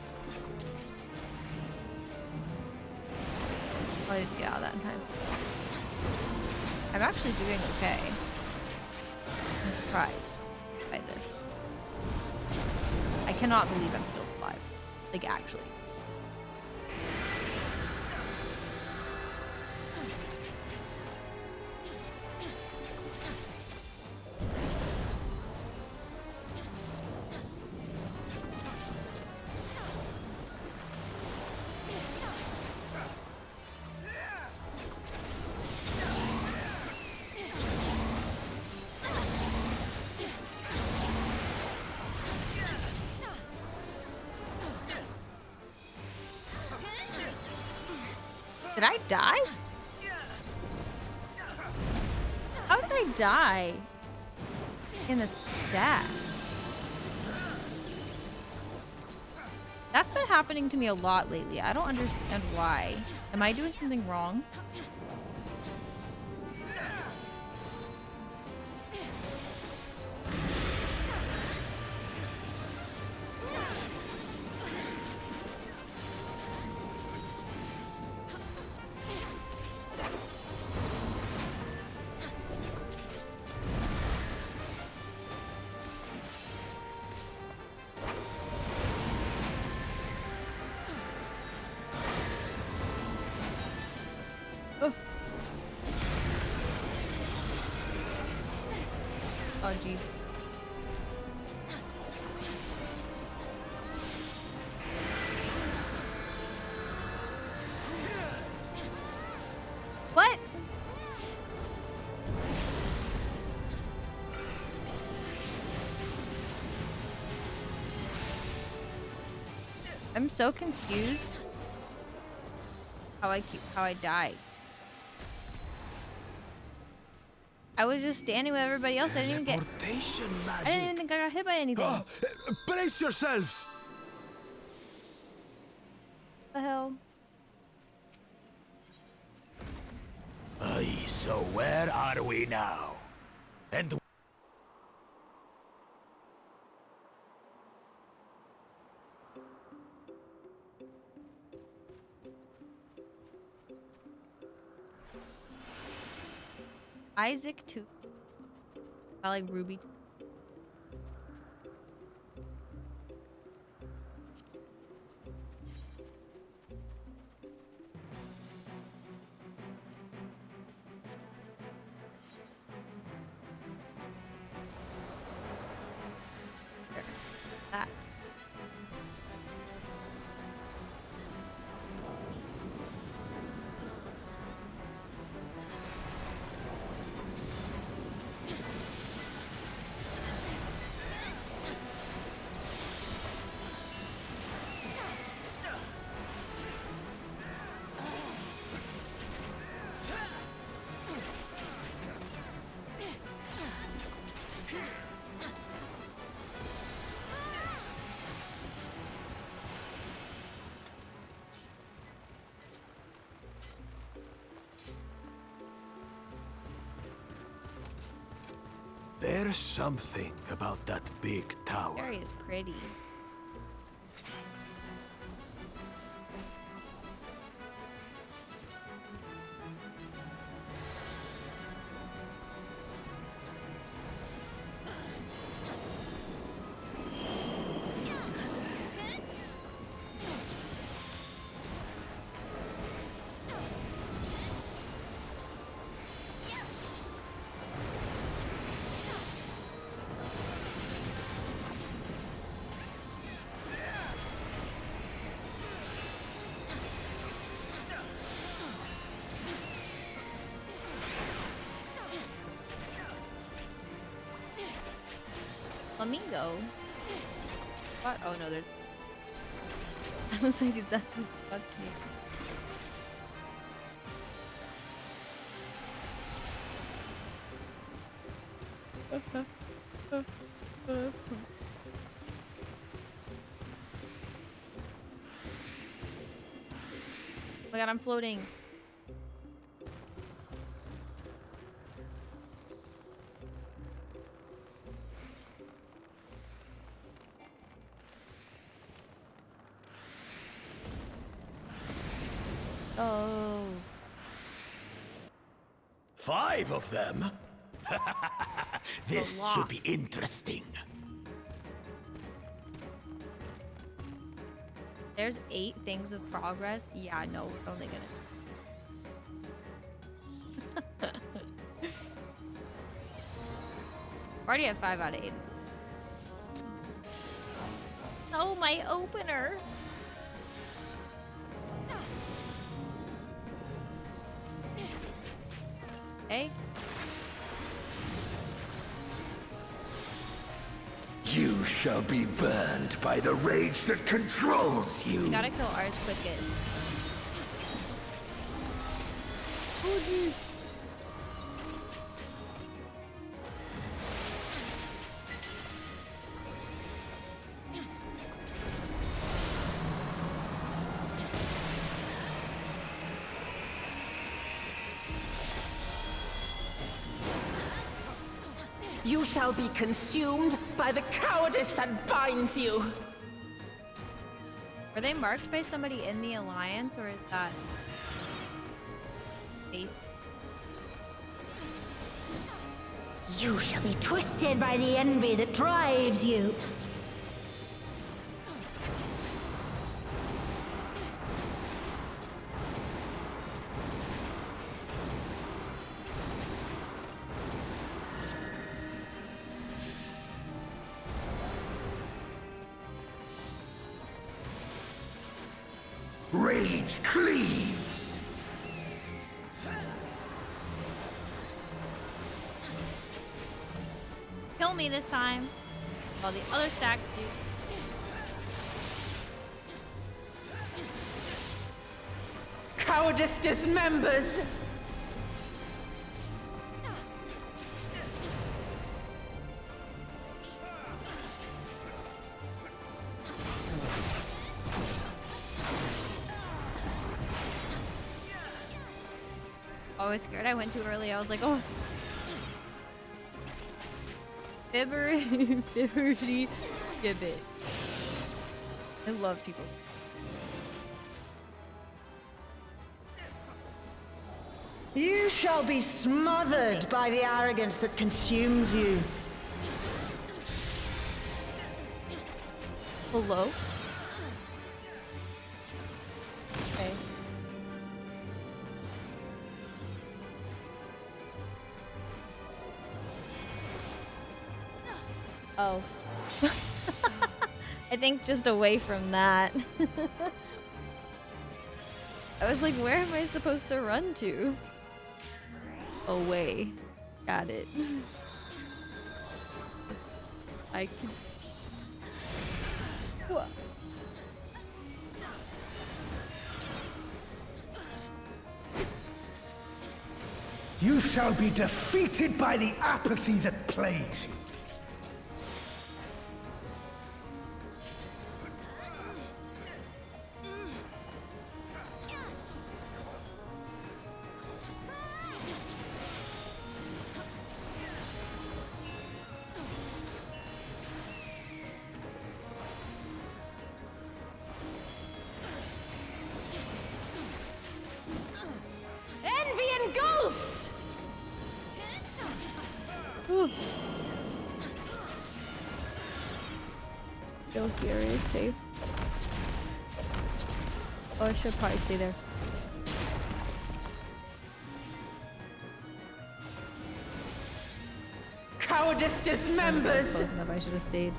Oh, I didn't get out of that in time. I'm actually doing okay. I'm surprised by this. I cannot believe I'm still alive. Like, actually. Did I die? How did I die? In the stack. That's been happening to me a lot lately. I don't understand why. Am I doing something wrong? Oh, jeez. What? I'm so confused how I died. I was just standing with everybody else. I didn't even think I got hit by anything. Oh, brace yourselves! What the hell? Aye, so where are we now? And Isaac 2. I like Ruby. That. there's something about that big tower. Area is pretty. Flamingo? What? Oh no, there's... I was like, is that... That's me. Oh my god, I'm floating. Oh. 5 of them? This should be interesting. There's 8 things of progress. Yeah, no, we're only gonna... We're already at 5 out of 8. Oh, my opener. Hey. You shall be burned by the rage that controls you. We gotta kill ours quickest. You shall be consumed by the cowardice that binds you. Were they marked by somebody in the Alliance, or is that base? You shall be twisted by the envy that drives you. Rage cleaves. Kill me this time, while the other stacks do. Cowardice dismembers. I was scared I went too early. I was like, oh. Fibberty gibbet. I love people. You shall be smothered by the arrogance that consumes you. Hello? Okay. Oh. I think just away from that. I was like, where am I supposed to run to? Away. Got it. I can... What? You shall be defeated by the apathy that plagues you. Envy engulfs! Still here is safe. Oh, I should probably stay there. Cowardice dismembers! Close enough, I should have stayed.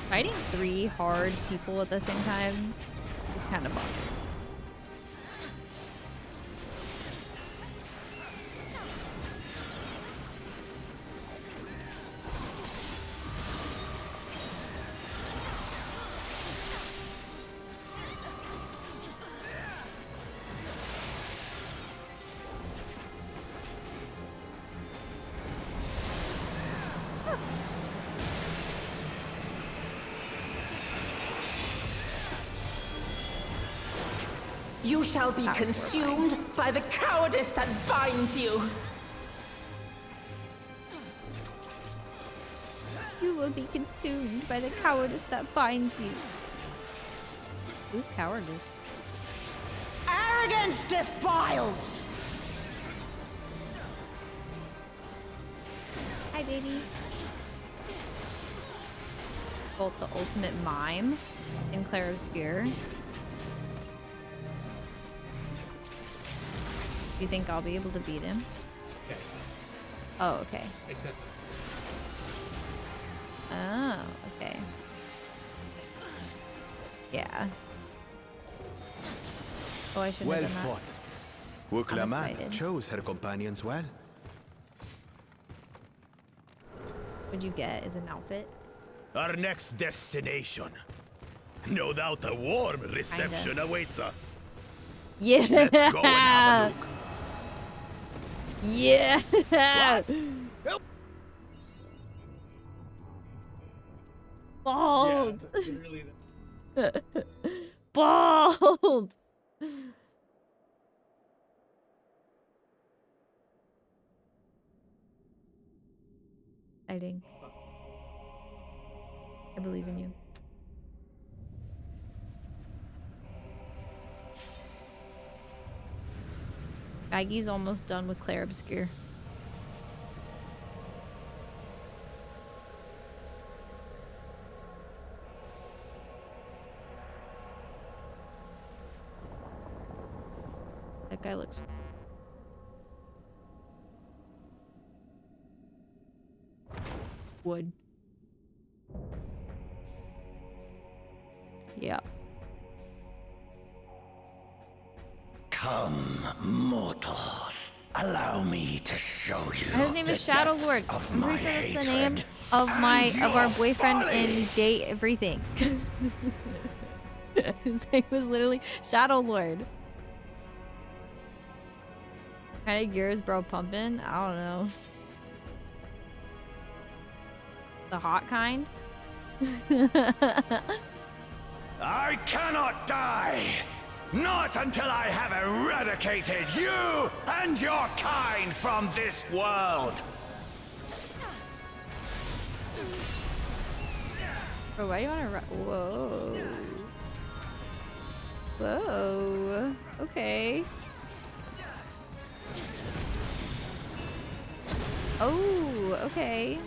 Fighting 3 hard people at the same time is kind of bonkers. You shall be consumed by the cowardice that binds you. You will be consumed by the cowardice that binds you. Who's cowardice? Arrogance defiles! Hi, baby. Bolt the ultimate mime in Claire Obscure. Do you think I'll be able to beat him? Okay. Oh, okay. Except Oh, okay. Yeah. Oh, I shouldn't Well have done that. fought. Wuklamat excited. chose her companions well. What'd you get as an outfit? Our next destination. No doubt a warm reception awaits us. Yeah. Let's go and have a look. Yeah. What? Help. Bold. Bold. Exciting. I believe in you. Maggie's almost done with Claire Obscure. That guy looks wood. Yeah. Come, mortals. Allow me to show you. His name is Shadow Lord. I'm pretty sure that's the name of our boyfriend in Date Everything. His name was literally Shadow Lord. Kind of gears, bro, pumping. I don't know. The hot kind. I cannot die! Not until I have eradicated you and your kind from this world! Bro, why do you want to Whoa. Whoa. Okay. Oh, okay.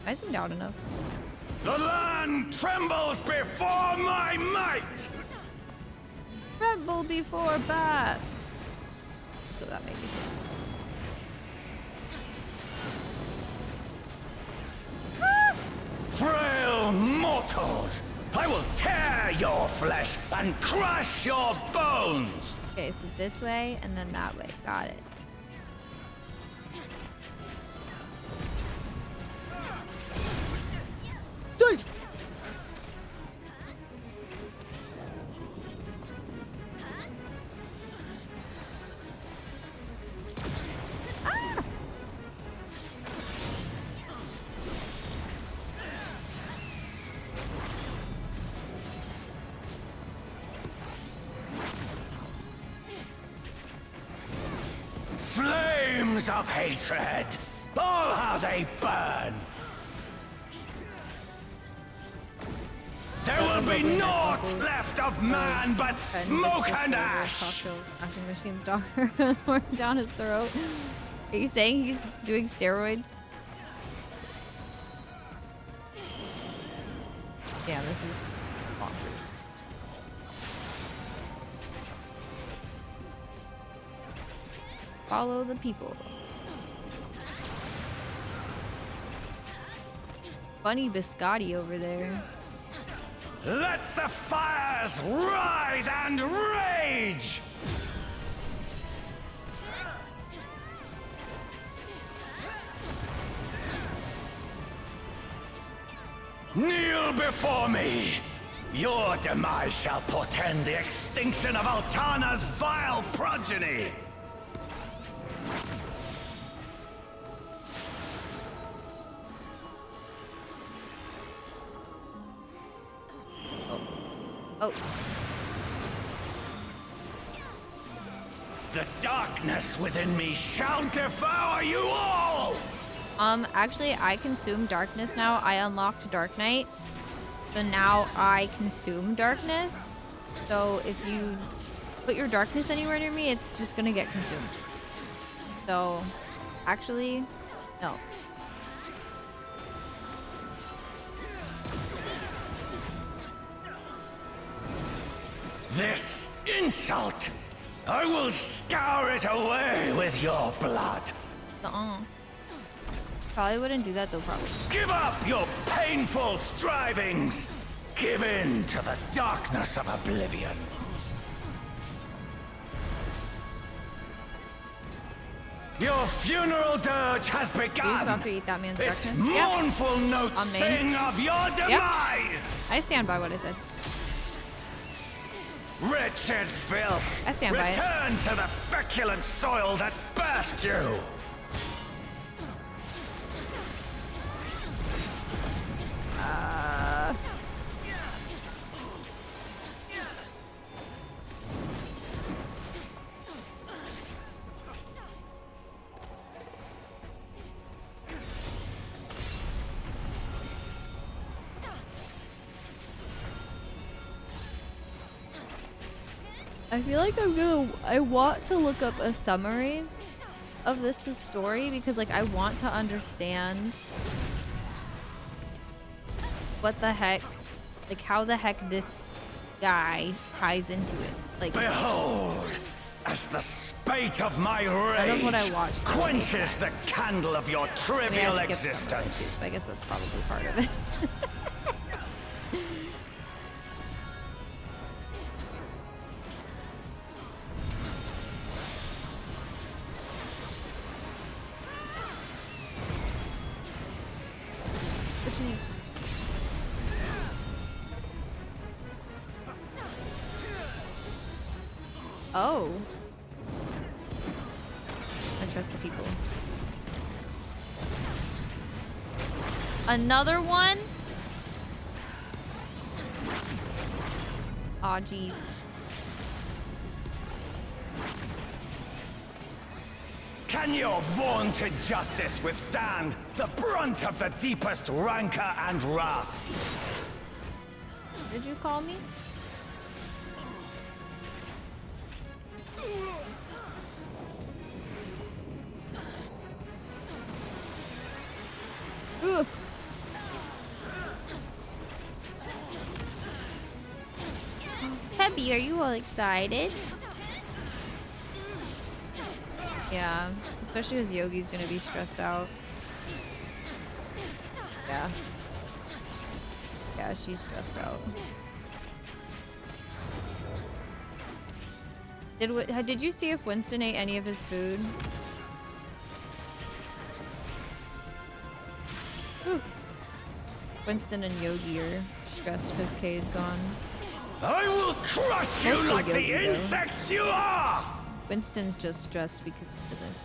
I zoomed out enough. The land trembles before my might! Tremble before bast. So that made me Frail mortals! I will tear your flesh and crush your bones! Okay, so this way and then that way. Got it. Flames of hatred! Oh, how they burn! There will be naught left of man but smoke and ash! Washing machine's daughter pouring down his throat. Are you saying he's doing steroids? Yeah, this is bonkers. Follow the people. Funny biscotti over there. Let the fires ride and rage! Kneel before me! Your demise shall portend the extinction of Altana's vile progeny! Oh. The darkness within me shall devour you all! Actually, I consume darkness now. I unlocked Dark Knight. So now I consume darkness. So if you put your darkness anywhere near me, it's just gonna get consumed. So, actually, no. This insult! I will scour it away with your blood! Probably wouldn't do that though, probably. Give up your painful strivings! Give in to the darkness of oblivion! Your funeral dirge has Do you just begun! have to eat that man's Its darkness? Yep. mournful notes On me. sing of your demise! I stand by what I said. Wretched filth! I stand by it. Return to the feculent soil that birthed you! I feel like I want to look up a summary of this story because like I want to understand what the heck, like how the heck this guy ties into it. Like Behold, as the spate of my none of what I rage watched quenches the candle of your I mean, I trivial skipped some of it too, existence. but I guess that's probably part of it. Oh. I trust the people. Another one? Aw, geez. Can your vaunted justice withstand the brunt of the deepest rancor and wrath? What did you call me? Ugh. Peppy, are you all excited? Yeah, especially as Yogi's gonna be stressed out. Yeah. Yeah, she's stressed out. Did you see if Winston ate any of his food? Whew. Winston and Yogi are stressed because Kay is gone. I will crush you Mostly like Yogi, the though. insects you are! Winston's just stressed because he doesn't.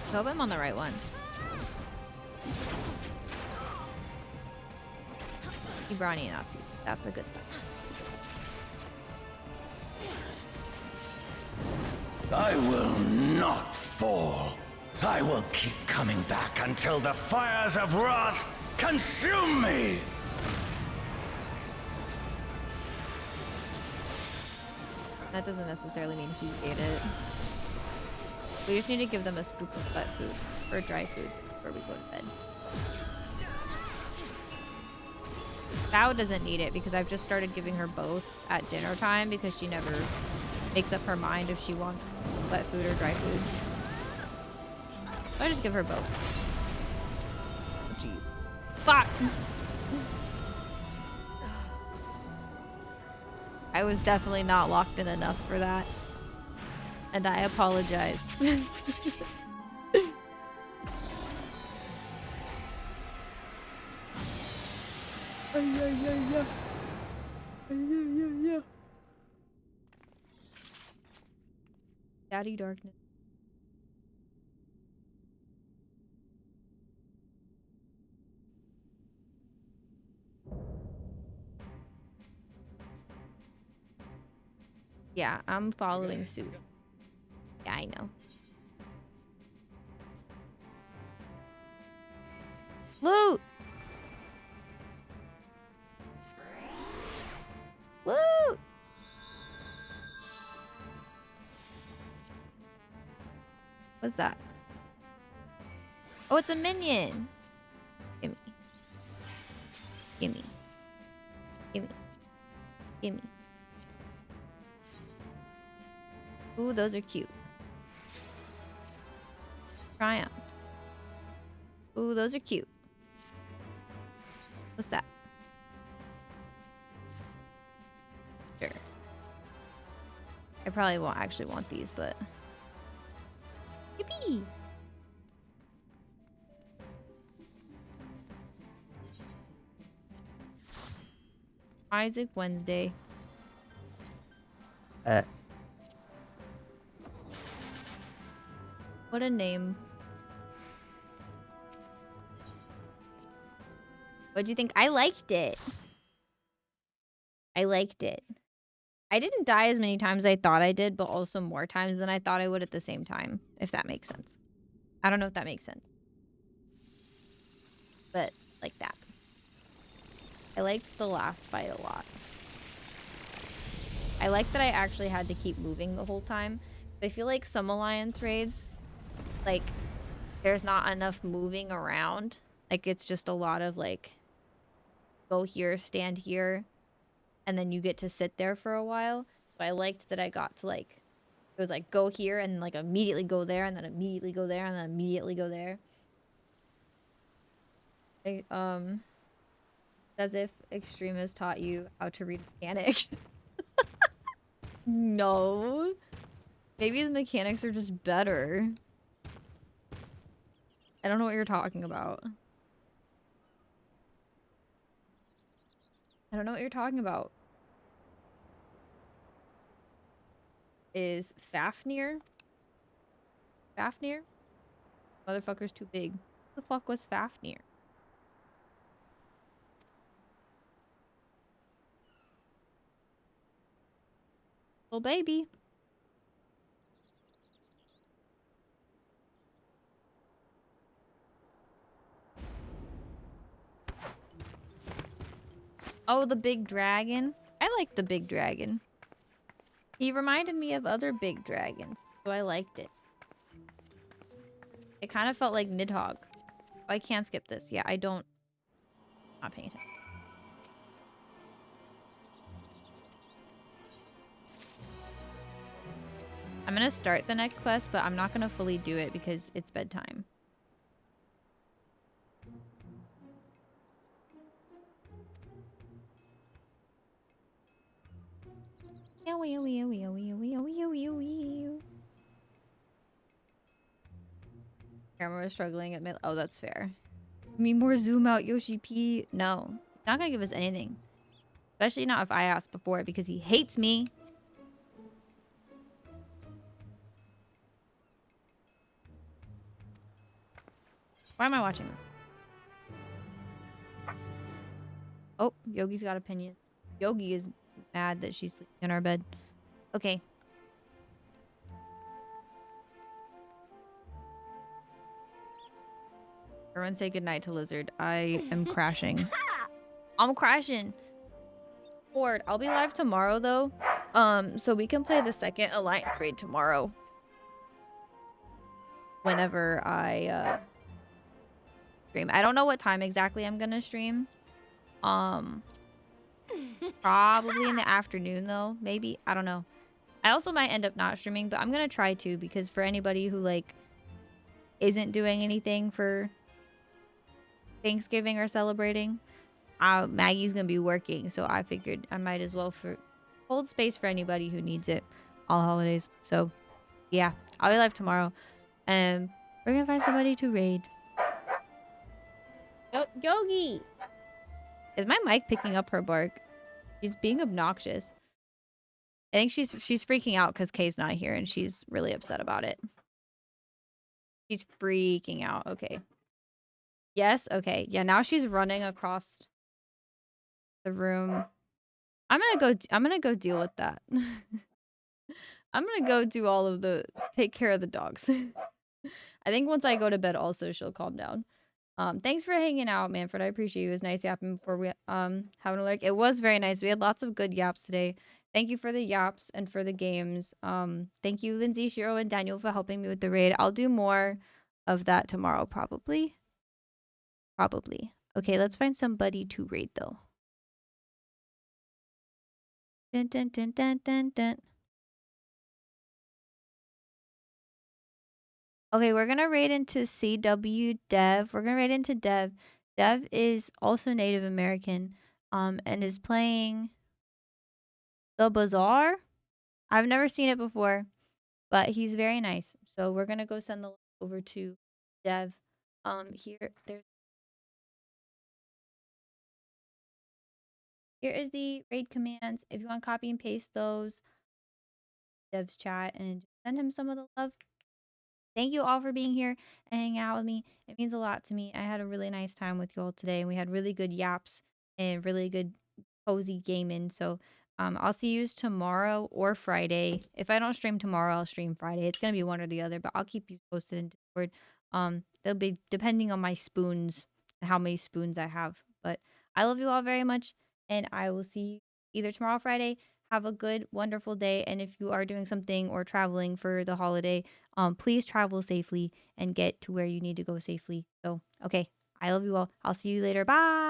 I hope I'm on the right one. Ibrani and Atsus. That's a good thing. I will not fall. I will keep coming back until the fires of wrath consume me! That doesn't necessarily mean he ate it. We just need to give them a scoop of wet food or dry food before we go to bed. Bao doesn't need it because I've just started giving her both at dinner time because she never makes up her mind if she wants wet food or dry food. So I just give her both. Oh, jeez. Fuck! I was definitely not locked in enough for that. And I apologize. Daddy darkness. Yeah, I'm following suit. Yeah, I know. Loot! Loot! What's that? Oh, it's a minion! Gimme. Gimme. Gimme. Gimme. Ooh, those are cute. Triumph. Ooh, those are cute. What's that? Sure. I probably won't actually want these, but yippee! Isaac Wednesday. What a name. What'd you think? I liked it. I liked it. I didn't die as many times as I thought I did, but also more times than I thought I would at the same time, if that makes sense. I don't know if that makes sense. But like that. I liked the last fight a lot. I like that I actually had to keep moving the whole time. I feel like some alliance raids, like, there's not enough moving around. Like, it's just a lot of, like, go here, stand here, and then you get to sit there for a while. So I liked that I got to, like, it was like, go here, and, like, immediately go there, and then immediately go there, and then immediately go there. As if Extreme has taught you how to read mechanics. No. Maybe the mechanics are just better. I don't know what you're talking about. I don't know what you're talking about. Is Fafnir? Fafnir? Motherfucker's too big. Who the fuck was Fafnir? Little baby. Oh, the big dragon. I like the big dragon. He reminded me of other big dragons, so I liked it. It kind of felt like Nidhogg. Oh, I can't skip this. Yeah, I don't... I'm not paying attention. I'm gonna start the next quest, but I'm not gonna fully do it because it's bedtime. Camera was struggling at mid. Oh, that's fair. You mean more zoom out, Yoshi P? No, he's not gonna give us anything. Especially not if I asked before because he hates me. Why am I watching this? Oh, Yogi's got opinion. Yogi is mad that she's sleeping in our bed. Okay. Everyone say goodnight to Lizard. I am crashing. I'm crashing. Ford, I'll be live tomorrow though. So we can play the second Alliance raid tomorrow. Whenever I stream. I don't know what time exactly I'm gonna stream. Probably in the afternoon though. Maybe. I don't know. I also might end up not streaming, but I'm gonna try to because for anybody who like isn't doing anything for Thanksgiving or celebrating, Maggie's gonna be working, so I figured I might as well hold space for anybody who needs it all holidays. So yeah, I'll be live tomorrow, and we're gonna find somebody to raid. Yogi, is my mic picking up her bark? She's being obnoxious. I think she's freaking out because Kay's not here, and she's really upset about it. She's freaking out. Okay. Yes. Okay. Yeah. Now she's running across the room. I'm gonna go deal with that. I'm gonna go do all of take care of the dogs. I think once I go to bed also she'll calm down. Thanks for hanging out, Manfred. I appreciate you. It was nice yapping before we having a lurk. It was very nice. We had lots of good yaps today. Thank you for the yaps and for the games. Thank you, Lindsay, Shiro, and Daniel for helping me with the raid. I'll do more of that tomorrow, probably. Probably. Okay, let's find somebody to raid though. Dun, dun, dun, dun, dun, dun. Okay, we're gonna raid into CW Dev. We're gonna raid into Dev. Dev is also Native American, and is playing The Bazaar. I've never seen it before, but he's very nice. So we're gonna go send the link over to Dev. Here is the raid commands. If you want to copy and paste those, Dev's chat and send him some of the love. Thank you all for being here and hanging out with me. It means a lot to me. I had a really nice time with you all today, and we had really good yaps and really good cozy gaming. So I'll see you tomorrow or Friday. If I don't stream tomorrow, I'll stream Friday. It's gonna be one or the other, but I'll keep you posted in Discord. They'll be depending on my spoons, how many spoons I have. But I love you all very much, and I will see you either tomorrow or Friday. Have a good, wonderful day. And if you are doing something or traveling for the holiday, please travel safely and get to where you need to go safely. So, okay, I love you all. I'll see you later. Bye.